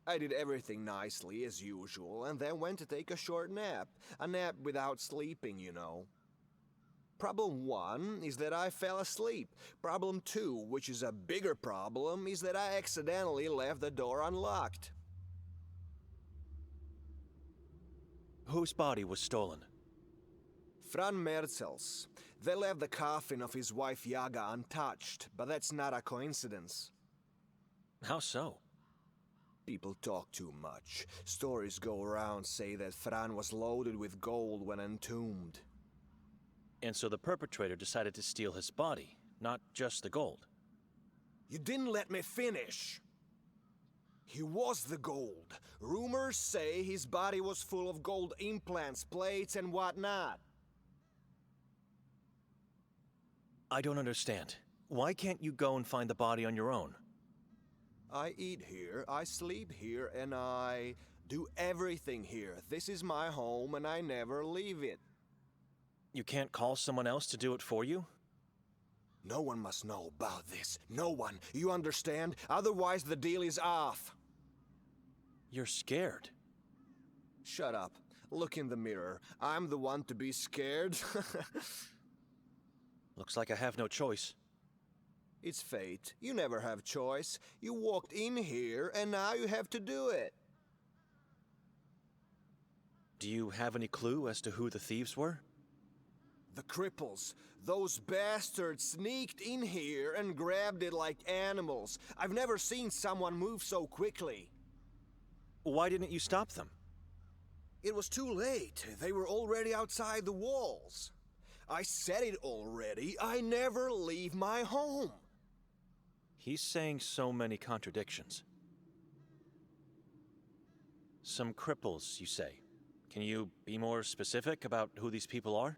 I did everything nicely, as usual, and then went to take a short nap. A nap without sleeping, you know. Problem 1 is that I fell asleep. Problem 2, which is a bigger problem, is that I accidentally left the door unlocked. Whose body was stolen? Fran Merzel's. They left the coffin of his wife Yaga untouched, but that's not a coincidence. How so? People talk too much. Stories go around say that Fran was loaded with gold when entombed. And so the perpetrator decided to steal his body, not just the gold. You didn't let me finish. He was the gold. Rumors say his body was full of gold implants, plates, and whatnot. I don't understand. Why can't you go and find the body on your own? I eat here, I sleep here, and I do everything here. This is my home, and I never leave it. You can't call someone else to do it for you? No one must know about this. No one. You understand? Otherwise the deal is off. You're scared. Shut up. Look in the mirror. I'm the one to be scared. Looks like I have no choice. It's fate. You never have choice. You walked in here, and now you have to do it. Do you have any clue as to who the thieves were? The cripples. Those bastards sneaked in here and grabbed it like animals. I've never seen someone move so quickly. Why didn't you stop them? It was too late. They were already outside the walls. I said it already. I never leave my home. He's saying so many contradictions. Some cripples, you say. Can you be more specific about who these people are?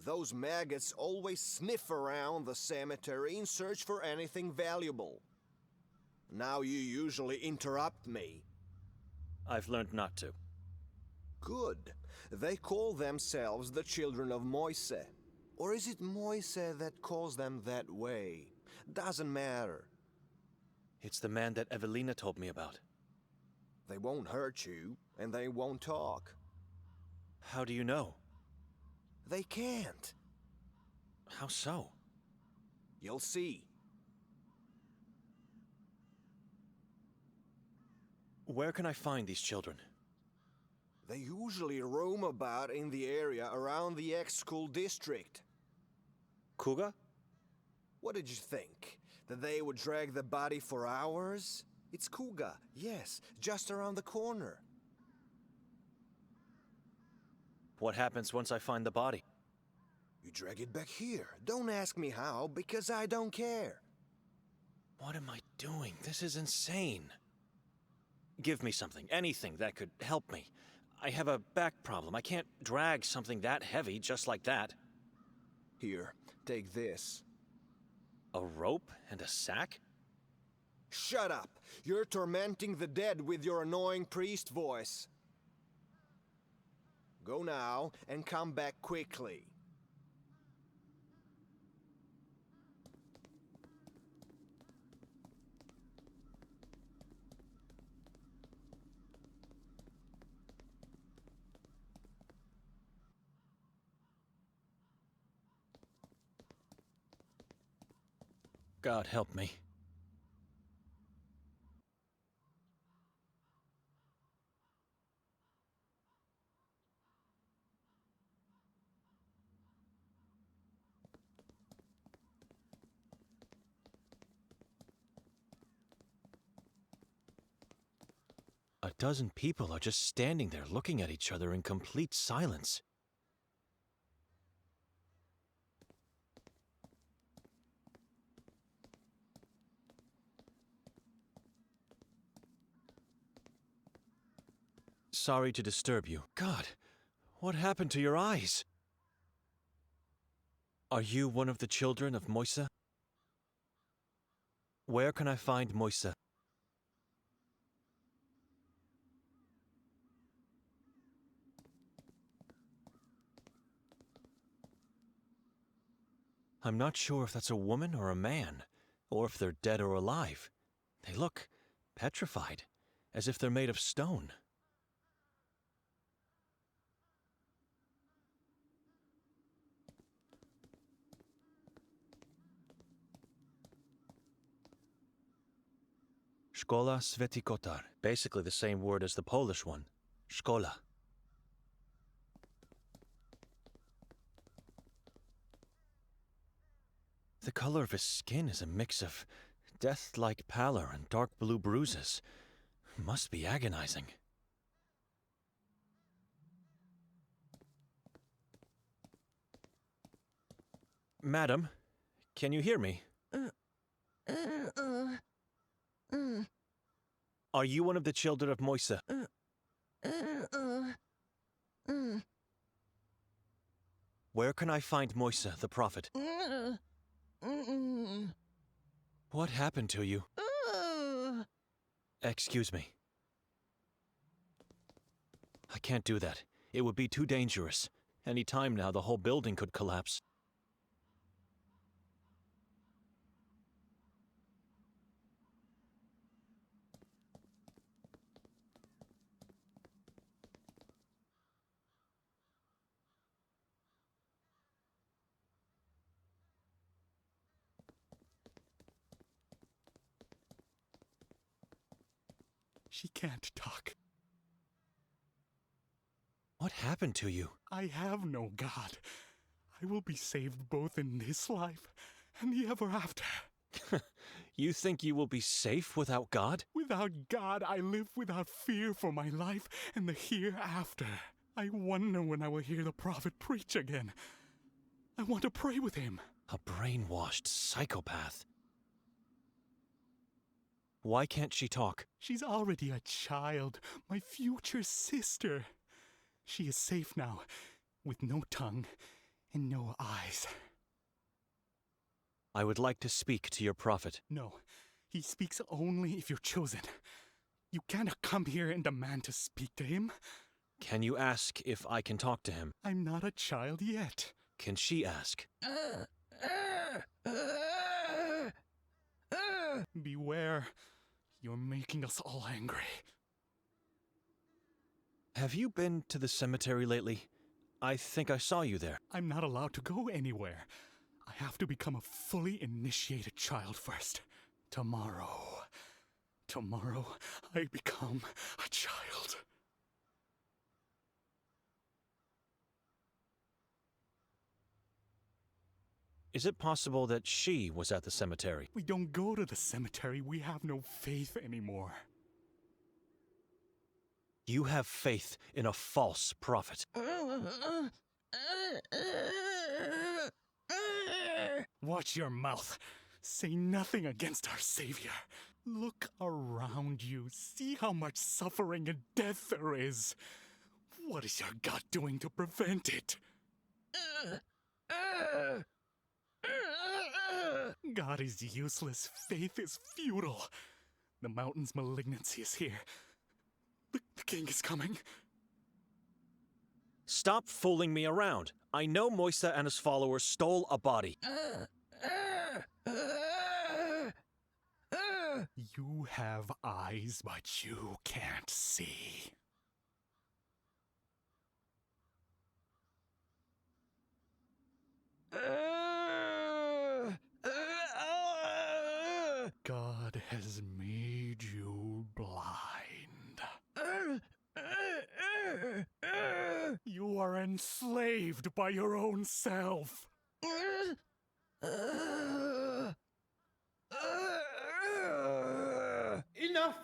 Those maggots always sniff around the cemetery in search for anything valuable. Now you usually interrupt me. I've learned not to. Good. They call themselves the children of Moise. Or is it Moise that calls them that way? Doesn't matter. It's the man that Evelina told me about. They won't hurt you, and they won't talk. How do you know? They can't. How so? You'll see. Where can I find these children? They usually roam about in the area around the ex-school district. Kuga? What did you think? That they would drag the body for hours? It's Kuga, yes, just around the corner. What happens once I find the body? You drag it back here. Don't ask me how, because I don't care. What am I doing? This is insane. Give me something, anything that could help me. I have a back problem. I can't drag something that heavy just like that. Here, take this. A rope and a sack? Shut up! You're tormenting the dead with your annoying priest voice. Go now, and come back quickly. God help me. A dozen people are just standing there looking at each other in complete silence. Sorry to disturb you. God, what happened to your eyes? Are you one of the children of Moisa? Where can I find Moisa? I'm not sure if that's a woman or a man, or if they're dead or alive. They look petrified, as if they're made of stone. Szkoła Święty Kotar, basically the same word as the Polish one, szkoła. The color of his skin is a mix of death-like pallor and dark blue bruises. Must be agonizing. Madam, can you hear me? Are you one of the children of Moisa? Where can I find Moisa, the prophet? What happened to you? Excuse me. I can't do that. It would be too dangerous. Any time now, the whole building could collapse. She can't talk. What happened to you? I have no God. I will be saved both in this life and the ever after. You think you will be safe without God? Without God, I live without fear for my life and the hereafter. I wonder when I will hear the prophet preach again. I want to pray with him. A brainwashed psychopath. Why can't she talk? She's already a child, my future sister. She is safe now, with no tongue and no eyes. I would like to speak to your prophet. No, he speaks only if you're chosen. You cannot come here and demand to speak to him. Can you ask if I can talk to him? I'm not a child yet. Can she ask? Beware. You're making us all angry. Have you been to the cemetery lately? I think I saw you there. I'm not allowed to go anywhere. I have to become a fully initiated child first. Tomorrow, I become a child. Is it possible that she was at the cemetery? We don't go to the cemetery. We have no faith anymore. You have faith in a false prophet. Watch your mouth. Say nothing against our Savior. Look around you. See how much suffering and death there is. What is your God doing to prevent it? God is useless. Faith is futile. The mountain's malignancy is here. The king is coming. Stop fooling me around. I know Moisa and his followers stole a body. You have eyes, but you can't see. made you blind. You are enslaved by your own self. Enough!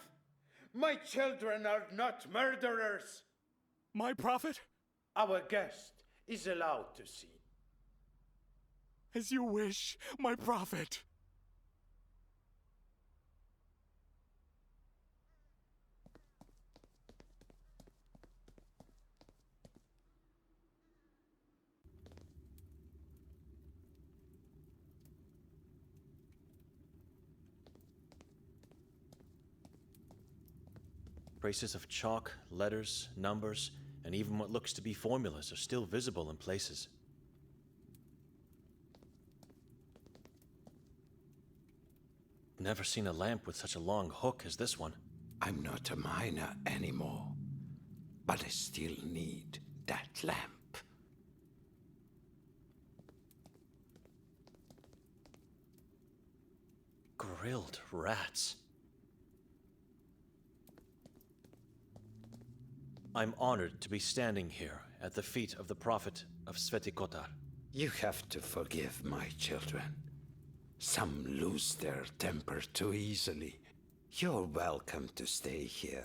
My children are not murderers! My prophet? Our guest is allowed to see. As you wish, my prophet. Traces of chalk, letters, numbers, and even what looks to be formulas are still visible in places. Never seen a lamp with such a long hook as this one. I'm not a miner anymore, but I still need that lamp. Grilled rats. I'm honored to be standing here at the feet of the prophet of Sveti Kotar. You have to forgive my children. Some lose their temper too easily. You're welcome to stay here.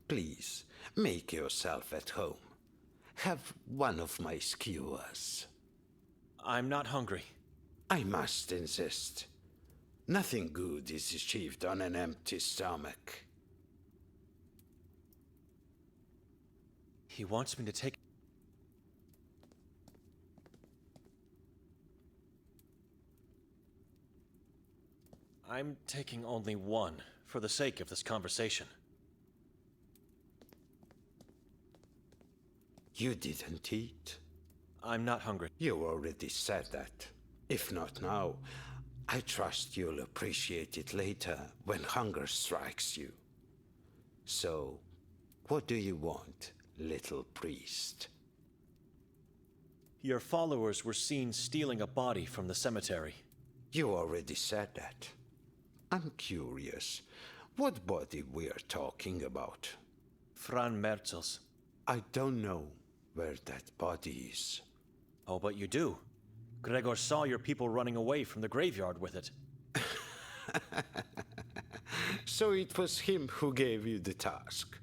Please, make yourself at home. Have one of my skewers. I'm not hungry. I must insist. Nothing good is achieved on an empty stomach. He wants me to take... I'm taking only one, for the sake of this conversation. You didn't eat? I'm not hungry. You already said that. If not now, I trust you'll appreciate it later when hunger strikes you. So, what do you want, little priest? Your followers were seen stealing a body from the cemetery. You already said that. I'm curious, what body we're talking about? Fran Merzel's. I don't know where that body is. Oh, but you do. Gregor saw your people running away from the graveyard with it. So it was him who gave you the task.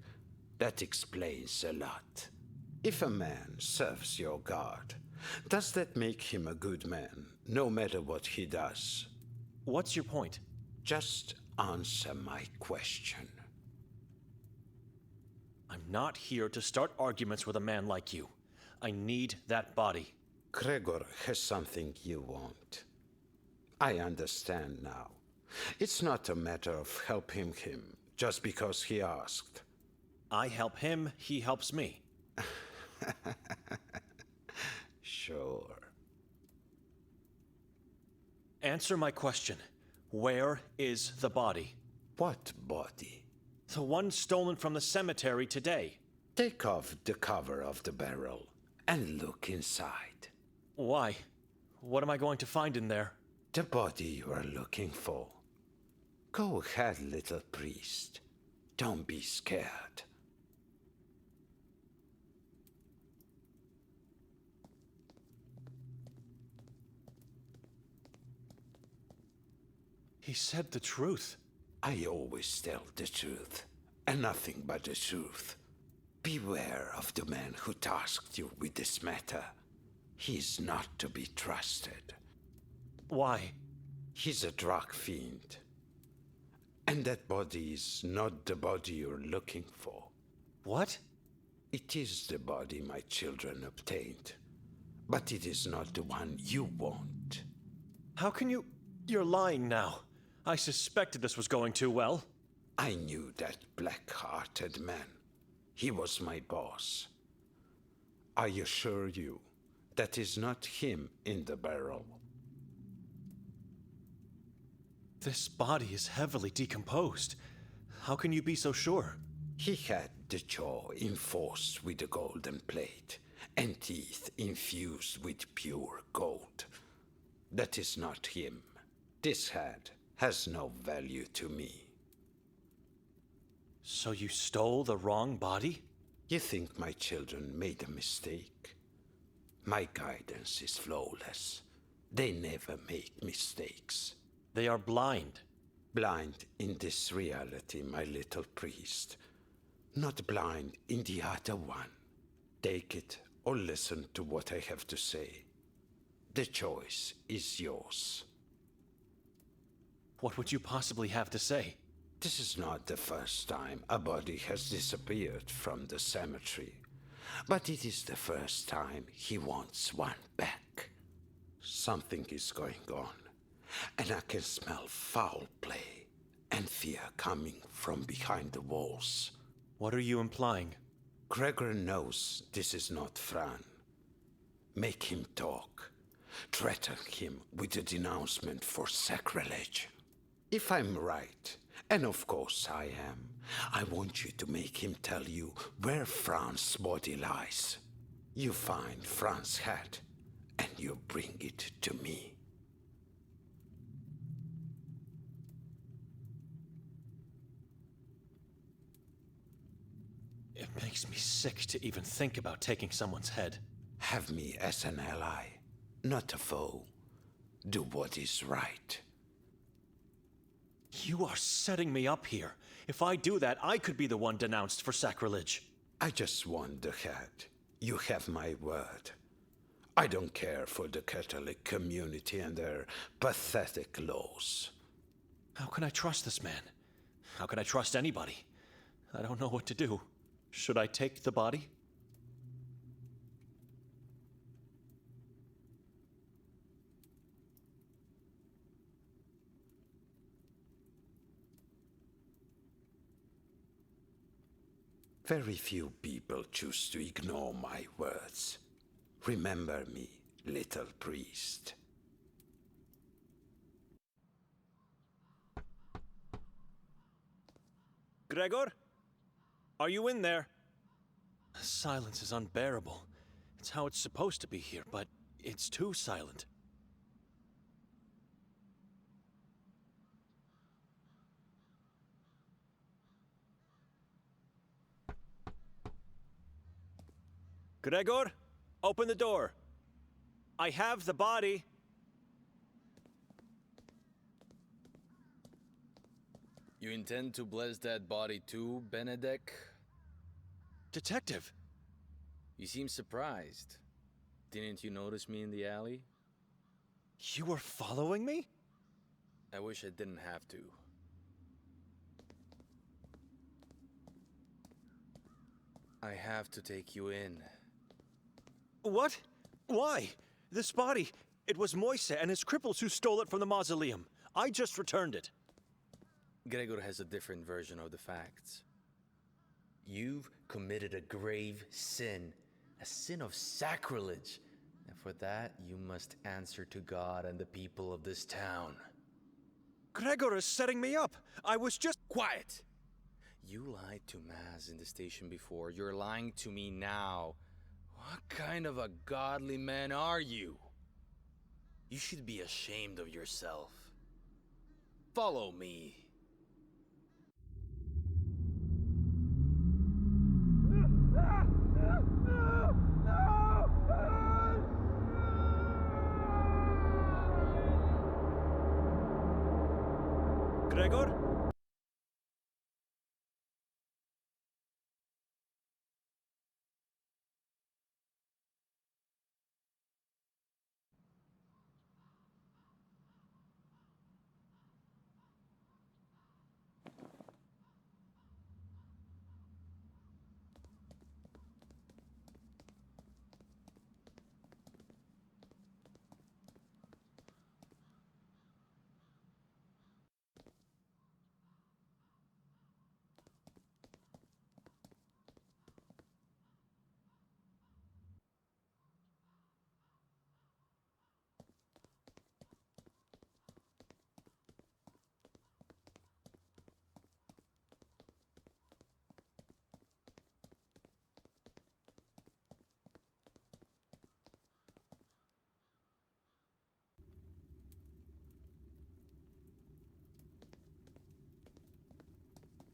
That explains a lot. If a man serves your god, does that make him a good man, no matter what he does? What's your point? Just answer my question. I'm not here to start arguments with a man like you. I need that body. Gregor has something you want. I understand now. It's not a matter of helping him just because he asked. I help him, he helps me. Sure. Answer my question. Where is the body? What body? The one stolen from the cemetery today. Take off the cover of the barrel and look inside. Why? What am I going to find in there? The body you are looking for. Go ahead, little priest. Don't be scared. He said the truth. I always tell the truth, and nothing but the truth. Beware of the man who tasked you with this matter. He's not to be trusted. Why? He's a drug fiend. And that body is not the body you're looking for. What? It is the body my children obtained. But it is not the one you want. How can you... You're lying now. I suspected this was going too well. I knew that black-hearted man. He was my boss. I assure you, that is not him in the barrel. This body is heavily decomposed. How can you be so sure? He had the jaw enforced with a golden plate, and teeth infused with pure gold. That is not him. This head has no value to me. So you stole the wrong body? You think my children made a mistake? My guidance is flawless. They never make mistakes. They are blind. Blind in this reality, my little priest. Not blind in the other one. Take it or listen to what I have to say. The choice is yours. What would you possibly have to say? This is not the first time a body has disappeared from the cemetery. But it is the first time he wants one back. Something is going on, and I can smell foul play and fear coming from behind the walls. What are you implying? Gregor knows this is not Fran. Make him talk. Threaten him with a denouncement for sacrilege. If I'm right, and of course I am, I want you to make him tell you where Fran's body lies. You find Fran's hat, and you bring it to me. It makes me sick to even think about taking someone's head. Have me as an ally, not a foe. Do what is right. You are setting me up here. If I do that, I could be the one denounced for sacrilege. I just want the hat. You have my word. I don't care for the Catholic community and their pathetic laws. How can I trust this man? How can I trust anybody? I don't know what to do. Should I take the body? Very few people choose to ignore my words. Remember me, little priest. Gregor? Are you in there? Silence is unbearable. It's how it's supposed to be here, but it's too silent. Gregor, open the door. I have the body. You intend to bless that body too, Benedek? Detective! You seem surprised. Didn't you notice me in the alley? You were following me? I wish I didn't have to. I have to take you in. What? Why? This body, it was Moise and his cripples who stole it from the mausoleum. I just returned it. Gregor has a different version of the facts. You've committed a grave sin, a sin of sacrilege. And for that, you must answer to God and the people of this town. Gregor is setting me up. I was just... Quiet! You lied to Maz in the station before. You're lying to me now. What kind of a godly man are you? You should be ashamed of yourself. Follow me. Gregor?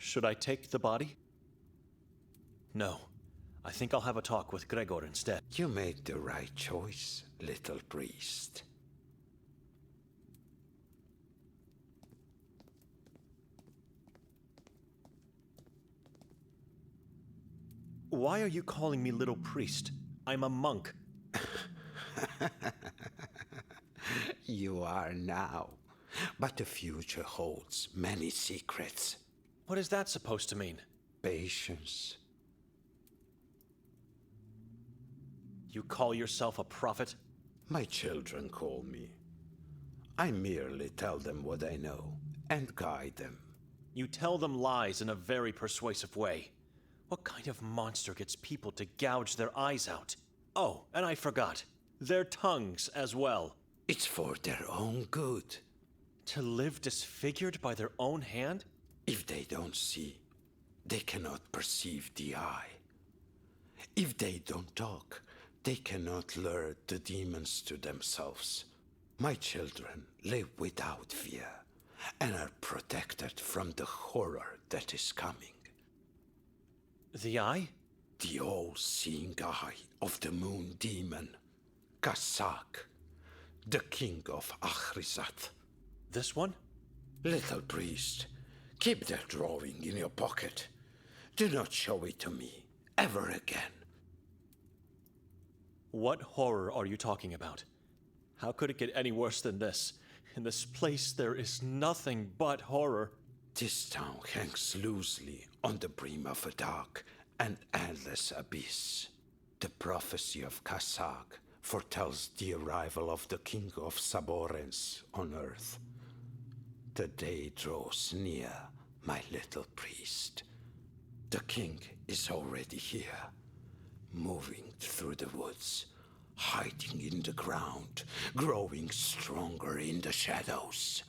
Should I take the body? No. I think I'll have a talk with Gregor instead. You made the right choice, little priest. Why are you calling me little priest? I'm a monk. You are now, but the future holds many secrets. What is that supposed to mean? Patience. You call yourself a prophet? My children call me. I merely tell them what I know and guide them. You tell them lies in a very persuasive way. What kind of monster gets people to gouge their eyes out? Oh, and I forgot. Their tongues as well. It's for their own good. To live disfigured by their own hand? If they don't see, they cannot perceive the eye. If they don't talk, they cannot lure the demons to themselves. My children live without fear and are protected from the horror that is coming. The eye? The all-seeing eye of the moon demon, Kasak, the king of Achrizath. This one? Little priest, keep that drawing in your pocket. Do not show it to me, ever again. What horror are you talking about? How could it get any worse than this? In this place there is nothing but horror. This town hangs loosely on the brim of a dark and endless abyss. The prophecy of Kasak foretells the arrival of the king of Saborens on earth. The day draws near, my little priest. The king is already here, moving through the woods, hiding in the ground, growing stronger in the shadows.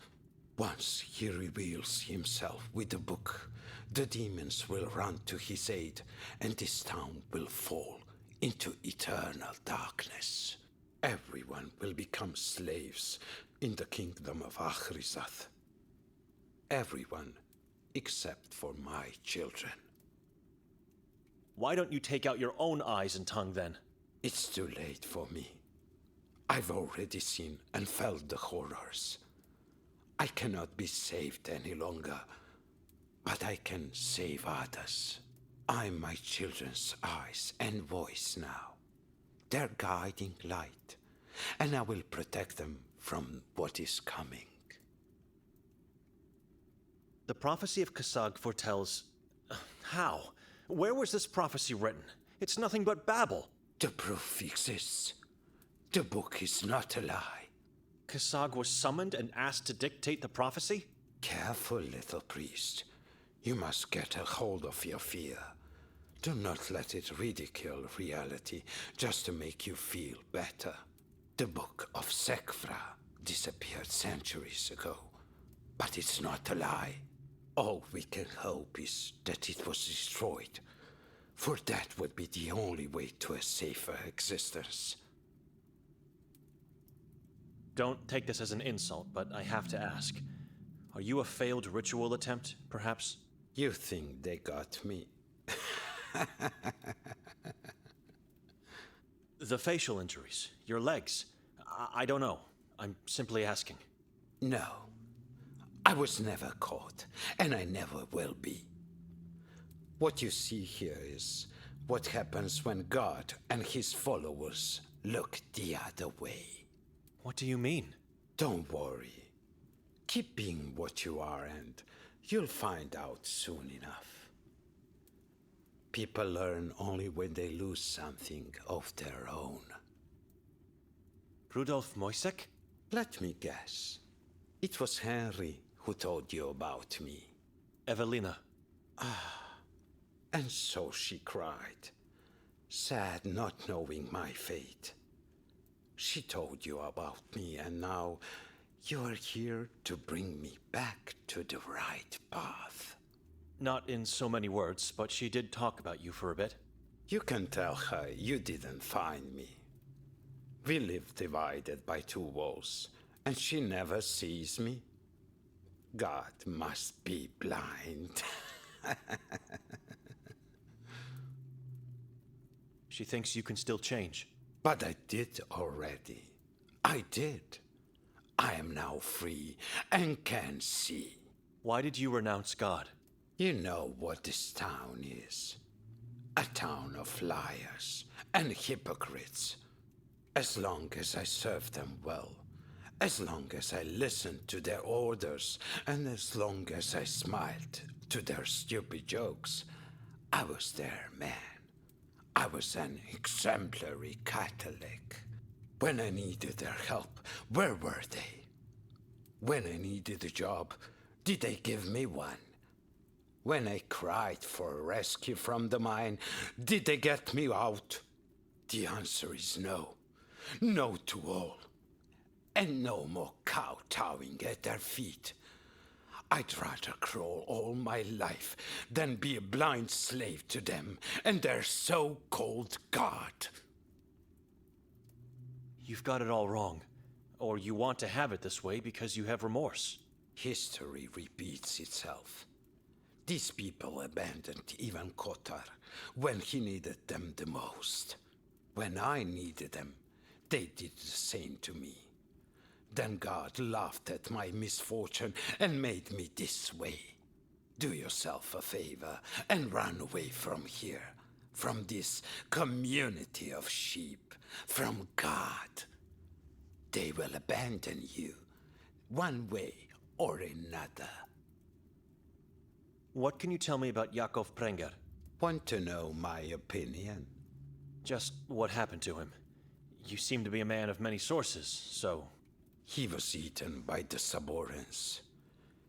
Once he reveals himself with the book, the demons will run to his aid, and this town will fall into eternal darkness. Everyone will become slaves in the kingdom of Achrizath. Everyone except for my children. Why don't you take out your own eyes and tongue then? It's too late for me. I've already seen and felt the horrors. I cannot be saved any longer, but I can save others. I'm my children's eyes and voice now. Their guiding light, and I will protect them from what is coming. The prophecy of Kasag foretells... How? Where was this prophecy written? It's nothing but babble. The proof exists. The book is not a lie. Kasag was summoned and asked to dictate the prophecy? Careful, little priest. You must get a hold of your fear. Do not let it ridicule reality just to make you feel better. The book of Sekfra disappeared centuries ago, but it's not a lie. All we can hope is that it was destroyed, for that would be the only way to a safer existence. Don't take this as an insult, but I have to ask. Are you a failed ritual attempt, perhaps? You think they got me? The facial injuries, your legs. I don't know. I'm simply asking. No. I was never caught, and I never will be. What you see here is what happens when God and his followers look the other way. What do you mean? Don't worry. Keep being what you are, and you'll find out soon enough. People learn only when they lose something of their own. Rudolf Moisek? Let me guess. It was Henry who told you about me. Evelina. And so she cried, sad not knowing my fate. She told you about me, and now you are here to bring me back to the right path. Not in so many words, but she did talk about you for a bit. You can tell her you didn't find me. We live divided by two walls, and she never sees me. God must be blind. She thinks you can still change. But I did already. I did. I am now free and can see. Why did you renounce God? You know what this town is. A town of liars and hypocrites. As long as I served them well, as long as I listened to their orders, and as long as I smiled to their stupid jokes, I was their man. I was an exemplary Catholic. When I needed their help, where were they? When I needed a job, did they give me one? When I cried for rescue from the mine, did they get me out? The answer is no. No to all. And no more kowtowing at their feet. I'd rather crawl all my life than be a blind slave to them and their so-called God. You've got it all wrong. Or you want to have it this way because you have remorse. History repeats itself. These people abandoned even KOTAR when he needed them the most. When I needed them, they did the same to me. Then God laughed at my misfortune and made me this way. Do yourself a favor and run away from here, from this community of sheep, from God. They will abandon you, one way or another. What can you tell me about Yakov Prenger? Want to know my opinion? Just what happened to him. You seem to be a man of many sources, so... He was eaten by the Saborans.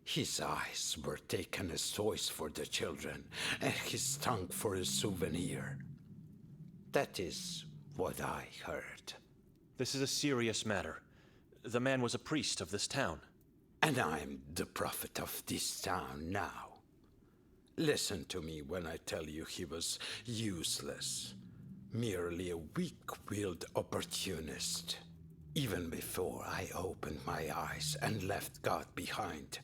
His eyes were taken as toys for the children, and his tongue for a souvenir. That is what I heard. This is a serious matter. The man was a priest of this town. And I'm the prophet of this town now. Listen to me when I tell you he was useless. Merely a weak-willed opportunist. Even before I opened my eyes and left God behind,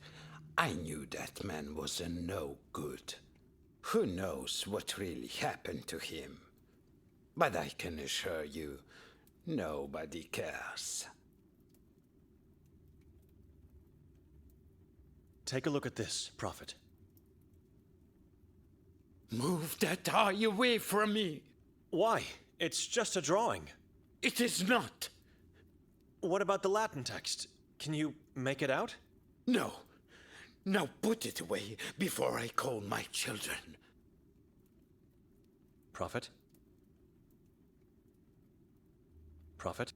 I knew that man was a no good. Who knows what really happened to him? But I can assure you, nobody cares. Take a look at this, Prophet. Move that eye away from me! Why? It's just a drawing. It is not! What about the Latin text? Can you make it out? No. Now put it away before I call my children. Prophet? Prophet?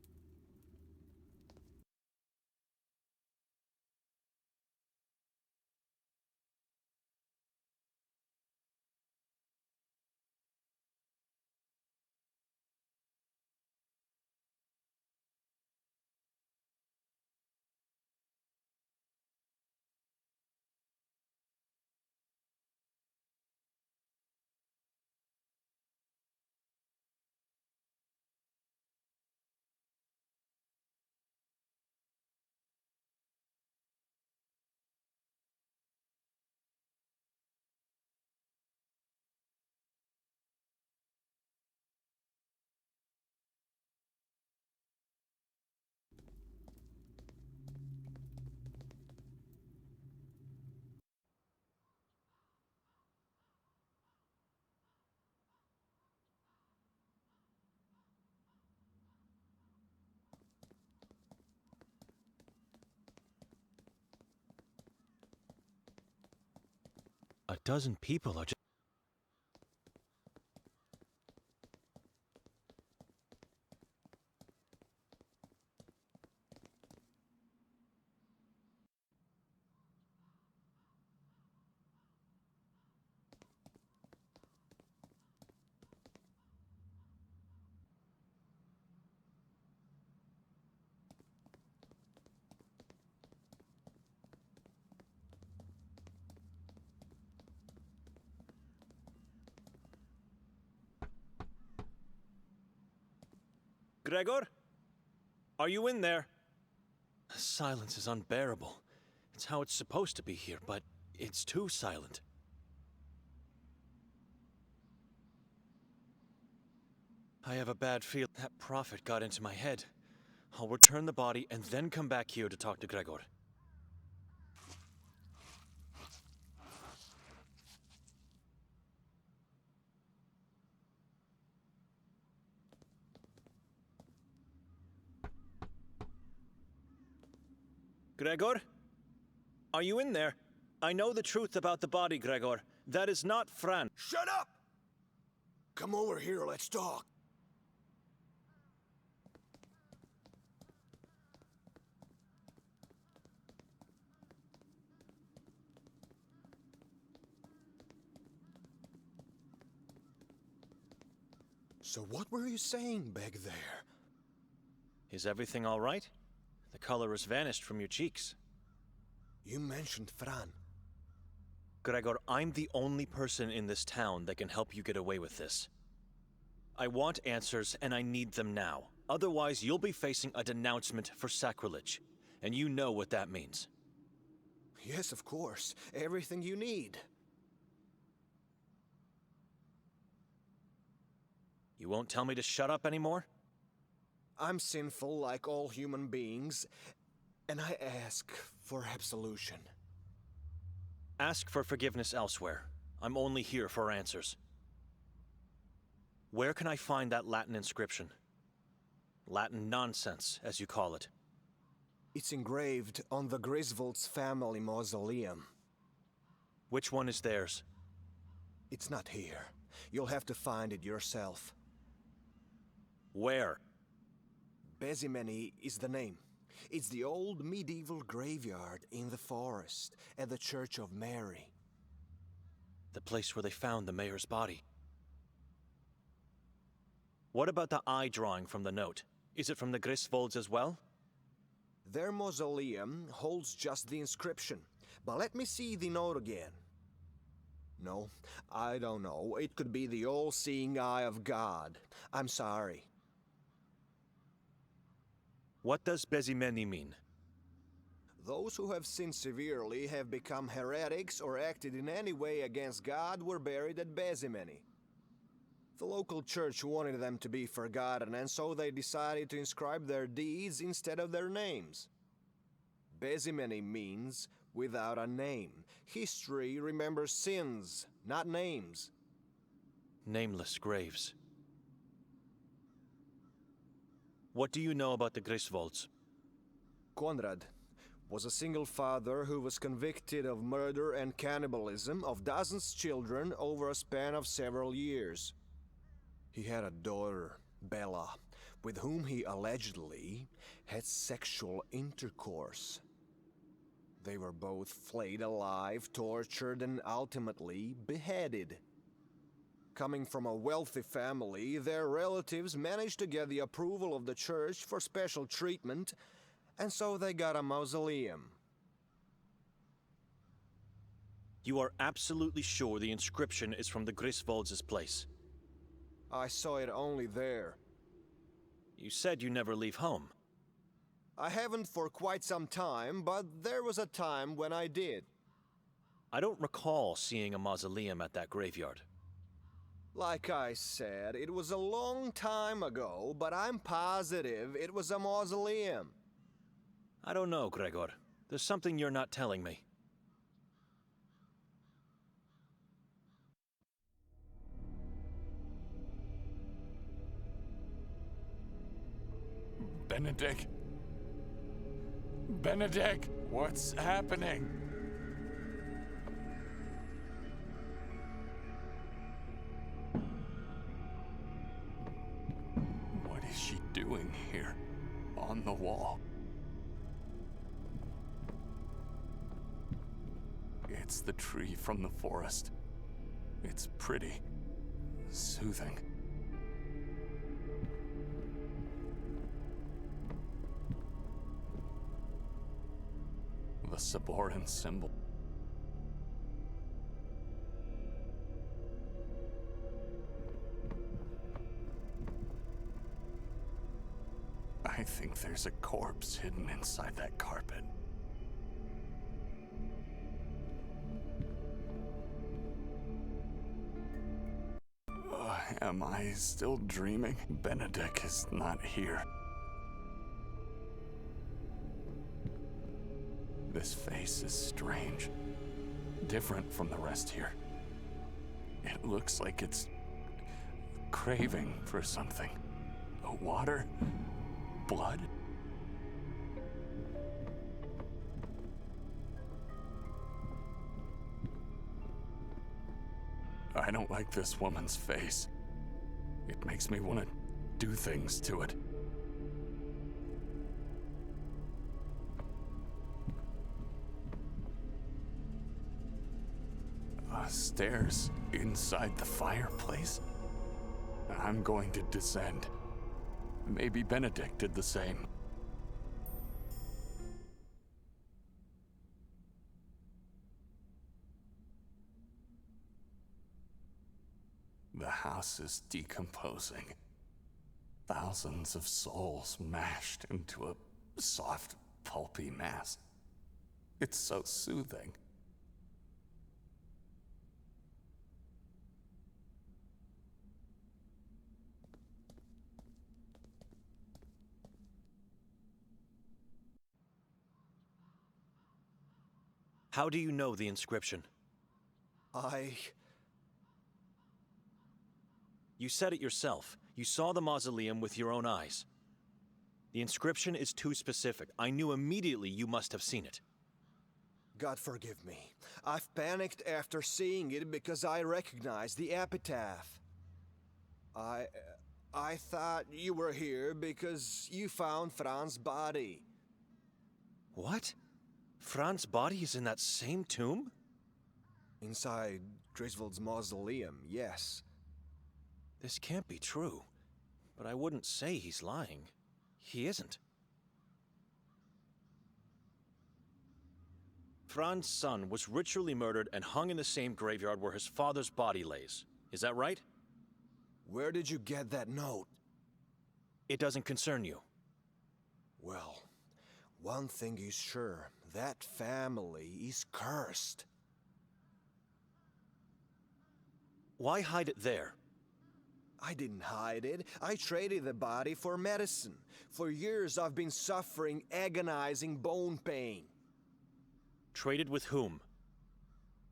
A dozen people are just... Gregor? Are you in there? Silence is unbearable. It's how it's supposed to be here, but it's too silent. I have a bad feel that prophet got into my head. I'll return the body and then come back here to talk to Gregor. Gregor? Are you in there? I know the truth about the body, Gregor. That is not Fran. Shut up! Come over here, let's talk. So what were you saying back there? Is everything all right? The color has vanished from your cheeks. You mentioned Fran. Gregor, I'm the only person in this town that can help you get away with this. I want answers, and I need them now. Otherwise, you'll be facing a denouncement for sacrilege. And you know what that means. Yes, of course. Everything you need. You won't tell me to shut up anymore? I'm sinful like all human beings, and I ask for absolution. Ask for forgiveness elsewhere. I'm only here for answers. Where can I find that Latin inscription? Latin nonsense, as you call it. It's engraved on the Griswold's family mausoleum. Which one is theirs? It's not here. You'll have to find it yourself. Where? Bezimeni is the name. It's the old medieval graveyard in the forest at the Church of Mary. The place where they found the mayor's body. What about the eye drawing from the note? Is it from the Griswolds as well? Their mausoleum holds just the inscription, but let me see the note again. No, I don't know. It could be the all-seeing eye of God. I'm sorry. What does Bezimeni mean? Those who have sinned severely, have become heretics, or acted in any way against God were buried at Bezimeni. The local church wanted them to be forgotten, and so they decided to inscribe their deeds instead of their names. Bezimeni means without a name. History remembers sins, not names. Nameless graves. What do you know about the Griswolds? Konrad was a single father who was convicted of murder and cannibalism of dozens of children over a span of several years. He had a daughter, Bella, with whom he allegedly had sexual intercourse. They were both flayed alive, tortured, and ultimately beheaded. Coming from a wealthy family, their relatives managed to get the approval of the church for special treatment, and so they got a mausoleum. You are absolutely sure the inscription is from the Griswolds' place? I saw it only there. You said you never leave home. I haven't for quite some time, but there was a time when I did. I don't recall seeing a mausoleum at that graveyard. Like I said, it was a long time ago, but I'm positive it was a mausoleum. I don't know, Gregor. There's something you're not telling me. Benedict? Benedict, what's happening? What is she doing here, on the wall? It's the tree from the forest. It's pretty, soothing. The Saboran symbol. I think there's a corpse hidden inside that carpet. Am I still dreaming? Benedict is not here. This face is strange. Different from the rest here. It looks like it's craving for something. Water? Blood? I don't like this woman's face. It makes me want to do things to it. Stairs inside the fireplace? I'm going to descend. Maybe Benedict did the same. The house is decomposing. Thousands of souls mashed into a soft, pulpy mass. It's so soothing. How do you know the inscription? You said it yourself. You saw the mausoleum with your own eyes. The inscription is too specific. I knew immediately you must have seen it. God forgive me. I've panicked after seeing it because I recognized the epitaph. I thought you were here because you found Fran's body. What? Fran's body is in that same tomb? Inside Griswold's mausoleum, yes. This can't be true, but I wouldn't say he's lying. He isn't. Fran's son was ritually murdered and hung in the same graveyard where his father's body lays. Is that right? Where did you get that note? It doesn't concern you. Well, one thing is sure. That family is cursed. Why hide it there? I didn't hide it. I traded the body for medicine. For years I've been suffering agonizing bone pain. Traded with whom?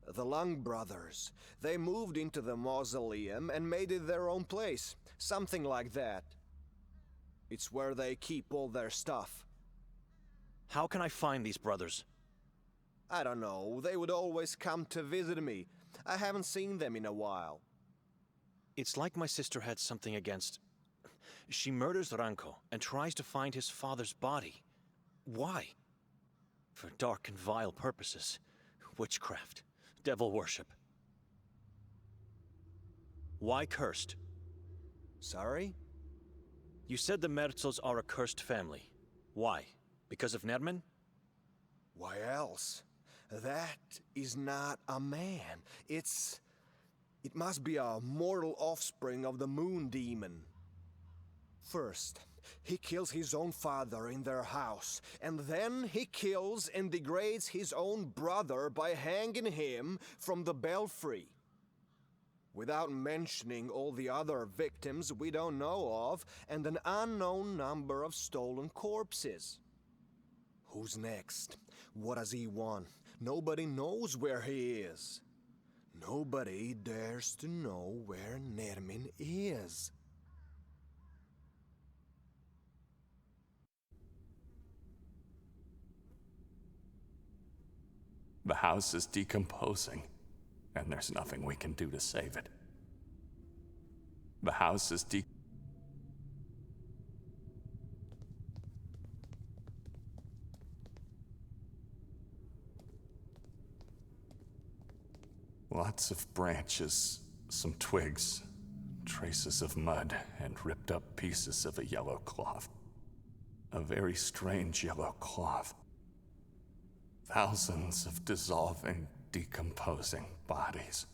The Lung brothers. They moved into the mausoleum and made it their own place. Something like that. It's where they keep all their stuff. How can I find these brothers? I don't know. They would always come to visit me. I haven't seen them in a while. It's like my sister had something against... She murders Ranko and tries to find his father's body. Why? For dark and vile purposes. Witchcraft. Devil worship. Why cursed? Sorry? You said the Merzels are a cursed family. Why? Because of Nerman? Why else? That is not a man. It must be a mortal offspring of the Moon Demon. First, he kills his own father in their house, and then he kills and degrades his own brother by hanging him from the belfry. Without mentioning all the other victims we don't know of, and an unknown number of stolen corpses. Who's next? What does he want? Nobody knows where he is. Nobody dares to know where Nermin is. The house is decomposing, and there's nothing we can do to save it. The house is Lots of branches, some twigs, traces of mud, and ripped up pieces of a yellow cloth. A very strange yellow cloth. Thousands of dissolving, decomposing bodies.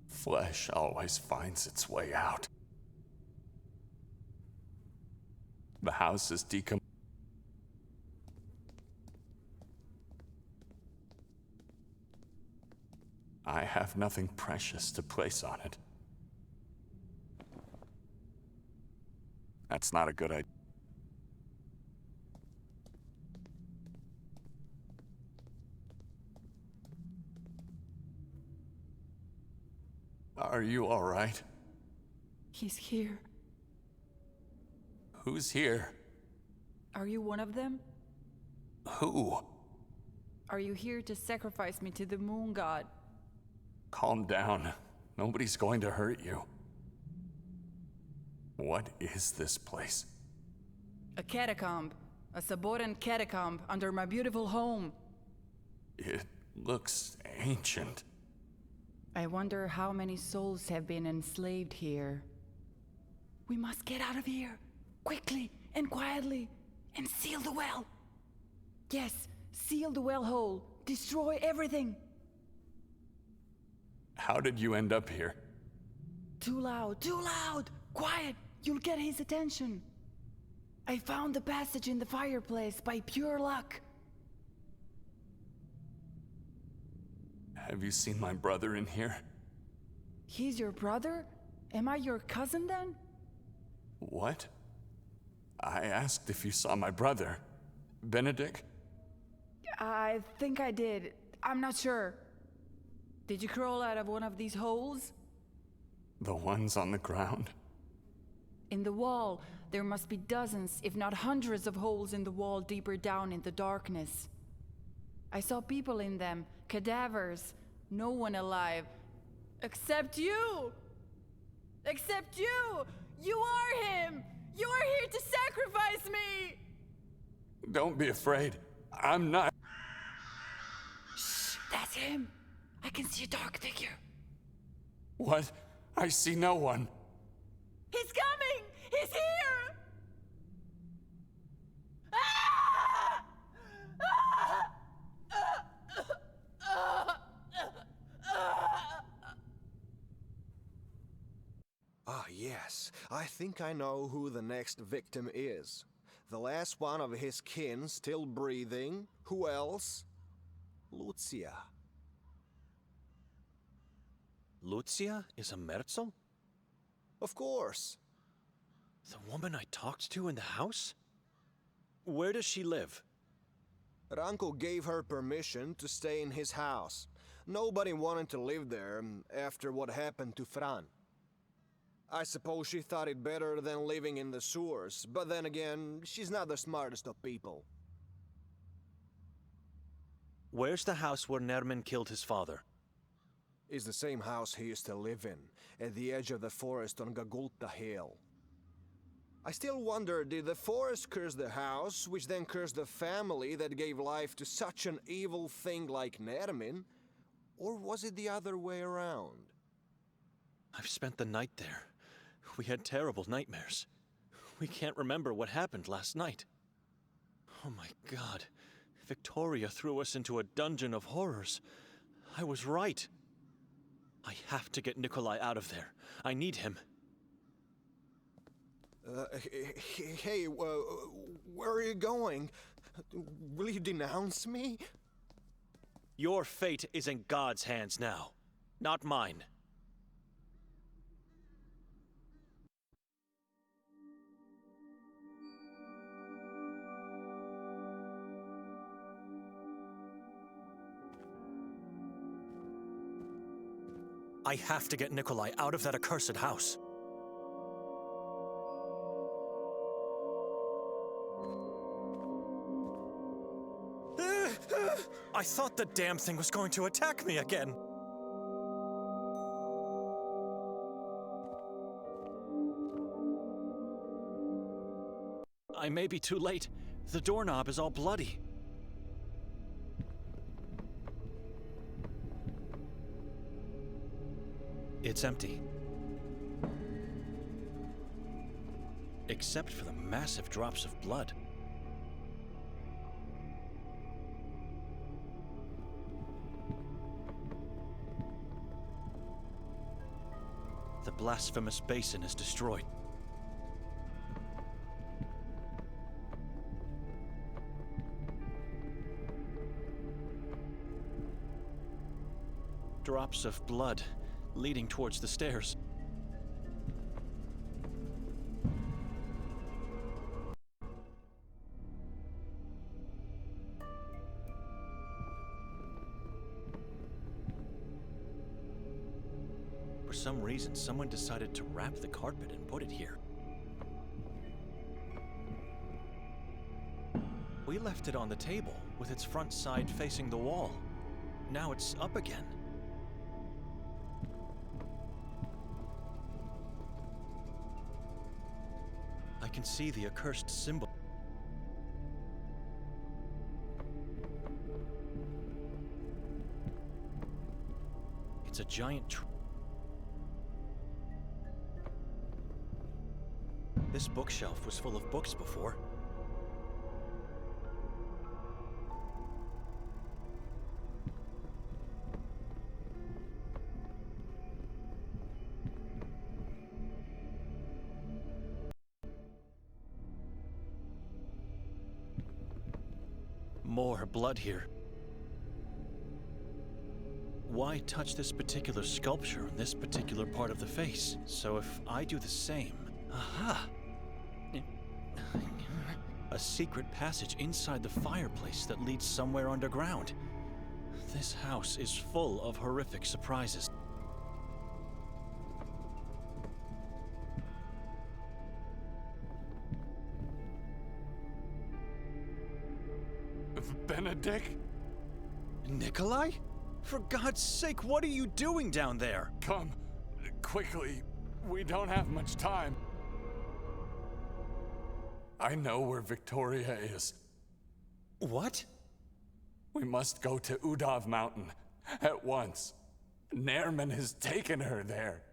Flesh always finds its way out. The house is I have nothing precious to place on it. That's not a good idea. Are you all right? He's here. Who's here? Are you one of them? Who? Are you here to sacrifice me to the moon god? Calm down. Nobody's going to hurt you. What is this place? A catacomb. A Saboran catacomb under my beautiful home. It looks ancient. I wonder how many souls have been enslaved here. We must get out of here, quickly and quietly, and seal the well. Yes, seal the well hole. Destroy everything. How did you end up here? Too loud, too loud! Quiet, you'll get his attention. I found the passage in the fireplace by pure luck. Have you seen my brother in here? He's your brother? Am I your cousin then? What? I asked if you saw my brother. Benedict? I think I did. I'm not sure. Did you crawl out of one of these holes? The ones on the ground? In the wall, there must be dozens, if not hundreds of holes in the wall deeper down in the darkness. I saw people in them, cadavers, no one alive. Except you! Except you! You are him! You are here to sacrifice me! Don't be afraid. I'm not. Shh, that's him. I can see a dark figure. What? I see no one. He's coming! He's here! Ah, yes. I think I know who the next victim is. The last one of his kin still breathing. Who else? Lucia. Lucia is a Merzel? Of course. The woman I talked to in the house? Where does she live? Ranko gave her permission to stay in his house. Nobody wanted to live there after what happened to Fran. I suppose she thought it better than living in the sewers, but then again, she's not the smartest of people. Where's the house where Nerman killed his father? It's the same house he used to live in, at the edge of the forest on Gagulta Hill. I still wonder, did the forest curse the house, which then cursed the family that gave life to such an evil thing like Nermin? Or was it the other way around? I've spent the night there. We had terrible nightmares. We can't remember what happened last night. Oh my God. Victoria threw us into a dungeon of horrors. I was right. I have to get Nikolai out of there. I need him. Hey, where are you going? Will you denounce me? Your fate is in God's hands now, not mine. I have to get Nikolai out of that accursed house. I thought the damn thing was going to attack me again. I may be too late. The doorknob is all bloody. It's empty. Except for the massive drops of blood. The blasphemous basin is destroyed. Drops of blood leading towards the stairs. For some reason, someone decided to wrap the carpet and put it here. We left it on the table, with its front side facing the wall. Now it's up again. I can see the accursed symbol. It's a giant This bookshelf was full of books before. More blood here. Why touch this particular sculpture in this particular part of the face? So if I do the same... Aha! A secret passage inside the fireplace that leads somewhere underground. This house is full of horrific surprises. Benedict? Nikolai? For God's sake, what are you doing down there? Come, quickly. We don't have much time. I know where Victoria is. What? We must go to Udav Mountain at once. Nerman has taken her there.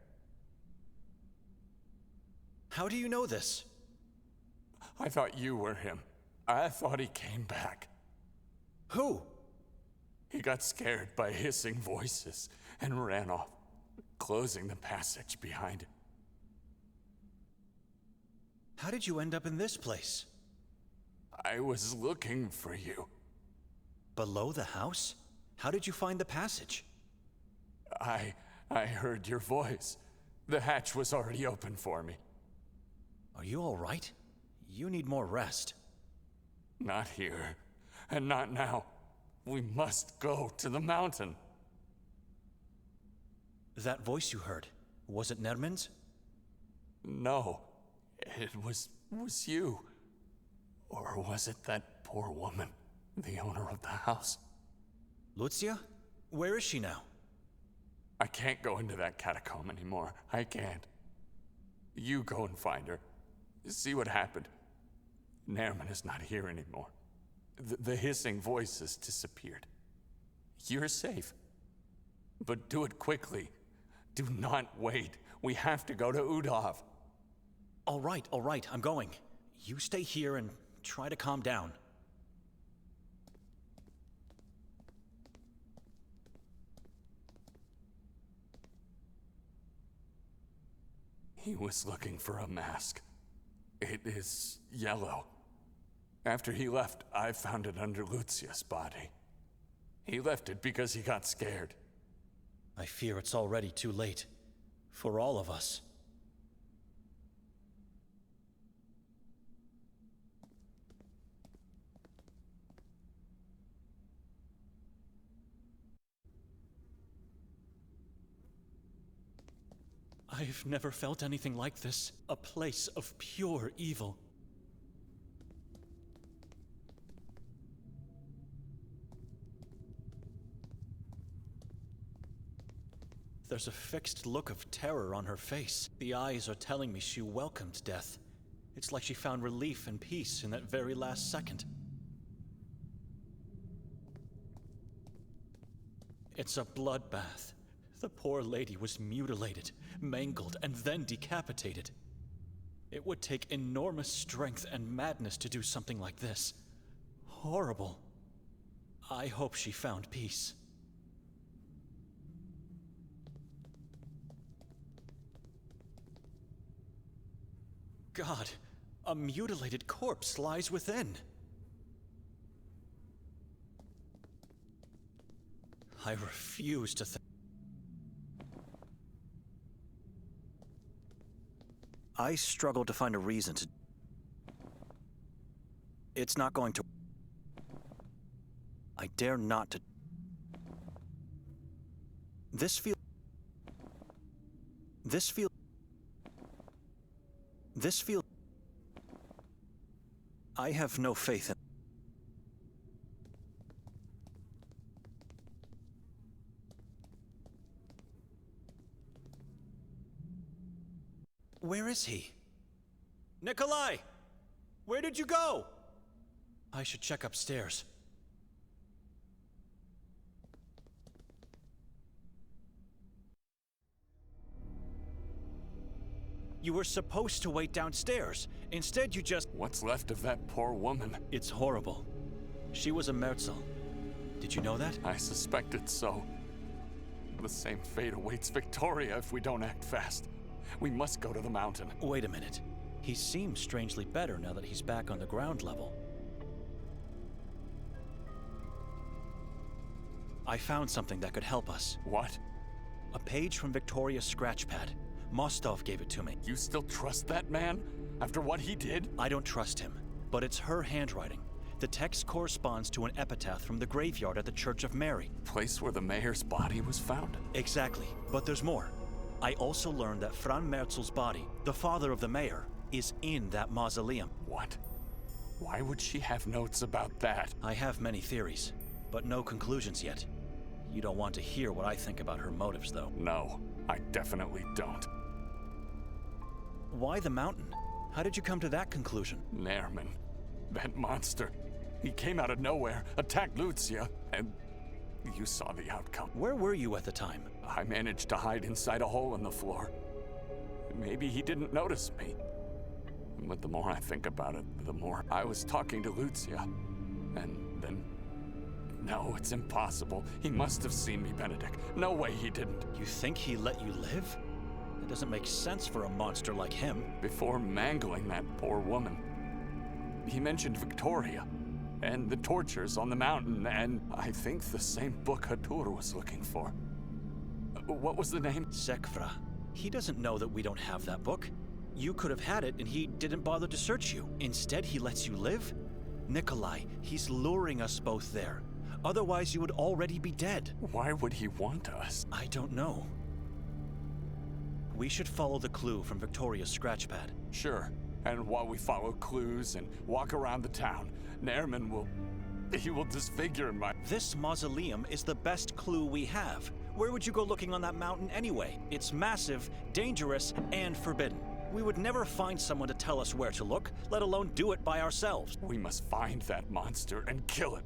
How do you know this? I thought you were him. I thought he came back. Who? He got scared by hissing voices and ran off, closing the passage behind him. How did you end up in this place? I was looking for you. Below the house? How did you find the passage? I heard your voice. The hatch was already open for me. Are you all right? You need more rest. Not here, and not now. We must go to the mountain. That voice you heard, was it Nerman's? No, it was you. Or was it that poor woman, the owner of the house? Lucia? Where is she now? I can't go into that catacomb anymore. I can't. You go and find her. See what happened. Nerman is not here anymore. The hissing voice has disappeared. You're safe. But do it quickly. Do not wait. We have to go to Udav. All right, I'm going. You stay here and try to calm down. He was looking for a mask. It is yellow. After he left, I found it under Lucia's body. He left it because he got scared. I fear it's already too late. For all of us. I've never felt anything like this. A place of pure evil. There's a fixed look of terror on her face. The eyes are telling me she welcomed death. It's like she found relief and peace in that very last second. It's a bloodbath. The poor lady was mutilated, mangled, and then decapitated. It would take enormous strength and madness to do something like this. Horrible. I hope she found peace. God, a mutilated corpse lies within. I refuse to think. I struggle to find a reason to... It's not going to... I dare not to... This feel... I have no faith in... Where is he? Nikolai! Where did you go? I should check upstairs. You were supposed to wait downstairs. Instead, you just... What's left of that poor woman? It's horrible. She was a Merzel. Did you know that? I suspected so. The same fate awaits Victoria if we don't act fast. We must go to the mountain. Wait a minute. He seems strangely better now that he's back on the ground level. I found something that could help us. What? A page from Victoria's scratchpad. Mostov gave it to me. You still trust that man? After what he did? I don't trust him, but it's her handwriting. The text corresponds to an epitaph from the graveyard at the Church of Mary. Place where the mayor's body was found? Exactly, but there's more. I also learned that Fran Merzel's body, the father of the mayor, is in that mausoleum. What? Why would she have notes about that? I have many theories, but no conclusions yet. You don't want to hear what I think about her motives, though. No, I definitely don't. Why the mountain? How did you come to that conclusion? Nairman. That monster. He came out of nowhere, attacked Lucia, and you saw the outcome. Where were you at the time? I managed to hide inside a hole in the floor. Maybe he didn't notice me. But the more I think about it, the more I was talking to Lucia. And then... No, it's impossible. He must have seen me, Benedict. No way he didn't. You think he let you live? That doesn't make sense for a monster like him. Before mangling that poor woman, he mentioned Victoria and the tortures on the mountain, and I think the same book Hatur was looking for. What was the name? Sekvra. He doesn't know that we don't have that book. You could have had it and he didn't bother to search you. Instead, he lets you live? Nikolai, he's luring us both there. Otherwise, you would already be dead. Why would he want us? I don't know. We should follow the clue from Victoria's scratchpad. Sure. And while we follow clues and walk around the town, Nairman will disfigure my... This mausoleum is the best clue we have. Where would you go looking on that mountain anyway? It's massive, dangerous, and forbidden. We would never find someone to tell us where to look, let alone do it by ourselves. We must find that monster and kill it.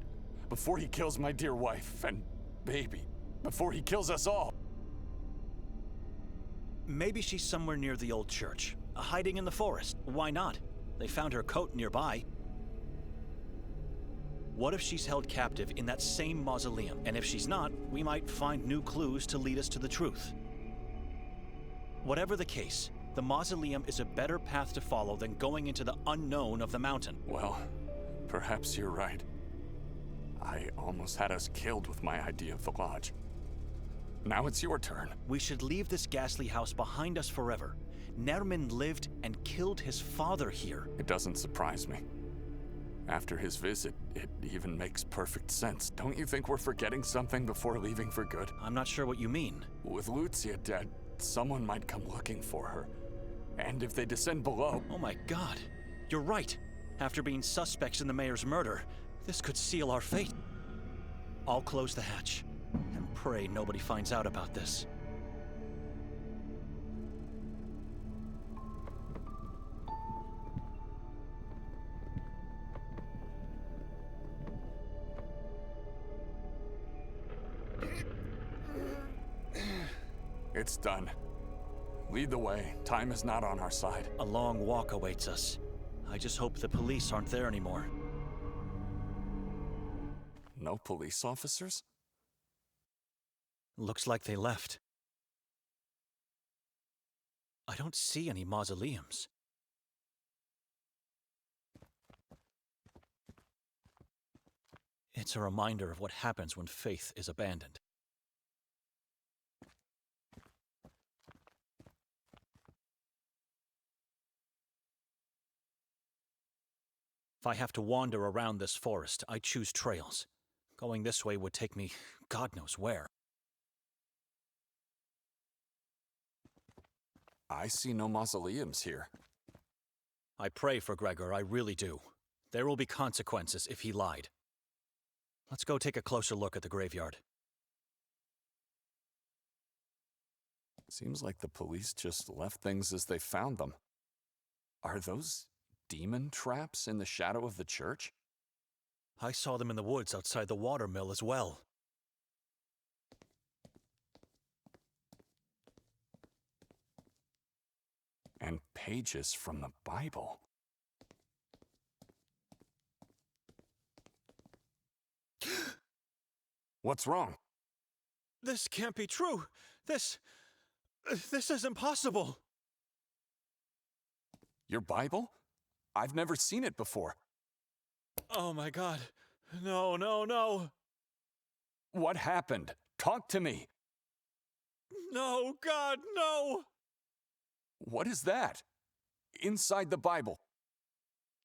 Before he kills my dear wife and baby. Before he kills us all. Maybe she's somewhere near the old church, hiding in the forest. Why not? They found her coat nearby. What if she's held captive in that same mausoleum? And if she's not, we might find new clues to lead us to the truth. Whatever the case, the mausoleum is a better path to follow than going into the unknown of the mountain. Well, perhaps you're right. I almost had us killed with my idea of the lodge. Now it's your turn. We should leave this ghastly house behind us forever. Nairman lived and killed his father here. It doesn't surprise me. After his visit, it even makes perfect sense. Don't you think we're forgetting something before leaving for good? I'm not sure what you mean. With Lucia dead, someone might come looking for her. And if they descend below... Oh my god. You're right. After being suspects in the mayor's murder, this could seal our fate. I'll close the hatch and pray nobody finds out about this. It's done. Lead the way. Time is not on our side. A long walk awaits us. I just hope the police aren't there anymore. No police officers? Looks like they left. I don't see any mausoleums. It's a reminder of what happens when faith is abandoned. If I have to wander around this forest, I choose trails. Going this way would take me God knows where. I see no mausoleums here. I pray for Gregor, I really do. There will be consequences if he lied. Let's go take a closer look at the graveyard. Seems like the police just left things as they found them. Are those demon traps in the shadow of the church? I saw them in the woods outside the watermill as well. And pages from the Bible. What's wrong? This can't be true. This is impossible. Your Bible? I've never seen it before. Oh my God. No, no, no. What happened? Talk to me. No, God, no. What is that? Inside the Bible.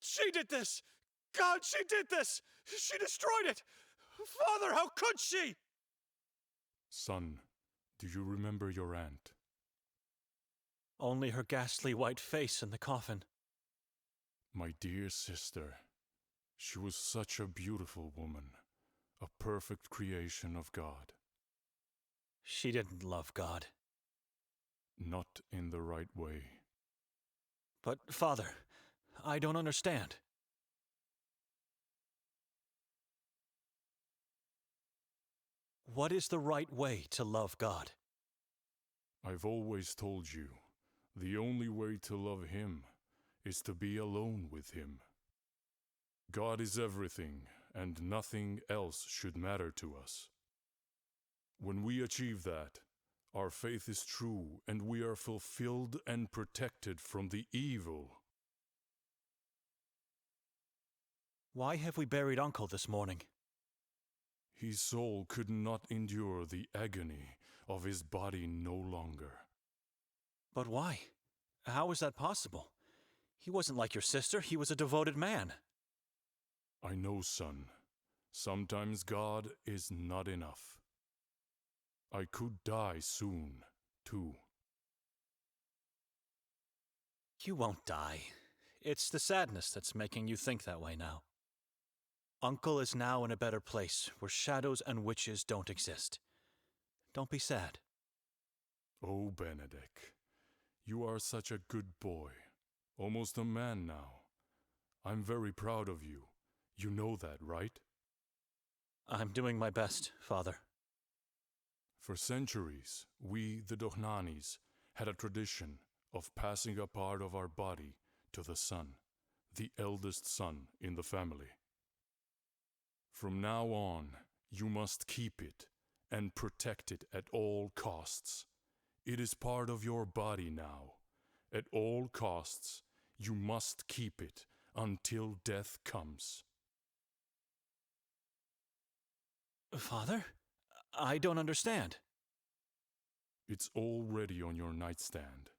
She did this! God, she did this! She destroyed it! Father, how could she? Son, do you remember your aunt? Only her ghastly white face in the coffin. My dear sister, she was such a beautiful woman, a perfect creation of God. She didn't love God. Not in the right way. But, Father, I don't understand. What is the right way to love God? I've always told you, the only way to love Him is to be alone with Him. God is everything, and nothing else should matter to us. When we achieve that, our faith is true, and we are fulfilled and protected from the evil. Why have we buried Uncle this morning? His soul could not endure the agony of his body no longer. But why? How is that possible? He wasn't like your sister, he was a devoted man. I know, son. Sometimes God is not enough. I could die soon, too. You won't die. It's the sadness that's making you think that way now. Uncle is now in a better place, where shadows and witches don't exist. Don't be sad. Oh, Benedict, you are such a good boy. Almost a man now. I'm very proud of you. You know that, right? I'm doing my best, Father. For centuries, we, the Dohnanis, had a tradition of passing a part of our body to the son, the eldest son in the family. From now on, you must keep it and protect it at all costs. It is part of your body now. At all costs, you must keep it until death comes. Father? I don't understand. It's already on your nightstand,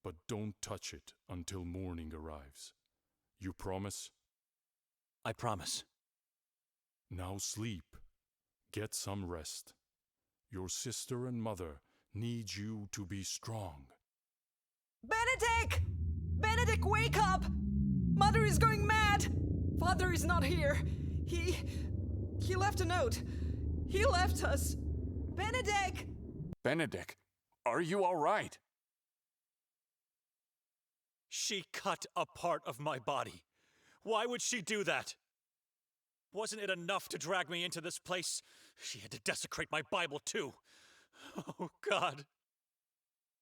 but don't touch it until morning arrives. You promise? I promise. Now sleep. Get some rest. Your sister and mother need you to be strong. Benedict! Benedict, wake up! Mother is going mad! Father is not here. He left a note. He left us. Benedict! Benedict, are you all right? She cut a part of my body. Why would she do that? Wasn't it enough to drag me into this place? She had to desecrate my Bible too. Oh, God.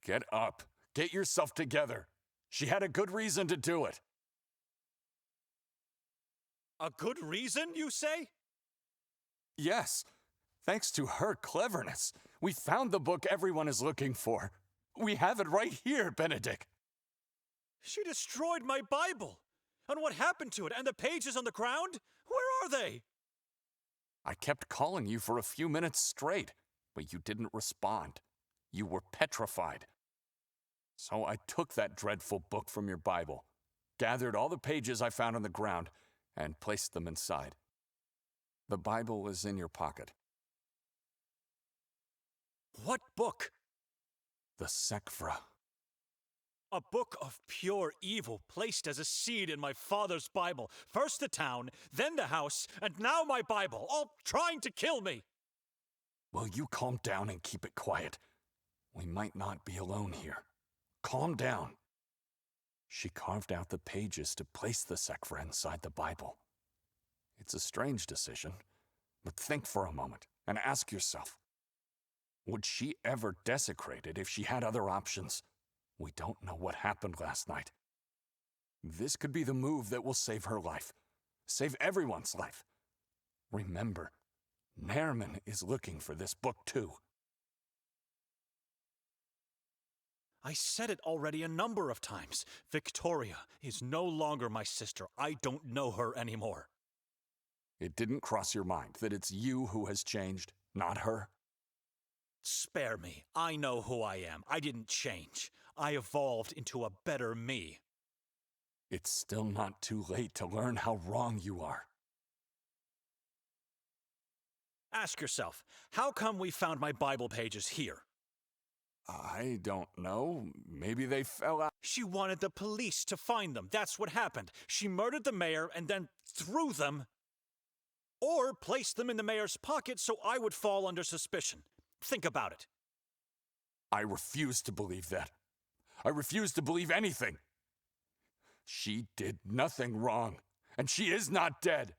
Get up. Get yourself together. She had a good reason to do it. A good reason, you say? Yes. Thanks to her cleverness, we found the book everyone is looking for. We have it right here, Benedict. She destroyed my Bible. And what happened to it? And the pages on the ground? Where are they? I kept calling you for a few minutes straight, but you didn't respond. You were petrified. So I took that dreadful book from your Bible, gathered all the pages I found on the ground, and placed them inside. The Bible is in your pocket. What book? The Sekhvra. A book of pure evil placed as a seed in my father's Bible. First the town, then the house, and now my Bible, all trying to kill me. Will you calm down and keep it quiet? We might not be alone here. Calm down. She carved out the pages to place the Sekhvra inside the Bible. It's a strange decision, but think for a moment and ask yourself, would she ever desecrate it if she had other options? We don't know what happened last night. This could be the move that will save her life, save everyone's life. Remember, Nerman is looking for this book too. I said it already a number of times. Victoria is no longer my sister. I don't know her anymore. It didn't cross your mind that it's you who has changed, not her? Spare me. I know who I am. I didn't change. I evolved into a better me. It's still not too late to learn how wrong you are. Ask yourself, how come we found my Bible pages here? I don't know. Maybe they fell out. She wanted the police to find them. That's what happened. She murdered the mayor and then threw them. Or placed them in the mayor's pocket so I would fall under suspicion. Think about it. I refuse to believe that. I refuse to believe anything. She did nothing wrong, and she is not dead.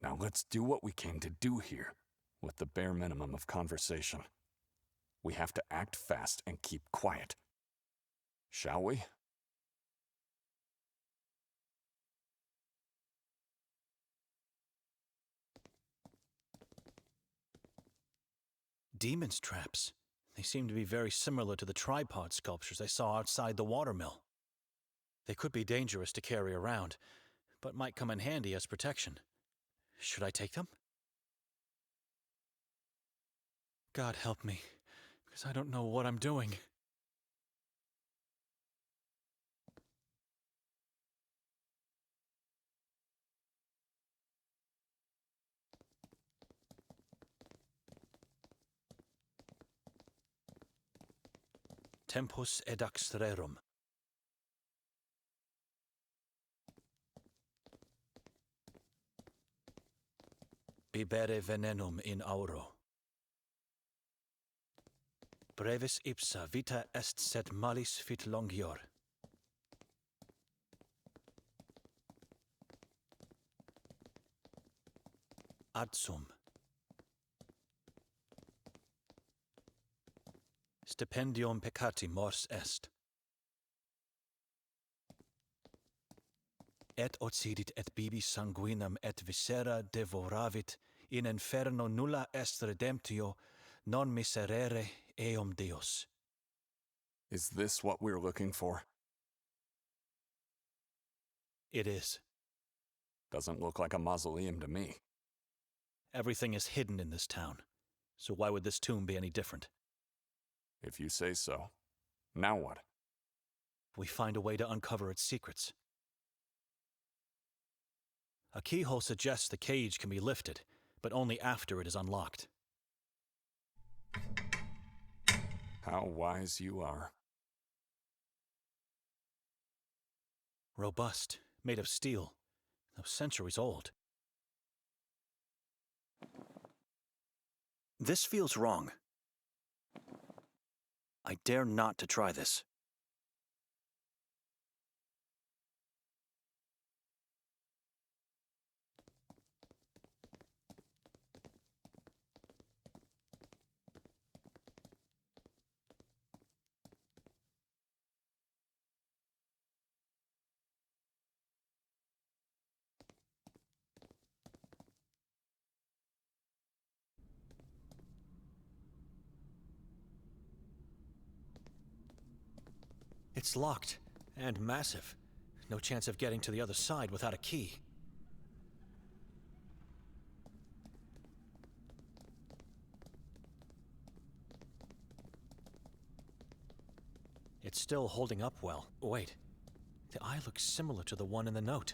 Now let's do what we came to do here, with the bare minimum of conversation. We have to act fast and keep quiet. Shall we? Demon's traps. They seem to be very similar to the tripod sculptures I saw outside the watermill. They could be dangerous to carry around, but might come in handy as protection. Should I take them? God help me, because I don't know what I'm doing. Tempus edax rerum. Bibere venenum in auro. Brevis ipsa vita est sed malis fit longior. Adsum. Stipendium peccati mors est. Et occidit et bibis sanguinam et viscera devoravit, in inferno nulla est redemptio, non miserere eum Deus. Is this what we're looking for? It is. Doesn't look like a mausoleum to me. Everything is hidden in this town, so why would this tomb be any different? If you say so. Now what? We find a way to uncover its secrets. A keyhole suggests the cage can be lifted, but only after it is unlocked. How wise you are. Robust, made of steel, though centuries old. This feels wrong. I dare not to try this. It's locked, and massive. No chance of getting to the other side without a key. It's still holding up well. Wait, the eye looks similar to the one in the note.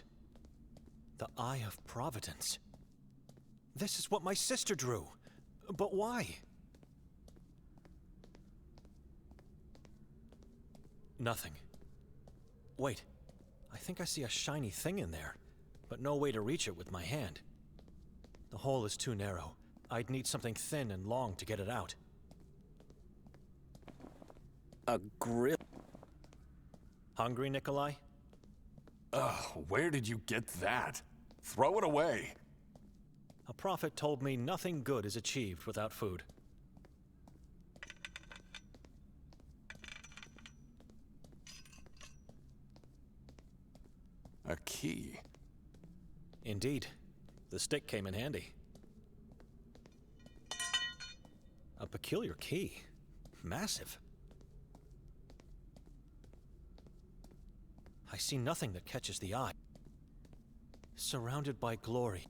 The Eye of Providence. This is what my sister drew. But why? Nothing. Wait. I think I see a shiny thing in there, but no way to reach it with my hand. The hole is too narrow. I'd need something thin and long to get it out. A grill? Hungry, Nikolai? Ugh, where did you get that? Throw it away. A prophet told me nothing good is achieved without food. A key? Indeed. The stick came in handy. A peculiar key. Massive. I see nothing that catches the eye. Surrounded by glory.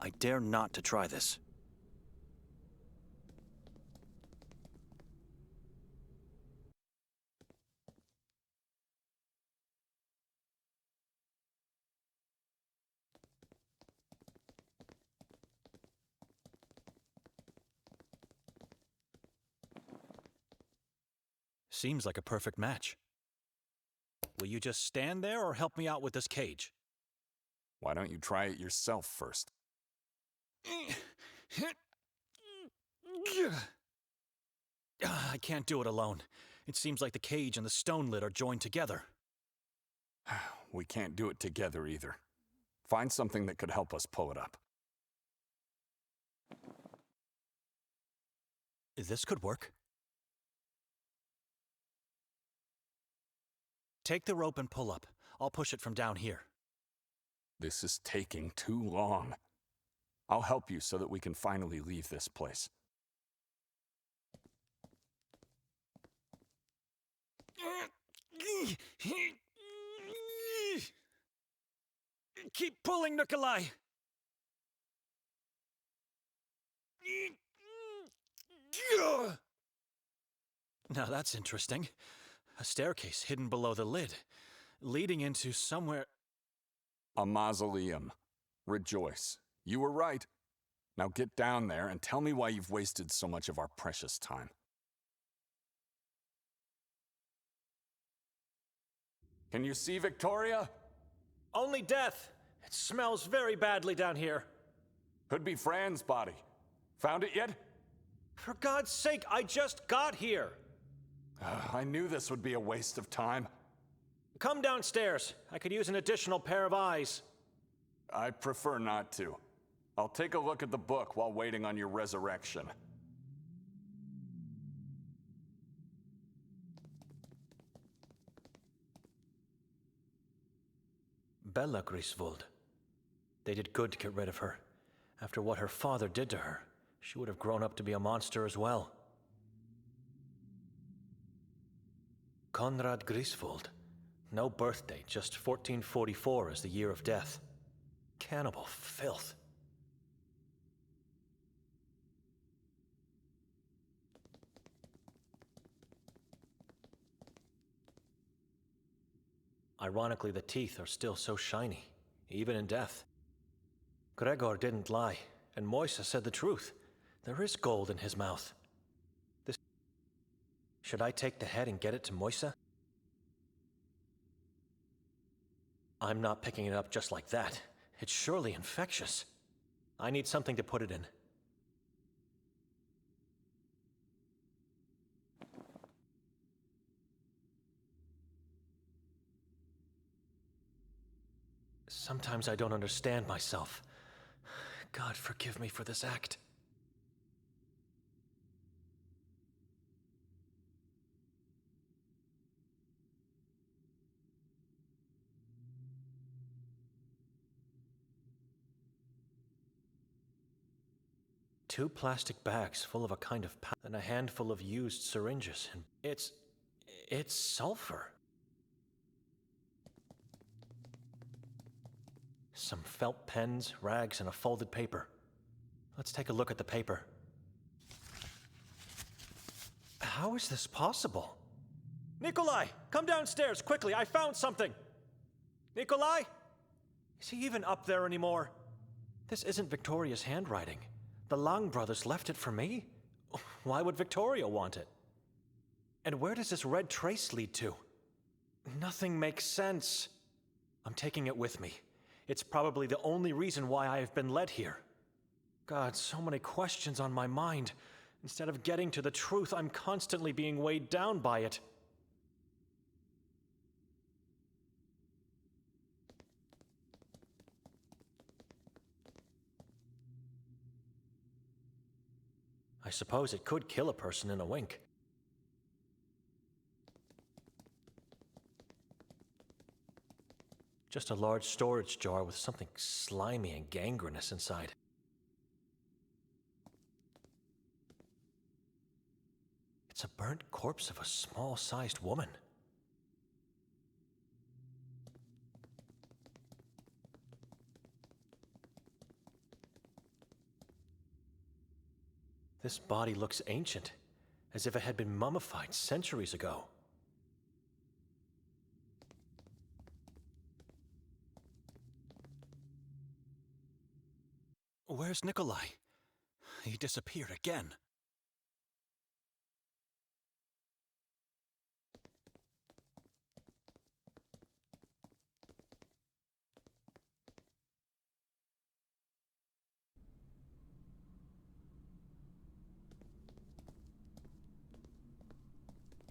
I dare not to try this. Seems like a perfect match. Will you just stand there or help me out with this cage? Why don't you try it yourself first? I can't do it alone. It seems like the cage and the stone lid are joined together. We can't do it together either. Find something that could help us pull it up. This could work. Take the rope and pull up. I'll push it from down here. This is taking too long. I'll help you so that we can finally leave this place. Keep pulling, Nikolai! Now that's interesting. A staircase hidden below the lid, leading into somewhere... A mausoleum. Rejoice. You were right. Now get down there and tell me why you've wasted so much of our precious time. Can you see Victoria? Only death. It smells very badly down here. Could be Fran's body. Found it yet? For God's sake, I just got here. I knew this would be a waste of time. Come downstairs. I could use an additional pair of eyes. I prefer not to. I'll take a look at the book while waiting on your resurrection. Bella Griswold. They did good to get rid of her. After what her father did to her, she would have grown up to be a monster as well. Konrad Griswold. No birth date, just 1444 as the year of death. Cannibal filth. Ironically, the teeth are still so shiny, even in death. Gregor didn't lie, and Moisa said the truth. There is gold in his mouth. Should I take the head and get it to Moisa? I'm not picking it up just like that. It's surely infectious. I need something to put it in. Sometimes I don't understand myself. God forgive me for this act. Two plastic bags full of a kind of powder and a handful of used syringes, and it's sulfur. Some felt pens, rags, and a folded paper. Let's take a look at the paper. How is this possible? Nikolai, come downstairs, quickly, I found something! Nikolai? Is he even up there anymore? This isn't Victoria's handwriting. The Lang brothers left it for me? Why would Victoria want it? And where does this red trace lead to? Nothing makes sense. I'm taking it with me. It's probably the only reason why I have been led here. God, so many questions on my mind. Instead of getting to the truth, I'm constantly being weighed down by it. I suppose it could kill a person in a wink. Just a large storage jar with something slimy and gangrenous inside. It's a burnt corpse of a small-sized woman. This body looks ancient, as if it had been mummified centuries ago. Where's Nikolai? He disappeared again.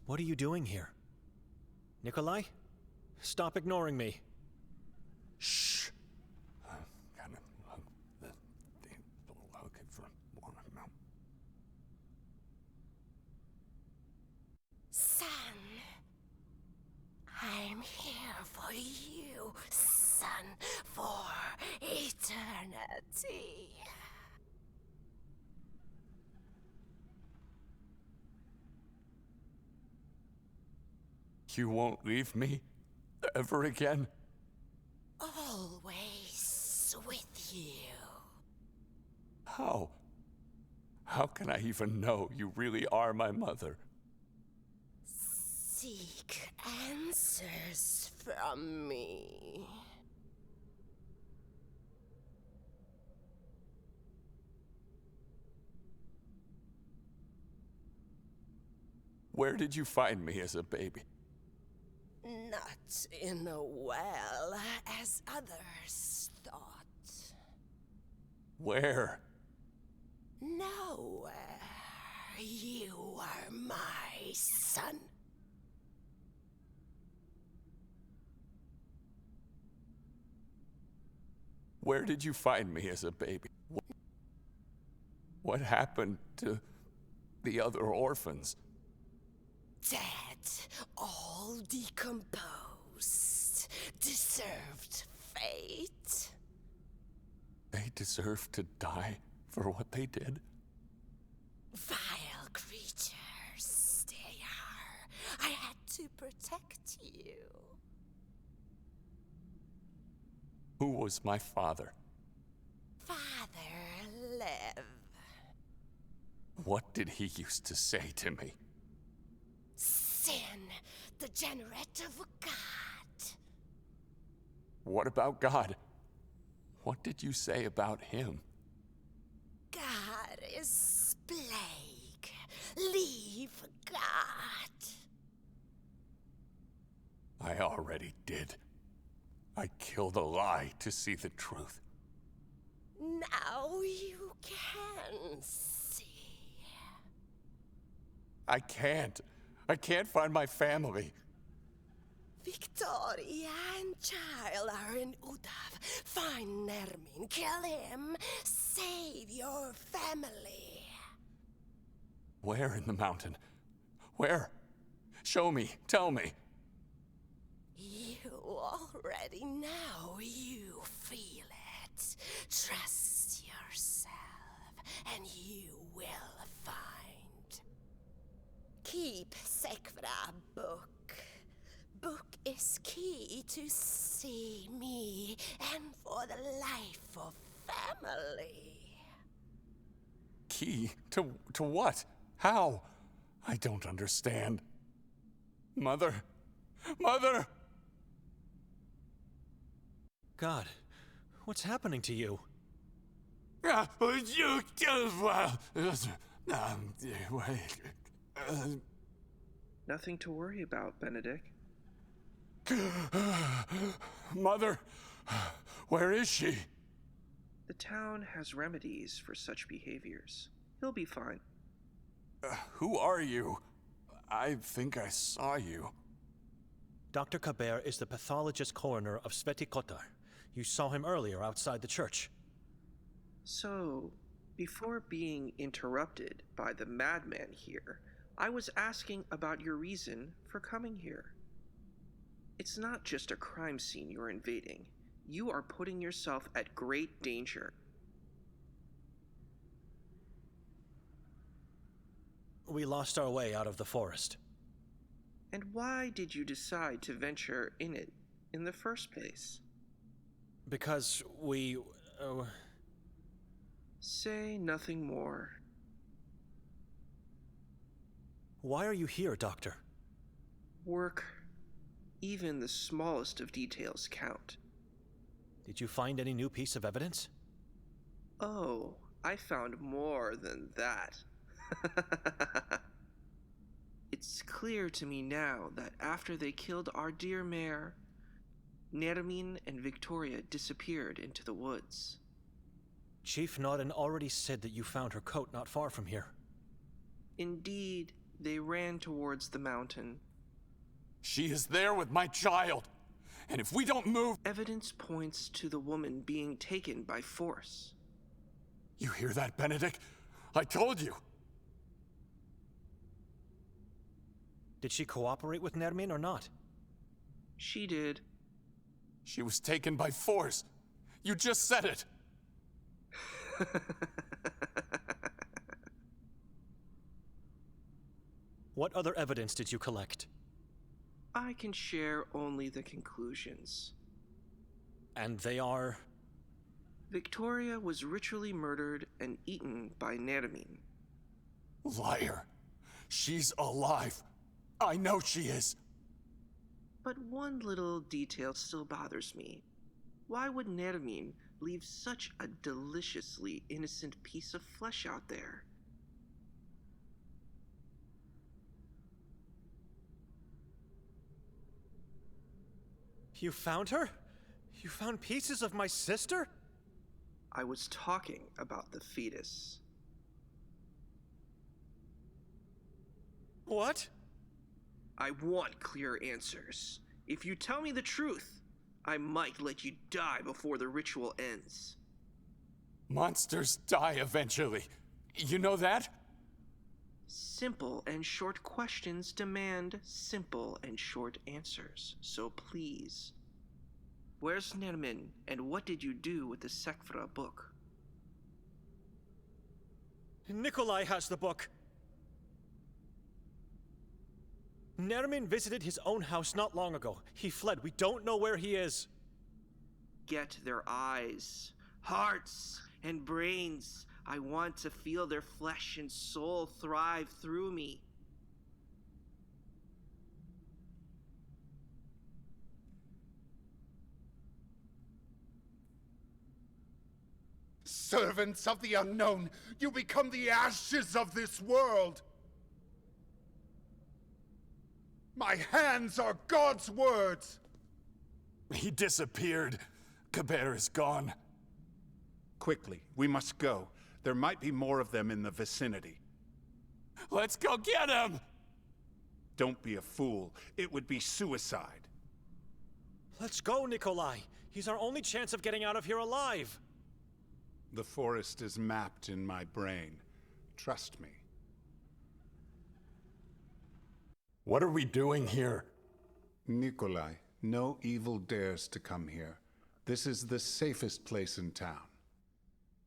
What are you doing here? Nikolai? Stop ignoring me. Shh. Son, I'm here for you, son, for eternity. You won't leave me ever again? Always with you. How? How can I even know you really are my mother? Seek answers from me. Where did you find me as a baby? Not in a well, as others thought. Where? Nowhere. You are my son. Where did you find me as a baby? What happened to the other orphans? Dead, all decomposed, deserved fate. They deserve to die for what they did? Vile creatures they are. I had to protect you. Who was my father? Father, live. What did he used to say to me? Sin, degenerate of God. What about God? What did you say about him? God is plague. Leave God. I already did. I killed a lie to see the truth. Now you can see. I can't. I can't find my family. Victoria and child are in Udav. Find Nermin, kill him, save your family. Where in the mountain? Where? Show me. Tell me. You already know. You feel it. Trust yourself, and you will find. Keep Sekvra book. Book is key to see me, and for for the life of family. Key? To what? How? I don't understand. Mother? Mother! God, what's happening to you? Nothing to worry about, Benedict. Mother, where is she? The town has remedies for such behaviors. He'll be fine. Who are you? I think I saw you. Dr. Kabir is the pathologist coroner of Sveti Kotar. You saw him earlier outside the church. So, before being interrupted by the madman here, I was asking about your reason for coming here. It's not just a crime scene you're invading. You are putting yourself at great danger. We lost our way out of the forest. And why did you decide to venture in it in the first place? Because we... Say nothing more. Why are you here, Doctor? Work. Even the smallest of details count. Did you find any new piece of evidence? Oh, I found more than that. It's clear to me now that after they killed our dear mayor, Nermin and Victoria disappeared into the woods. Chief Nodden already said that you found her coat not far from here. Indeed, they ran towards the mountain. She is there with my child, and if we don't move... Evidence points to the woman being taken by force. You hear that, Benedict? I told you! Did she cooperate with Nermin or not? She did. She was taken by force. You just said it. What other evidence did you collect? I can share only the conclusions. And they are? Victoria was ritually murdered and eaten by Nermin. Liar. She's alive. I know she is. But one little detail still bothers me. Why would Nermin leave such a deliciously innocent piece of flesh out there? You found her? You found pieces of my sister? I was talking about the fetus. What? I want clear answers. If you tell me the truth, I might let you die before the ritual ends. Monsters die eventually. You know that? Simple and short questions demand simple and short answers. So please. Where's Nermin, and what did you do with the Sekvra book? Nikolai has the book. Nermin visited his own house not long ago. He fled. We don't know where he is. Get their eyes, hearts, and brains. I want to feel their flesh and soul thrive through me. Servants of the unknown, you become the ashes of this world. My hands are God's words. He disappeared. Kabir is gone. Quickly, we must go. There might be more of them in the vicinity. Let's go get him! Don't be a fool. It would be suicide. Let's go, Nikolai. He's our only chance of getting out of here alive. The forest is mapped in my brain. Trust me. What are we doing here? Nikolai, no evil dares to come here. This is the safest place in town.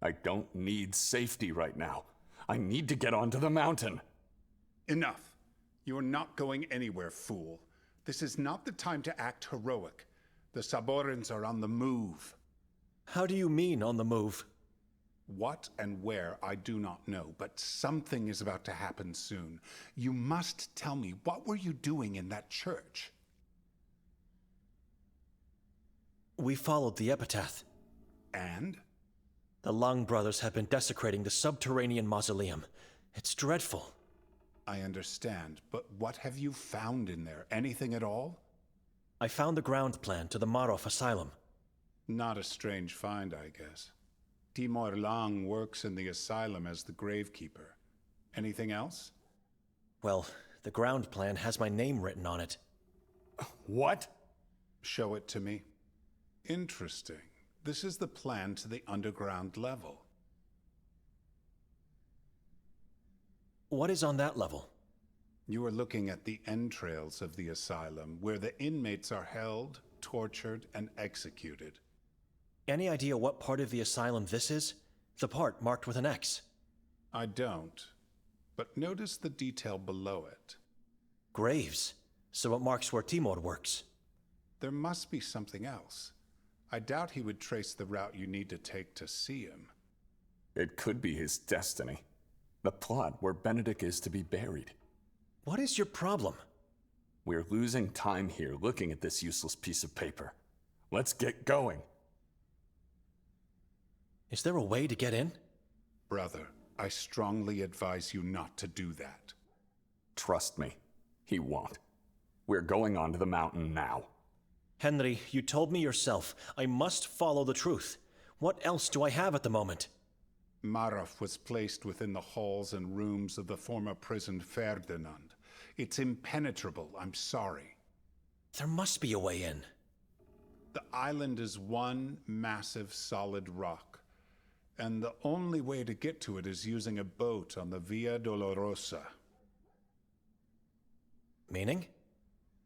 I don't need safety right now. I need to get onto the mountain. Enough. You are not going anywhere, fool. This is not the time to act heroic. The Saborans are on the move. How do you mean, on the move? What and where, I do not know, but something is about to happen soon. You must tell me, what were you doing in that church? We followed the epitaph. And? The Long brothers have been desecrating the subterranean mausoleum. It's dreadful. I understand, but what have you found in there? Anything at all? I found the ground plan to the Marov Asylum. Not a strange find, I guess. Timur Lang works in the asylum as the gravekeeper. Anything else? Well, the ground plan has my name written on it. What? Show it to me. Interesting. This is the plan to the underground level. What is on that level? You are looking at the entrails of the asylum, where the inmates are held, tortured, and executed. Any idea what part of the asylum this is? The part marked with an X. I don't. But notice the detail below it. Graves. So it marks where Timur works. There must be something else. I doubt he would trace the route you need to take to see him. It could be his destiny. The plot where Benedict is to be buried. What is your problem? We're losing time here looking at this useless piece of paper. Let's get going. Is there a way to get in? Brother, I strongly advise you not to do that. Trust me, he won't. We're going onto the mountain now. Henry, you told me yourself, I must follow the truth. What else do I have at the moment? Marov was placed within the halls and rooms of the former prison Ferdinand. It's impenetrable, I'm sorry. There must be a way in. The island is one massive solid rock, and the only way to get to it is using a boat on the Via Dolorosa. Meaning?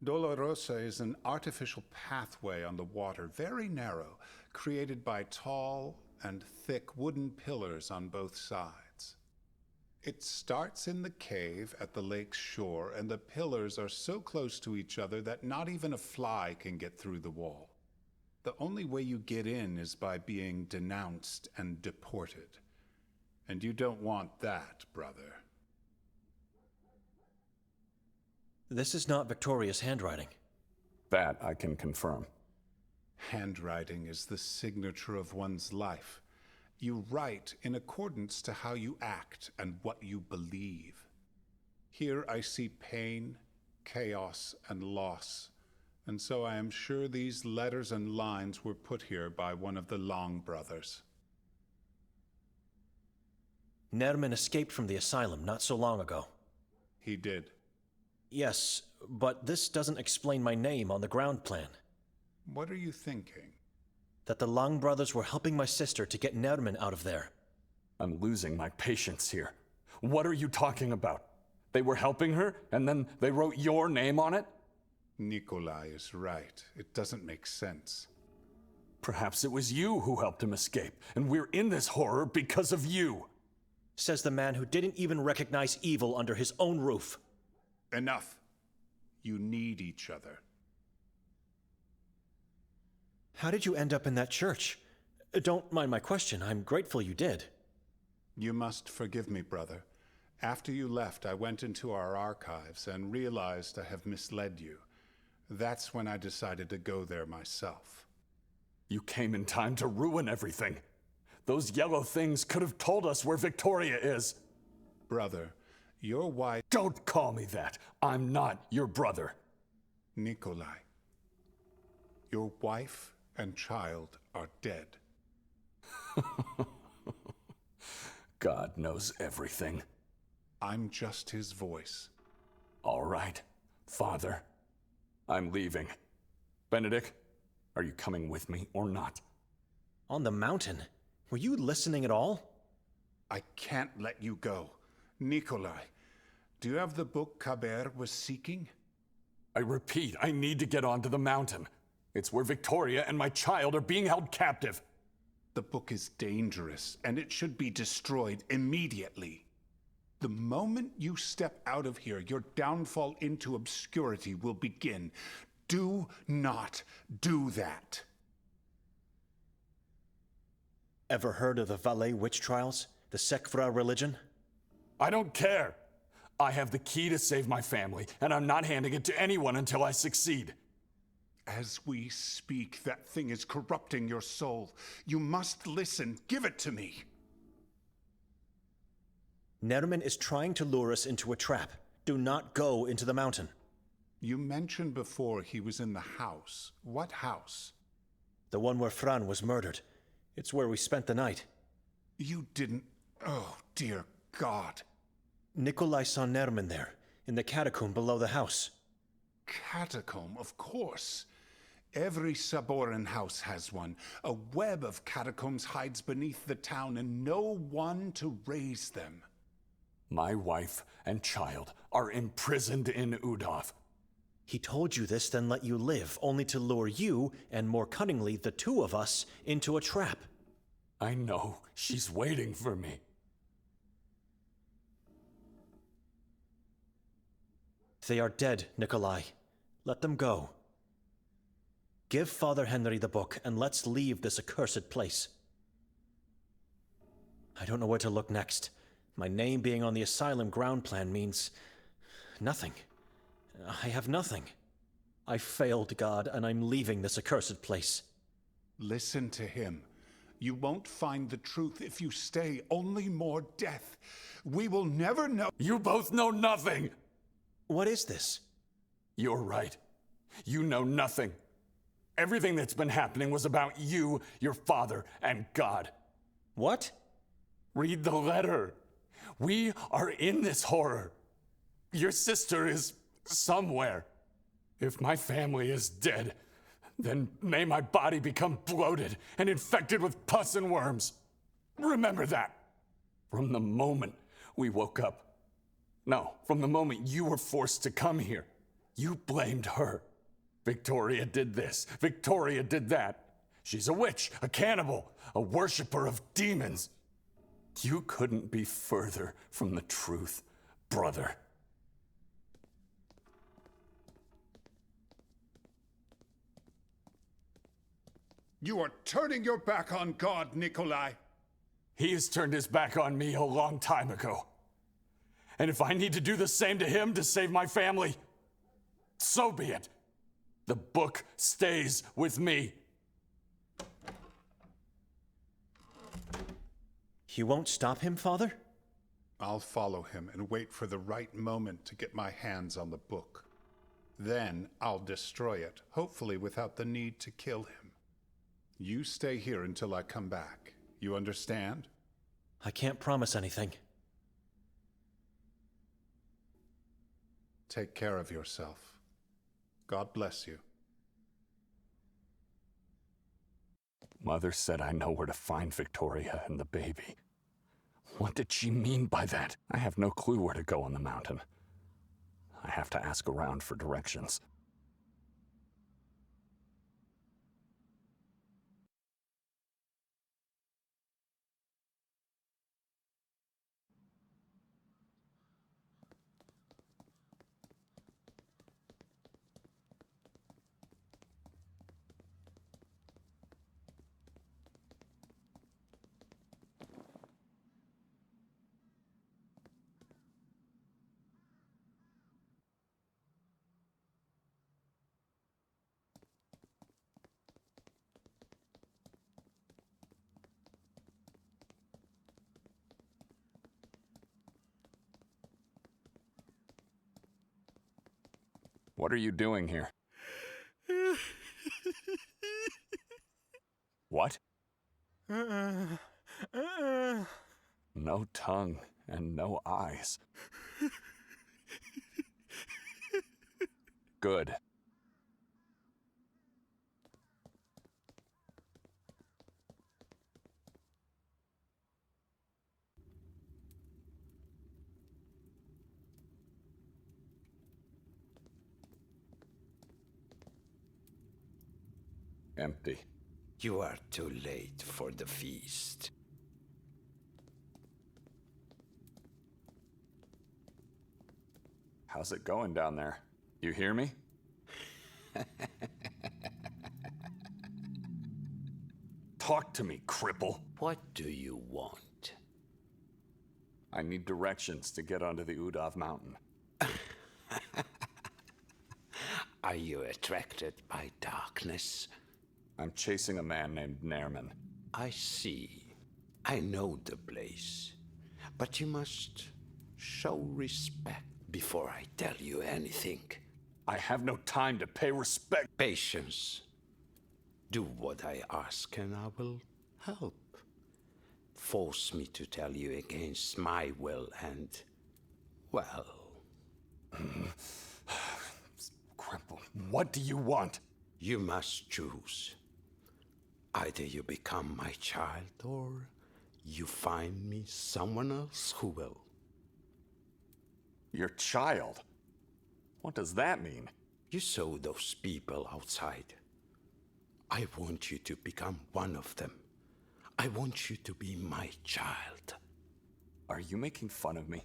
Dolorosa is an artificial pathway on the water, very narrow, created by tall and thick wooden pillars on both sides. It starts in the cave at the lake's shore, and the pillars are so close to each other that not even a fly can get through the wall. The only way you get in is by being denounced and deported. And you don't want that, brother. This is not Victoria's handwriting. That I can confirm. Handwriting is the signature of one's life. You write in accordance to how you act and what you believe. Here I see pain, chaos, and loss, and so I am sure these letters and lines were put here by one of the Long brothers. Nerman escaped from the asylum not so long ago. He did. Yes, but this doesn't explain my name on the ground plan. What are you thinking? That the Long brothers were helping my sister to get Nerman out of there. I'm losing my patience here. What are you talking about? They were helping her, and then they wrote your name on it? Nikolai is right. It doesn't make sense. Perhaps it was you who helped him escape, and we're in this horror because of you. Says the man who didn't even recognize evil under his own roof. Enough. You need each other. How did you end up in that church? Don't mind my question. I'm grateful you did. You must forgive me, brother. After you left, I went into our archives and realized I have misled you. That's when I decided to go there myself. You came in time to ruin everything. Those yellow things could have told us where Victoria is. Brother, your wife... Don't call me that. I'm not your brother. Nikolai, your wife and child are dead. God knows everything. I'm just his voice. All right, Father. I'm leaving. Benedict, are you coming with me or not? On the mountain? Were you listening at all? I can't let you go. Nikolai, do you have the book Kabir was seeking? I repeat, I need to get onto the mountain. It's where Victoria and my child are being held captive. The book is dangerous, and it should be destroyed immediately. The moment you step out of here, your downfall into obscurity will begin. Do not do that. Ever heard of the Valais witch trials? The Sekvra religion? I don't care. I have the key to save my family, and I'm not handing it to anyone until I succeed. As we speak, that thing is corrupting your soul. You must listen. Give it to me. Nerman is trying to lure us into a trap. Do not go into the mountain. You mentioned before he was in the house. What house? The one where Fran was murdered. It's where we spent the night. You didn't... Oh, dear God. Nikolai saw Nerman there, in the catacomb below the house. Catacomb, of course. Every Saboran house has one. A web of catacombs hides beneath the town, and no one to raise them. My wife and child are imprisoned in Udov. He told you this, then let you live, only to lure you, and more cunningly, the two of us, into a trap. I know. She's waiting for me. They are dead, Nikolai. Let them go. Give Father Henry the book, and let's leave this accursed place. I don't know where to look next. My name being on the asylum ground plan means... nothing. I have nothing. I failed, God, and I'm leaving this accursed place. Listen to him. You won't find the truth if you stay. Only more death. We will never know... You both know nothing! What is this? You're right. You know nothing. Everything that's been happening was about you, your father, and God. What? Read the letter. We are in this horror. Your sister is somewhere. If my family is dead, then may my body become bloated and infected with pus and worms. Remember that. From the moment we woke up. No, from the moment you were forced to come here, you blamed her. Victoria did this. Victoria did that. She's a witch, a cannibal, a worshiper of demons. You couldn't be further from the truth, brother. You are turning your back on God, Nikolai. He has turned his back on me a long time ago. And if I need to do the same to him to save my family, so be it. The book stays with me. You won't stop him, Father? I'll follow him and wait for the right moment to get my hands on the book. Then I'll destroy it, hopefully without the need to kill him. You stay here until I come back. You understand? I can't promise anything. Take care of yourself. God bless you. Mother said I know where to find Victoria and the baby. What did she mean by that? I have no clue where to go on the mountain. I have to ask around for directions. What are you doing here? What? No tongue and no eyes. Good. Empty. You are too late for the feast. How's it going down there? You hear me? Talk to me, cripple. What do you want? I need directions to get onto the Udav mountain. Are you attracted by darkness? I'm chasing a man named Nerman. I see. I know the place. But you must show respect before I tell you anything. I have no time to pay respect. Patience. Do what I ask and I will help. Force me to tell you against my will and, well... Cripple, what do you want? You must choose. Either you become my child or you find me someone else who will. Your child? What does that mean? You saw those people outside. I want you to become one of them. I want you to be my child. Are you making fun of me?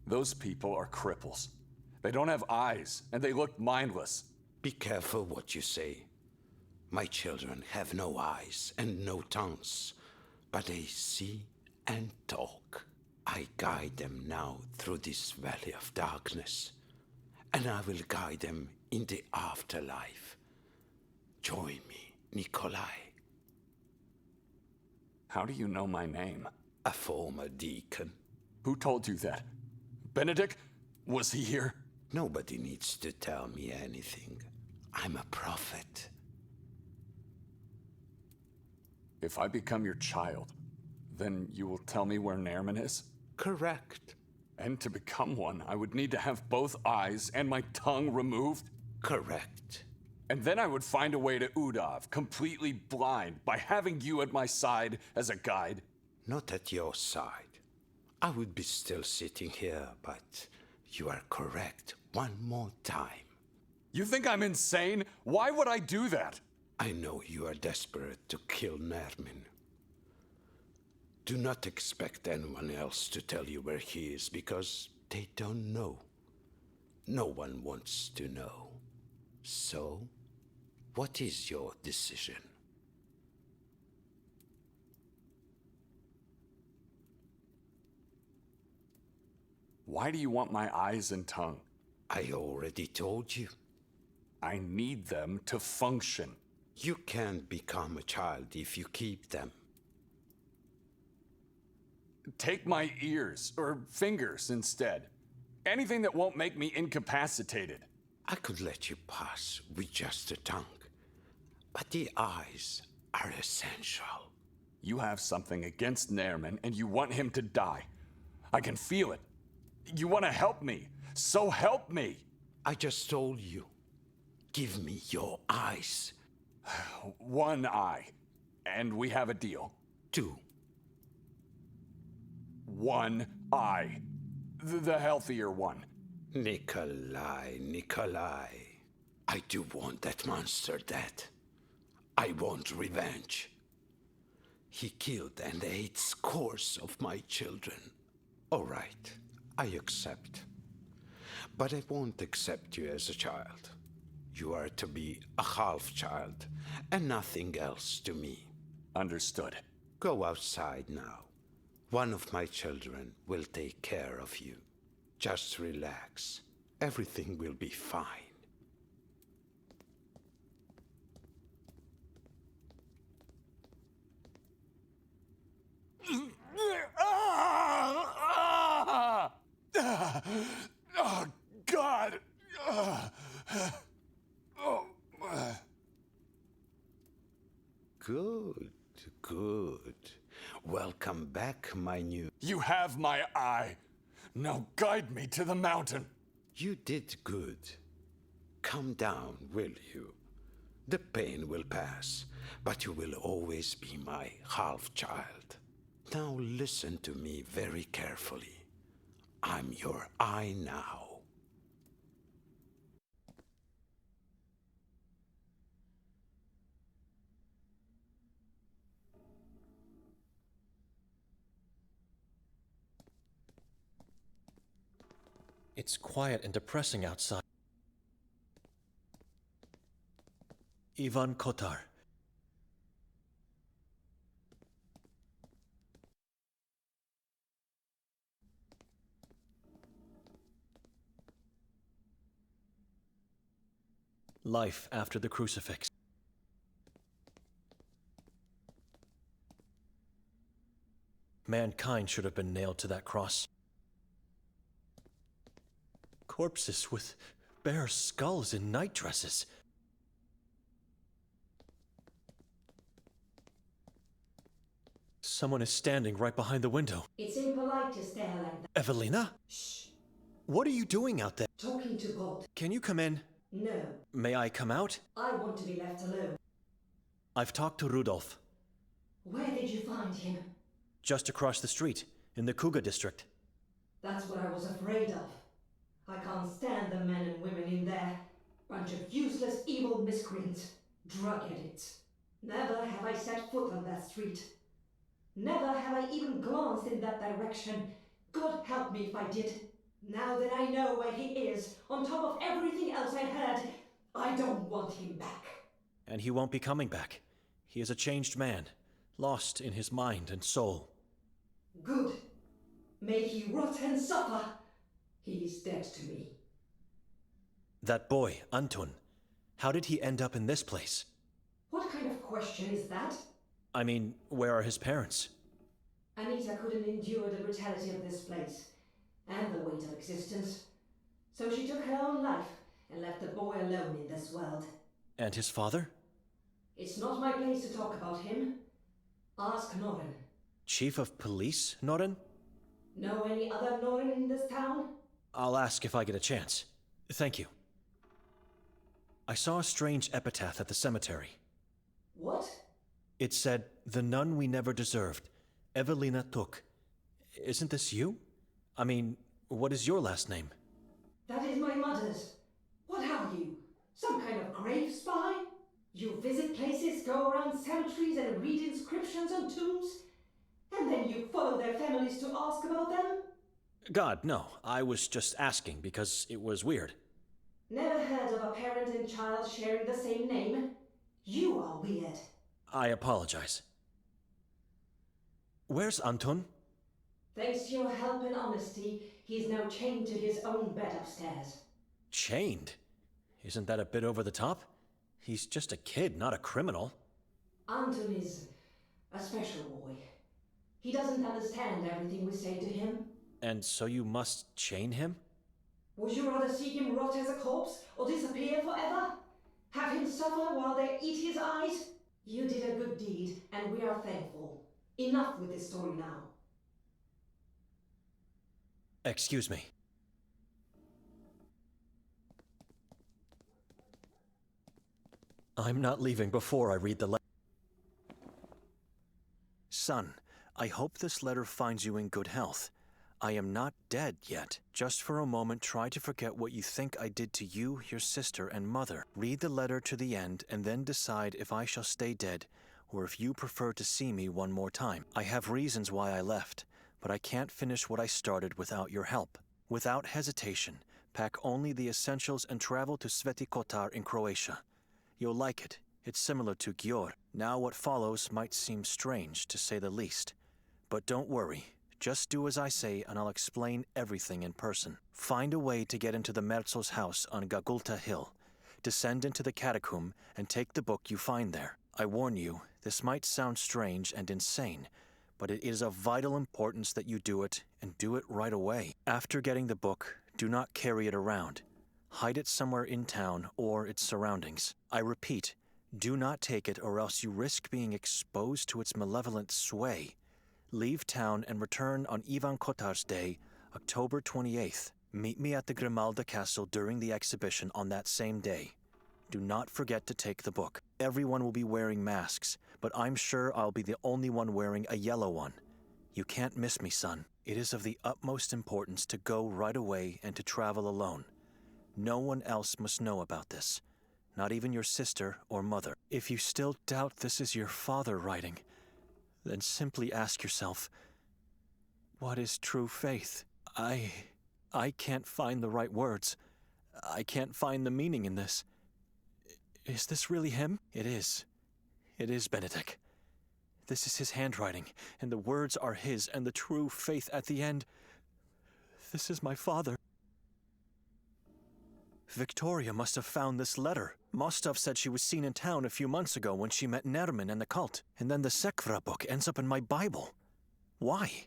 Those people are cripples. They don't have eyes, and they look mindless. Be careful what you say. My children have no eyes and no tongues, but they see and talk. I guide them now through this valley of darkness, and I will guide them in the afterlife. Join me, Nikolai. How do you know my name? A former deacon. Who told you that? Benedict? Was he here? Nobody needs to tell me anything. I'm a prophet. If I become your child, then you will tell me where Nerman is? Correct. And to become one, I would need to have both eyes and my tongue removed? Correct. And then I would find a way to Udav, completely blind, by having you at my side as a guide? Not at your side. I would be still sitting here, but you are correct one more time. You think I'm insane? Why would I do that? I know you are desperate to kill Nermin. Do not expect anyone else to tell you where he is, because they don't know. No one wants to know. So, what is your decision? Why do you want my eyes and tongue? I already told you. I need them to function. You can't become a child if you keep them. Take my ears, or fingers instead. Anything that won't make me incapacitated. I could let you pass with just a tongue, but the eyes are essential. You have something against Nerman, and you want him to die. I can feel it. You want to help me, so help me! I just told you. Give me your eyes. One eye, and we have a deal. 2. One eye. The healthier one. Nikolai. I do want that monster dead. I want revenge. He killed and ate scores of my children. All right, I accept. But I won't accept you as a child. You are to be a half-child, and nothing else to me. Understood. Go outside now. One of my children will take care of you. Just relax. Everything will be fine. Oh, God! Good. Welcome back, my new... You have my eye. Now guide me to the mountain. You did good. Calm down, will you? The pain will pass, but you will always be my half-child. Now listen to me very carefully. I'm your eye now. It's quiet and depressing outside. Ivan KOTAR. Life after the crucifix. Mankind should have been nailed to that cross. Corpses with bare skulls and night dresses. Someone is standing right behind the window. It's impolite to stare like that. Evelina? Shh. What are you doing out there? Talking to God. Can you come in? No. May I come out? I want to be left alone. I've talked to Rudolf. Where did you find him? Just across the street, in the Kuga district. That's what I was afraid of. I can't stand the men and women in there. Bunch of useless, evil miscreants. Drug addicts. Never have I set foot on that street. Never have I even glanced in that direction. God help me if I did. Now that I know where he is, on top of everything else I've heard, I don't want him back. And he won't be coming back. He is a changed man, lost in his mind and soul. Good. May he rot and suffer. He is dead to me. That boy, Anton, how did he end up in this place? What kind of question is that? I mean, where are his parents? Anita couldn't endure the brutality of this place, and the weight of existence. So she took her own life and left the boy alone in this world. And his father? It's not my place to talk about him. Ask Noren. Chief of Police, Noren? Know any other Noren in this town? I'll ask if I get a chance. Thank you. I saw a strange epitaph at the cemetery. What? It said, "The nun we never deserved, Evelina took." Isn't this you? I mean, what is your last name? That is my mother's. What are you? Some kind of grave spy? You visit places, go around cemeteries and read inscriptions on tombs? And then you follow their families to ask about them? God, no. I was just asking because it was weird. Never heard of a parent and child sharing the same name? You are weird. I apologize. Where's Anton? Thanks to your help and honesty, he's now chained to his own bed upstairs. Chained? Isn't that a bit over the top? He's just a kid, not a criminal. Anton is a special boy. He doesn't understand everything we say to him. And so you must chain him? Would you rather see him rot as a corpse or disappear forever? Have him suffer while they eat his eyes? You did a good deed, and we are thankful. Enough with this story now. Excuse me. I'm not leaving before I read the letter. Son, I hope this letter finds you in good health. I am not dead yet. Just for a moment, try to forget what you think I did to you, your sister, and mother. Read the letter to the end, and then decide if I shall stay dead, or if you prefer to see me one more time. I have reasons why I left, but I can't finish what I started without your help. Without hesitation, pack only the essentials and travel to Sveti Kotar in Croatia. You'll like it. It's similar to Gjor. Now what follows might seem strange, to say the least. But don't worry. Just do as I say, and I'll explain everything in person. Find a way to get into the Merzel's house on Gagulta Hill. Descend into the catacomb and take the book you find there. I warn you, this might sound strange and insane, but it is of vital importance that you do it, and do it right away. After getting the book, do not carry it around. Hide it somewhere in town or its surroundings. I repeat, do not take it or else you risk being exposed to its malevolent sway. Leave town and return on Ivan Kotar's Day, October 28th. Meet me at the Grimalda Castle during the exhibition on that same day. Do not forget to take the book. Everyone will be wearing masks, but I'm sure I'll be the only one wearing a yellow one. You can't miss me, son. It is of the utmost importance to go right away and to travel alone. No one else must know about this, not even your sister or mother. If you still doubt this is your father writing, then simply ask yourself, what is true faith? I can't find the right words. I can't find the meaning in this. Is this really him? It is. It is Benedict. This is his handwriting, and the words are his, and the true faith at the end. This is my father. Victoria must have found this letter. Mostov said she was seen in town a few months ago when she met Nermin and the cult. And then the Sekvra book ends up in my Bible. Why?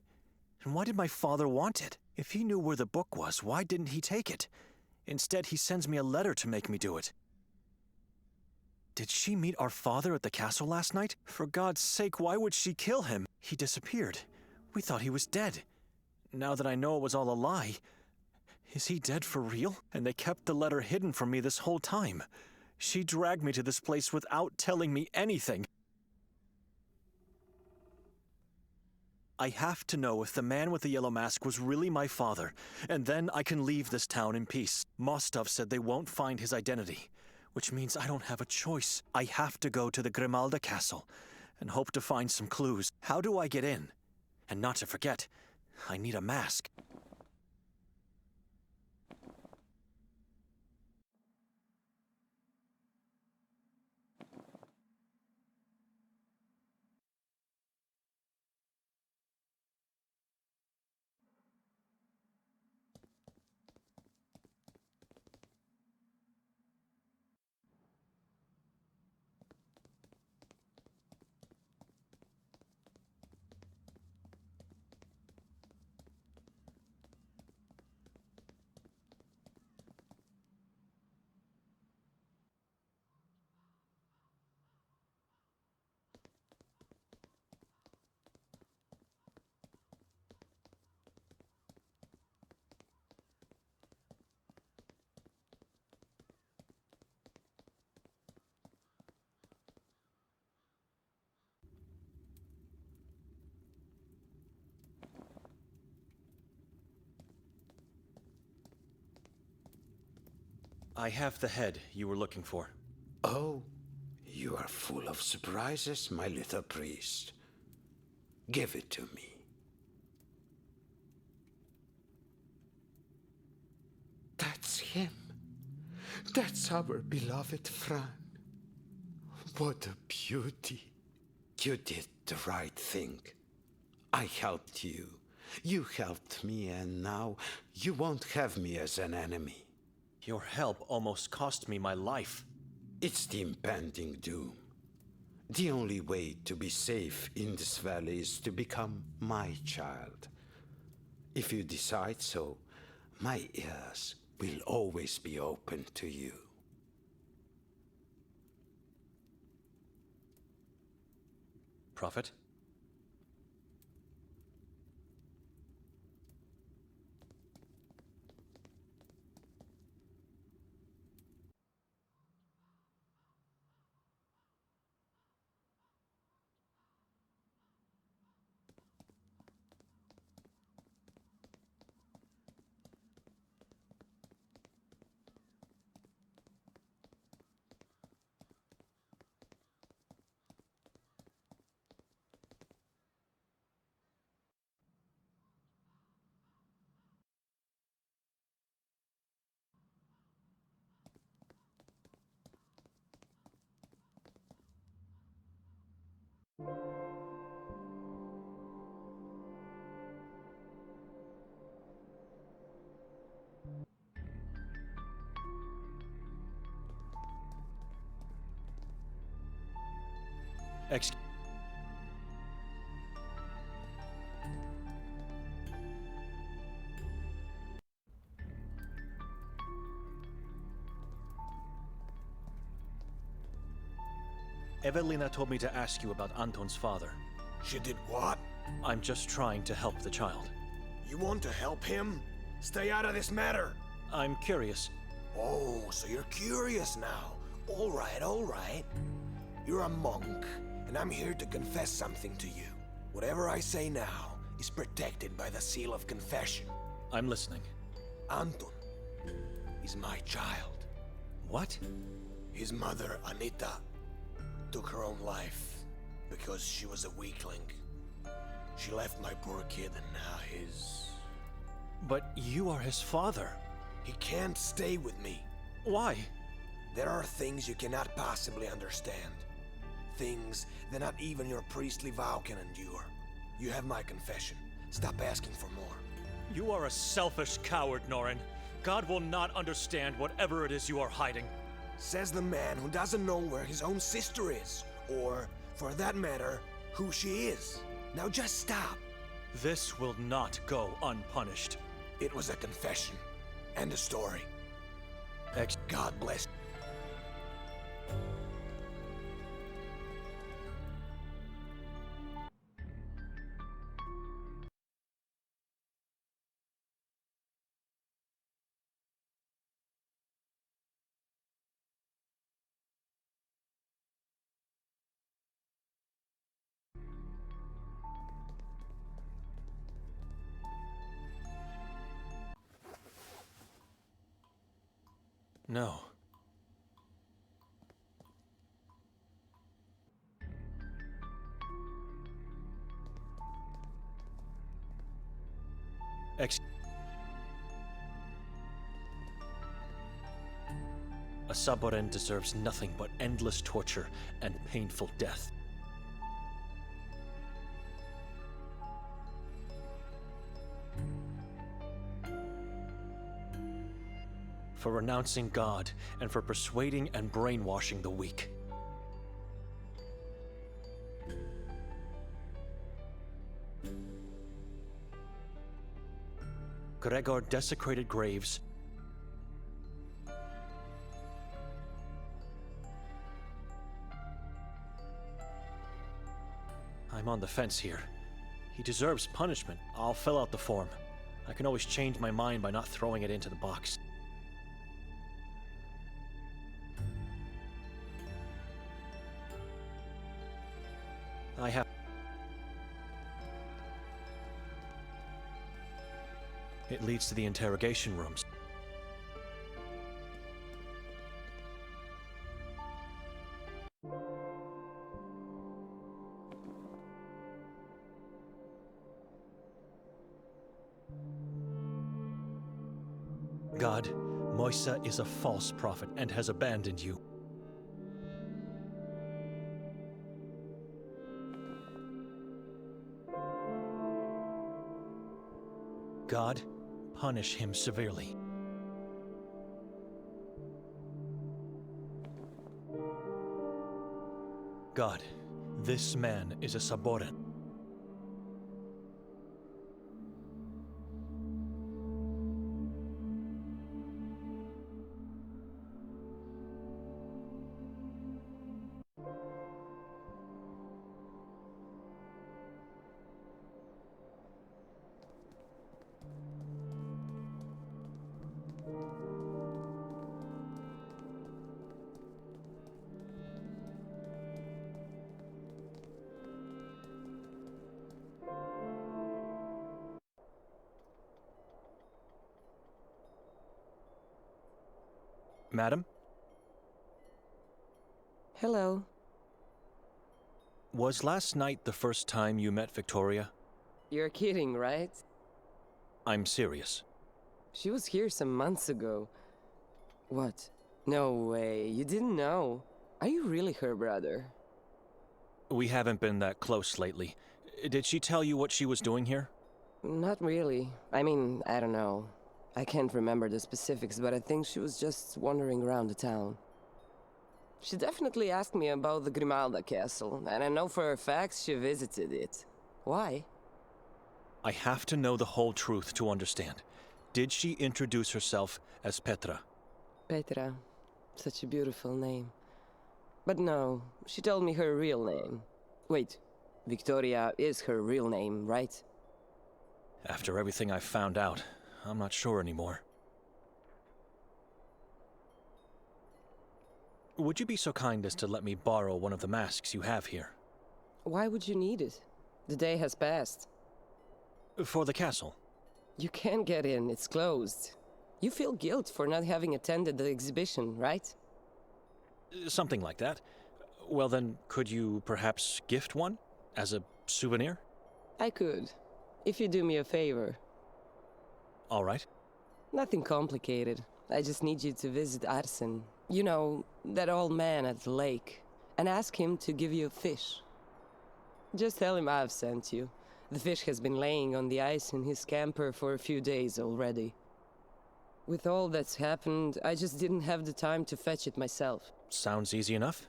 And why did my father want it? If he knew where the book was, why didn't he take it? Instead, he sends me a letter to make me do it. Did she meet our father at the castle last night? For God's sake, why would she kill him? He disappeared. We thought he was dead. Now that I know it was all a lie, is he dead for real? And they kept the letter hidden from me this whole time. She dragged me to this place without telling me anything. I have to know if the man with the yellow mask was really my father, and then I can leave this town in peace. Mostov said they won't find his identity, which means I don't have a choice. I have to go to the Grimalda castle and hope to find some clues. How do I get in? And not to forget, I need a mask. I have the head you were looking for. Oh, you are full of surprises, my little priest. Give it to me. That's him. That's our beloved Fran. What a beauty. You did the right thing. I helped you. You helped me, and now you won't have me as an enemy. Your help almost cost me my life. It's the impending doom. The only way to be safe in this valley is to become my child. If you decide so, my ears will always be open to you. Prophet? Evelina told me to ask you about Anton's father. She did what? I'm just trying to help the child. You want to help him? Stay out of this matter. I'm curious. Oh, so you're curious now. All right. You're a monk, and I'm here to confess something to you. Whatever I say now is protected by the seal of confession. I'm listening. Anton is my child. What? His mother, Anita, took her own life because she was a weakling. She left my poor kid and now his... But you are his father. He can't stay with me. Why? There are things you cannot possibly understand. Things that not even your priestly vow can endure. You have my confession. Stop asking for more. You are a selfish coward, Norin. God will not understand whatever it is you are hiding. Says the man who doesn't know where his own sister is, or, for that matter, who she is. Now just stop. This will not go unpunished. It was a confession. End of story. God bless. No. A Saboren deserves nothing but endless torture and painful death. For renouncing God and for persuading and brainwashing the weak. Gregor desecrated graves. I'm on the fence here. He deserves punishment. I'll fill out the form. I can always change my mind by not throwing it into the box. I have... It leads to the interrogation rooms. God, Moisa is a false prophet and has abandoned you. God, punish him severely. God, this man is a Saboren. Madam? Hello. Was last night the first time you met Victoria? You're kidding, right? I'm serious. She was here some months ago. What? No way, you didn't know. Are you really her brother? We haven't been that close lately. Did she tell you what she was doing here? Not really. I mean, I don't know. I can't remember the specifics, but I think she was just wandering around the town. She definitely asked me about the Grimalda castle, and I know for a fact she visited it. Why? I have to know the whole truth to understand. Did she introduce herself as Petra? Petra. Such a beautiful name. But no, she told me her real name. Wait, Victoria is her real name, right? After everything I've found out, I'm not sure anymore. Would you be so kind as to let me borrow one of the masks you have here? Why would you need it? The day has passed. For the castle. You can't get in, it's closed. You feel guilt for not having attended the exhibition, right? Something like that. Well then, could you perhaps gift one? As a souvenir? I could. If you do me a favor. All right. Nothing complicated. I just need you to visit Arsen. You know, that old man at the lake. And ask him to give you a fish. Just tell him I've sent you. The fish has been laying on the ice in his camper for a few days already. With all that's happened, I just didn't have the time to fetch it myself. Sounds easy enough.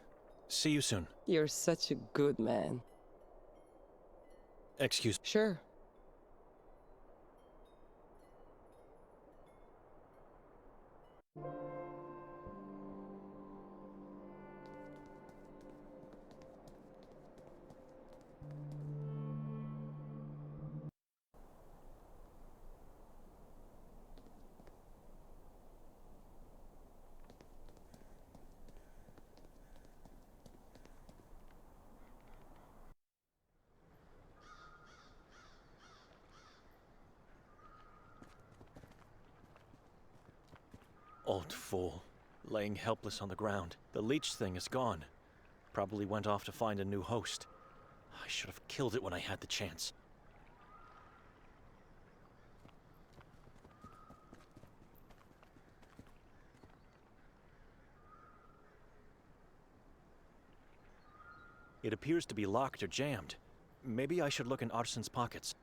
See you soon. You're such a good man. Excuse me. Sure. Old fool. Laying helpless on the ground. The leech thing is gone. Probably went off to find a new host. I should have killed it when I had the chance. It appears to be locked or jammed. Maybe I should look in Arsen's pockets.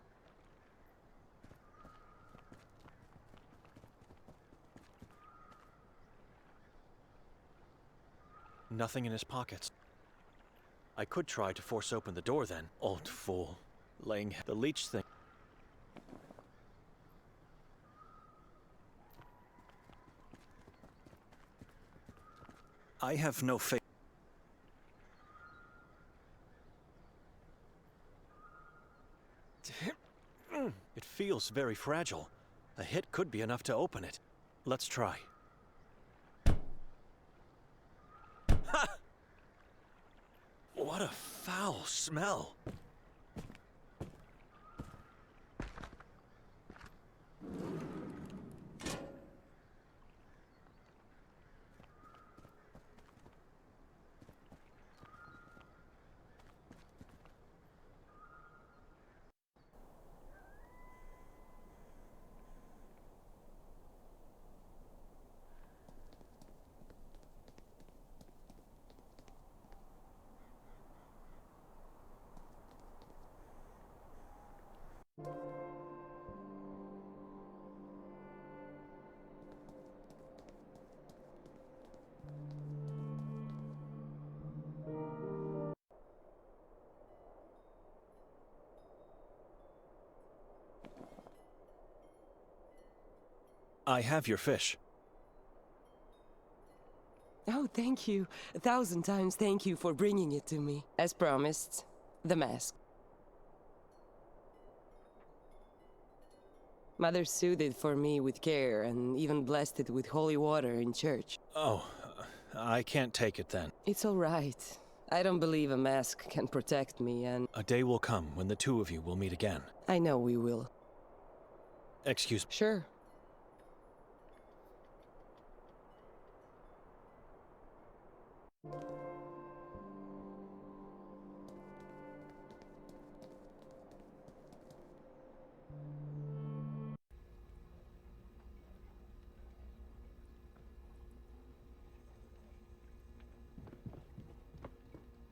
Nothing in his pockets. I could try to force open the door then. Old fool. Laying the leech thing. I have no faith. It feels very fragile. A hit could be enough to open it. Let's try. Ha! What a foul smell. I have your fish. Oh, thank you. 1,000 times thank you for bringing it to me. As promised, the mask. Mother soothed it for me with care and even blessed it with holy water in church. Oh, I can't take it then. It's all right. I don't believe a mask can protect me, and... A day will come when the two of you will meet again. I know we will. Excuse me. Sure.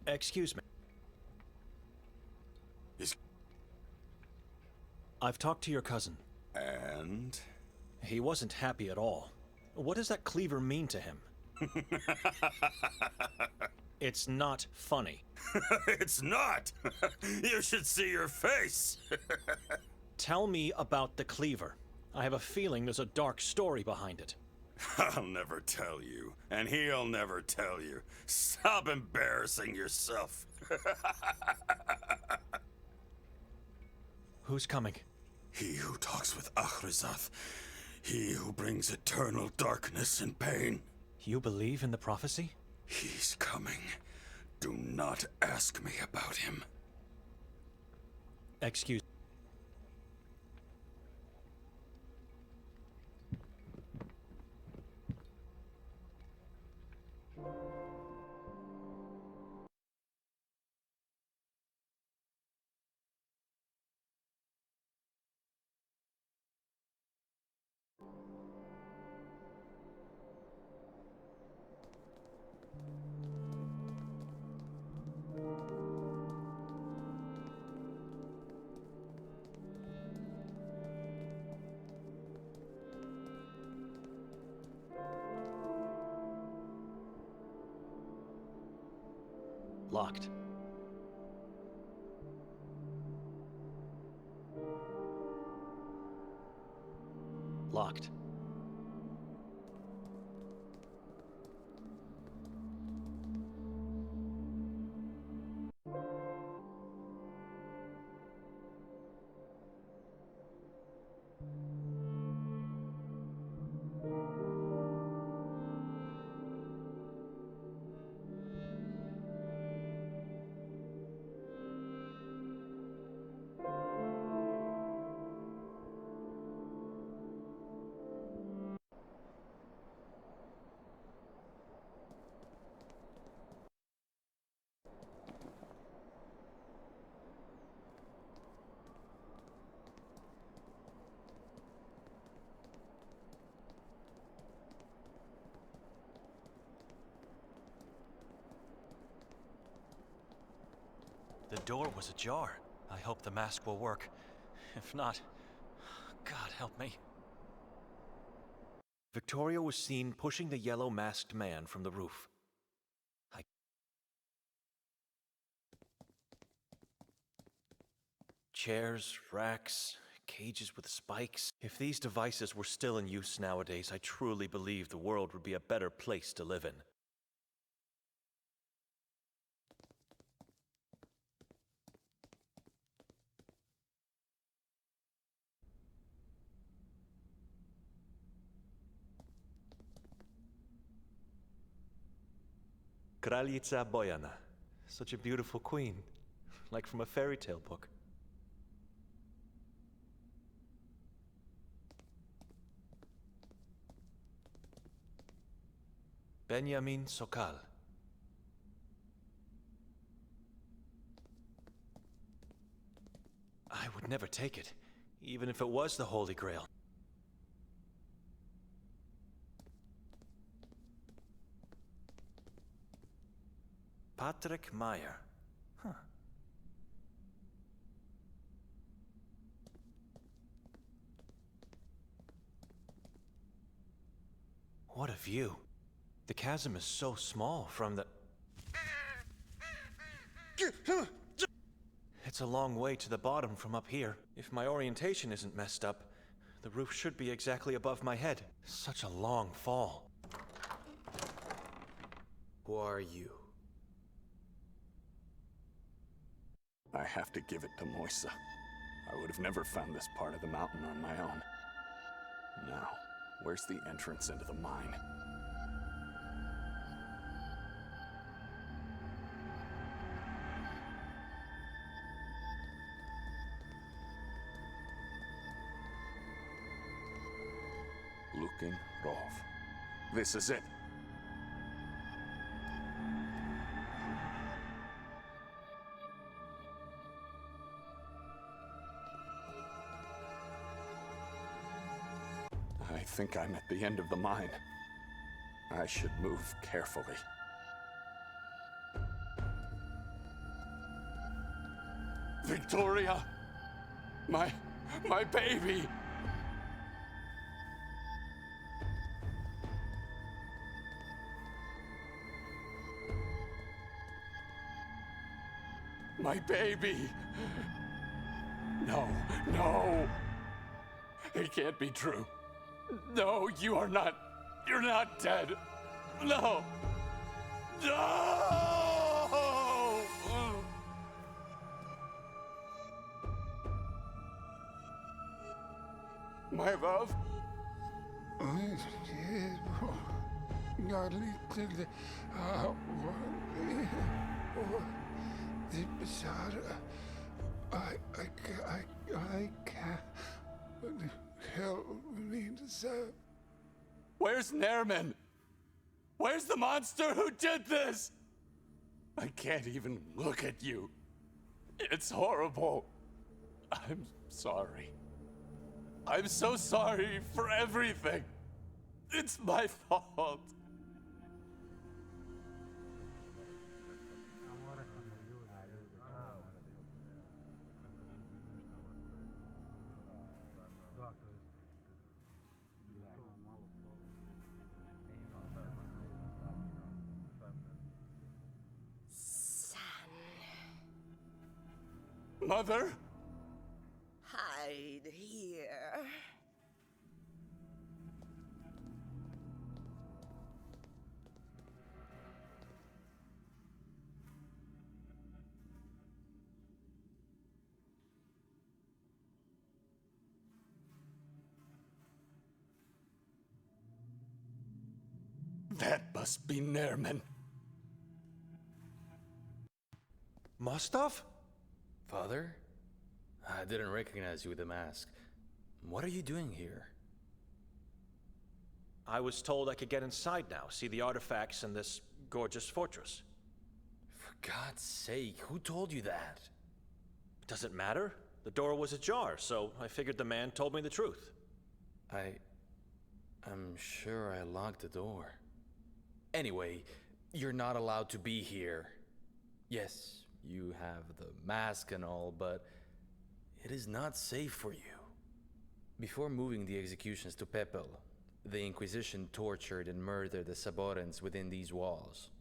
Excuse me. I've talked to your cousin. And? He wasn't happy at all. What does that cleaver mean to him? It's not funny. It's not! You should see your face! Tell me about the cleaver. I have a feeling there's a dark story behind it. I'll never tell you, and he'll never tell you. Stop embarrassing yourself. Who's coming? He who talks with Achrizath. He who brings eternal darkness and pain. You believe in the prophecy? He's coming. Do not ask me about him. Excuse. Locked. Locked. The door was ajar. I hope the mask will work. If not, God help me. Victoria was seen pushing the yellow masked man from the roof. Chairs, racks, cages with spikes. If these devices were still in use nowadays, I truly believe the world would be a better place to live in. Kraljica Bojana. Such a beautiful queen. Like from a fairy tale book. Benjamin Sokal. I would never take it, even if it was the Holy Grail. Patrick Meyer. Huh. What a view. The chasm is so small from the... It's a long way to the bottom from up here. If my orientation isn't messed up, the roof should be exactly above my head. Such a long fall. Who are you? I have to give it to Moisa. I would have never found this part of the mountain on my own. Now, where's the entrance into the mine? Lukin Rov. This is it. I think I'm at the end of the mine. I should move carefully. Victoria! My baby! My baby! No, no! It can't be true. No, you're not dead. No! No! My love? I can't help me to say. Where's Nerman? Where's the monster who did this? I can't even look at you. It's horrible. I'm sorry. I'm so sorry for everything. It's my fault. Mother? Hide here. That must be Nerman. Mostov? Father? I didn't recognize you with the mask. What are you doing here? I was told I could get inside now, see the artifacts in this gorgeous fortress. For God's sake, who told you that? Does it matter? The door was ajar, so I figured the man told me the truth. I'm sure I locked the door. Anyway, you're not allowed to be here. Yes, you have the mask and all, but it is not safe for you. Before moving the executions to Pepel, the Inquisition tortured and murdered the Saborans within these walls.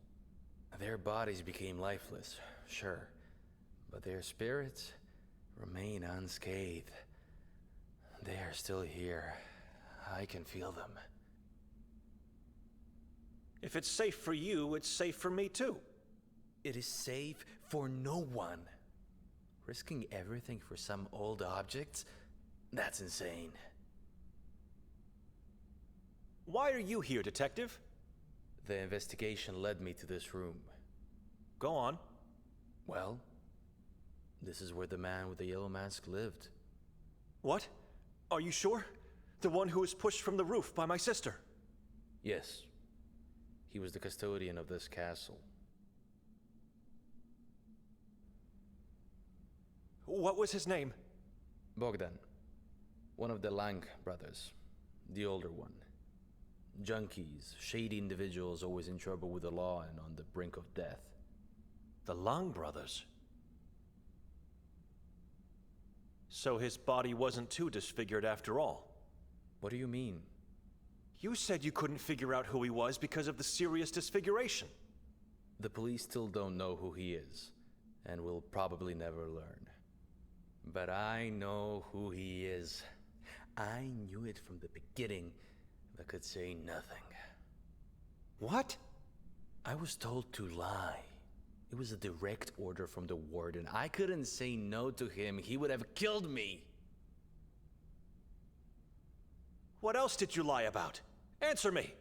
Their bodies became lifeless, sure, but their spirits remain unscathed. They are still here. I can feel them. If it's safe for you, it's safe for me too. It is safe for no one. Risking everything for some old objects? That's insane. Why are you here, Detective? The investigation led me to this room. Go on. Well, this is where the man with the yellow mask lived. What? Are you sure? The one who was pushed from the roof by my sister? Yes. He was the custodian of this castle. What was his name? Bogdan. One of the Lang brothers. The older one. Junkies, shady individuals always in trouble with the law and on the brink of death. The Lang brothers? So his body wasn't too disfigured after all? What do you mean? You said you couldn't figure out who he was because of the serious disfiguration. The police still don't know who he is, and will probably never learn. But I know who he is. I knew it from the beginning, but could say nothing. What? I was told to lie. It was a direct order from the Warden. I couldn't say no to him. He would have killed me. What else did you lie about? Answer me!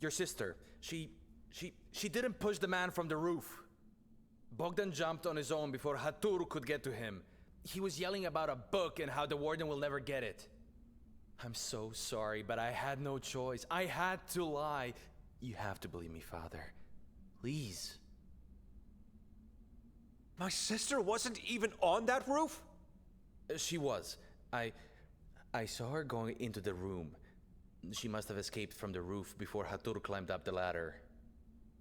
Your sister, she didn't push the man from the roof. Bogdan jumped on his own before Hatur could get to him. He was yelling about a book and how the Warden will never get it. I'm so sorry, but I had no choice. I had to lie. You have to believe me, Father. Please. My sister wasn't even on that roof? She was. I saw her going into the room. She must have escaped from the roof before Hatur climbed up the ladder.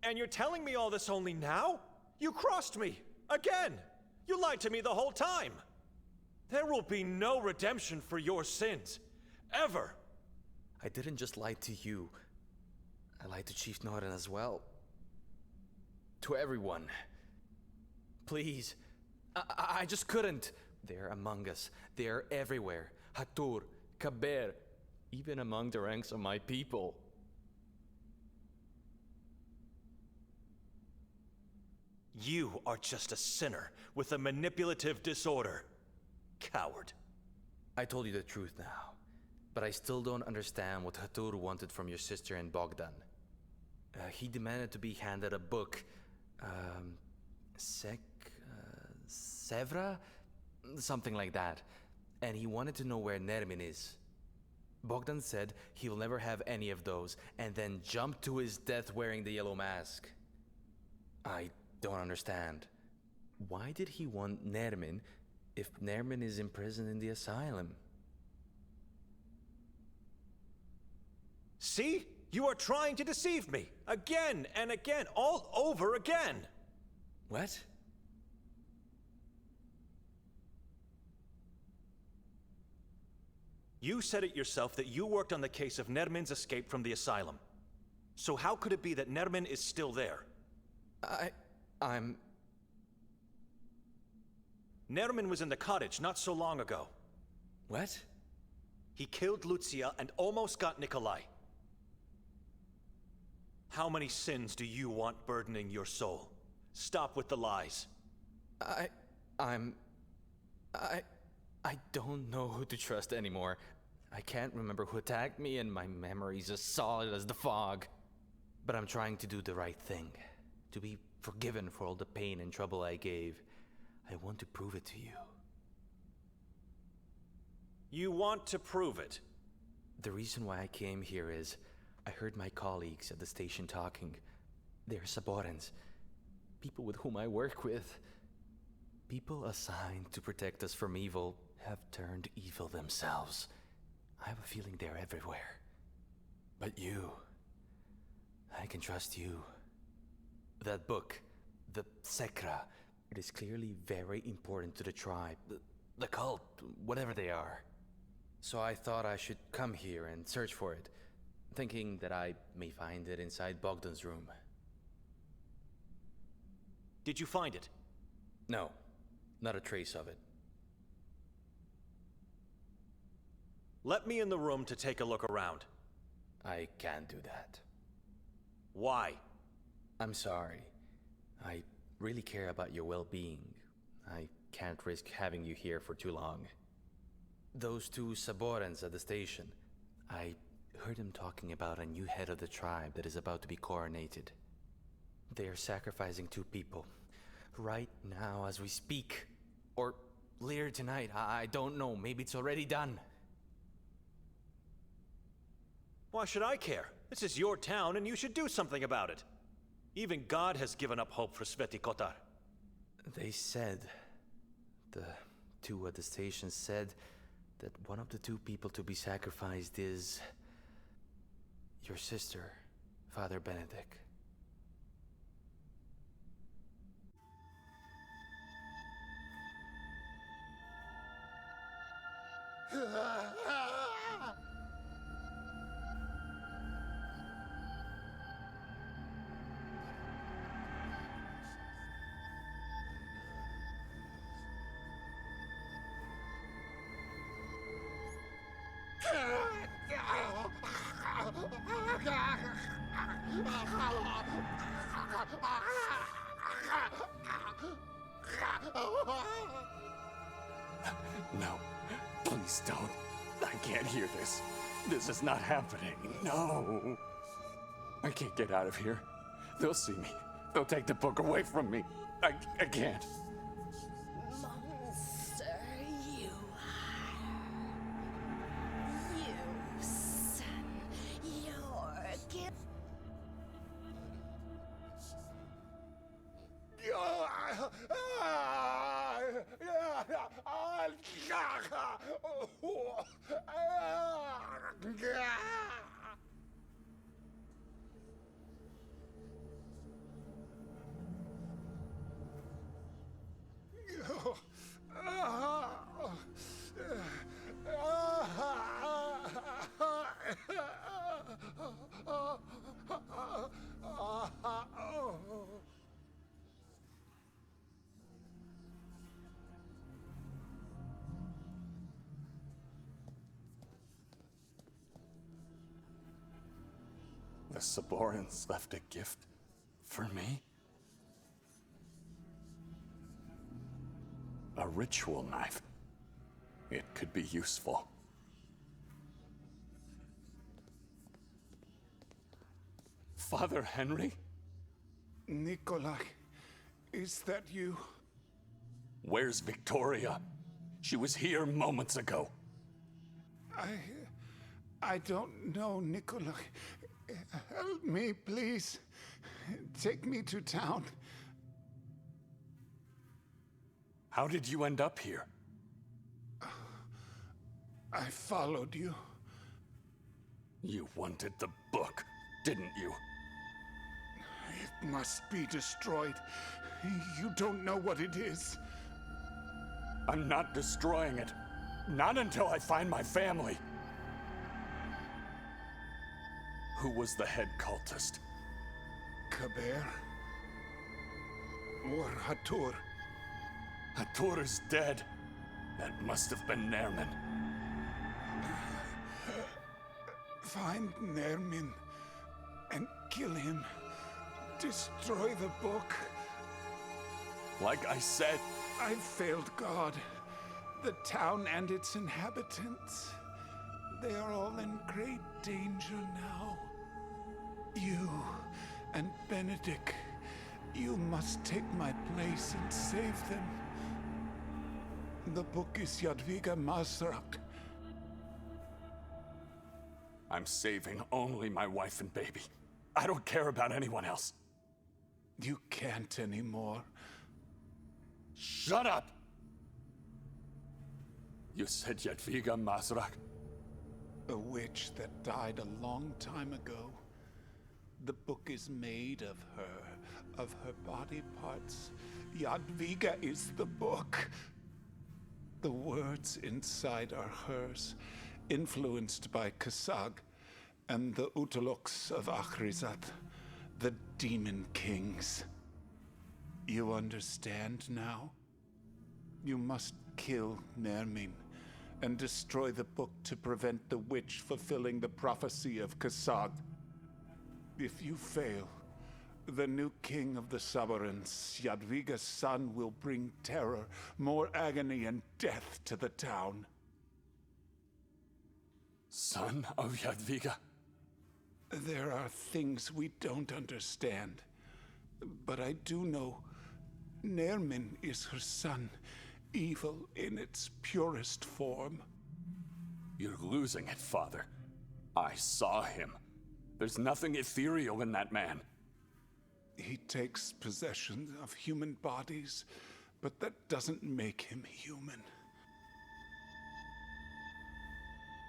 And you're telling me all this only now? You crossed me! Again! You lied to me the whole time! There will be no redemption for your sins. Ever! I didn't just lie to you. I lied to Chief Norton as well. To everyone. Please. I just couldn't. They're among us. They're everywhere. Hatur, Kaber, even among the ranks of my people. You are just a sinner with a manipulative disorder. Coward. I told you the truth now, but I still don't understand what Hatur wanted from your sister and Bogdan. He demanded to be handed a book. Sevra? Something like that. And he wanted to know where Nermin is. Bogdan said he'll never have any of those, and then jumped to his death wearing the yellow mask. I don't understand. Why did he want Nermin if Nermin is imprisoned in the asylum? See? You are trying to deceive me. Again and again. All over again. What? You said it yourself that you worked on the case of Nermin's escape from the asylum. So how could it be that Nermin is still there? I'm... Nermin was in the cottage not so long ago. What? He killed Lucia and almost got Nikolai. How many sins do you want burdening your soul? Stop with the lies. I don't know who to trust anymore. I can't remember who attacked me, and my memory's as solid as the fog. But I'm trying to do the right thing. To be forgiven for all the pain and trouble I gave. I want to prove it to you. You want to prove it? The reason why I came here is I heard my colleagues at the station talking. They're Saborans. People with whom I work with. People assigned to protect us from evil have turned evil themselves. I have a feeling they're everywhere. But you... I can trust you. That book, the Sekra, it is clearly very important to the tribe, the cult, whatever they are. So I thought I should come here and search for it, thinking that I may find it inside Bogdan's room. Did you find it? No, not a trace of it. Let me in the room to take a look around. I can't do that. Why? I'm sorry. I really care about your well-being. I can't risk having you here for too long. Those two Saborans at the station, I heard them talking about a new head of the tribe that is about to be coronated. They are sacrificing 2 people. Right now as we speak. Or later tonight, I don't know. Maybe it's already done. Why should I care? This is your town and you should do something about it. Even God has given up hope for Sveti Kotar. They said, the 2 at the station said, that one of the 2 people to be sacrificed is your sister, Father Benedict. No, please don't. I can't hear this. This is not happening. No. I can't get out of here. They'll see me. They'll take the book away from me. I can't. Monster, you are. You, son. You're guilty. The Saborans left a gift for me? A ritual knife. It could be useful. Father Henry? Nikolai, is that you? Where's Victoria? She was here moments ago. I don't know, Nikolai. Help me, please. Take me to town. How did you end up here? I followed you. You wanted the book, didn't you? It must be destroyed. You don't know what it is. I'm not destroying it. Not until I find my family. Who was the head cultist? Kaber? Or Hatur? Hatur is dead. That must have been Nermin. Find Nermin and kill him. Destroy the book. Like I said, I've failed God, the town and its inhabitants. They are all in great danger now. You and Benedict, you must take my place and save them. The book is Jadwiga Mazrak. I'm saving only my wife and baby. I don't care about anyone else. You can't anymore. Shut up! You said Jadwiga Mazrak? A witch that died a long time ago. The book is made of her body parts. Jadwiga is the book. The words inside are hers, influenced by Kasag and the Utaloks of Akhrizat, the demon kings. You understand now? You must kill Nermin and destroy the book to prevent the witch fulfilling the prophecy of Kasag. If you fail, the new king of the Sabarans, Jadwiga's son, will bring terror, more agony and death to the town. Son of Jadwiga? There are things we don't understand, but I do know Nermin is her son, evil in its purest form. You're losing it, Father. I saw him. There's nothing ethereal in that man. He takes possession of human bodies, but that doesn't make him human.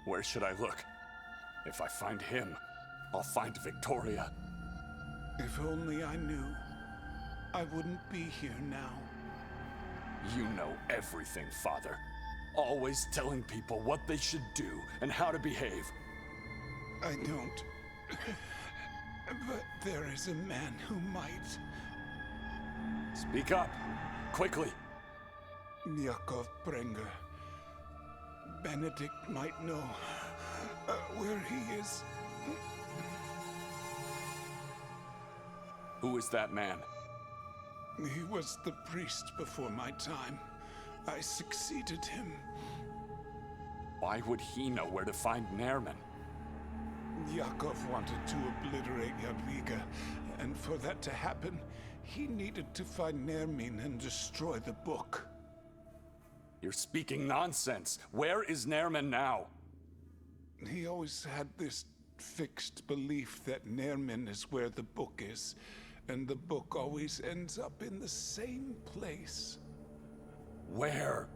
Where should I look? If I find him, I'll find Victoria. If only I knew, I wouldn't be here now. You know everything, Father. Always telling people what they should do and how to behave. I don't. But there is a man who might. Speak up, quickly. Yakov Prenger. Benedict might know where he is. Who is that man? He was the priest before my time. I succeeded him. Why would he know where to find Nermin? Yakov wanted to obliterate Jadwiga, and for that to happen, he needed to find Nermin and destroy the book. You're speaking nonsense. Where is Nermin now? He always had this fixed belief that Nermin is where the book is, and the book always ends up in the same place. Where?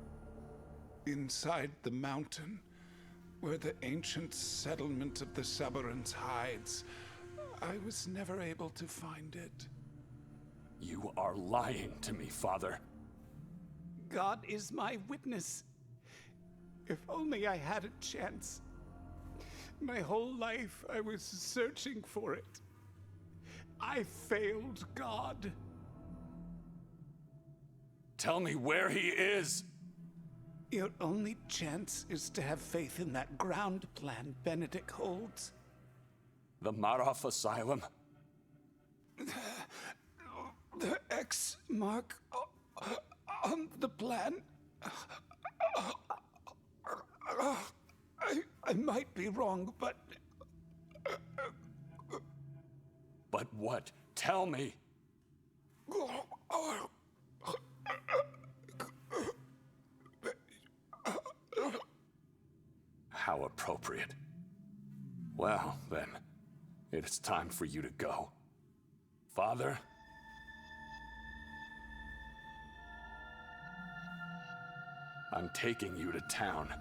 Inside the mountain, where the ancient settlement of the Sabarans hides. I was never able to find it. You are lying to me, Father. God is my witness. If only I had a chance. My whole life I was searching for it. I failed God. Tell me where he is. Your only chance is to have faith in that ground plan Benedict holds. The Marov Asylum? The X mark on the plan? I might be wrong, but... But what? Tell me. How appropriate. Well, then, it is time for you to go. Father? I'm taking you to town.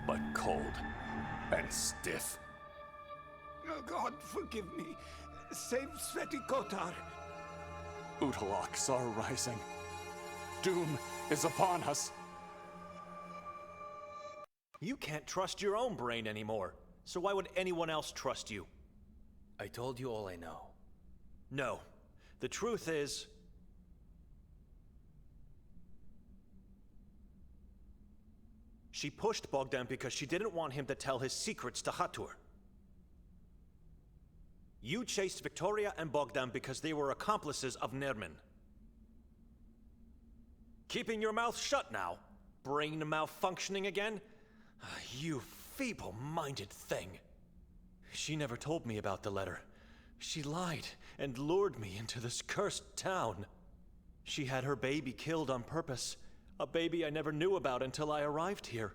But cold and stiff. Oh God, forgive me. Save Sveti Kotar. Utaloks are rising. Doom is upon us. You can't trust your own brain anymore, so why would anyone else trust you? I told you all I know. No. The truth is... she pushed Bogdan because she didn't want him to tell his secrets to Hatur. You chased Victoria and Bogdan because they were accomplices of Nermin. Keeping your mouth shut now? Brain malfunctioning again? You feeble-minded thing. She never told me about the letter. She lied and lured me into this cursed town. She had her baby killed on purpose. A baby I never knew about until I arrived here.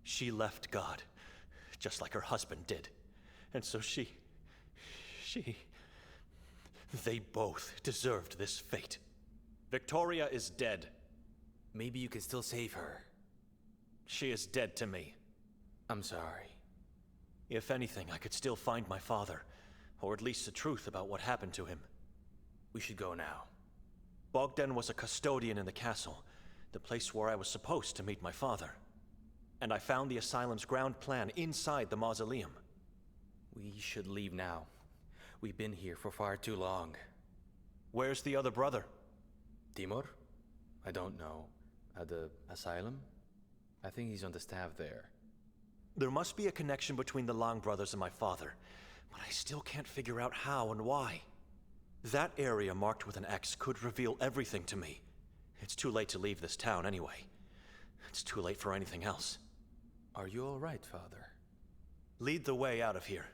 She left God, just like her husband did. And so they both deserved this fate. Victoria is dead. Maybe you can still save her. She is dead to me. I'm sorry. If anything, I could still find my father, or at least the truth about what happened to him. We should go now. Bogdan was a custodian in the castle, the place where I was supposed to meet my father. And I found the asylum's ground plan inside the mausoleum. We should leave now. We've been here for far too long. Where's the other brother? Timur? I don't know. At the asylum? I think he's on the staff there. There must be a connection between the Long brothers and my father, but I still can't figure out how and why. That area marked with an X could reveal everything to me. It's too late to leave this town anyway. It's too late for anything else. Are you all right, Father? Lead the way out of here.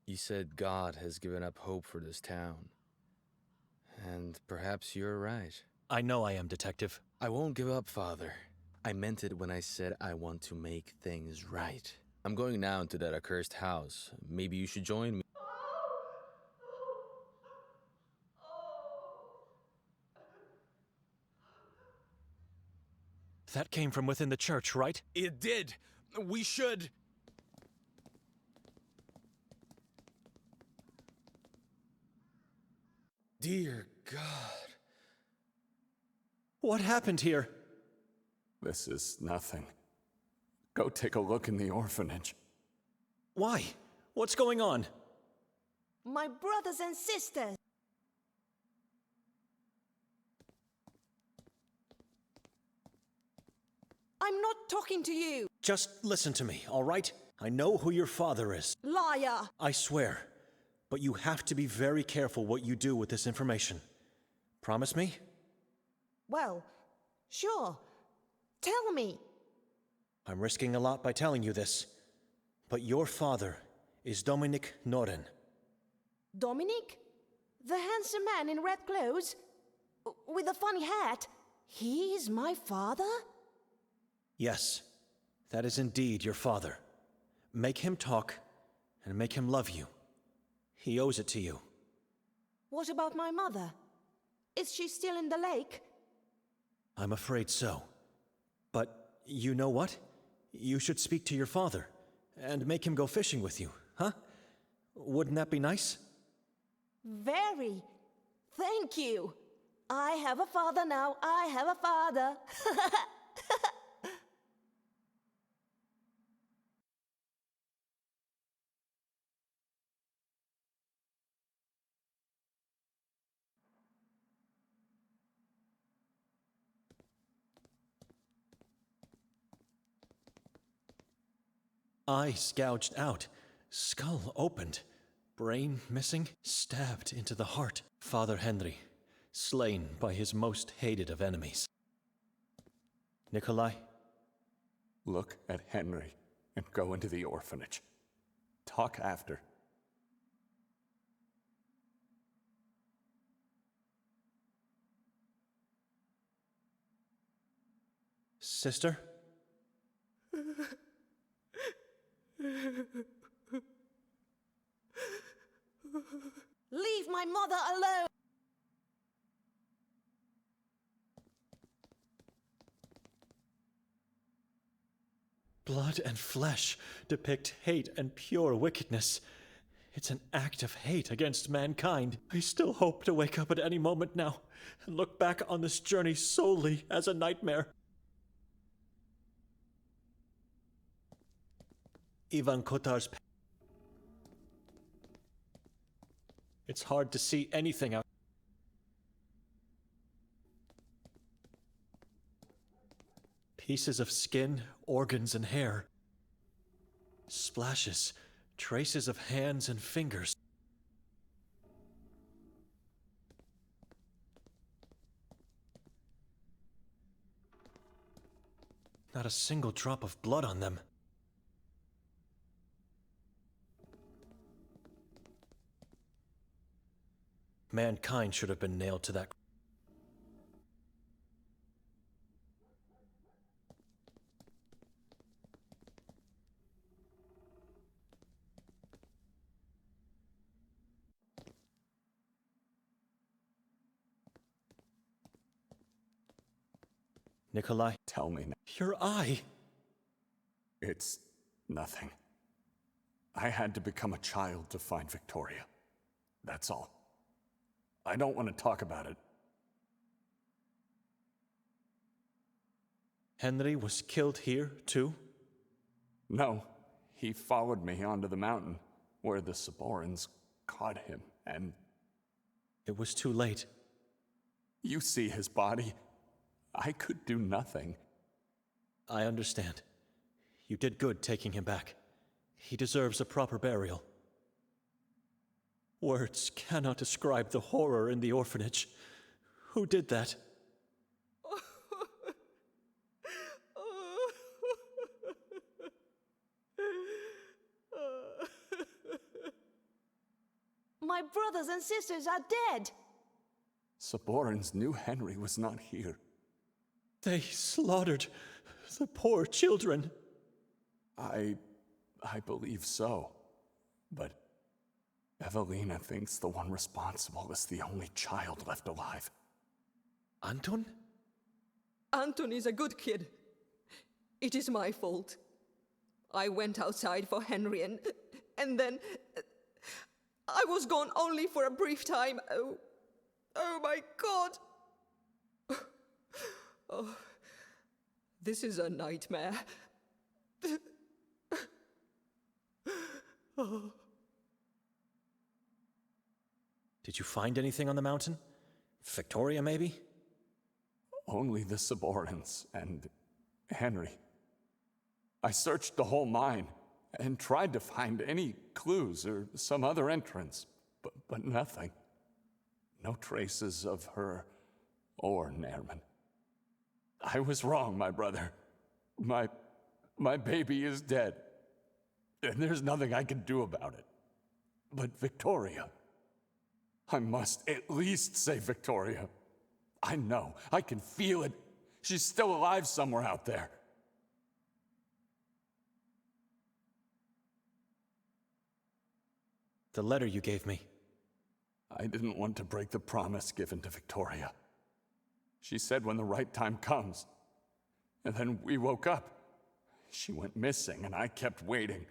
You said God has given up hope for this town. And perhaps you're right. I know I am, Detective. I won't give up, Father. I meant it when I said I want to make things right. I'm going now into that accursed house. Maybe you should join me. That came from within the church, right? It did. We should... Dear God. What happened here? This is nothing. Go take a look in the orphanage. Why? What's going on? My brothers and sisters. I'm not talking to you. Just listen to me, all right? I know who your father is. Liar. I swear. But you have to be very careful what you do with this information. Promise me? Well, sure. Tell me. I'm risking a lot by telling you this. But your father is Dominic Noren. Dominic? The handsome man in red clothes? With a funny hat? He is my father? Yes, that is indeed your father. Make him talk, and make him love you. He owes it to you. What about my mother? Is she still in the lake? I'm afraid so. But you know what? You should speak to your father, and make him go fishing with you, huh? Wouldn't that be nice? Very. Thank you. I have a father now. I have a father. Eyes gouged out, skull opened, brain missing, stabbed into the heart. Father Henry, slain by his most hated of enemies. Nikolai? Look at Henry and go into the orphanage. Talk after. Sister? Leave my mother alone! Blood and flesh depict hate and pure wickedness. It's an act of hate against mankind. I still hope to wake up at any moment now and look back on this journey solely as a nightmare. Ivan Kotar's... It's hard to see anything out. Pieces of skin, organs, and hair. Splashes, traces of hands and fingers. Not a single drop of blood on them. Mankind should have been nailed to that. Nikolai? Tell me now. Your eye! It's nothing. I had to become a child to find Victoria. That's all. I don't want to talk about it. Henry was killed here, too? No. He followed me onto the mountain, where the Saborans caught him, and... It was too late. You see his body. I could do nothing. I understand. You did good taking him back. He deserves a proper burial. Words cannot describe the horror in the orphanage. Who did that? My brothers and sisters are dead! Saborans knew Henry was not here. They slaughtered the poor children. I believe so. But Evelina thinks the one responsible is the only child left alive. Anton? Anton is a good kid. It is my fault. I went outside for Henry and then... I was gone only for a brief time. Oh my God! Oh, this is a nightmare. Oh. Did you find anything on the mountain? Victoria, maybe? Only the Saborans and Henry. I searched the whole mine and tried to find any clues or some other entrance, but nothing. No traces of her or Nerman. I was wrong, my brother. My baby is dead, and there's nothing I can do about it. But Victoria, I must at least say Victoria. I know, I can feel it. She's still alive somewhere out there. The letter you gave me. I didn't want to break the promise given to Victoria. She said when the right time comes. And then we woke up. She went missing, and I kept waiting.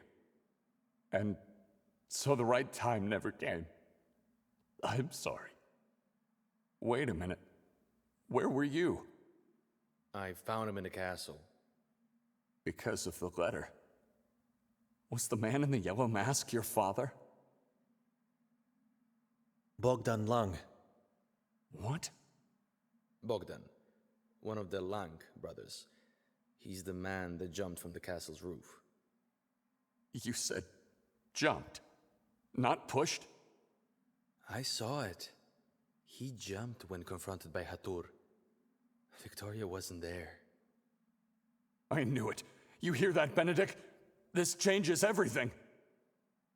And so the right time never came. I'm sorry. Wait a minute. Where were you? I found him in the castle. Because of the letter. Was the man in the yellow mask your father? Bogdan Lang. What? Bogdan, one of the Lang brothers. He's the man that jumped from the castle's roof. You said jumped, not pushed? I saw it. He jumped when confronted by Hatur. Victoria wasn't there. I knew it. You hear that, Benedict? This changes everything.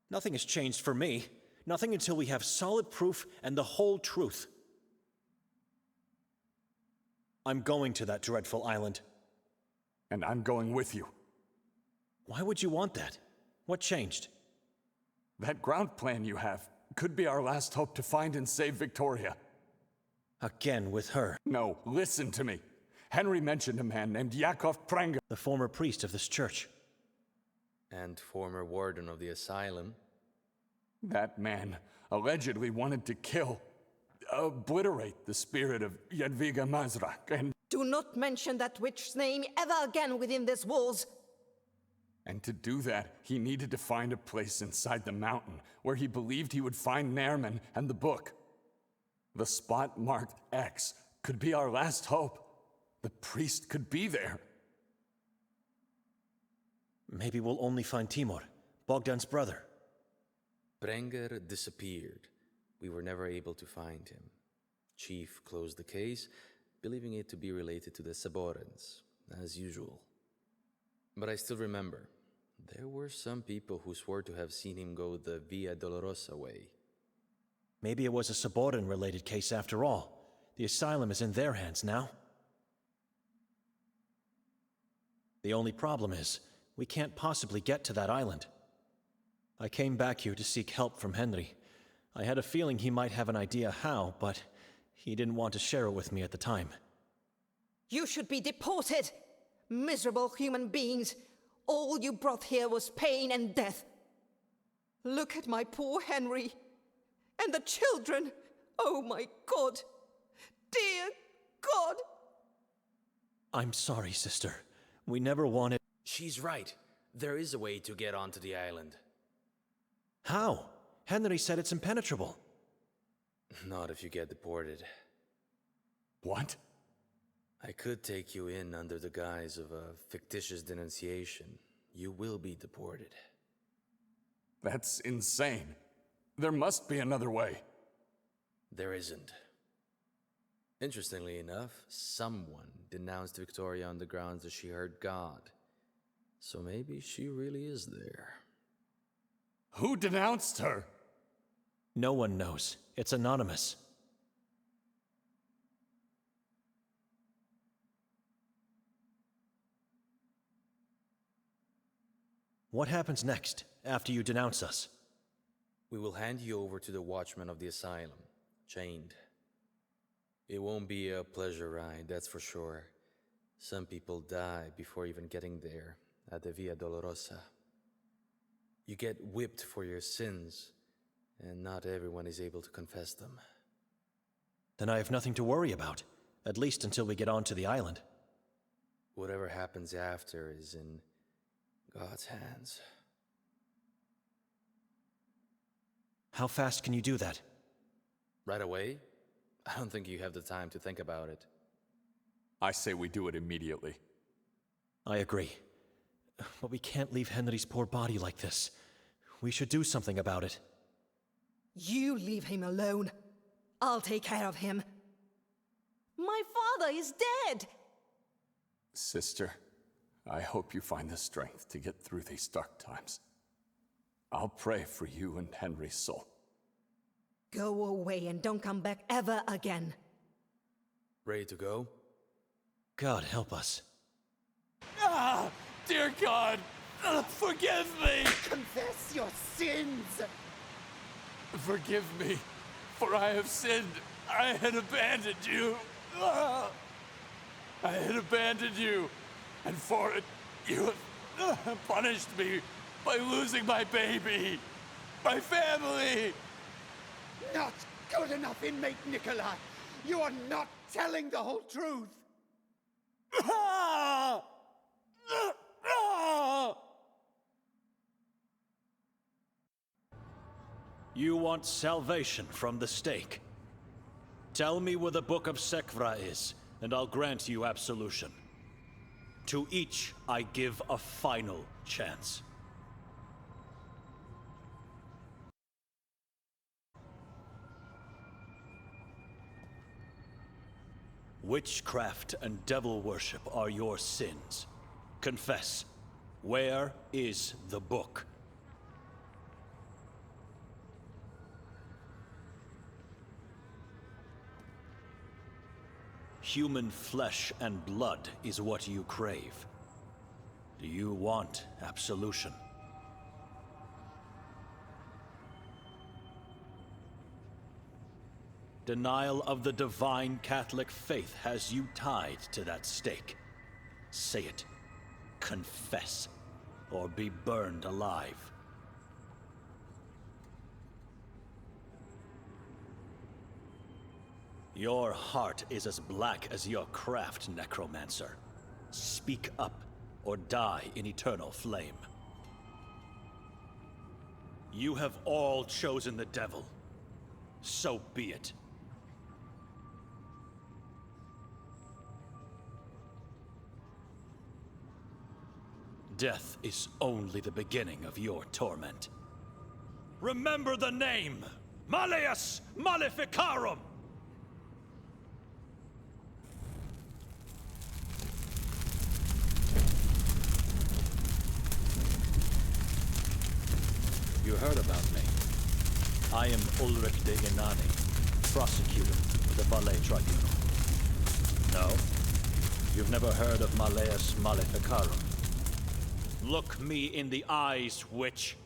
Nothing has changed for me. Nothing until we have solid proof and the whole truth. I'm going to that dreadful island. And I'm going with you. Why would you want that? What changed? That ground plan you have. could be our last hope to find and save Victoria. Again with her. No, listen to me. Henry mentioned a man named Yakov Pranger. The former priest of this church. And former warden of the asylum. That man allegedly wanted to kill, obliterate the spirit of Jadwiga Mazrak, and... Do not mention that witch's name ever again within these walls. And to do that, he needed to find a place inside the mountain where he believed he would find Nairman and the book. The spot marked X could be our last hope. The priest could be there. Maybe we'll only find Timur, Bogdan's brother. Pranger disappeared. We were never able to find him. Chief closed the case, believing it to be related to the Saborans, as usual. But I still remember, there were some people who swore to have seen him go the Via Dolorosa way. Maybe it was a Saboran-related case after all. The asylum is in their hands now. The only problem is, we can't possibly get to that island. I came back here to seek help from Henry. I had a feeling he might have an idea how, but he didn't want to share it with me at the time. You should be deported! Miserable human beings! All you brought here was pain and death. Look at my poor Henry. And the children! Oh my God! Dear God! I'm sorry, sister. We never wanted... She's right. There is a way to get onto the island. How? Henry said it's impenetrable. Not if you get deported. What? I could take you in under the guise of a fictitious denunciation. You will be deported. That's insane. There must be another way. There isn't. Interestingly enough, someone denounced Victoria on the grounds that she heard God. So maybe she really is there. Who denounced her? No one knows. It's anonymous. What happens next, after you denounce us? We will hand you over to the watchman of the asylum, chained. It won't be a pleasure ride, that's for sure. Some people die before even getting there, at the Via Dolorosa. You get whipped for your sins, and not everyone is able to confess them. Then I have nothing to worry about, at least until we get onto the island. Whatever happens after is in God's hands. How fast can you do that? Right away? I don't think you have the time to think about it. I say we do it immediately. I agree. But we can't leave Henry's poor body like this. We should do something about it. You leave him alone. I'll take care of him. My father is dead! Sister, I hope you find the strength to get through these dark times. I'll pray for you and Henry's soul. Go away and don't come back ever again. Ready to go? God help us. Ah! Dear God! Forgive me! Confess your sins! Forgive me, for I have sinned. I had abandoned you. Ah! I had abandoned you, and for it, you have punished me by losing my baby, my family. Not good enough, inmate Nikolai. You are not telling the whole truth. Ah! Ah! You want salvation from the stake. Tell me where the Book of Sekvra is, and I'll grant you absolution. To each, I give a final chance. Witchcraft and devil worship are your sins. Confess. Where is the book? Human flesh and blood is what you crave. Do you want absolution? Denial of the divine Catholic faith has you tied to that stake. Say it. Confess, or be burned alive. Your heart is as black as your craft, necromancer. Speak up, or die in eternal flame. You have all chosen the devil. So be it. Death is only the beginning of your torment. Remember the name! Malleus Maleficarum! You heard about me. I am Ulrich de Inani, prosecutor of the Ballet Tribunal. No? You've never heard of Malleus Maleficarum? Look me in the eyes, witch.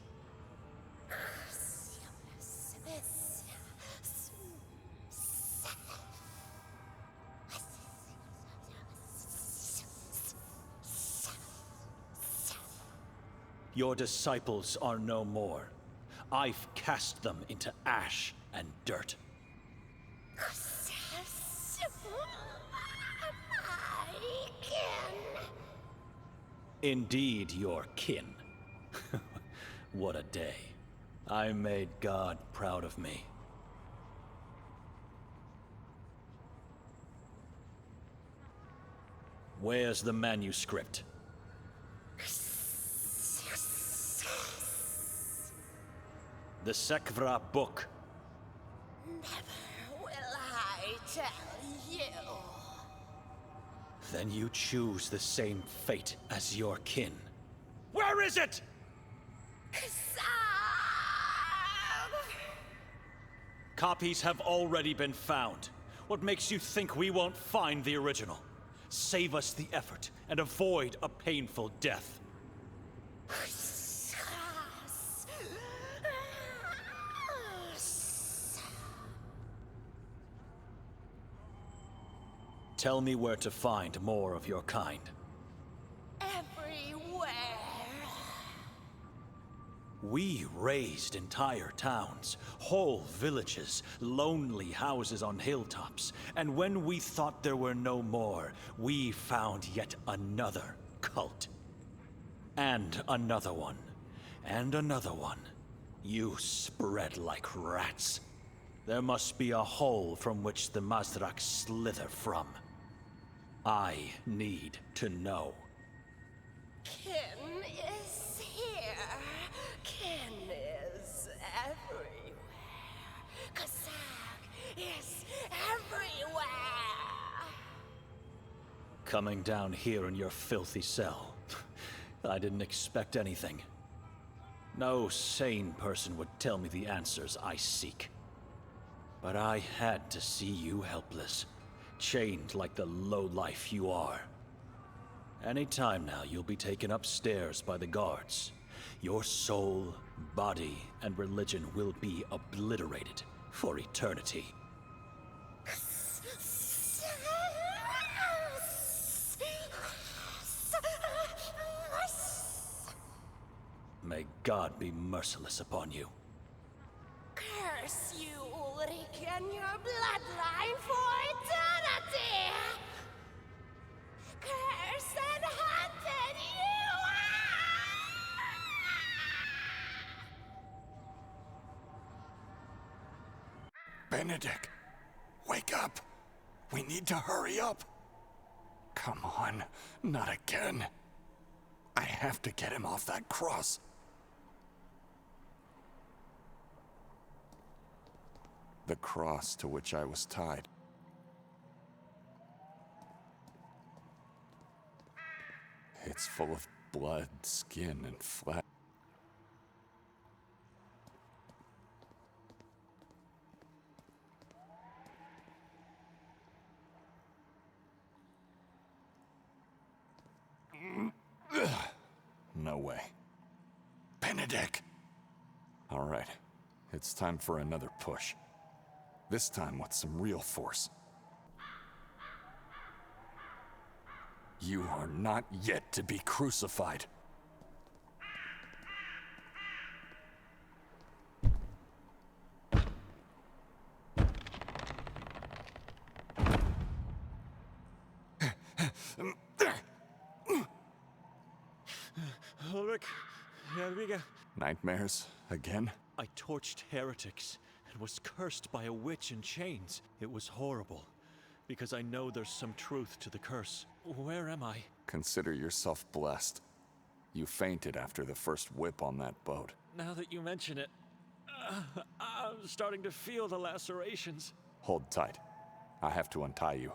Your disciples are no more. I've cast them into ash and dirt. Indeed, your kin. What a day. I made God proud of me. Where's the manuscript? The Sekvra book. Never will I tell you. Then you choose the same fate as your kin. Where is it? Copies have already been found. What makes you think we won't find the original? Save us the effort and avoid a painful death. Tell me where to find more of your kind. Everywhere. We razed entire towns, whole villages, lonely houses on hilltops, and when we thought there were no more, we found yet another cult. And another one. And another one. You spread like rats. There must be a hole from which the Mazrak slither from. I need to know. Kin is here. Kin is everywhere. Kazak is everywhere. Coming down here in your filthy cell. I didn't expect anything. No sane person would tell me the answers I seek. But I had to see you helpless. Chained like the lowlife you are. Any time now, you'll be taken upstairs by the guards. Your soul, body, and religion will be obliterated for eternity. May God be merciless upon you. Curse you, Ulrich, and your bloodline for eternity! Cursed and haunted you are! Benedict, wake up. We need to hurry up. Come on, not again. I have to get him off that cross. The cross to which I was tied. It's full of blood, skin, and flesh. No way. Benedict! All right, it's time for another push. This time with some real force. You are not yet to be crucified. Ulrich, Jadwiga. Nightmares again? I torched heretics and was cursed by a witch in chains. It was horrible, because I know there's some truth to the curse. Where am I? Consider yourself blessed. You fainted after the first whip on that boat. Now that you mention it, I'm starting to feel the lacerations. Hold tight. I have to untie you.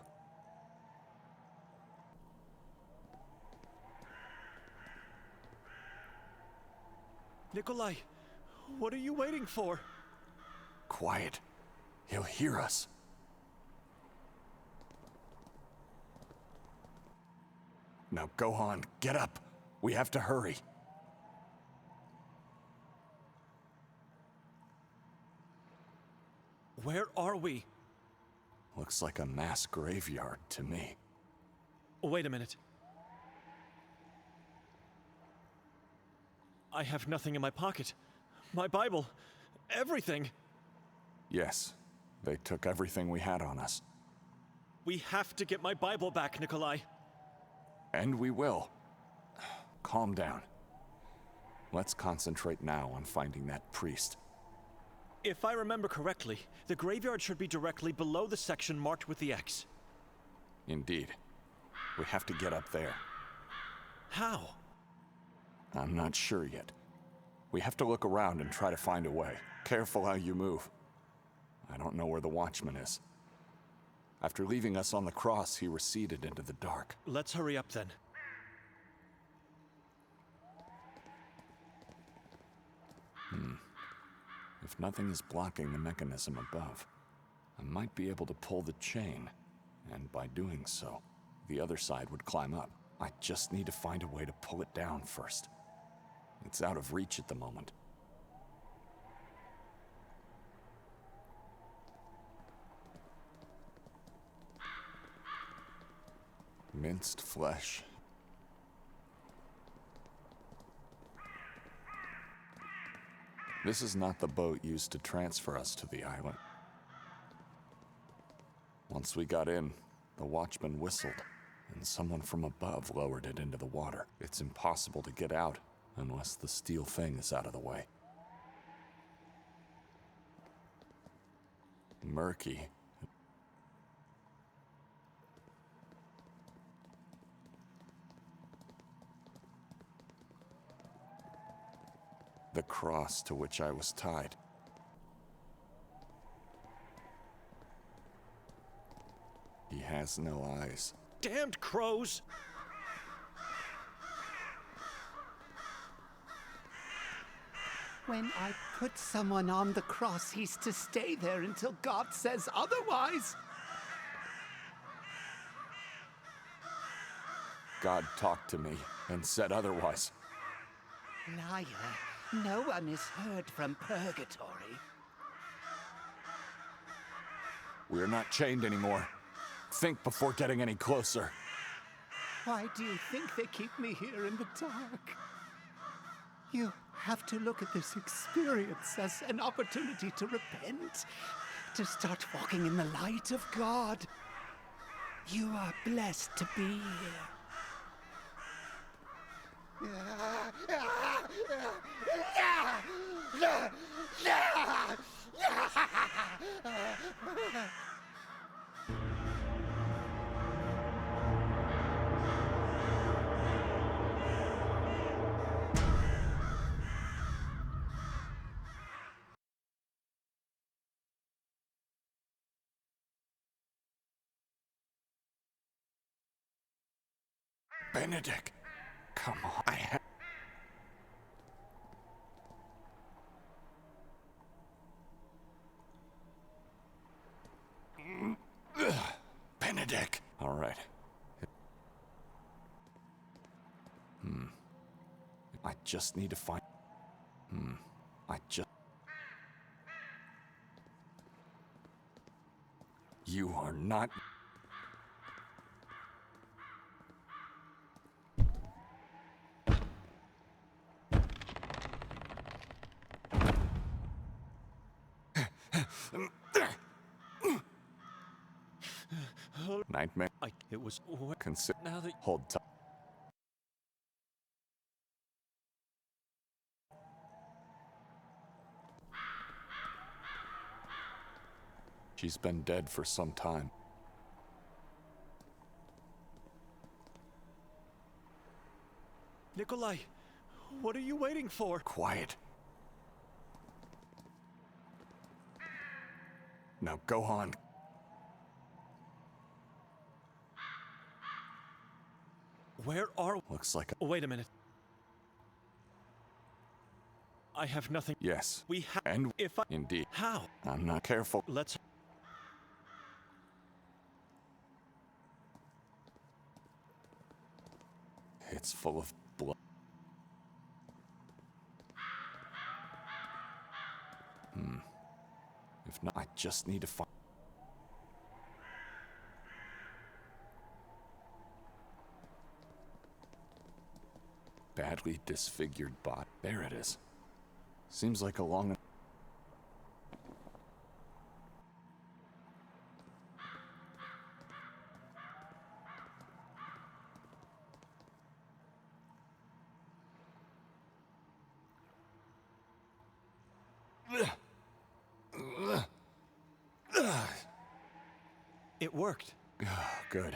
Nikolai, what are you waiting for? Quiet. He'll hear us. Now go on, get up. We have to hurry. Where are we? Looks like a mass graveyard to me. Wait a minute. I have nothing in my pocket. My Bible. Everything. Yes, they took everything we had on us. We have to get my Bible back, Nikolai. And we will. Calm down. Let's concentrate now on finding that priest. If I remember correctly, the graveyard should be directly below the section marked with the X. Indeed. We have to get up there. How? I'm not sure yet. We have to look around and try to find a way. Careful how you move. I don't know where the watchman is. After leaving us on the cross, he receded into the dark. Let's hurry up then. If nothing is blocking the mechanism above, I might be able to pull the chain, and by doing so, the other side would climb up. I just need to find a way to pull it down first. It's out of reach at the moment. Minced flesh. This is not the boat used to transfer us to the island. Once we got in, the watchman whistled, and someone from above lowered it into the water. It's impossible to get out unless the steel thing is out of the way. Murky. The cross to which I was tied. He has no eyes. Damned crows! When I put someone on the cross, he's to stay there until God says otherwise. God talked to me and said otherwise. Liar, no one is heard from purgatory. We're not chained anymore. Think before getting any closer. Why do you think they keep me here in the dark? You have to look at this experience as an opportunity to repent, to start walking in the light of God. You are blessed to be here. Benedict, come on. Benedict. All right. I just need to find. You are not... Nightmare. It was... Consider... Now that... Hold tight. She's been dead for some time. Nikolai, what are you waiting for? Quiet. Now go on. Where are... Looks like... Wait a minute. I have nothing... Yes. We have... And... If I... Indeed. How? I'm not careful. Let's... It's full of blood. If not, I just need to find... Badly disfigured bot. There it is. Seems like a long... It worked. Good.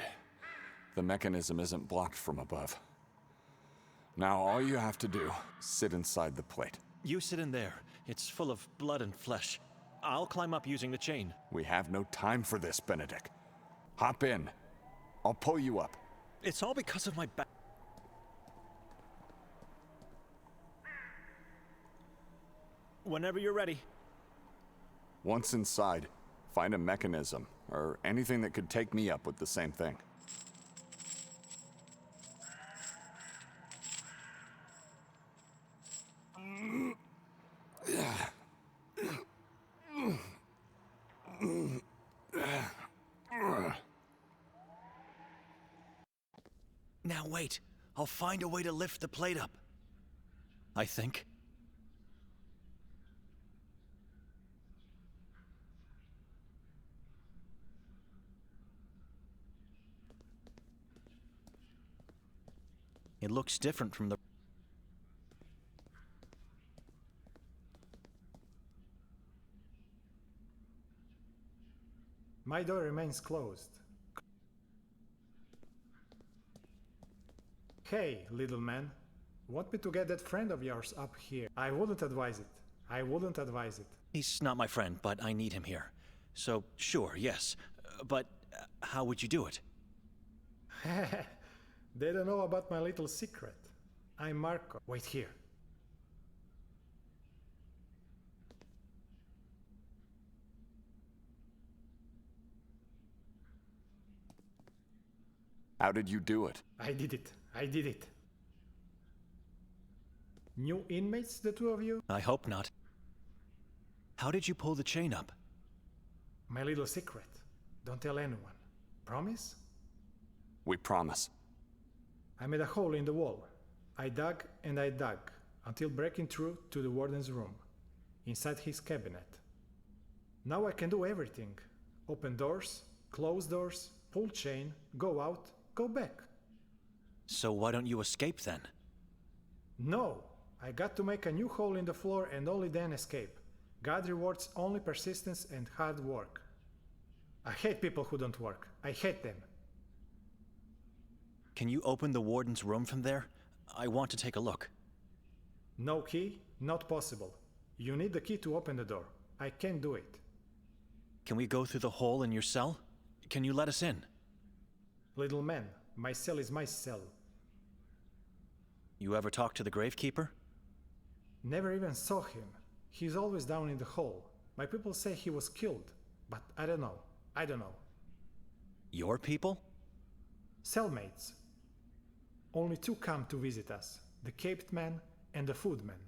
The mechanism isn't blocked from above. Now all you have to do, sit inside the plate. You sit in there. It's full of blood and flesh. I'll climb up using the chain. We have no time for this, Benedict. Hop in. I'll pull you up. It's all because of my back. Whenever you're ready. Once inside, find a mechanism, or anything that could take me up with the same thing. Now wait. I'll find a way to lift the plate up. I think. It looks different from the... My door remains closed. Hey, little man. Want me to get that friend of yours up here? I wouldn't advise it. I wouldn't advise it. He's not my friend, but I need him here. So, sure, yes. But how would you do it? They don't know about my little secret. I'm Marco. Wait here. How did you do it? I did it. I did it. New inmates, the two of you? I hope not. How did you pull the chain up? My little secret. Don't tell anyone. Promise? We promise. I made a hole in the wall. I dug and I dug until breaking through to the Warden's room, inside his cabinet. Now I can do everything. Open doors, close doors, pull chain, go out, go back. So why don't you escape then? No, I got to make a new hole in the floor and only then escape. God rewards only persistence and hard work. I hate people who don't work. I hate them. Can you open the Warden's room from there? I want to take a look. No key? Not possible. You need the key to open the door. I can't do it. Can we go through the hole in your cell? Can you let us in? Little man, my cell is my cell. You ever talk to the Gravekeeper? Never even saw him. He's always down in the hole. My people say he was killed, but I don't know. I don't know. Your people? Cellmates. Only two come to visit us, the Caped Man and the Foodman.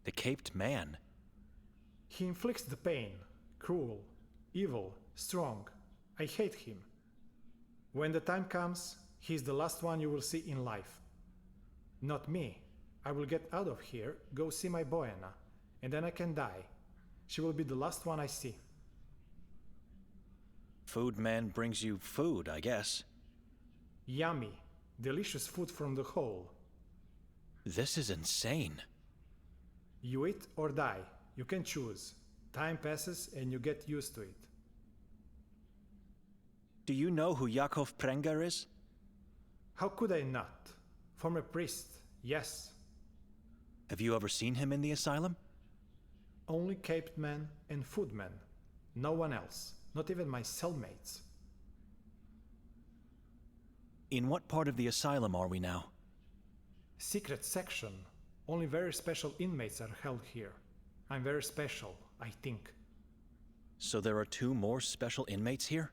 The Caped Man? He inflicts the pain, cruel, evil, strong. I hate him. When the time comes, he's the last one you will see in life. Not me. I will get out of here, go see my Boyana, and then I can die. She will be the last one I see. Food man brings you food, I guess. Yummy. Delicious food from the hole. This is insane. You eat or die. You can choose. Time passes and you get used to it. Do you know who Yakov Prenger is? How could I not? Former priest, yes. Have you ever seen him in the asylum? Only caped men and foodmen. No one else. Not even my cellmates. In what part of the asylum are we now? Secret section. Only very special inmates are held here. I'm very special, I think. So there are 2 more special inmates here?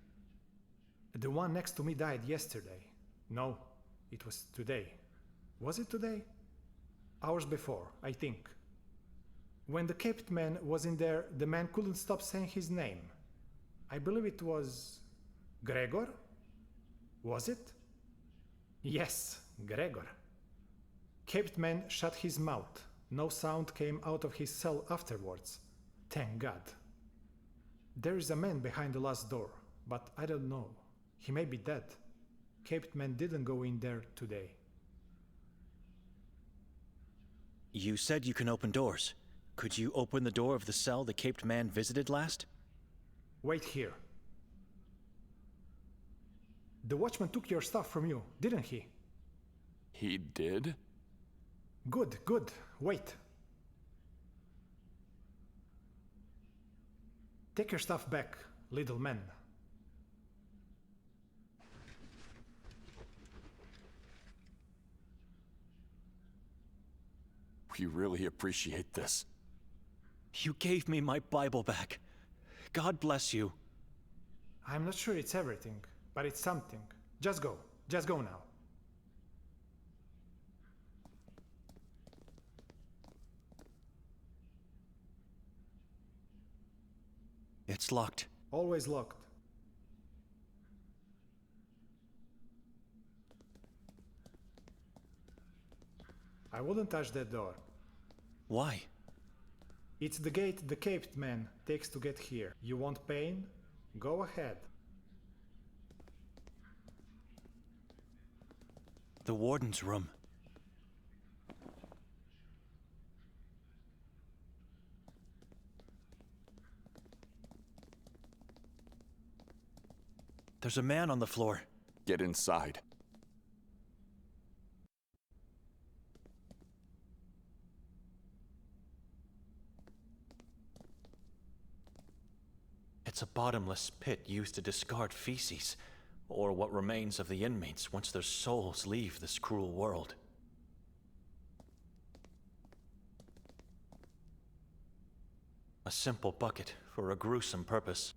The one next to me died yesterday. No, it was today. Was it today? Hours before, I think. When the caped man was in there, the man couldn't stop saying his name. I believe it was Gregor? Was it? Yes, Gregor. Caped man shut his mouth. No sound came out of his cell afterwards. Thank God. There is a man behind the last door, but I don't know. He may be dead. Caped man didn't go in there today. You said you can open doors. Could you open the door of the cell the caped man visited last? Wait here. The watchman took your stuff from you, didn't he? He did? Good, good. Wait. Take your stuff back, little man. We really appreciate this. You gave me my Bible back. God bless you. I'm not sure it's everything, but it's something. Just go. Just go now. It's locked. Always locked. I wouldn't touch that door. Why? It's the gate the caped man takes to get here. You want pain? Go ahead. The Warden's room. There's a man on the floor. Get inside. It's a bottomless pit used to discard feces, or what remains of the inmates once their souls leave this cruel world. A simple bucket for a gruesome purpose.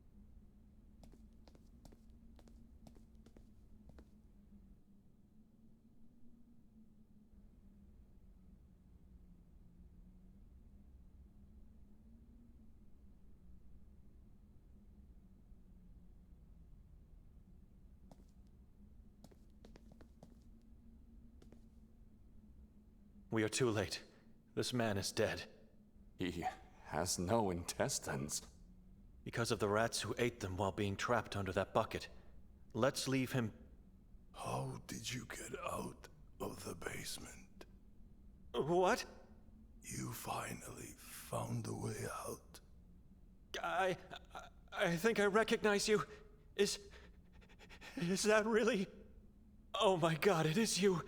We are too late. This man is dead. He has no intestines. Because of the rats who ate them while being trapped under that bucket. Let's leave him. How did you get out of the basement? What? You finally found a way out. I think I recognize you. Is that really? Oh my God, it is you.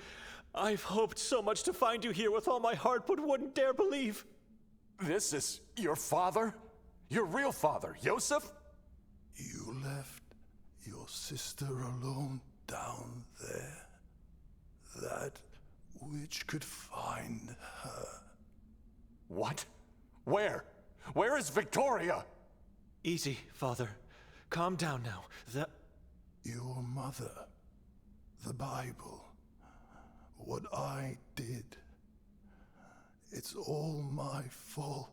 I've hoped so much to find you here with all my heart, but wouldn't dare believe. This is your father? Your real father, Yosef? You left your sister alone down there. That which could find her. What? Where? Where is Victoria? Easy, Father. Calm down now. Your mother. The Bible. What I did. It's all my fault.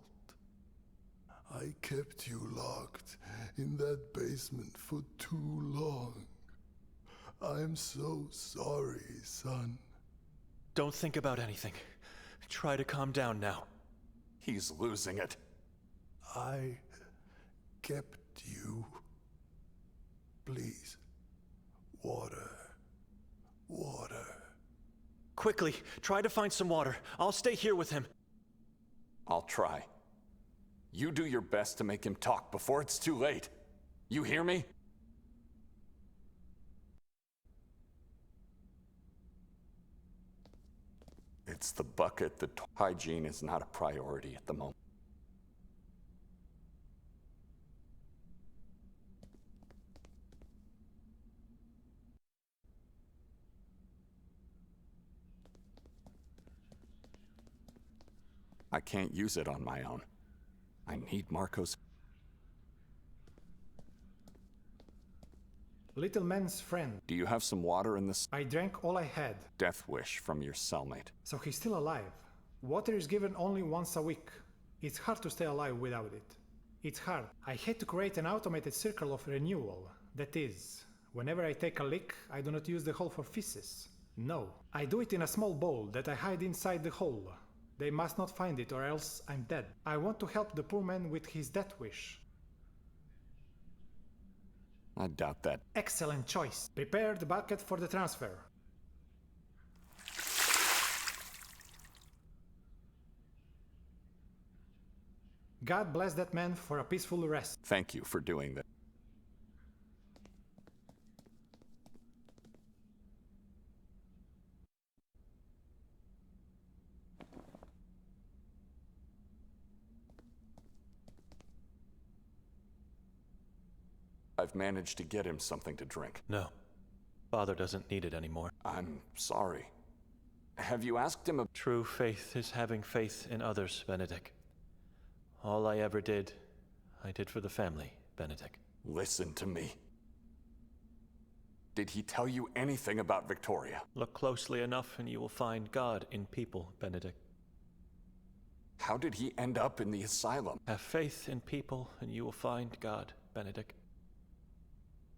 I kept you locked in that basement for too long. I'm so sorry, son. Don't think about anything. Try to calm down now. He's losing it. I kept you. Please. Water. Water. Quickly, try to find some water. I'll stay here with him. I'll try. You do your best to make him talk before it's too late. You hear me? It's the bucket. The hygiene is not a priority at the moment. I can't use it on my own. I need Marco's. Little man's friend. Do you have some water in this? I drank all I had. Death wish from your cellmate. So he's still alive. Water is given only once a week. It's hard to stay alive without it. It's hard. I had to create an automated circle of renewal. That is, whenever I take a leak, I do not use the hole for feces. No, I do it in a small bowl that I hide inside the hole. They must not find it or else I'm dead. I want to help the poor man with his death wish. I doubt that. Excellent choice. Prepare the bucket for the transfer. God bless that man for a peaceful rest. Thank you for doing that. I've managed to get him something to drink. No. Father doesn't need it anymore. I'm sorry. Have you asked him? True faith is having faith in others, Benedict. All I ever did, I did for the family, Benedict. Listen to me. Did he tell you anything about Victoria? Look closely enough and you will find God in people, Benedict. How did he end up in the asylum? Have faith in people and you will find God, Benedict.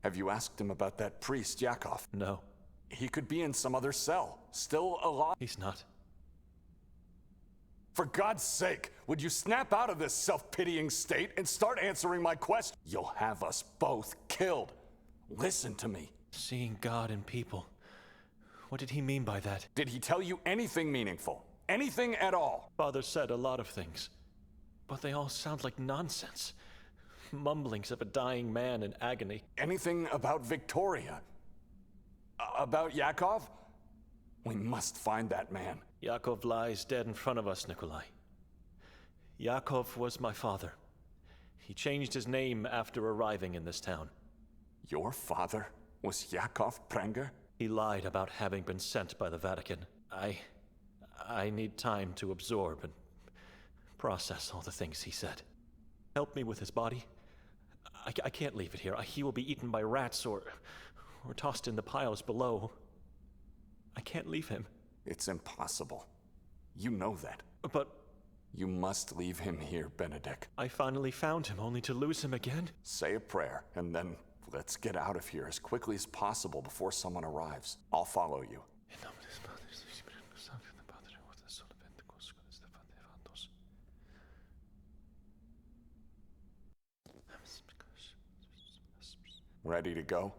Have you asked him about that priest, Yakov? No. He could be in some other cell, still alive. He's not. For God's sake, would you snap out of this self-pitying state and start answering my question? You'll have us both killed. Listen to me. Seeing God in people. What did he mean by that? Did he tell you anything meaningful? Anything at all? Father said a lot of things, but they all sound like nonsense. Mumblings of a dying man in agony. Anything about Victoria? About Yakov? We must find that man. Yakov lies dead in front of us, Nikolai. Yakov was my father. He changed his name after arriving in this town. Your father was Yakov Prenger? He lied about having been sent by the Vatican. I need time to absorb and process all the things he said. Help me with his body. I can't leave it here. He will be eaten by rats or tossed in the piles below. I can't leave him. It's impossible. You know that. But... You must leave him here, Benedict. I finally found him, only to lose him again. Say a prayer, and then let's get out of here as quickly as possible before someone arrives. I'll follow you. Ready to go?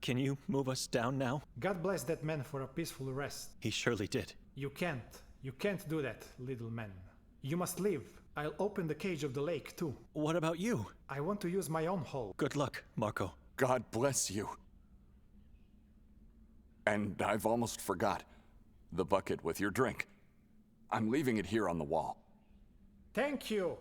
Can you move us down now? God bless that man for a peaceful rest. He surely did. You can't do that, little man. You must leave. I'll open the cage of the lake too. What about you? I want to use my own hole. Good luck, Marco. God bless you. And I've almost forgot. The bucket with your drink. I'm leaving it here on the wall. Thank you.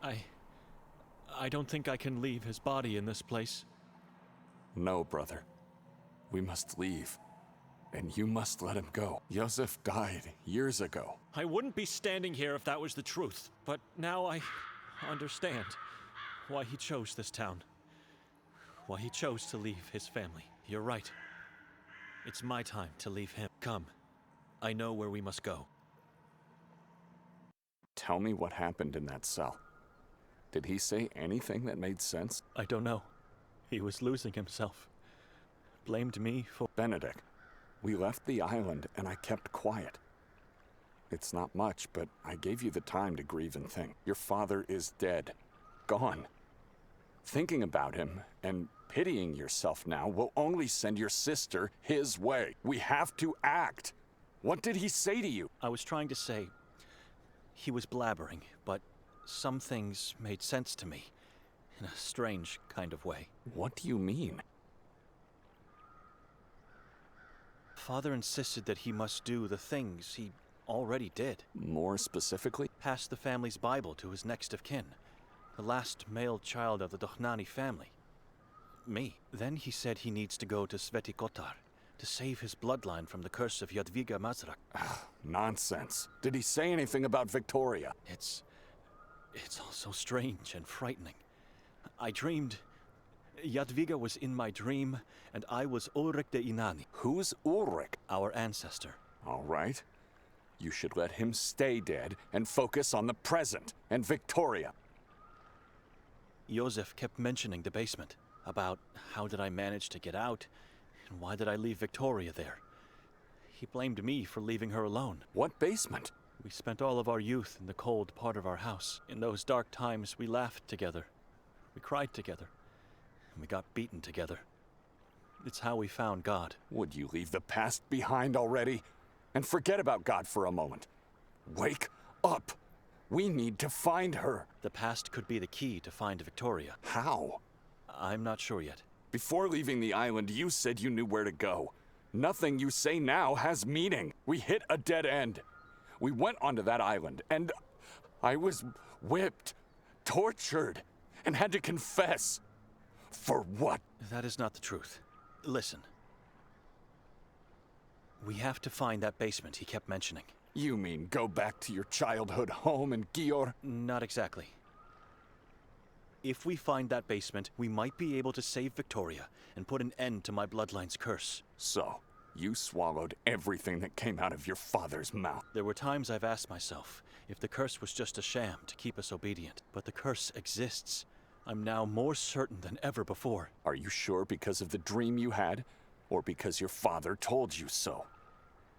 I don't think I can leave his body in this place. No, brother. We must leave. And you must let him go. Joseph died years ago. I wouldn't be standing here if that was the truth. But now I understand why he chose this town. Why he chose to leave his family. You're right. It's my time to leave him. Come. I know where we must go. Tell me what happened in that cell. Did he say anything that made sense? I don't know. He was losing himself. Blamed me for... Benedict, we left the island and I kept quiet. It's not much, but I gave you the time to grieve and think. Your father is dead. Gone. Thinking about him and pitying yourself now will only send your sister his way. We have to act. What did he say to you? I was trying to say... He was blabbering, but some things made sense to me. In a strange kind of way. What do you mean? Father insisted that he must do the things he already did. More specifically? Pass the family's Bible to his next of kin. The last male child of the Dohnani family. Me. Then he said he needs to go to Sveti Kotar to save his bloodline from the curse of Jadwiga Mazrak. Nonsense. Did he say anything about Victoria? It's all so strange and frightening. I dreamed... Jadwiga was in my dream, and I was Ulrich de Inani. Who's Ulrich? Our ancestor. All right. You should let him stay dead and focus on the present and Victoria. Joseph kept mentioning the basement, about how did I manage to get out, and why did I leave Victoria there. He blamed me for leaving her alone. What basement? We spent all of our youth in the cold part of our house. In those dark times, we laughed together. We cried together. And we got beaten together. It's how we found God. Would you leave the past behind already? And forget about God for a moment. Wake up! We need to find her. The past could be the key to find Victoria. How? I'm not sure yet. Before leaving the island, you said you knew where to go. Nothing you say now has meaning. We hit a dead end. We went onto that island, and I was whipped, tortured, and had to confess. For what? That is not the truth. Listen. We have to find that basement he kept mentioning. You mean go back to your childhood home in Gior? Not exactly. If we find that basement, we might be able to save Victoria and put an end to my bloodline's curse. So, you swallowed everything that came out of your father's mouth. There were times I've asked myself if the curse was just a sham to keep us obedient. But the curse exists. I'm now more certain than ever before. Are you sure because of the dream you had, or because your father told you so?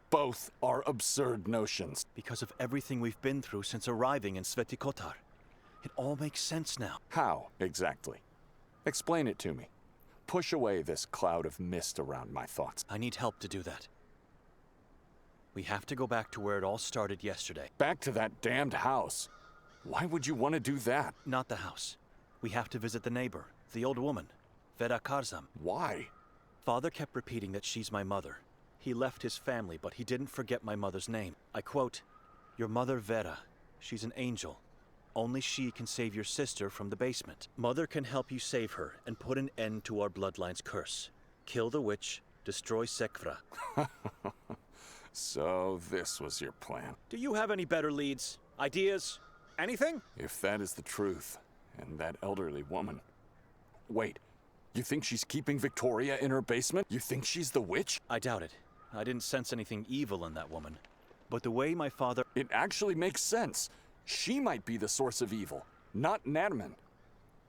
Both are absurd notions. Because of everything we've been through since arriving in Sveti Kotar. It all makes sense now. How, exactly? Explain it to me. Push away this cloud of mist around my thoughts. I need help to do that. We have to go back to where it all started yesterday. Back to that damned house? Why would you want to do that? Not the house. We have to visit the neighbor, the old woman, Vera Karzam. Why? Father kept repeating that she's my mother. He left his family, but he didn't forget my mother's name. I quote, "Your mother Vera, she's an angel. Only she can save your sister from the basement. Mother can help you save her and put an end to our bloodline's curse. Kill the witch, destroy Sekvra." So this was your plan. Do you have any better leads? Ideas? Anything? If that is the truth, and that elderly woman... Wait, you think she's keeping Victoria in her basement? You think she's the witch? I doubt it. I didn't sense anything evil in that woman. But the way my father... It actually makes sense. She might be the source of evil, not Nadman.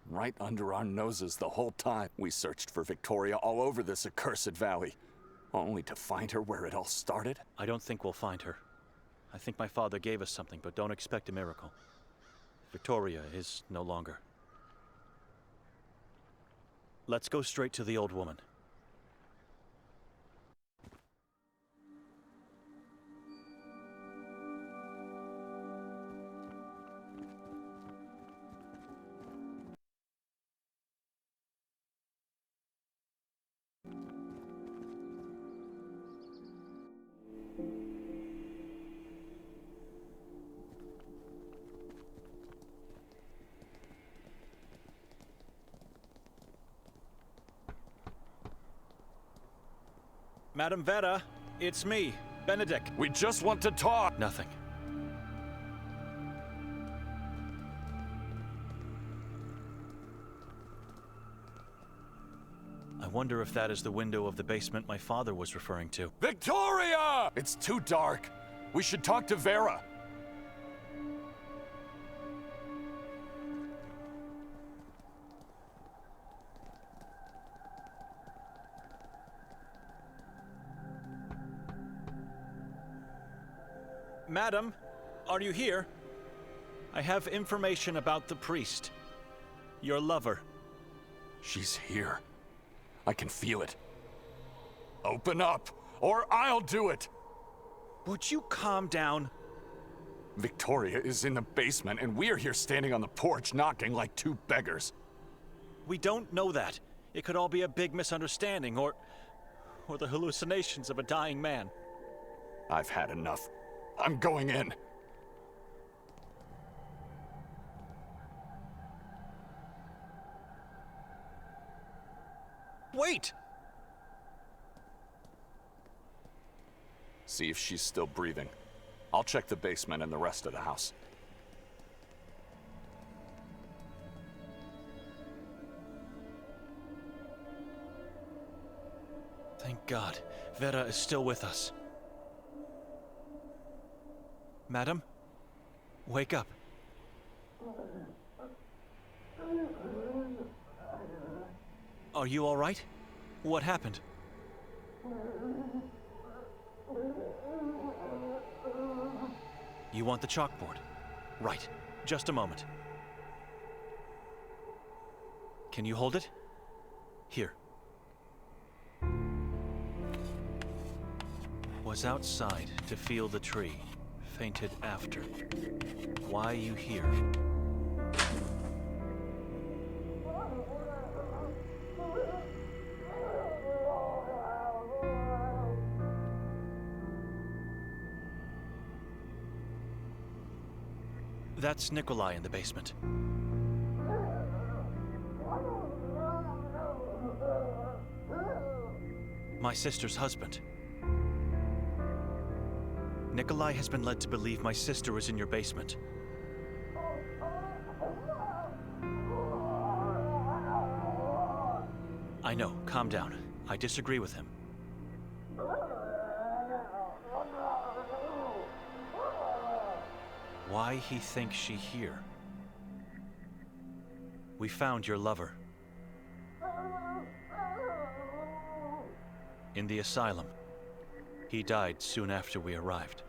Right under our noses the whole time. We searched for Victoria all over this accursed valley, only to find her where it all started. I don't think we'll find her. I think my father gave us something, but don't expect a miracle. Victoria is no longer. Let's go straight to the old woman. Madam Vera, it's me, Benedict. We just want to talk! Nothing. I wonder if that is the window of the basement my father was referring to. Victoria! It's too dark. We should talk to Vera. Madam, are you here? I have information about the priest. Your lover. She's here. I can feel it. Open up, or I'll do it! Would you calm down? Victoria is in the basement, and we're here standing on the porch knocking like two beggars. We don't know that. It could all be a big misunderstanding, or the hallucinations of a dying man. I've had enough. I'm going in. Wait! See if she's still breathing. I'll check the basement and the rest of the house. Thank God. Vera is still with us. Madam? Wake up. Are you all right? What happened? You want the chalkboard? Right. Just a moment. Can you hold it? Here. Was outside to feel the tree. Fainted after. Why you here? That's Nikolai in the basement. My sister's husband. Nikolai has been led to believe my sister is in your basement. I know, calm down. I disagree with him. Why he thinks she here? We found your lover. In the asylum. He died soon after we arrived.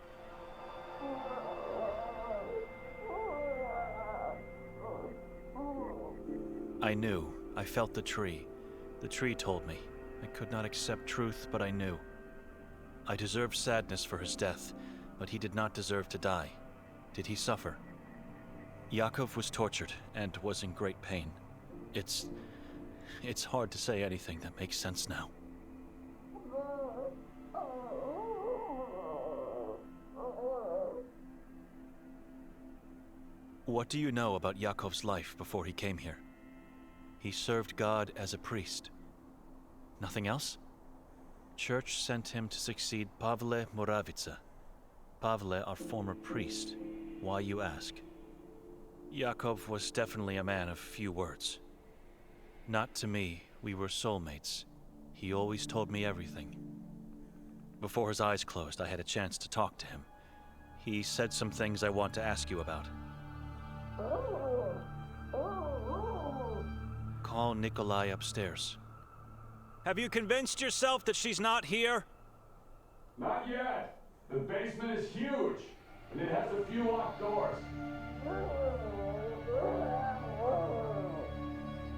I knew. I felt the tree. The tree told me. I could not accept truth, but I knew. I deserved sadness for his death, but he did not deserve to die. Did he suffer? Yakov was tortured and was in great pain. It's hard to say anything that makes sense now. What do you know about Yakov's life before he came here? He served God as a priest. Nothing else? Church sent him to succeed Pavle Moravica. Pavle, our former priest. Why, you ask? Yakov was definitely a man of few words. Not to me, we were soulmates. He always told me everything. Before his eyes closed, I had a chance to talk to him. He said some things I want to ask you about. Call Nikolai upstairs. Have you convinced yourself that she's not here? Not yet. The basement is huge, and it has a few locked doors.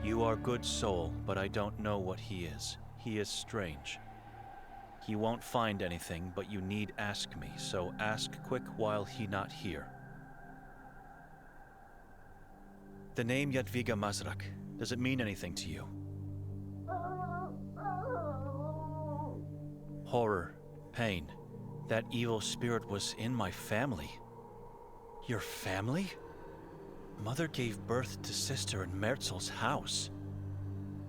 You are good soul, but I don't know what he is. He is strange. He won't find anything, but you need ask me, so ask quick while he not here. The name Jadwiga Mazrak, does it mean anything to you? Horror, pain. That evil spirit was in my family. Your family? Mother gave birth to Sister in Merzel's house.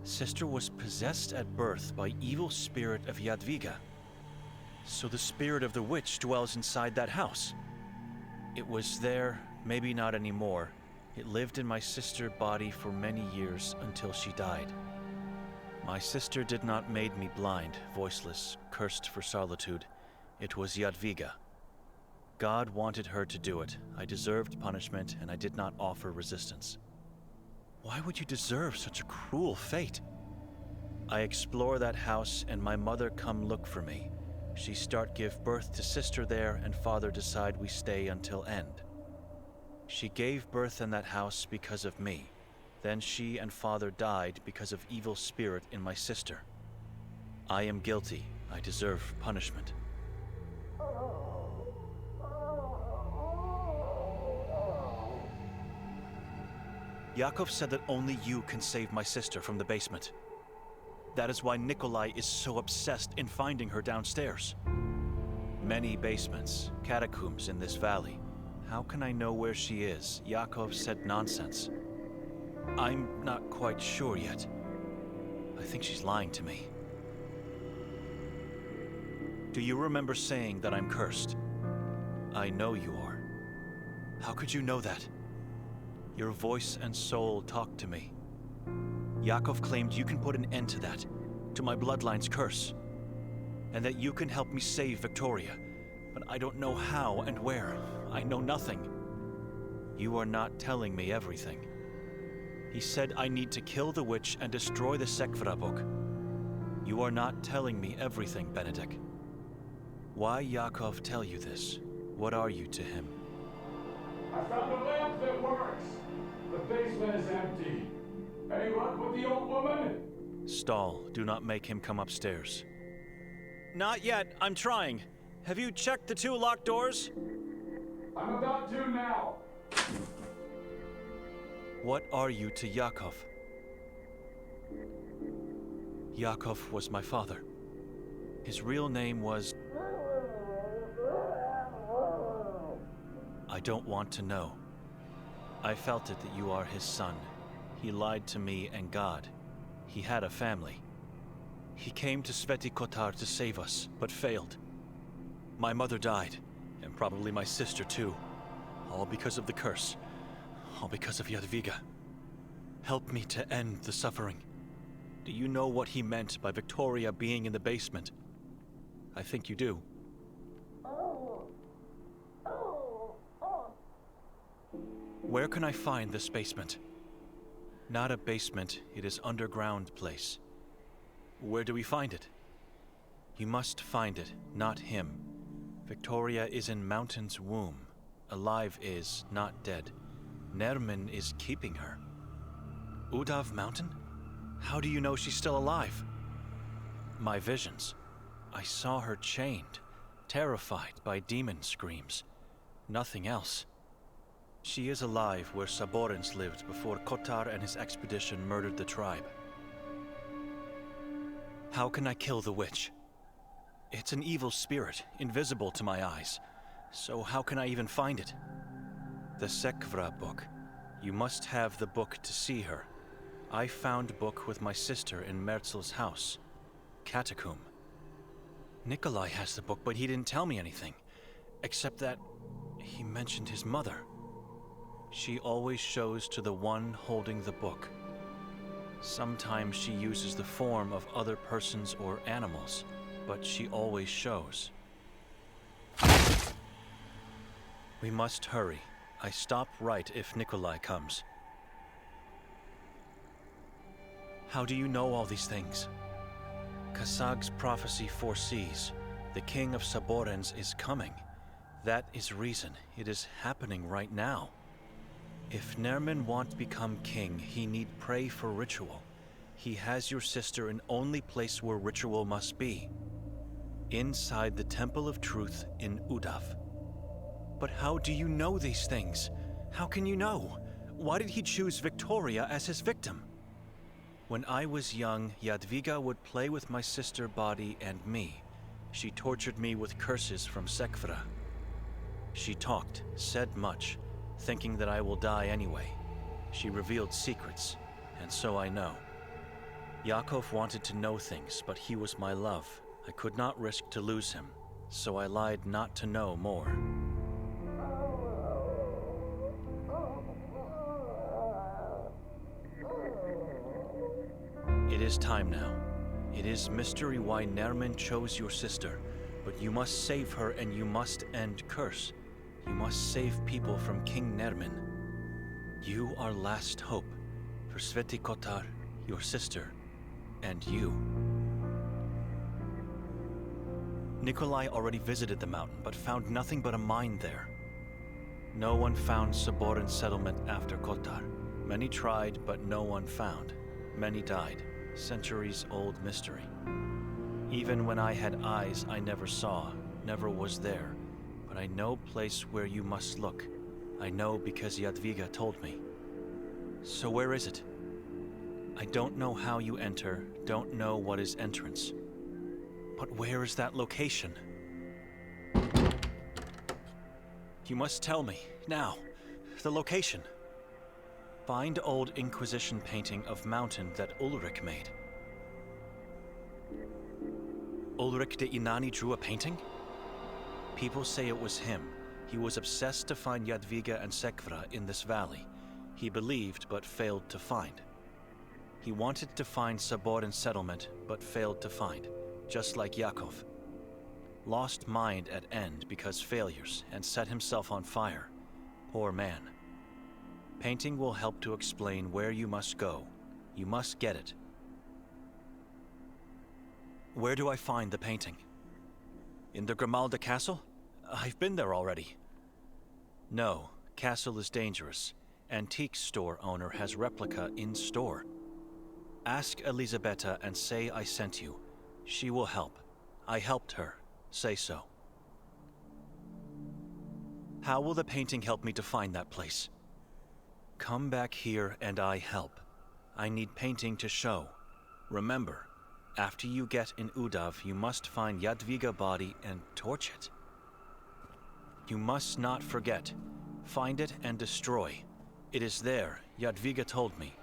Sister was possessed at birth by evil spirit of Jadwiga. So the spirit of the witch dwells inside that house. It was there, maybe not anymore. It lived in my sister's body for many years until she died. My sister did not made me blind, voiceless, cursed for solitude. It was Jadwiga. God wanted her to do it. I deserved punishment, and I did not offer resistance. Why would you deserve such a cruel fate? I explore that house, and my mother come look for me. She start give birth to sister there, and father decide we stay until end. She gave birth in that house because of me. Then she and father died because of evil spirit in my sister. I am guilty. I deserve punishment. Yakov said that only you can save my sister from the basement. That is why Nikolai is so obsessed in finding her downstairs. Many basements, catacombs in this valley. How can I know where she is? Yakov said nonsense. I'm not quite sure yet. I think she's lying to me. Do you remember saying that I'm cursed? I know you are. How could you know that? Your voice and soul talk to me. Yakov claimed you can put an end to that, to my bloodline's curse, and that you can help me save Victoria, but I don't know how and where. I know nothing. You are not telling me everything. He said I need to kill the witch and destroy the Sekvra book. You are not telling me everything, Benedict. Why Yakov tell you this? What are you to him? I found a lamp that works! The basement is empty. Any luck with the old woman? Stall, do not make him come upstairs. Not yet, I'm trying. Have you checked the 2 locked doors? I'm about to now. What are you to Yakov? Yakov was my father. His real name was... I don't want to know. I felt it that you are his son. He lied to me and God. He had a family. He came to Sveti Kotar to save us, but failed. My mother died, and probably my sister too. All because of the curse. All because of Jadwiga. Help me to end the suffering. Do you know what he meant by Victoria being in the basement? I think you do. Where can I find this basement? Not a basement, it is underground place. Where do we find it? You must find it, not him. Victoria is in Mountain's womb. Alive is, not dead. Nermin is keeping her. Udav Mountain? How do you know she's still alive? My visions. I saw her chained, terrified by demon screams. Nothing else. She is alive where Saborans lived before Kotar and his expedition murdered the tribe. How can I kill the witch? It's an evil spirit, invisible to my eyes. So how can I even find it? The Sekvra book. You must have the book to see her. I found book with my sister in Merzel's house. Catacomb. Nikolai has the book, but he didn't tell me anything. Except that he mentioned his mother. She always shows to the one holding the book. Sometimes she uses the form of other persons or animals, but she always shows. We must hurry. I stop right if Nikolai comes. How do you know all these things? Kasag's prophecy foresees. The king of Saborans is coming. That is reason. It is happening right now. If Nermin want to become king, he need pray for ritual. He has your sister in only place where ritual must be. Inside the Temple of Truth in Udav. But how do you know these things? How can you know? Why did he choose Victoria as his victim? When I was young, Jadwiga would play with my sister body and me. She tortured me with curses from Sekvra. She talked, said much, thinking that I will die anyway. She revealed secrets, and so I know. Yakov wanted to know things, but he was my love. I could not risk to lose him. so I lied not to know more. It is time now. It is mystery why Nermin chose your sister, but you must save her and you must end curse. You must save people from King Nermin. You are last hope for Sveti Kotar, your sister, and you. Nikolai already visited the mountain, but found nothing but a mine there. No one found Saboran settlement after Kotar. Many tried, but no one found. Many died. Centuries-old mystery. Even when I had eyes I never saw, never was there. But I know place where you must look. I know because Jadwiga told me. So where is it? I don't know how you enter, don't know what is entrance. But where is that location? You must tell me, now, the location. Find old Inquisition painting of mountain that Ulrich made. Ulrich de Inani drew a painting? People say it was him. He was obsessed to find Jadwiga and Sekvra in this valley. He believed, but failed to find. He wanted to find Saboran settlement, but failed to find, just like Yakov. Lost mind at end because failures, and set himself on fire. Poor man. Painting will help to explain where you must go. You must get it. Where do I find the painting? In the Grimalda castle? I've been there already. No, castle is dangerous. Antique store owner has replica in store. Ask Elisabetta and say I sent you. She will help. I helped her. Say so. How will the painting help me to find that place? Come back here and I help. I need painting to show. Remember, after you get in Udav, you must find Jadwiga body and torch it. You must not forget. Find it and destroy. It is there, Jadwiga told me.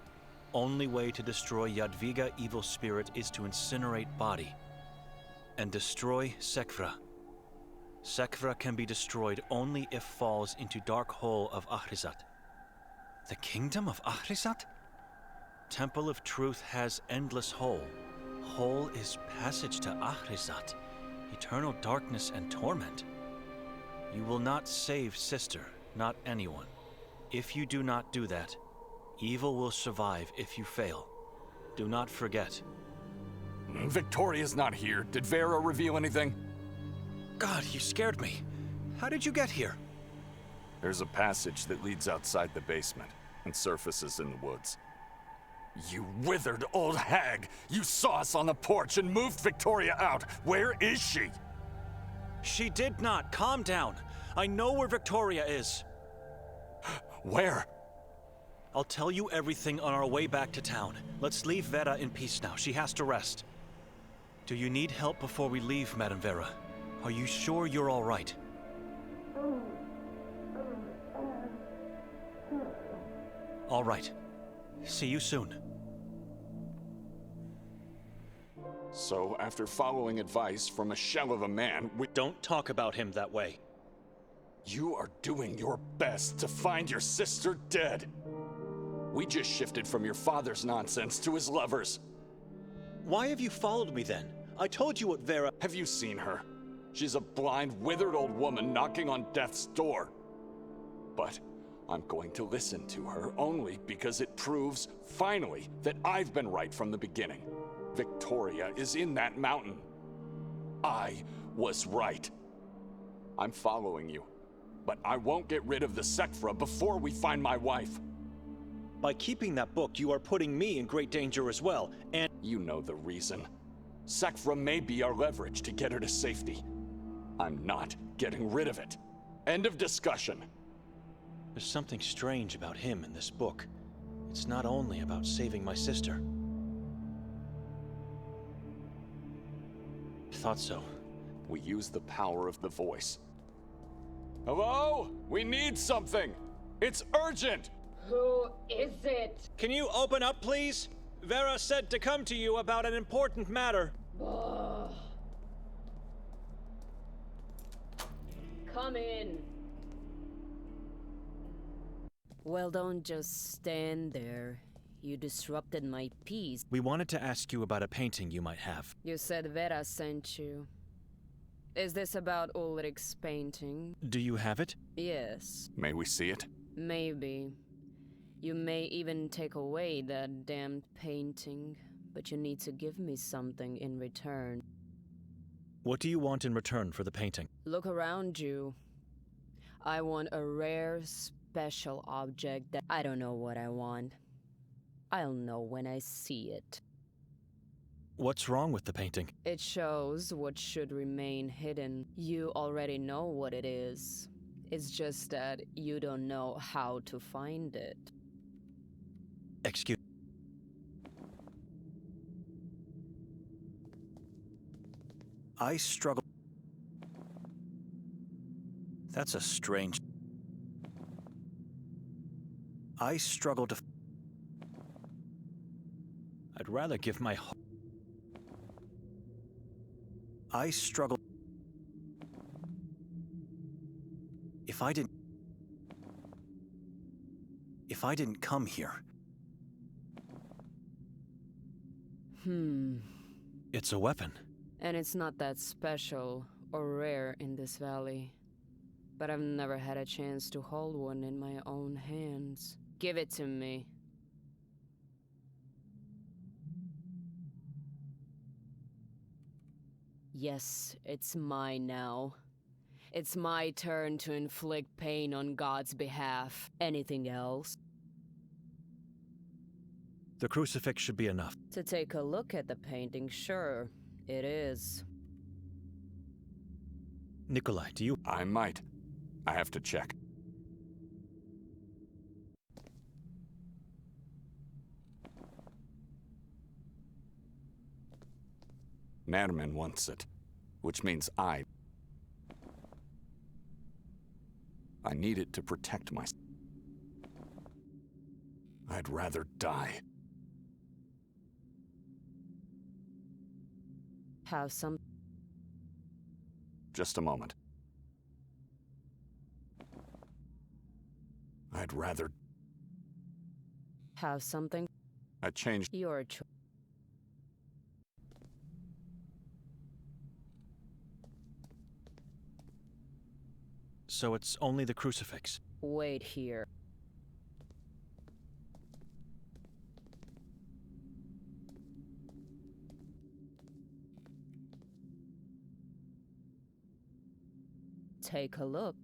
Only way to destroy Jadwiga evil spirit is to incinerate body. And destroy Sekvra. Sekvra can be destroyed only if falls into dark hole of Ahrizat. The kingdom of Ahrizat? Temple of Truth has endless hole. Hole is passage to Ahrizat. Eternal darkness and torment. You will not save sister, not anyone. If you do not do that, evil will survive if you fail. Do not forget. Victoria's not here. Did Vera reveal anything? God, you scared me. How did you get here? There's a passage that leads outside the basement and surfaces in the woods. You withered old hag! You saw us on the porch and moved Victoria out! Where is she? She did not. Calm down. I know where Victoria is. Where? I'll tell you everything on our way back to town. Let's leave Vera in peace now. She has to rest. Do you need help before we leave, Madame Vera? Are you sure you're all right? All right. See you soon. So, after following advice from a shell of a man, we don't talk about him that way. You are doing your best to find your sister dead. We just shifted from your father's nonsense to his lover's. Why have you followed me then? I told you what Vera— Have you seen her? She's a blind, withered old woman knocking on death's door. But I'm going to listen to her only because it proves, finally, that I've been right from the beginning. Victoria is in that mountain. I was right. I'm following you, but I won't get rid of the Sekvra before we find my wife. By keeping that book, you are putting me in great danger as well, and— You know the reason. Sekvra may be our leverage to get her to safety. I'm not getting rid of it. End of discussion. There's something strange about him in this book. It's not only about saving my sister. Thought so. We use the power of the voice. Hello? We need something! It's urgent! Who is it? Can you open up, please? Vera said to come to you about an important matter. Come in. Well, don't just stand there. You disrupted my peace. We wanted to ask you about a painting you might have. You said Vera sent you. Is this about Ulrich's painting? Do you have it? Yes. May we see it? Maybe. You may even take away that damned painting, but you need to give me something in return. What do you want in return for the painting? Look around you. I want a rare, special object that I don't know what I want. I'll know when I see it. What's wrong with the painting? It shows what should remain hidden. You already know what it is. It's just that you don't know how to find it. Excuse. I struggle. That's a strange. I struggle to. I'd rather give my. I struggle. If I didn't come here. It's a weapon. And it's not that special or rare in this valley. But I've never had a chance to hold one in my own hands. Give it to me. Yes, it's mine now. It's my turn to inflict pain on God's behalf. Anything else? The crucifix should be enough. To take a look at the painting, sure, it is. Nikolai, do you? I might. I have to check. Nermin wants it, which means I need it to protect myself. I'd rather die. Have some. Just a moment. I'd rather. Have something. I changed. Your choice. So it's only the crucifix. Wait here. Take a look.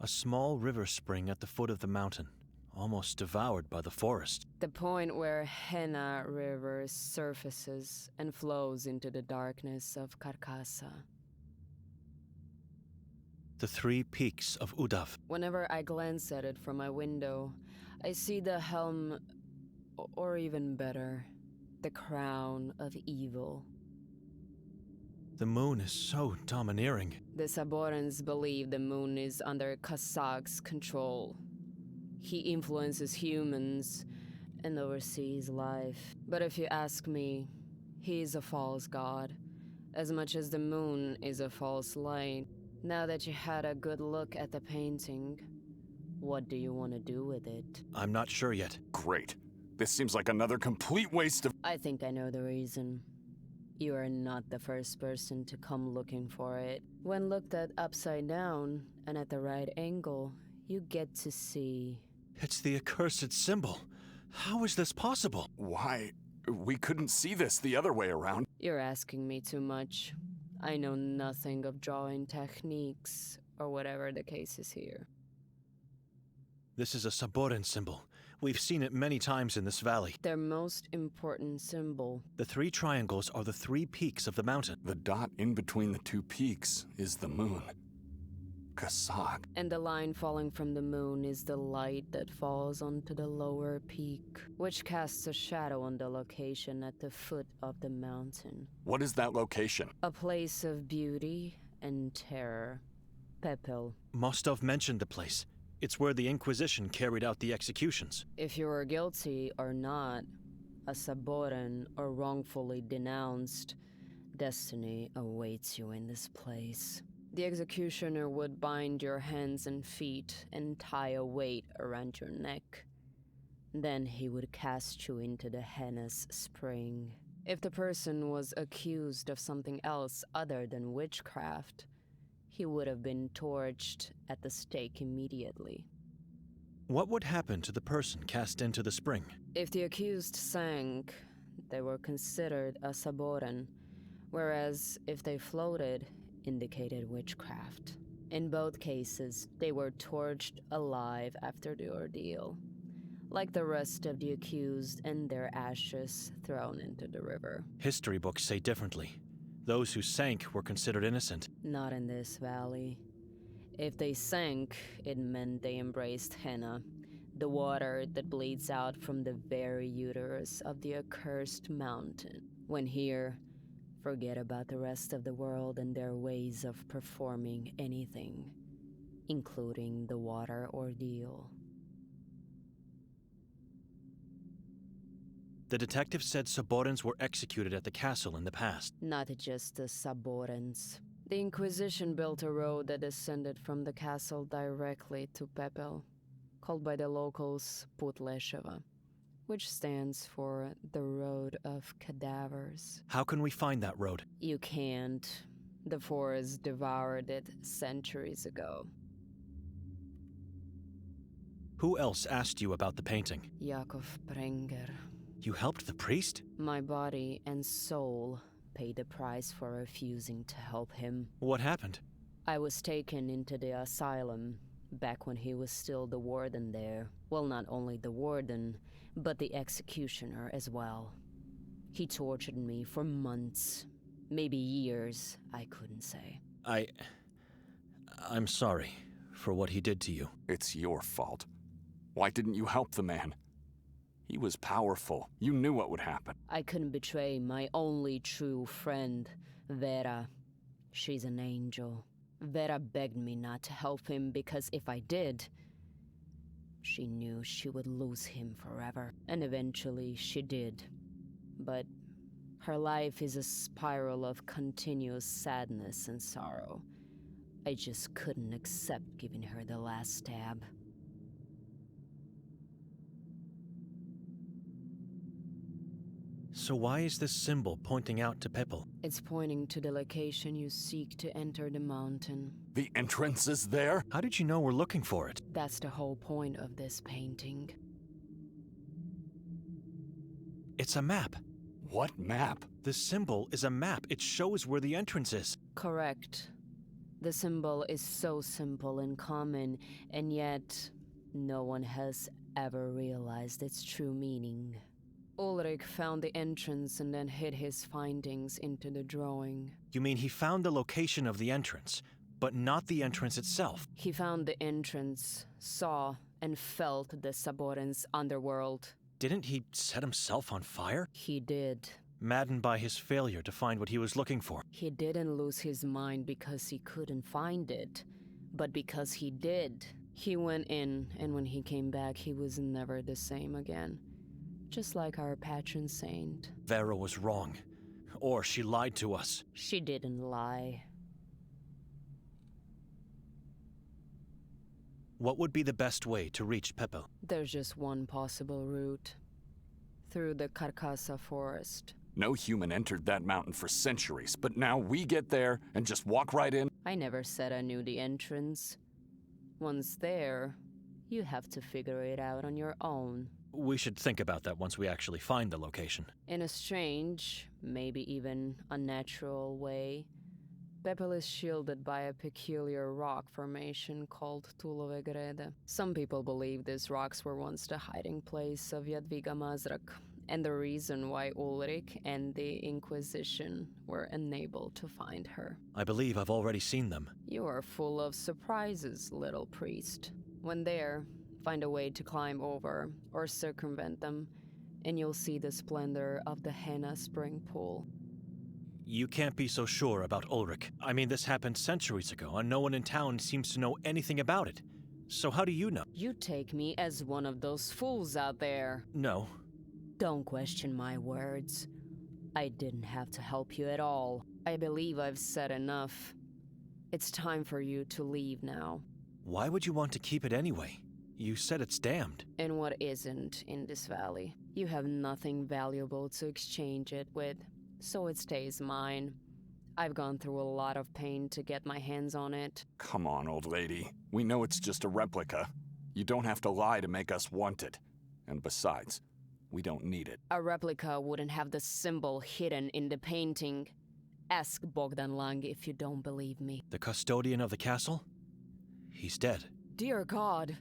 A small river spring at the foot of the mountain, almost devoured by the forest. The point where Henna River surfaces and flows into the darkness of Carcassa. The 3 peaks of Udav. Whenever I glance at it from my window, I see the helm, or even better, the crown of evil. The moon is so domineering. The Saborans believe the moon is under Kazak's control. He influences humans and oversees life. But if you ask me, he is a false god, as much as the moon is a false light. Now that you had a good look at the painting, what do you want to do with it? I'm not sure yet. Great. This seems like another complete waste of. I think I know the reason. You are not the first person to come looking for it. When looked at upside down and at the right angle, you get to see. It's the accursed symbol. How is this possible? Why? We couldn't see this the other way around. You're asking me too much. I know nothing of drawing techniques, or whatever the case is here. This is a Saboran symbol. We've seen it many times in this valley. Their most important symbol. The 3 triangles are the 3 peaks of the mountain. The dot in between the 2 peaks is the moon. Kazak. And the line falling from the moon is the light that falls onto the lower peak, which casts a shadow on the location at the foot of the mountain. What is that location? A place of beauty and terror. Pepel. Mostov mentioned the place. It's where the Inquisition carried out the executions. If you were guilty or not, a Saboran or wrongfully denounced, Destiny awaits you in this place. The executioner would bind your hands and feet and tie a weight around your neck. Then he would cast you into the Henna's spring. If the person was accused of something else other than witchcraft, he would have been torched at the stake immediately. What would happen to the person cast into the spring? If the accused sank, they were considered a saboren, whereas if they floated, indicated witchcraft. In both cases, they were torched alive after the ordeal, like the rest of the accused, and their ashes thrown into the river. History books say differently. Those who sank were considered innocent. Not in this valley. If they sank, it meant they embraced Henna, the water that bleeds out from the very uterus of the accursed mountain. When here, forget about the rest of the world and their ways of performing anything, including the water ordeal. The detective said Saborans were executed at the castle in the past. Not just the Saborans. The Inquisition built a road that descended from the castle directly to Pepel, called by the locals Putlesheva, which stands for the Road of Cadavers. How can we find that road? You can't. The forest devoured it centuries ago. Who else asked you about the painting? Yakov Prenger. You helped the priest? My body and soul paid the price for refusing to help him. What happened? I was taken into the asylum back when he was still the warden there. Well, not only the warden, but the executioner as well. He tortured me for months, maybe years, I couldn't say. I'm sorry for what he did to you. It's your fault. Why didn't you help the man? He was powerful. You knew what would happen. I couldn't betray my only true friend, Vera. She's an angel. Vera begged me not to help him because if I did, she knew she would lose him forever. And eventually she did. But her life is a spiral of continuous sadness and sorrow. I just couldn't accept giving her the last stab. So why is this symbol pointing out to Pepel? It's pointing to the location you seek to enter the mountain. The entrance is there? How did you know we're looking for it? That's the whole point of this painting. It's a map. What map? The symbol is a map. It shows where the entrance is. Correct. The symbol is so simple and common, and yet no one has ever realized its true meaning. Ulrich found the entrance and then hid his findings into the drawing. You mean he found the location of the entrance, but not the entrance itself? He found the entrance, saw and felt the Saboran's underworld. Didn't he set himself on fire? He did. Maddened by his failure to find what he was looking for. He didn't lose his mind because he couldn't find it, but because he did. He went in, and when he came back, he was never the same again. Just like our patron saint. Vera was wrong. Or she lied to us. She didn't lie. What would be the best way to reach Pepel? There's just one possible route. Through the Carcassa forest. No human entered that mountain for centuries, but now we get there and just walk right in? I never said I knew the entrance. Once there, you have to figure it out on your own. We should think about that once we actually find the location. In a strange, maybe even unnatural way, Pepel is shielded by a peculiar rock formation called Tulove Grede. Some people believe these rocks were once the hiding place of Jadwiga Mazrak, and the reason why Ulrich and the Inquisition were unable to find her. I believe I've already seen them. You are full of surprises, little priest. When there, find a way to climb over or circumvent them, and you'll see the splendor of the Henna spring pool. You can't be so sure about Ulrich. I mean, this happened centuries ago, and no one in town seems to know anything about it. So how do you know? You take me as one of those fools out there. No. Don't question my words. I didn't have to help you at all. I believe I've said enough. It's time for you to leave now. Why would you want to keep it anyway? You said it's damned. And what isn't in this valley? You have nothing valuable to exchange it with, so it stays mine. I've gone through a lot of pain to get my hands on it. Come on, old lady. We know it's just a replica. You don't have to lie to make us want it. And besides, we don't need it. A replica wouldn't have the symbol hidden in the painting. Ask Bogdan Lang if you don't believe me. The custodian of the castle? He's dead. Dear God,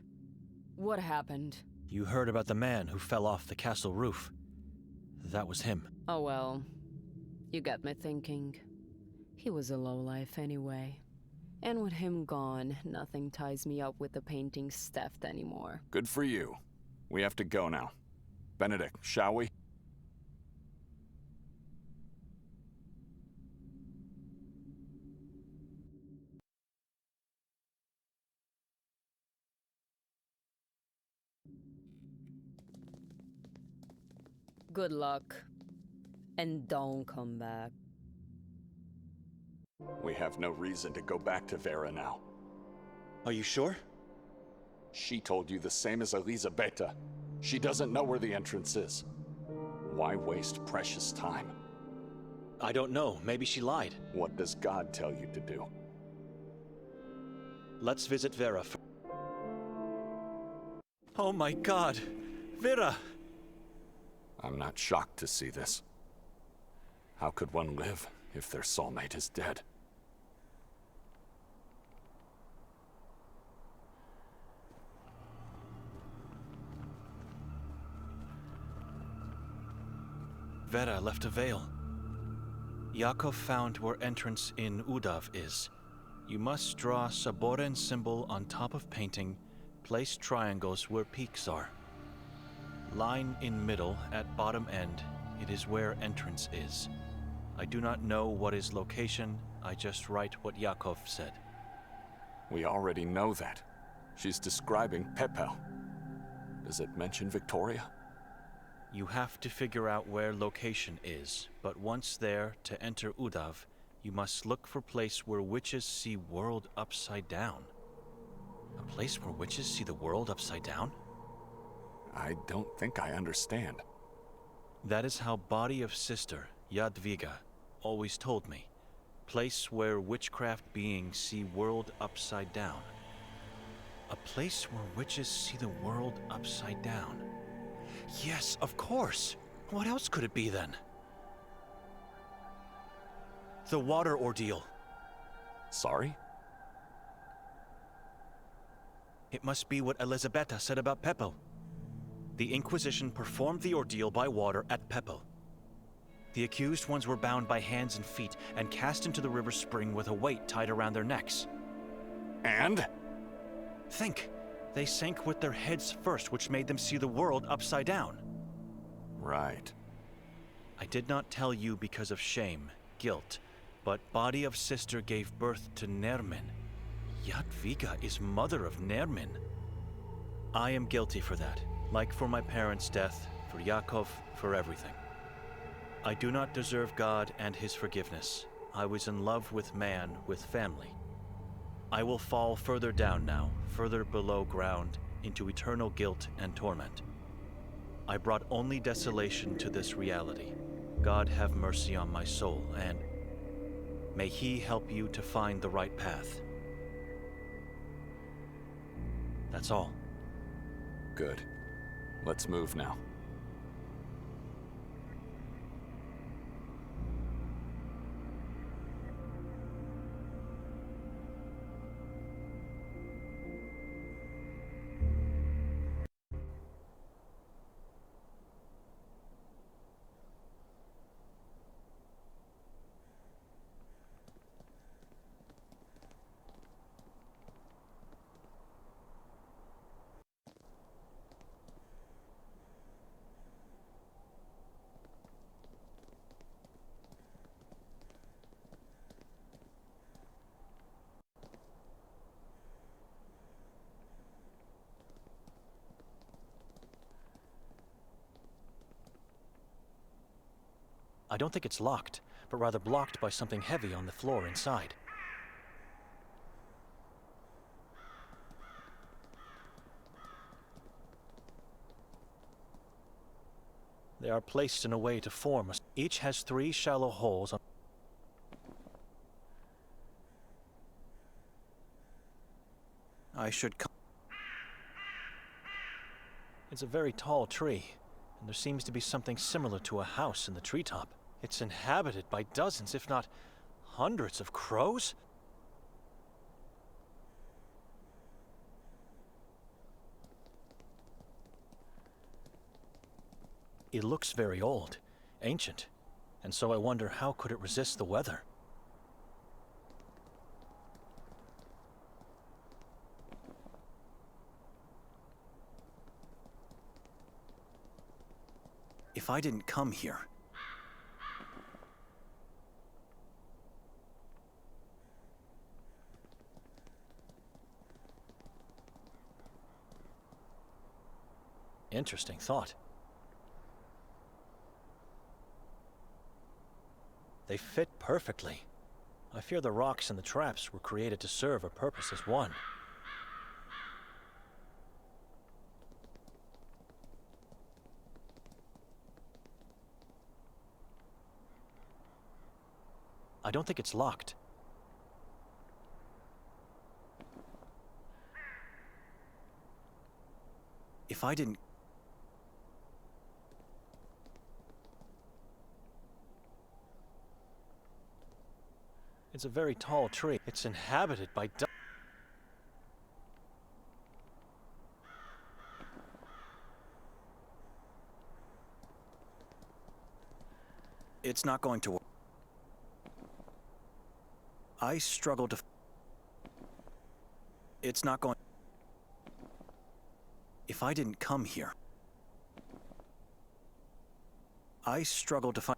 what happened? You heard about the man who fell off the castle roof. That was him. Oh well, you got me thinking. He was a lowlife anyway. And with him gone, nothing ties me up with the painting's theft anymore. Good for you. We have to go now. Benedict, shall we? Good luck. And don't come back. We have no reason to go back to Vera now. Are you sure? She told you the same as Elisabetta. She doesn't know where the entrance is. Why waste precious time? I don't know. Maybe she lied. What does God tell you to do? Let's visit Vera. Oh my God! Vera! I'm not shocked to see this. How could one live if their soulmate is dead? Vera left a veil. Yakov found where entrance in Udav is. You must draw Saboren symbol on top of painting, place triangles where peaks are. Line in middle at bottom end, it is where entrance is. I do not know what is location, I just write what Yakov said. We already know that. She's describing Pepel. Does it mention Victoria? You have to figure out where location is, but once there, to enter Udav, you must look for place where witches see world upside down. A place where witches see the world upside down? I don't think I understand. That is how body of sister, Jadwiga, always told me. Place where witchcraft beings see world upside down. A place where witches see the world upside down. Yes, of course. What else could it be then? The water ordeal. Sorry? It must be what Elisabetta said about Pepel. The Inquisition performed the ordeal by water at Pepel. The accused ones were bound by hands and feet and cast into the river spring with a weight tied around their necks. And? Think. They sank with their heads first, which made them see the world upside down. Right. I did not tell you because of shame, guilt, but body of sister gave birth to Nermin. Jadwiga is mother of Nermin. I am guilty for that, like for my parents' death, for Yakov, for everything. I do not deserve God and his forgiveness. I was in love with man, with family. I will fall further down now, further below ground, into eternal guilt and torment. I brought only desolation to this reality. God have mercy on my soul, and may he help you to find the right path. That's all. Good. Let's move now. I don't think it's locked, but rather blocked by something heavy on the floor inside. They are placed in a way to form. Each has 3 shallow holes on. I should come. It's a very tall tree, and there seems to be something similar to a house in the treetop. It's inhabited by dozens, if not hundreds of crows? It looks very old, ancient, and so I wonder how could it resist the weather? If I didn't come here... Interesting thought. They fit perfectly. I fear the rocks and the traps were created to serve a purpose as one. I don't think it's locked. If I didn't... It's a very tall tree. It's inhabited by It's not going to work. I struggle to... It's not going... If I didn't come here... I struggle to find...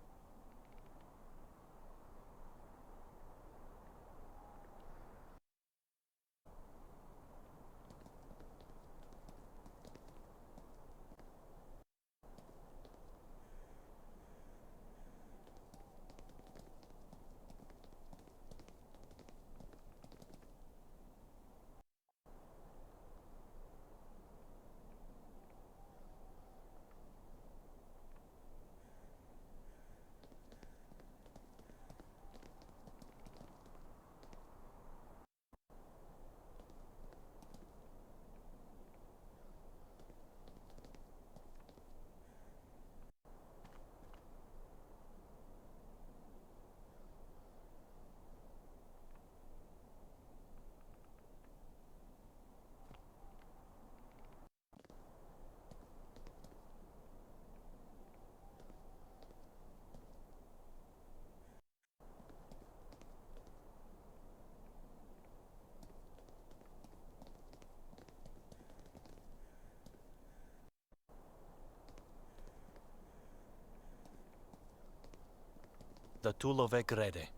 The Tulove Grede.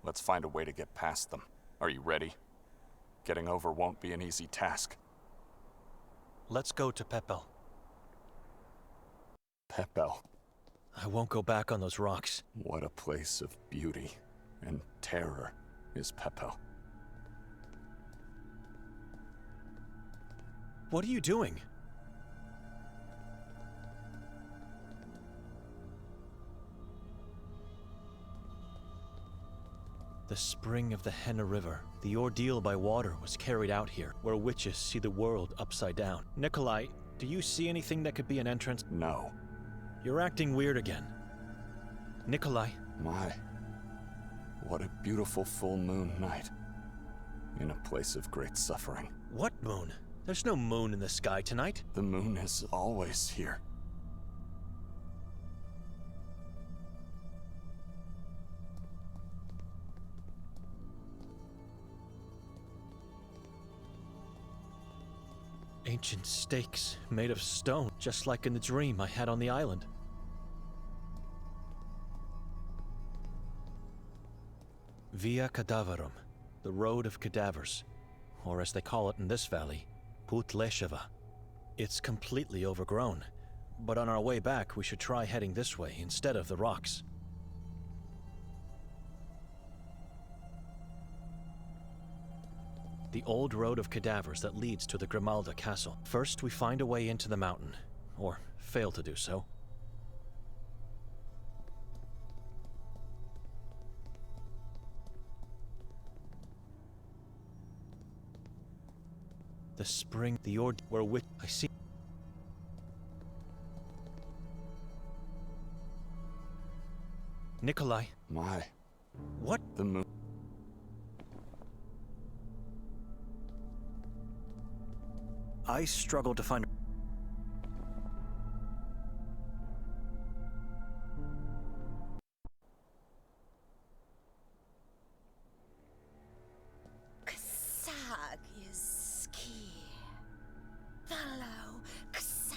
Let's find a way to get past them. Are you ready? Getting over won't be an easy task. Let's go to Pepel. Pepel. I won't go back on those rocks. What a place of beauty and terror is Pepel. What are you doing? The spring of the Henna River. The ordeal by water was carried out here, where witches see the world upside down. Nikolai, do you see anything that could be an entrance? No. You're acting weird again. Nikolai. My. What a beautiful full moon night. In a place of great suffering. What moon? There's no moon in the sky tonight. The moon is always here. Ancient stakes made of stone, just like in the dream I had on the island. Via Cadaverum, the road of cadavers, or as they call it in this valley, Putlesheva. It's completely overgrown, but on our way back we should try heading this way instead of the rocks. The old road of cadavers that leads to the Grimalda castle. First, we find a way into the mountain, or fail to do so. The spring, the ord, where which I see. Nikolai. My. What? The moon. I struggle to find. Ksag is key. Follow Ksag.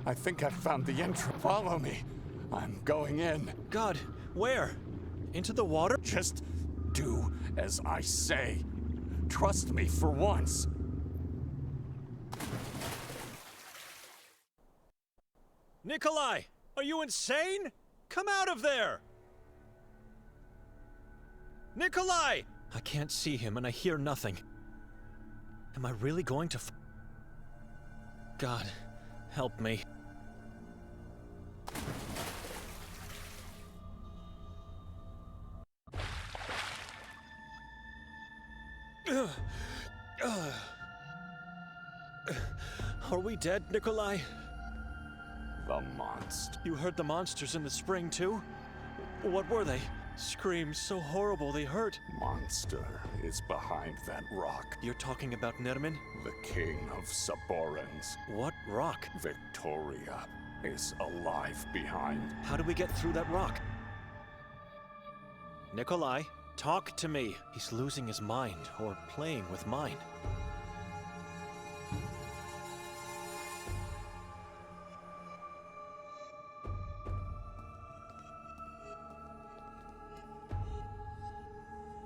I think I found the entrance. Follow me. I'm going in. God, where? Into the water? Just do as I say. Trust me for once. Nikolai! Are you insane? Come out of there! Nikolai! I can't see him and I hear nothing. Am I really going to God, help me. Are we dead, Nikolai? The monster. You heard the monsters in the spring too? What were they? Screams so horrible they hurt. Monster is behind that rock. You're talking about Nermin? The king of Saborans. What rock? Victoria is alive behind. How do we get through that rock? Nikolai, talk to me. He's losing his mind, or playing with mine.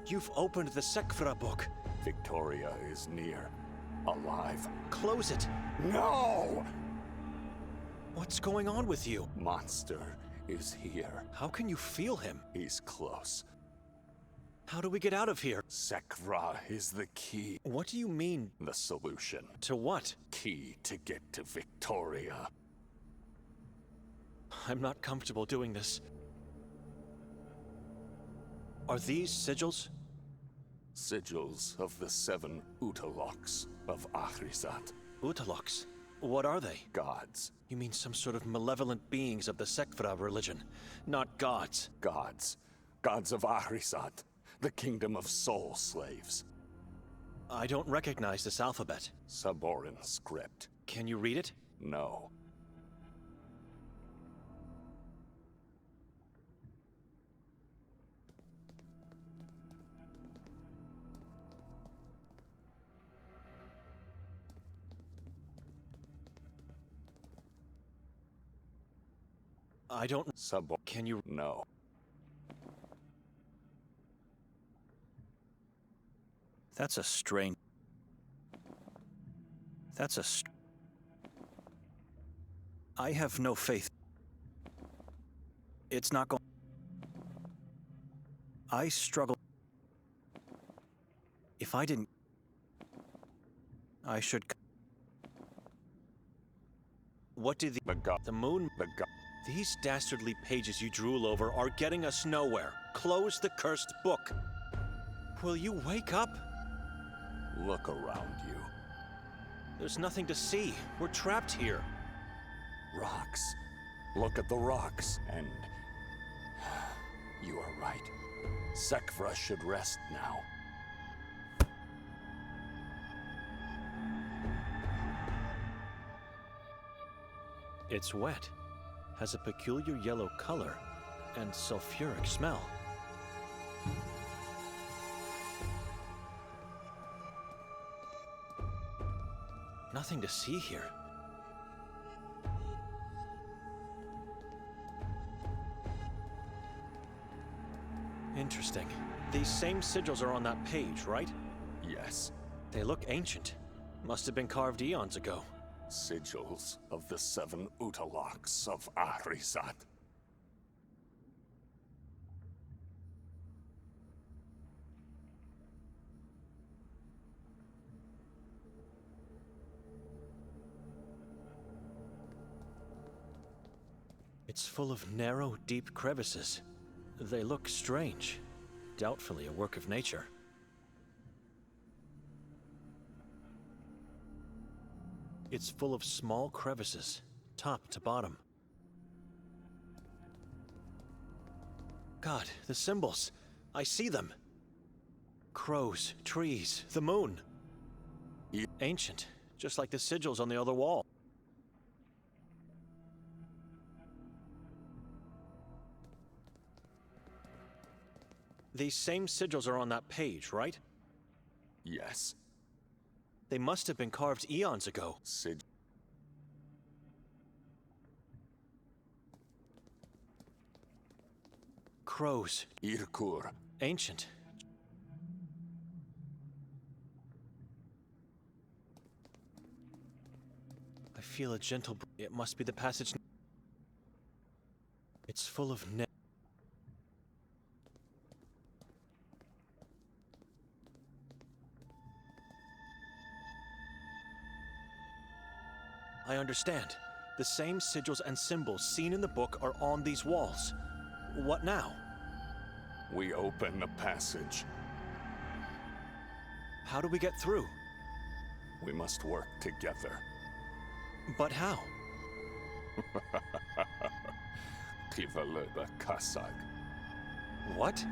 You've opened the Sekvra book. Victoria is near. Alive. Close it. No! What's going on with you? Monster is here. How can you feel him? He's close. How do we get out of here? Sekvra is the key. What do you mean? The solution. To what? Key to get to Victoria. I'm not comfortable doing this. Are these sigils? Sigils of the 7 Utaloks of Ahrizat. Utaloks? What are they? Gods. You mean some sort of malevolent beings of the Sekvra religion, not gods? Gods. Gods of Ahrizat, the kingdom of soul slaves. I don't recognize this alphabet. Saboran script. Can you read it? No. I don't... Can you... No. That's a strange... That's a I have no faith. It's not going... I struggle... If I didn't... I should... What did the moon... These dastardly pages you drool over are getting us nowhere. Close the cursed book. Will you wake up? Look around you. There's nothing to see. We're trapped here. Rocks. Look at the rocks. And... you are right. Sekvra should rest now. It's wet. Has a peculiar yellow color and sulfuric smell. Nothing to see here. Interesting. These same sigils are on that page, right? Yes. They look ancient. Must have been carved eons ago. Sigils of the 7 Utaloks of Ahrizat. It's full of narrow, deep crevices. They look strange, doubtfully a work of nature. It's full of small crevices, top to bottom. God, the symbols. I see them. Crows, trees, the moon. Ancient, just like the sigils on the other wall. These same sigils are on that page, right? Yes. They must have been carved eons ago. Crows. Irkur. Ancient. I feel a gentle it must be the passage. It's full of I understand. The same sigils and symbols seen in the book are on these walls. What now? We open a passage. How do we get through? We must work together. But how? Tivalöda Kasag. What?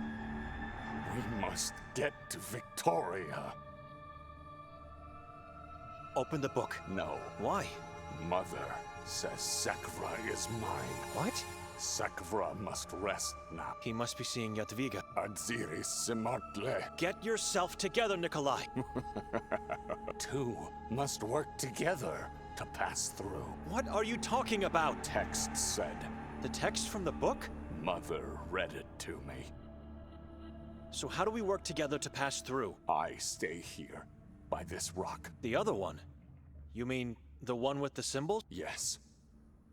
We must get to Victoria. Open the book. No. Why? Mother says Sekvra is mine. What? Sekvra must rest now. He must be seeing Yadviga. Adziris Simartle. Get yourself together, Nikolai. Two must work together to pass through. What are you talking about? Text said. The text from the book? Mother read it to me. So how do we work together to pass through? I stay here, by this rock. The other one? You mean the one with the symbols? Yes.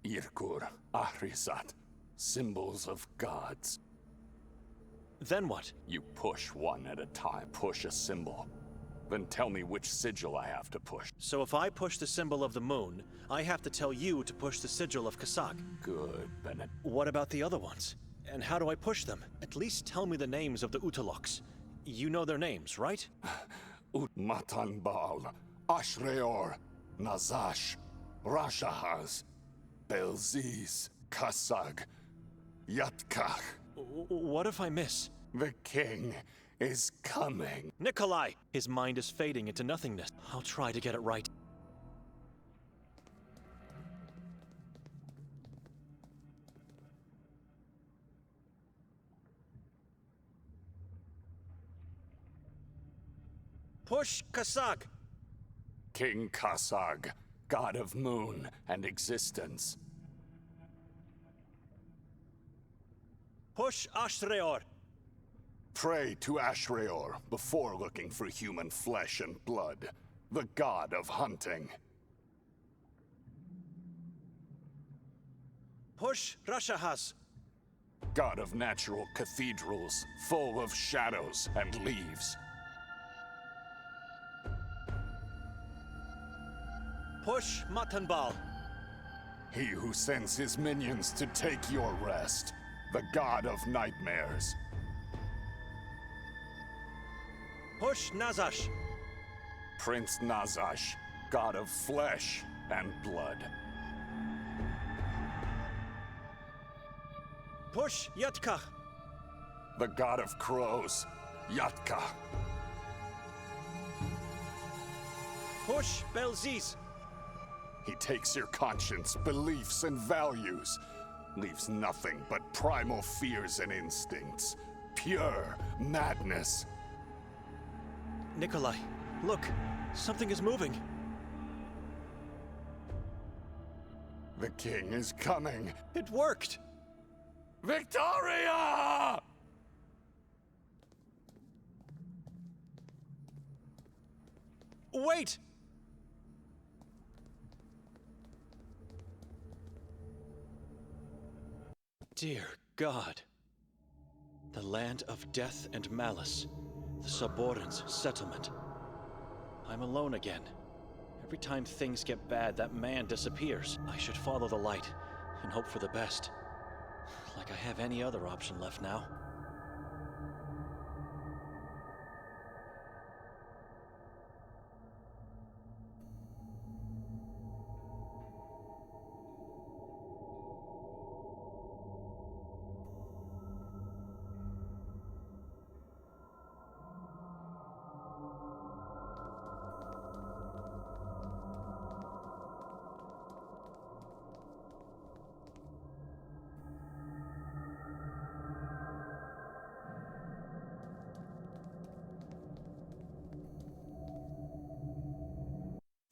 Irkur, Ahrizat, symbols of gods. Then what? You push one at a time. Push a symbol. Then tell me which sigil I have to push. So if I push the symbol of the moon, I have to tell you to push the sigil of Kasag. Good, Bennett. What about the other ones? And how do I push them? At least tell me the names of the Utaloks. You know their names, right? Matanbal, Ashreor, Nazash, Rashahaz, Belziz, Kasag, Yatkach. What if I miss? The king is coming. Nikolai! His mind is fading into nothingness. I'll try to get it right. Push Kasag! King Kasag, god of moon and existence. Push Ashreor! Pray to Ashreor before looking for human flesh and blood, the god of hunting. Push Rashahaz! God of natural cathedrals, full of shadows and leaves. Push Matanbal! He who sends his minions to take your rest, the god of nightmares. Push Nazash! Prince Nazash, god of flesh and blood. Push Yatkach! The god of crows, Yatka. Push Belziz! He takes your conscience, beliefs, and values. Leaves nothing but primal fears and instincts. Pure madness. Nikolai, look! Something is moving! The king is coming! It worked! Victoria! Wait! Dear God. The land of death and malice. The Subordins' settlement. I'm alone again. Every time things get bad, that man disappears. I should follow the light and hope for the best. like I have any other option left now.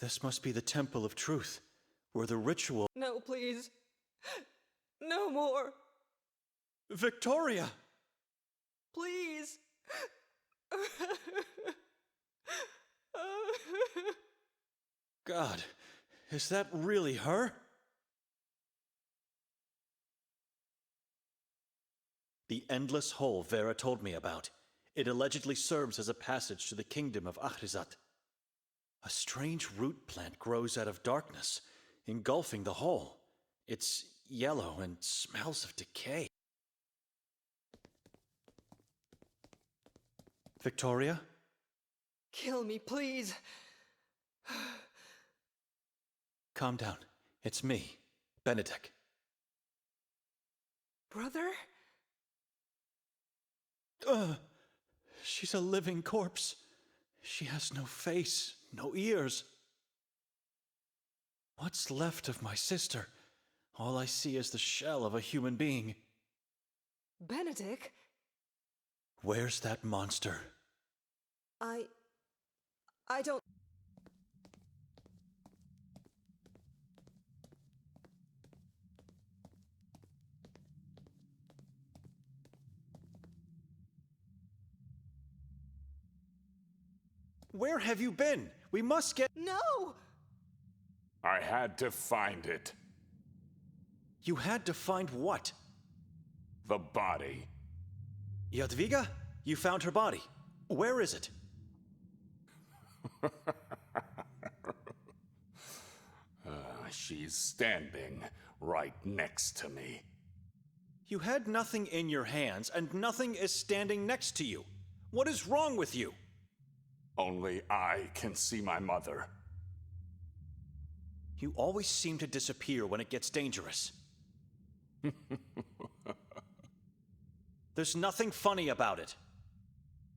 This must be the Temple of Truth, where the ritual— No, please. No more. Victoria! Please. God, is that really her? The endless hole Vera told me about. It allegedly serves as a passage to the kingdom of Ahrizat. A strange root plant grows out of darkness, engulfing the hole. It's yellow and smells of decay. Victoria? Kill me, please. Calm down. It's me, Benedict. Brother? She's a living corpse. She has no face, no ears. What's left of my sister? All I see is the shell of a human being. Benedict? Where's that monster? I don't... Where have you been? We must get— No! I had to find it. You had to find what? The body. Jadwiga? You found her body. Where is it? She's standing right next to me. You had nothing in your hands, and nothing is standing next to you. What is wrong with you? Only I can see my mother. You always seem to disappear when it gets dangerous. There's nothing funny about it.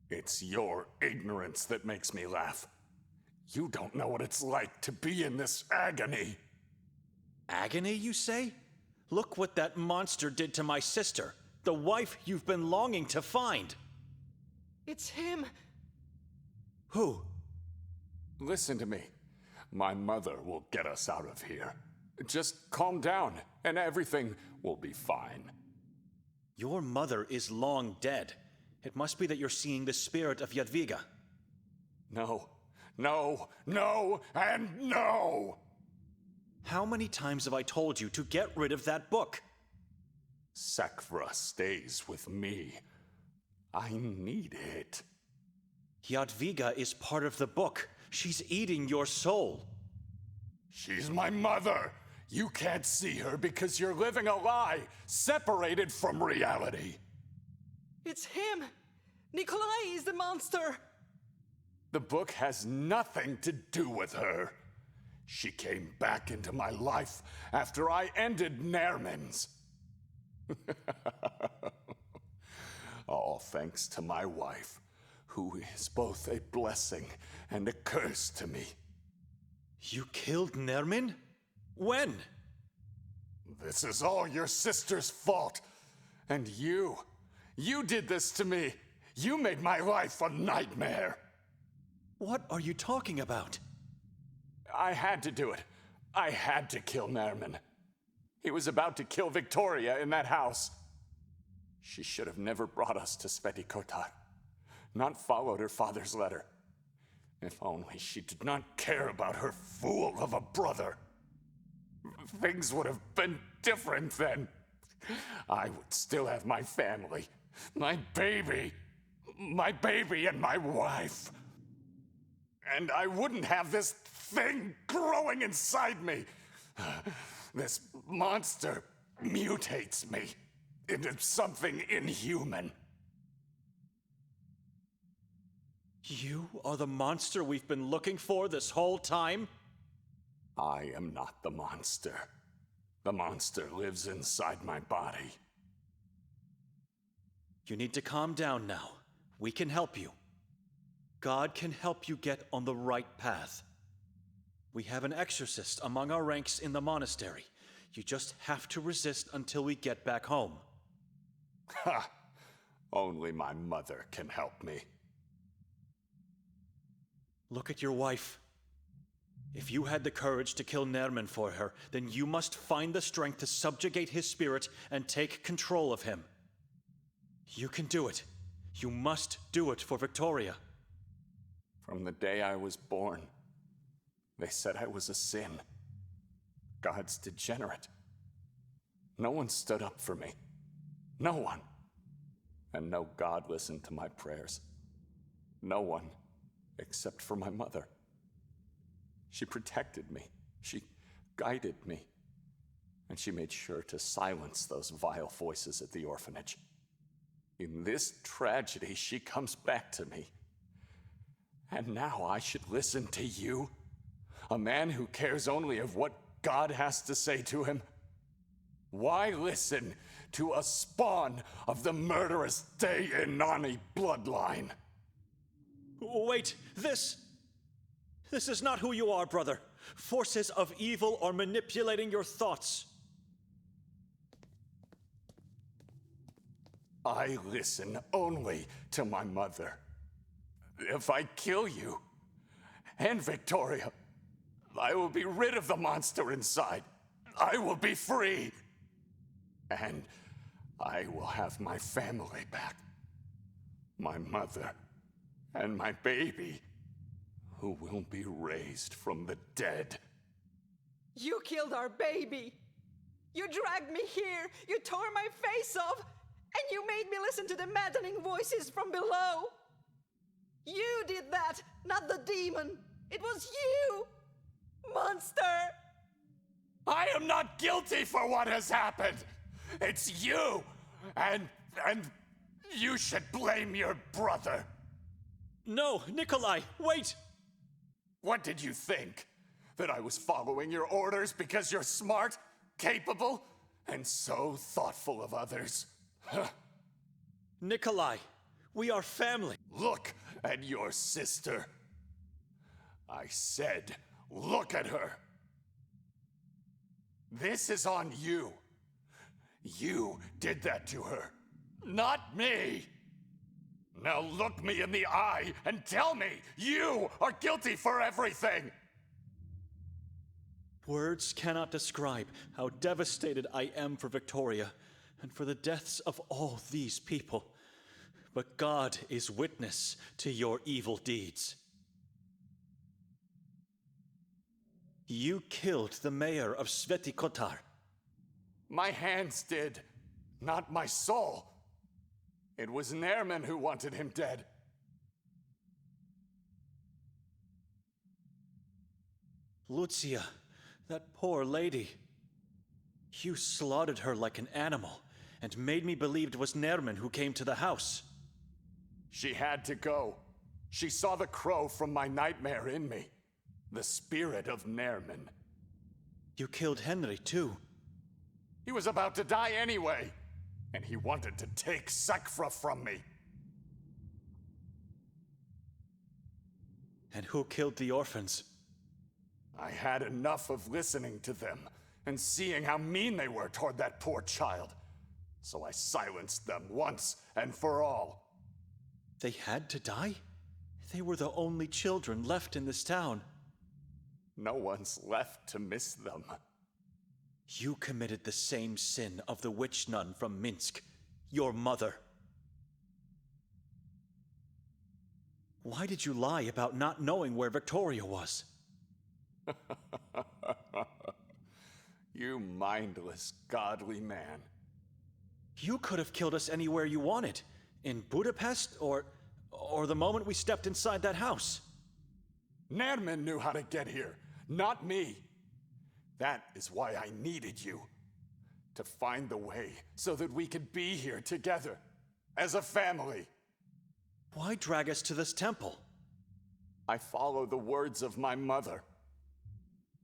It's your ignorance that makes me laugh. You don't know what it's like to be in this agony. Agony, you say? Look what that monster did to my sister, the wife you've been longing to find. It's him. Who? Listen to me. My mother will get us out of here. Just calm down, and everything will be fine. Your mother is long dead. It must be that you're seeing the spirit of Jadwiga. No, no, no, and no! How many times have I told you to get rid of that book? Sakvra stays with me. I need it. Jadwiga is part of the book. She's eating your soul. She's my mother. You can't see her because you're living a lie, separated from reality. It's him! Nikolai is the monster! The book has nothing to do with her. She came back into my life after I ended Nerman's. All thanks to my wife, who is both a blessing and a curse to me. You killed Nermin? When? This is all your sister's fault. And you did this to me. You made my life a nightmare. What are you talking about? I had to do it. I had to kill Nerman. He was about to kill Victoria in that house. She should have never brought us to Sveti Kotar. Not followed her father's letter. If only she did not care about her fool of a brother. Things would have been different then. I would still have my family, my baby and my wife. And I wouldn't have this thing growing inside me. This monster mutates me. into something inhuman. You are the monster we've been looking for this whole time? I am not the monster. The monster lives inside my body. You need to calm down now. We can help you. God can help you get on the right path. We have an exorcist among our ranks in the monastery. You just have to resist until we get back home. Ha! Only my mother can help me. Look at your wife. If you had the courage to kill Nerman for her, then you must find the strength to subjugate his spirit and take control of him. You can do it. You must do it for Victoria. From the day I was born, they said I was a sin. God's degenerate. No one stood up for me. No one. And no God listened to my prayers. No one, except for my mother. She protected me. She guided me. And she made sure to silence those vile voices at the orphanage. In this tragedy, she comes back to me. And now I should listen to you? A man who cares only of what God has to say to him? Why listen to a spawn of the murderous Dayanani bloodline? Wait, this is not who you are, brother. Forces of evil are manipulating your thoughts. I listen only to my mother. If I kill you, and Victoria, I will be rid of the monster inside. I will be free. And I will have my family back. My mother and my baby, who will be raised from the dead. You killed our baby! You dragged me here! You tore my face off! And you made me listen to the maddening voices from below! You did that, not the demon! It was you! Monster! I am not guilty for what has happened! It's you! And you should blame your brother! No, Nikolai, wait! What did you think? That I was following your orders because you're smart, capable, and so thoughtful of others? Huh. Nikolai, we are family. Look at your sister. I said, look at her. This is on you. You did that to her, not me. Now look me in the eye and tell me you are guilty for everything. Words cannot describe how devastated I am for Victoria and for the deaths of all these people. But God is witness to your evil deeds. You killed the mayor of Sveti Kotar. My hands did, not my soul. It was Nerman who wanted him dead. Lucia, that poor lady. You slaughtered her like an animal and made me believe it was Nerman who came to the house. She had to go. She saw the crow from my nightmare in me. The spirit of Nerman. You killed Henry, too. He was about to die anyway, and he wanted to take Sakfra from me. And who killed the orphans? I had enough of listening to them and seeing how mean they were toward that poor child. So I silenced them once and for all. They had to die? They were the only children left in this town. No one's left to miss them. You committed the same sin of the witch nun from Minsk, your mother. Why did you lie about not knowing where Victoria was? You mindless, godly man. You could have killed us anywhere you wanted. In Budapest, or the moment we stepped inside that house. Nerman knew how to get here, not me. That is why I needed you. To find the way so that we could be here together, as a family. Why drag us to this temple? I follow the words of my mother.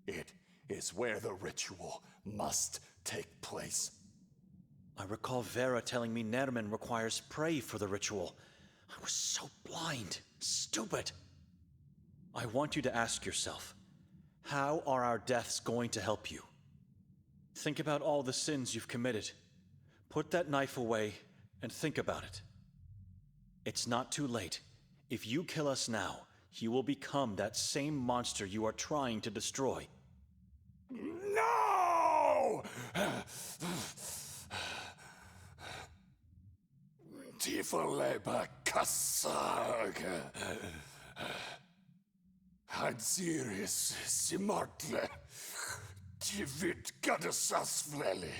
It is where the ritual must take place. I recall Vera telling me Nerman requires prey for the ritual. I was so blind, stupid. I want you to ask yourself, how are our deaths going to help you? Think about all the sins you've committed. Put that knife away and think about it. It's not too late. If you kill us now, you will become that same monster you are trying to destroy. No! Tifaleba Kasag. Hadziris Simartle. Tivit Gadasasvleli.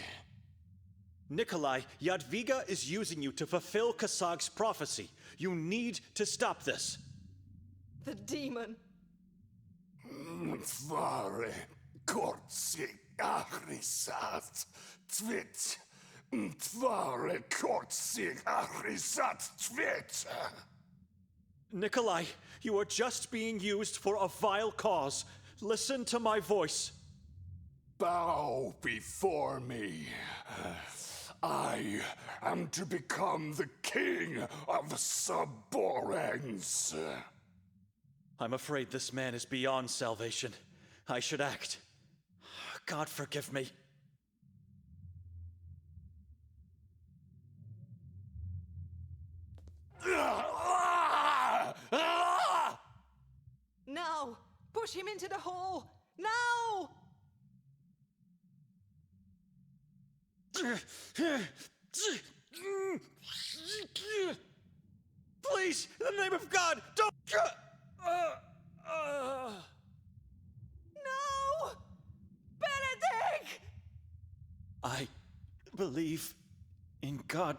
Nikolai, Jadwiga is using you to fulfill Kasag's prophecy. You need to stop this. The demon. Tvare Kortsi Ahrisat Twit. Tvare Kortsi Ahrisat Twit. Nikolai, you are just being used for a vile cause. Listen to my voice. Bow before me. I am to become the king of Saborans. I'm afraid this man is beyond salvation. I should act. God forgive me. Now! Push him into the hole! Now! Please, in the name of God, don't... No! Benedict! I believe in God.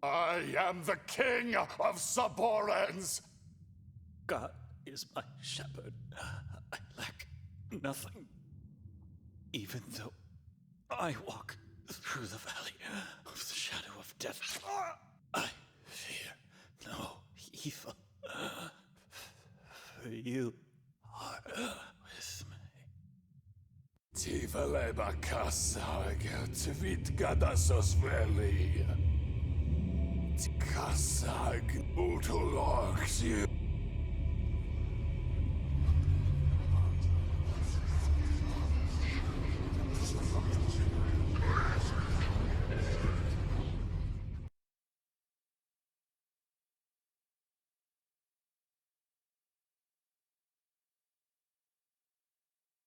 I am the king of Saborans! God is my shepherd. I lack nothing. Even though I walk through the valley of the shadow of death, I fear no evil. For you are with me. Tivaleba Kasag Tvit Gadasosveli. Kasag Utoloxi.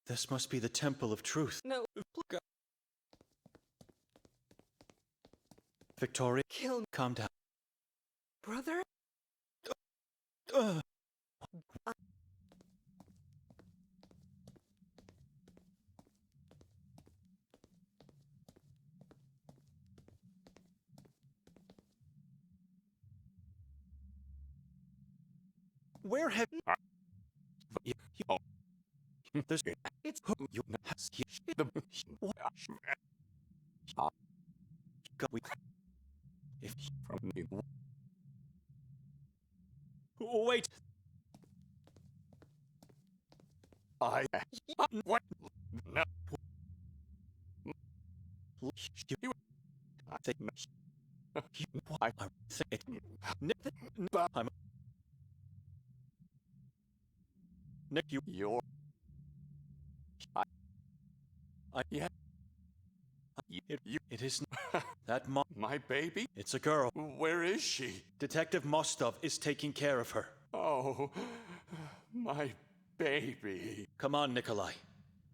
This must be the Temple of Truth. No. Victoria, Kill me. Calm down. Brother? Where have you? There's it's you if from me. Wait. What? No. You I think I think I'm Nick, you're yeah. It is that my baby? It's a girl. Where is she? Detective Mostov is taking care of her. Oh, my baby. Come on, Nikolai.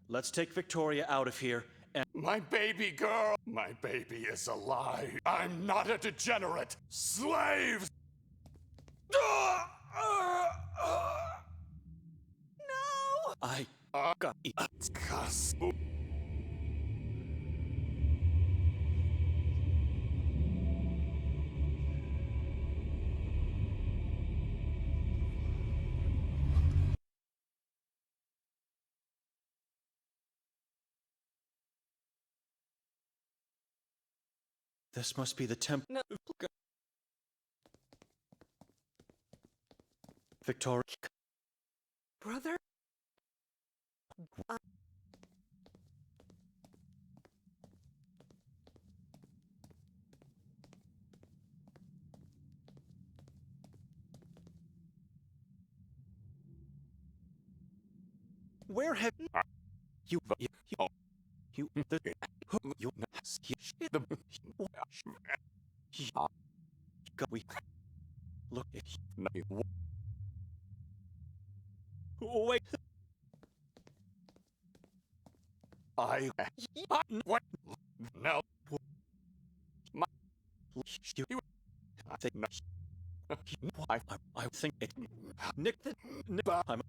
Let's take Victoria out of here and... My baby girl! My baby is alive. I'm not a degenerate. Slaves! No! I got it. This must be the temple. No. Victoria. Brother? Where have you the you we look wait What? No. I think it Nick I'm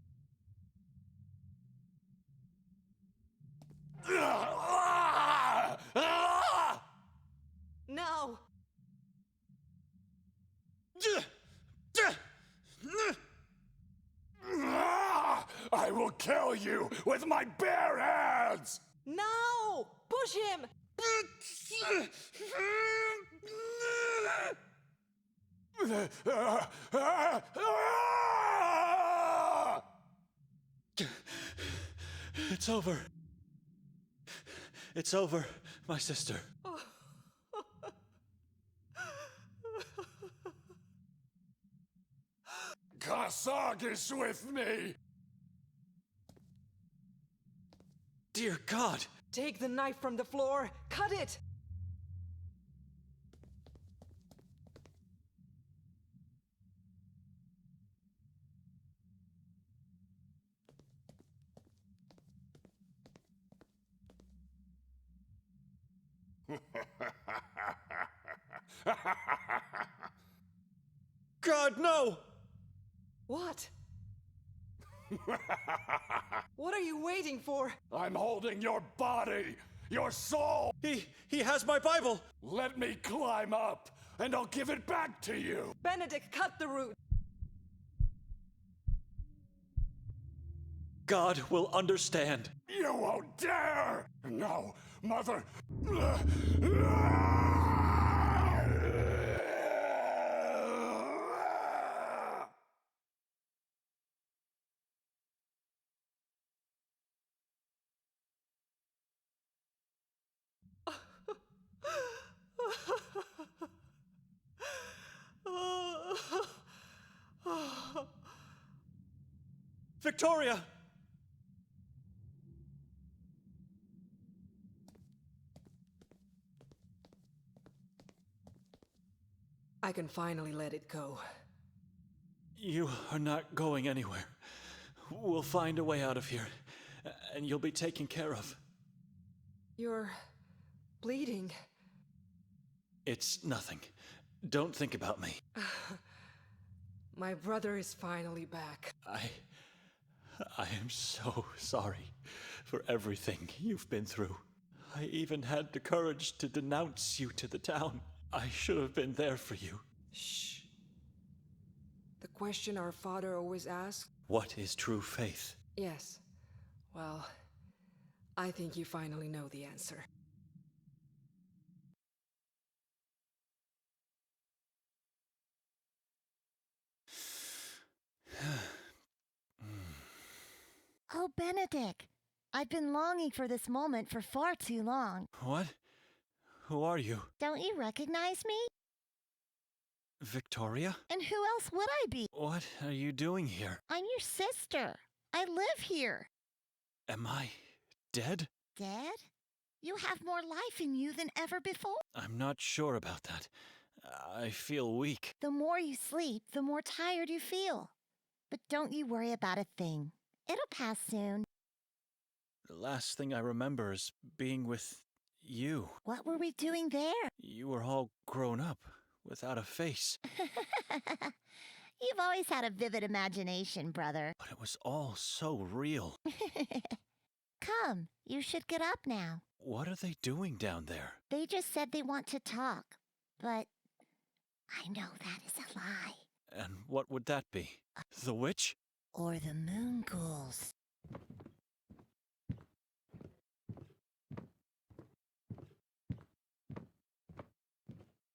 No! I will kill you with my bare hands! No! Push him! It's over. It's over, my sister. Kasag is with me! Dear God! Take the knife from the floor. Cut it! God, no! What? What are you waiting for? I'm holding your body, your soul! He has my Bible! Let me climb up, and I'll give it back to you! Benedict, cut the root! God will understand. You won't dare! No, Mother! Victoria! I can finally let it go. You are not going anywhere. We'll find a way out of here, and you'll be taken care of. You're bleeding. It's nothing. Don't think about me. My brother is finally back. I am so sorry for everything you've been through. I even had the courage to denounce you to the town. I should have been there for you. Shh. The question our father always asked? What is true faith? Yes. Well, I think you finally know the answer. Oh, Benedict. I've been longing for this moment for far too long. What? Who are you? Don't you recognize me? Victoria? And who else would I be? What are you doing here? I'm your sister. I live here. Am I dead? Dead? You have more life in you than ever before. I'm not sure about that. I feel weak. The more you sleep, the more tired you feel. But don't you worry about a thing. It'll pass soon. The last thing I remember is being with you. What were we doing there? You were all grown up, without a face. You've always had a vivid imagination, brother. But it was all so real. Come, you should get up now. What are they doing down there? They just said they want to talk, but I know that is a lie. And what would that be? The witch? Or the Moon Ghouls.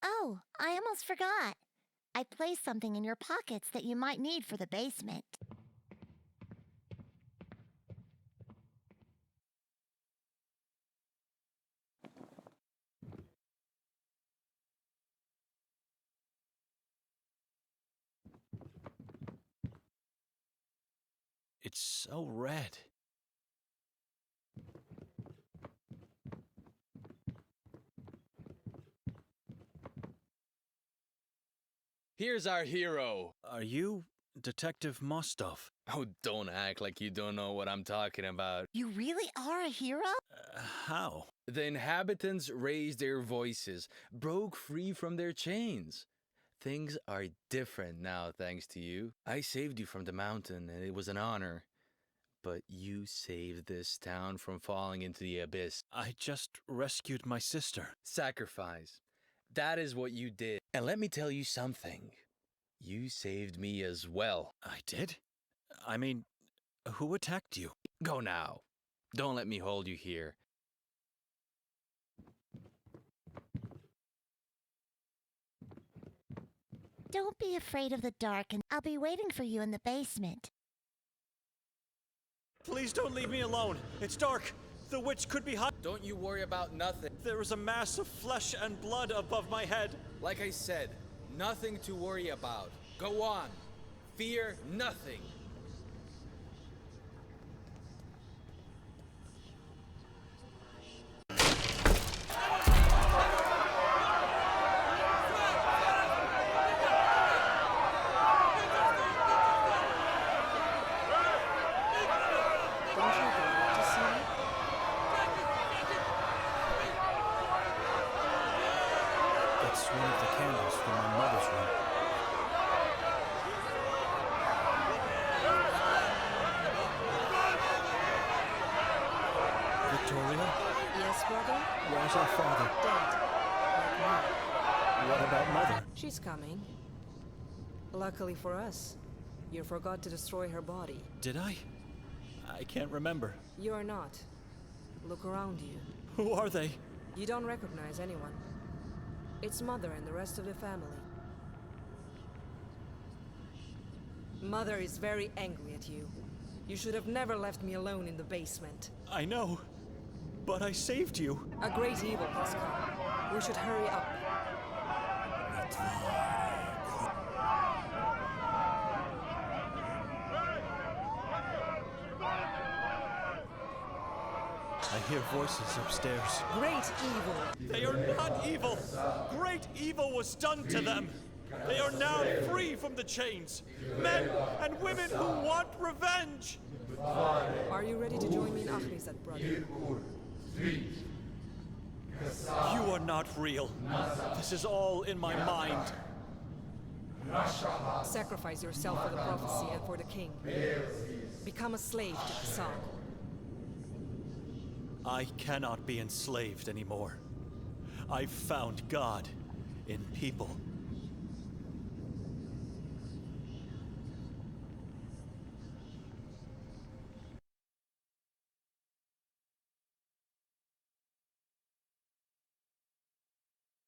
Oh, I almost forgot. I placed something in your pockets that you might need for the basement. It's so red. Here's our hero. Are you Detective Mostov? Oh, don't act like you don't know what I'm talking about. You really are a hero? How? The inhabitants raised their voices, broke free from their chains. Things are different now, thanks to you. I saved you from the mountain, and it was an honor. But you saved this town from falling into the abyss. I just rescued my sister. Sacrifice. That is what you did. And let me tell you something. You saved me as well. I did? I mean, who attacked you? Go now. Don't let me hold you here. Don't be afraid of the dark, and I'll be waiting for you in the basement. Please don't leave me alone. It's dark. The witch could be hot. Don't you worry about nothing. There is a mass of flesh and blood above my head. Like I said, nothing to worry about. Go on. Fear nothing. It's one of the candles from my mother's room. Victoria? Yes, brother? Where's our father? Dead. Like me. What about Mother? She's coming. Luckily for us, you forgot to destroy her body. Did I? I can't remember. You're not. Look around you. Who are they? You don't recognize anyone. It's Mother and the rest of the family. Mother is very angry at you. You should have never left me alone in the basement. I know, but I saved you. A great evil has come. We should hurry up. I hear voices upstairs. Great evil. They are not evil. Great evil was done to them. They are now free from the chains. Men and women who want revenge. Are you ready to join me in Achrizat, brother? You are not real. This is all in my mind. Sacrifice yourself for the prophecy and for the king. Become a slave to Kasag. I cannot be enslaved anymore. I've found God in people.